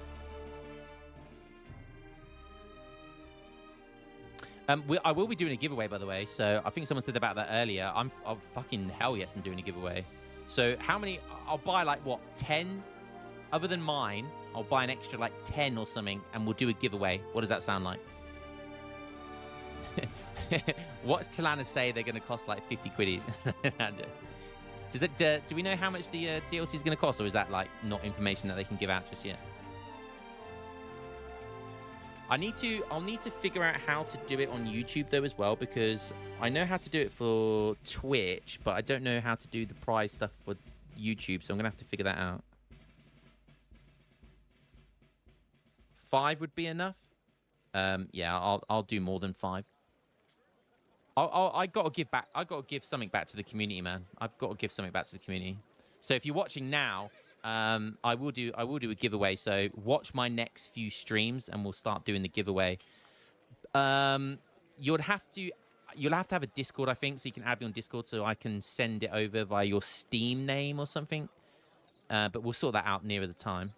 I will be doing a giveaway, by the way. So I think someone said about that earlier. I'm fucking hell yes, I'm doing a giveaway. So how many? I'll buy like what 10. Other than mine, I'll buy an extra like 10 or something, and we'll do a giveaway. What does that sound like? Watch Chalana say they're going to cost like 50 quid each. Does it? Do we know how much the DLC is going to cost, or is that like not information that they can give out just yet? I'll need to figure out how to do it on YouTube though as well, because I know how to do it for Twitch, but I don't know how to do the prize stuff for YouTube, so I'm gonna have to figure that out. 5 would be enough. Yeah, I'll do more than 5. I gotta give back. I gotta give something back to the community, man. I've got to give something back to the community. So if you're watching now, I will do a giveaway. So watch my next few streams, and we'll start doing the giveaway. You'll have to have a Discord, I think, so you can add me on Discord, so I can send it over via your Steam name or something. But we'll sort that out nearer the time.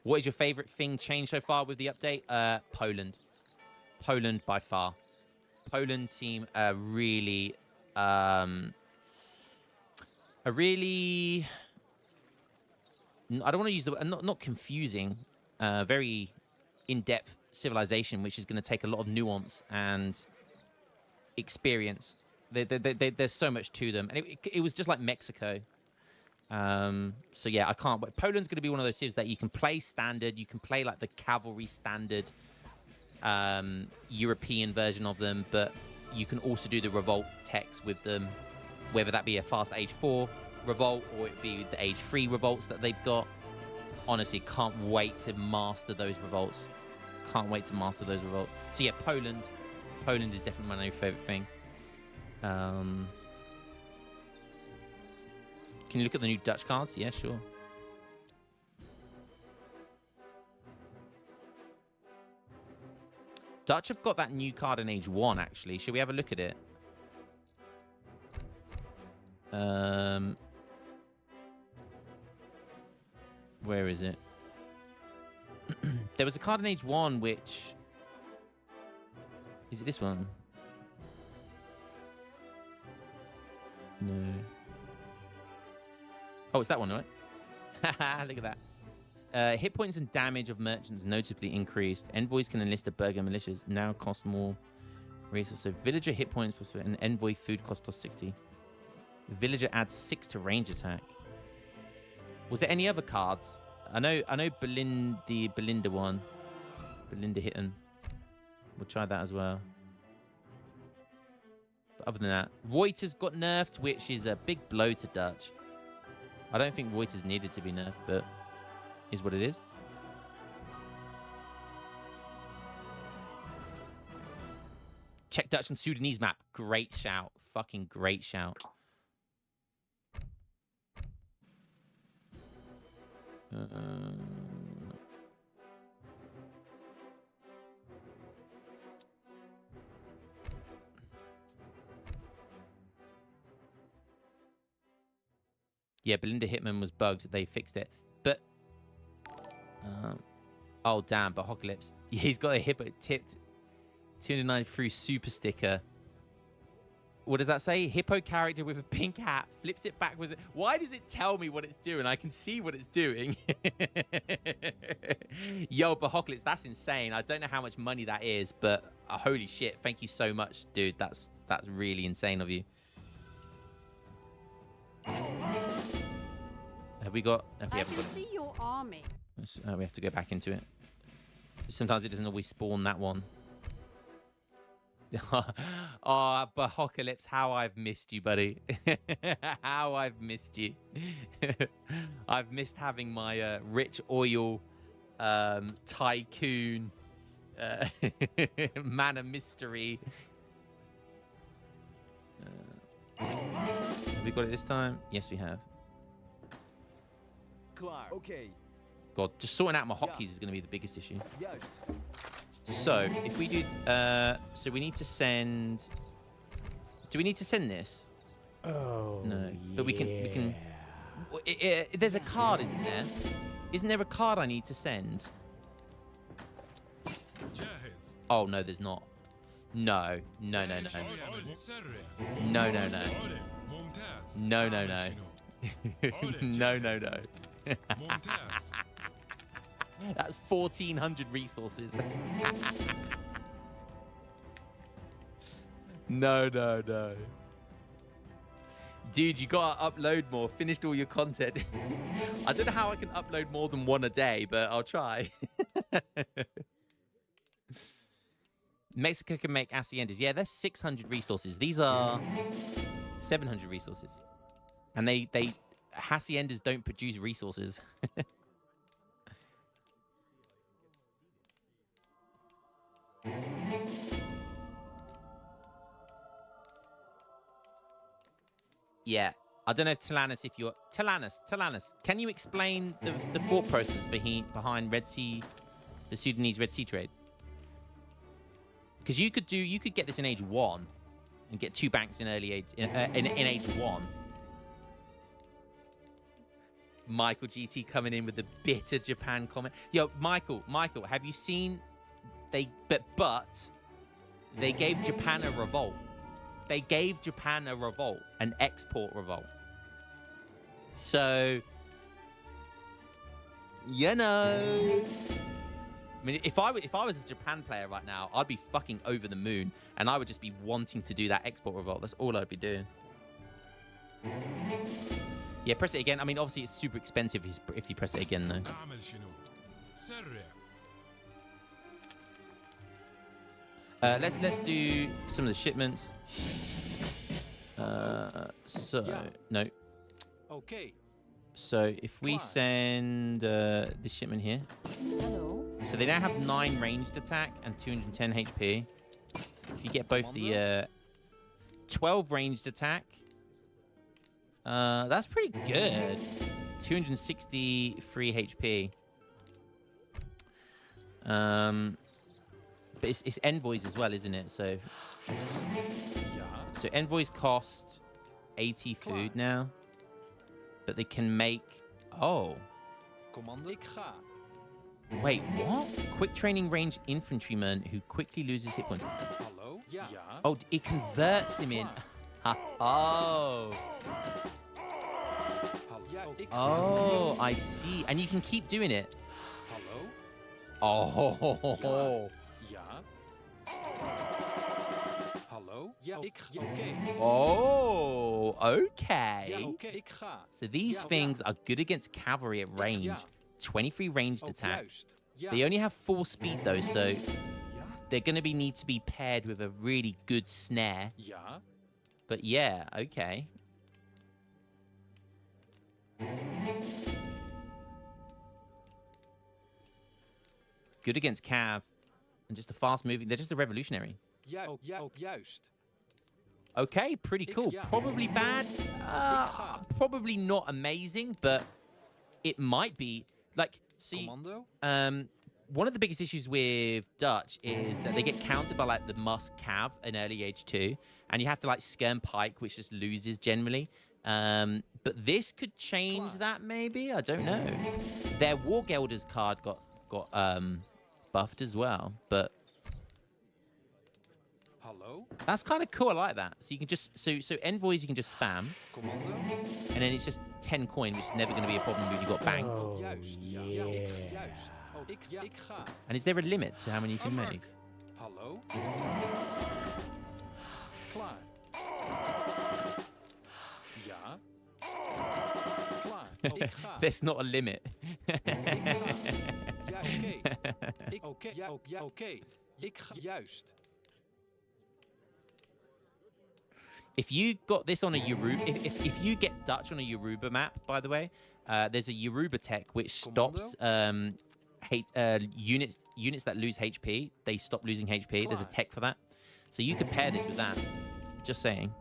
What is your favorite thing changed so far with the update? Poland. Poland by far. Poland seem really I don't want to use the not confusing, very in-depth civilization, which is going to take a lot of nuance and experience. There's so much to them, and it was just like Mexico. So yeah, I can't wait. Poland's going to be one of those civs that you can play standard. You can play like the cavalry standard European version of them, but you can also do the revolt techs with them, whether that be a fast age 4 revolt or it be the age 3 revolts that they've got. Honestly, can't wait to master those revolts. Can't wait to master those revolts. So yeah, Poland is definitely my new favorite thing. Can you look at the new Dutch cards? Yeah, sure. Dutch have got that new card in Age 1, actually. Should we have a look at it? Where is it? There was a card in Age 1 which... Is it this one? No. Oh, it's that one, right? Look at that. Hit points and damage of merchants notably increased. Envoys can enlist the burgher militias. Now cost more resources. So villager hit points plus and envoy food cost plus 60. Villager adds 6 to range attack. Was there any other cards? I know Belinda one. Belinda Hitton. We'll try that as well. But other than that, Reuters got nerfed, which is a big blow to Dutch. I don't think Reuters needed to be nerfed, but is what it is. Check Dutch and Sudanese map. Great shout. Fucking great shout. Yeah, Belinda Hitman was bugged. They fixed it. But... oh, damn. But Hocklips. Yeah, he's got a hippo tipped 209 through super sticker. What does that say? Hippo character with a pink hat. Flips it backwards. Why does it tell me what it's doing? I can see what it's doing. Yo, but Hocklips, that's insane. I don't know how much money that is, but holy shit. Thank you so much, dude. That's really insane of you. Have we got... Okay, I can see your army. We have to go back into it. Sometimes it doesn't always spawn that one. Oh, but Hocklips, how I've missed you, buddy. How I've missed you. I've missed having my rich oil tycoon man of mystery. Have we got it this time? Yes, we have. Okay. God, just sorting out my hotkeys is going to be the biggest issue. So, if we do... so we need to send... Do we need to send this? Oh, no. But we can... There's a card, isn't there? Isn't there a card I need to send? Oh, no, there's not. No. No, no, no. No, no, no. No, no, no. No, no, no. That's 1,400 resources. No, no, no. Dude, you gotta upload more. Finished all your content. I don't know how I can upload more than one a day, but I'll try. Mexico can make haciendas. Yeah, there's 600 resources. These are 700 resources. And haciendas don't produce resources. Yeah, I don't know if Talanis, if you're... Talanis, can you explain the thought process behind Red Sea, the Sudanese Red Sea trade? Because you could get this in Age 1 and get 2 banks in early age, in Age 1. Michael GT coming in with the bitter Japan comment. Yo, Michael, have you seen... But they gave Japan a revolt. They gave Japan a revolt, an export revolt. So, you know. I mean, if I was a Japan player right now, I'd be fucking over the moon, and I would just be wanting to do that export revolt. That's all I'd be doing. Yeah, press it again. I mean, obviously it's super expensive if you press it again, though. Let's do some of the shipments. No. Okay. So if we send the shipment here. Hello. So they now have 9 ranged attack and 210 HP. If you get both the 12 ranged attack, that's pretty good. 263 HP. But it's envoys as well, isn't it? So envoys cost 80 food now. But they can make... Oh. Wait, what? Quick training range infantryman who quickly loses hit points. Hello? Yeah. Oh, it converts him in. Oh. Oh, I see. And you can keep doing it. Hello? Oh. Yeah. Hello? Hallo? Ja, okay. Oh, okay. Ja, okay. Ik ga. So these things are good against cavalry at range. 23 ranged attack. Ja. They only have 4 speed though, so they're going to need to be paired with a really good snare. Ja. But yeah, okay. Good against cav. And just a fast moving. They're just a revolutionary. Ja, juist. Okay, pretty cool. Probably bad. Probably not amazing, but it might be. Like, see, one of the biggest issues with Dutch is that they get countered by like the Musk Cav in early age 2, and you have to like Skirm Pike, which just loses generally. But this could change that maybe. I don't know. Their War Gelders card got buffed as well, but Hallo? that's kind of cool. I like that. So you can just so envoys you can just spam, Commando? and then it's just 10 coin, which is never going to be a problem if you've got banks. Juist. Ja, juist. Oh, ik ga. And is there a limit to how many you can make? Hallo? Klaar. Ja. Klaar. Oh, ik ga. There's not a limit. Ja, oké. Ja, oké. Ik ga. Juist. If you got this on a Yoruba, if you get Dutch on a Yoruba map, by the way, there's a Yoruba tech which stops units that lose HP. They stop losing HP. There's a tech for that, so you could pair this with that. Just saying.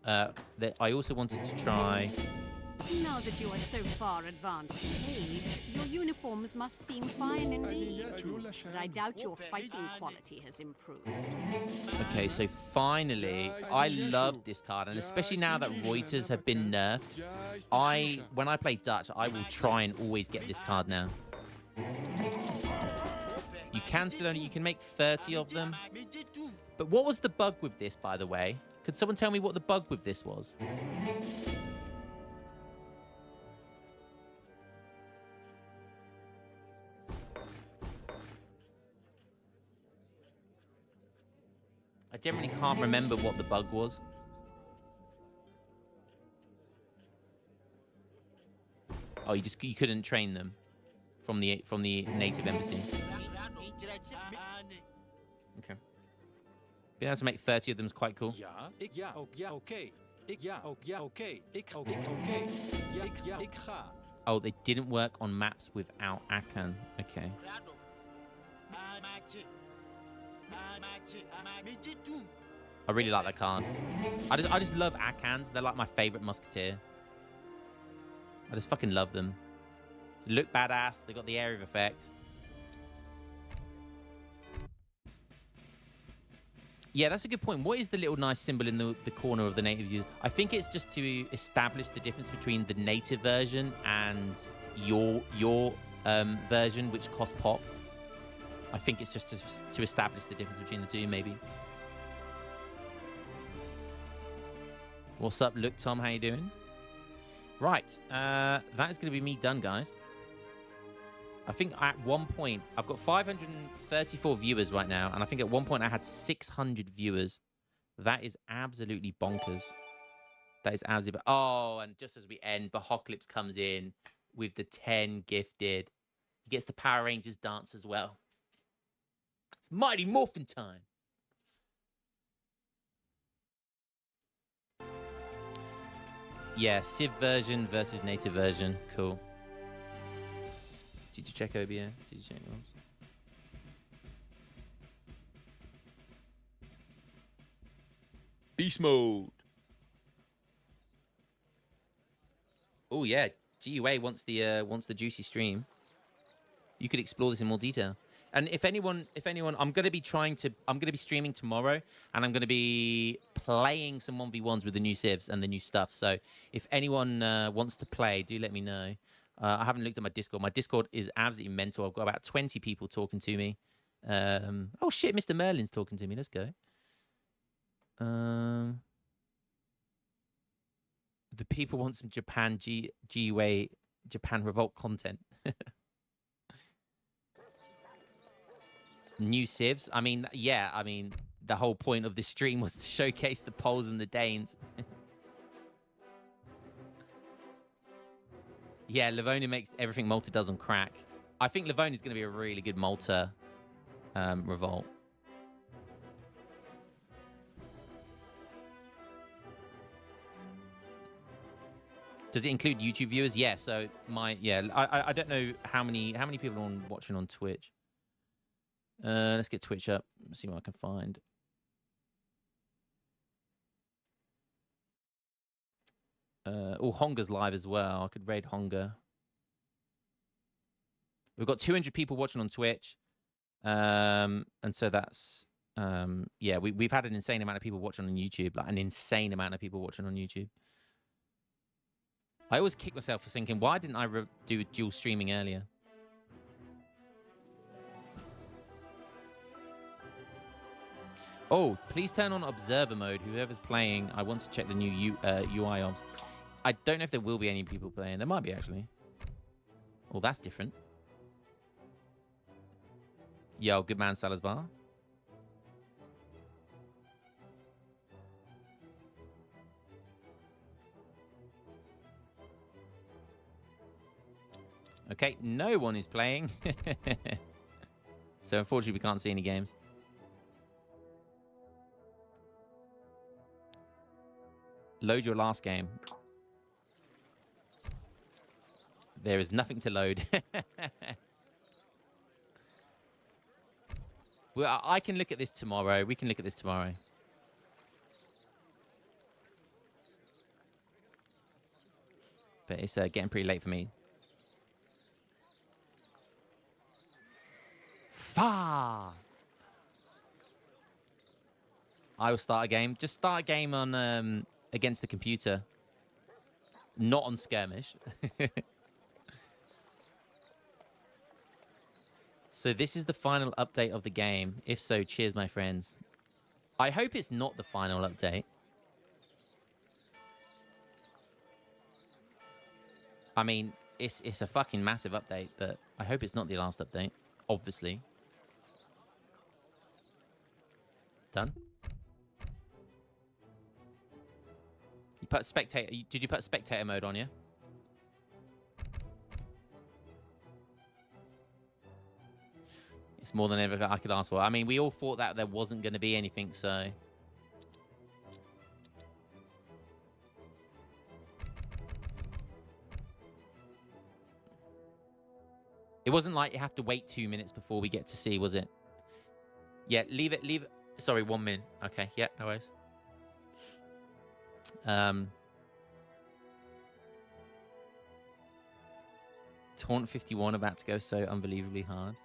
I also wanted to try. Now that you are so far advanced in age, your uniforms must seem fine indeed. But I doubt your fighting quality has improved. Okay, so finally, I love this card, and especially now that Reuters have been nerfed, when I play Dutch, I will try and always get this card now. You can make 30 of them. But what was the bug with this, by the way? Could someone tell me what the bug with this was? I generally can't remember what the bug was. Oh, you couldn't train them from the native embassy. Okay. Being able to make 30 of them is quite cool. Okay. Ik ga. Oh, they didn't work on maps without Akan. Okay. I really like that card. I just love Akans. They're like my favorite musketeer. I just fucking love them. They look badass. They got the area of effect. Yeah, that's a good point. What is the little nice symbol in the corner of the native user? I think it's just to establish the difference between the native version and your version, which costs pop. I think it's just to establish the difference between the two, maybe. What's up, Look Tom? How you doing? Right, that is going to be me done, guys. I think at one point, I've got 534 viewers right now, and I think at one point I had 600 viewers. That is absolutely bonkers. That is absolutely... Oh, and just as we end, Bahoclips comes in with the 10 gifted. He gets the Power Rangers dance as well. It's Mighty Morphin time. Yeah, Civ version versus native version. Cool. Did you check OBS? Did you check yours? Beast mode. Oh yeah, GUA wants the juicy stream. You could explore this in more detail. And if anyone, I'm going to be streaming tomorrow, and I'm going to be playing some 1v1s with the new civs and the new stuff. So if anyone wants to play, do let me know. I haven't looked at my Discord. My Discord is absolutely mental. I've got about 20 people talking to me. Oh shit, Mr. Merlin's talking to me. Let's go. The people want some Japan GUA Japan Revolt content. New civs. I mean, yeah. I mean, the whole point of this stream was to showcase the Poles and the Danes. Yeah, Livonia makes everything Malta does on crack. I think Livonia is going to be a really good Malta revolt. Does it include YouTube viewers? Yeah. So I don't know how many people are watching on Twitch. Let's get Twitch up. See what I can find. Honga's live as well. I could raid Honga. We've got 200 people watching on Twitch. And so that's yeah, we've had an insane amount of people watching on YouTube, like an insane amount of people watching on YouTube. I always kick myself for thinking, why didn't I do dual streaming earlier? Oh, please turn on observer mode. Whoever's playing, I want to check the new UI obs. I don't know if there will be any people playing. There might be, actually. Oh, that's different. Yo, good man, Salazar. Okay, no one is playing. So unfortunately, we can't see any games. Load your last game. There is nothing to load. Well, I can look at this tomorrow. We can look at this tomorrow. But it's getting pretty late for me. Far. I will start a game. Just start a game on against the computer, not on skirmish. So this is the final update of the game. If so, cheers, my friends. I hope it's not the final update. I mean, it's a fucking massive update, but I hope it's not the last update. Obviously. Done. You put spectator. Did you put spectator mode on? Yeah. It's more than ever I could ask for. I mean, we all thought that there wasn't going to be anything, so. It wasn't like you have to wait 2 minutes before we get to see, was it? Yeah, leave it. Sorry, 1 minute. Okay, yeah, no worries. Taunt 51 about to go so unbelievably hard.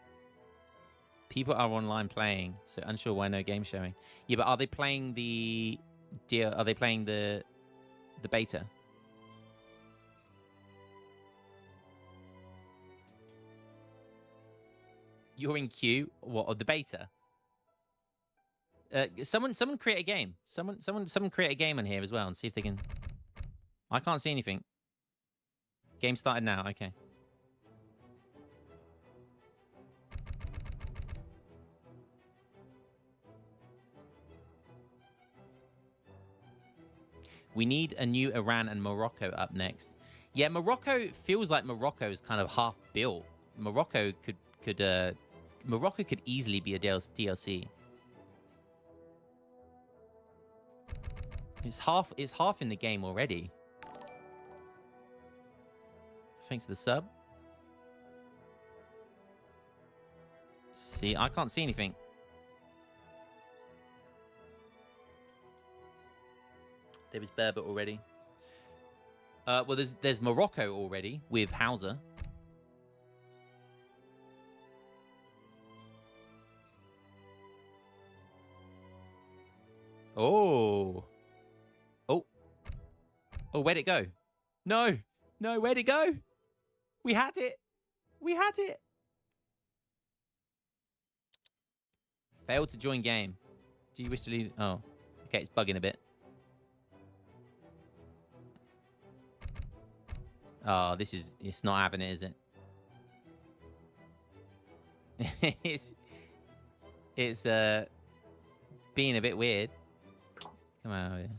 People are online playing, so unsure why no game showing. Yeah, but are they playing the Are they playing the beta? You're in queue. What, of the beta? Someone create a game. Someone create a game on here as well and see if they can. I can't see anything. Game started now. Okay. We need a new Iran and Morocco up next. Yeah, Morocco feels like Morocco is kind of half built. Morocco could easily be a DLC. It's half in the game already. Thanks to the sub. See, I can't see anything. There was Berber already. Well, there's Morocco already with Hauser. Oh. Oh, where'd it go? No, where'd it go? We had it. Failed to join game. Do you wish to leave? Oh, okay, it's bugging a bit. Oh, it's not having it, is it? It's being a bit weird. Come on over here.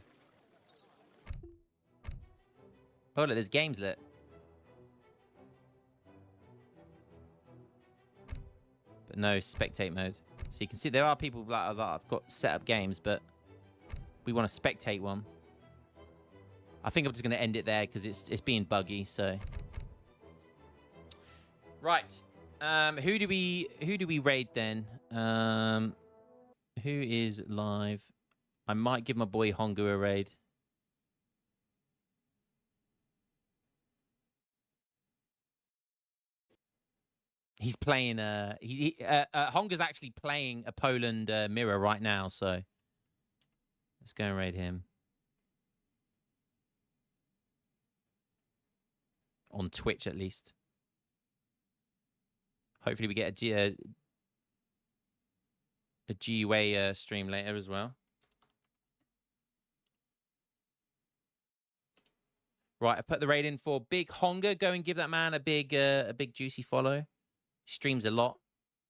Oh, look, there's games lit. But no spectate mode. So you can see there are people that I've got set up games, but we want to spectate one. I think I'm just going to end it there because it's being buggy. So right, who do we raid then? Who is live? I might give my boy Hongu a raid. He's playing. Honga's actually playing a Poland mirror right now. So let's go and raid him on Twitch at least. Hopefully we get a GUA stream later as well. Right, I put the raid in for Big Honga. Go and give that man a big juicy follow. He streams a lot,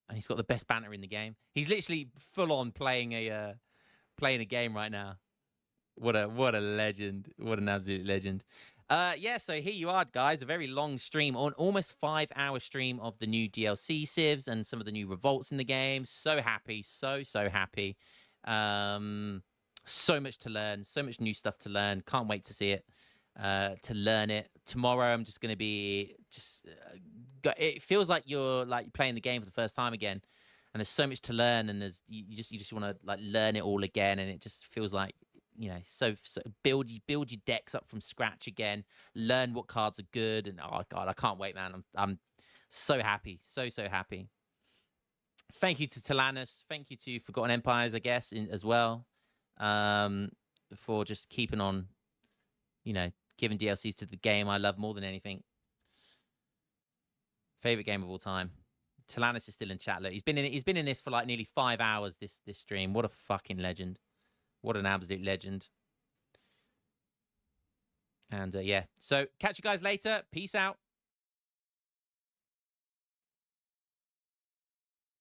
and he's got the best banter in the game. He's literally full on playing a game right now. What a legend! What an absolute legend. Yeah, so here you are, guys. A very long stream, on almost 5-hour stream of the new DLC civs and some of the new revolts in the game. So happy, so happy. So much to learn, so much new stuff to learn. Can't wait to see it. To learn it tomorrow. I'm just going to be it feels like you're playing the game for the first time again, and there's so much to learn, and there's you just want to like learn it all again, and it just feels like, you know, so build your decks up from scratch again, learn what cards are good, and oh god, I can't wait, man. I'm so happy, so happy. Thank you to Talanus, thank you to Forgotten Empires, I guess, as well, for just keeping on, you know, giving DLCs to the game I love more than anything. Favorite game of all time. Talanus is still in chat. Look, he's been in this for like nearly 5 hours. This stream. What a fucking legend. What an absolute legend. And yeah. So catch you guys later. Peace out.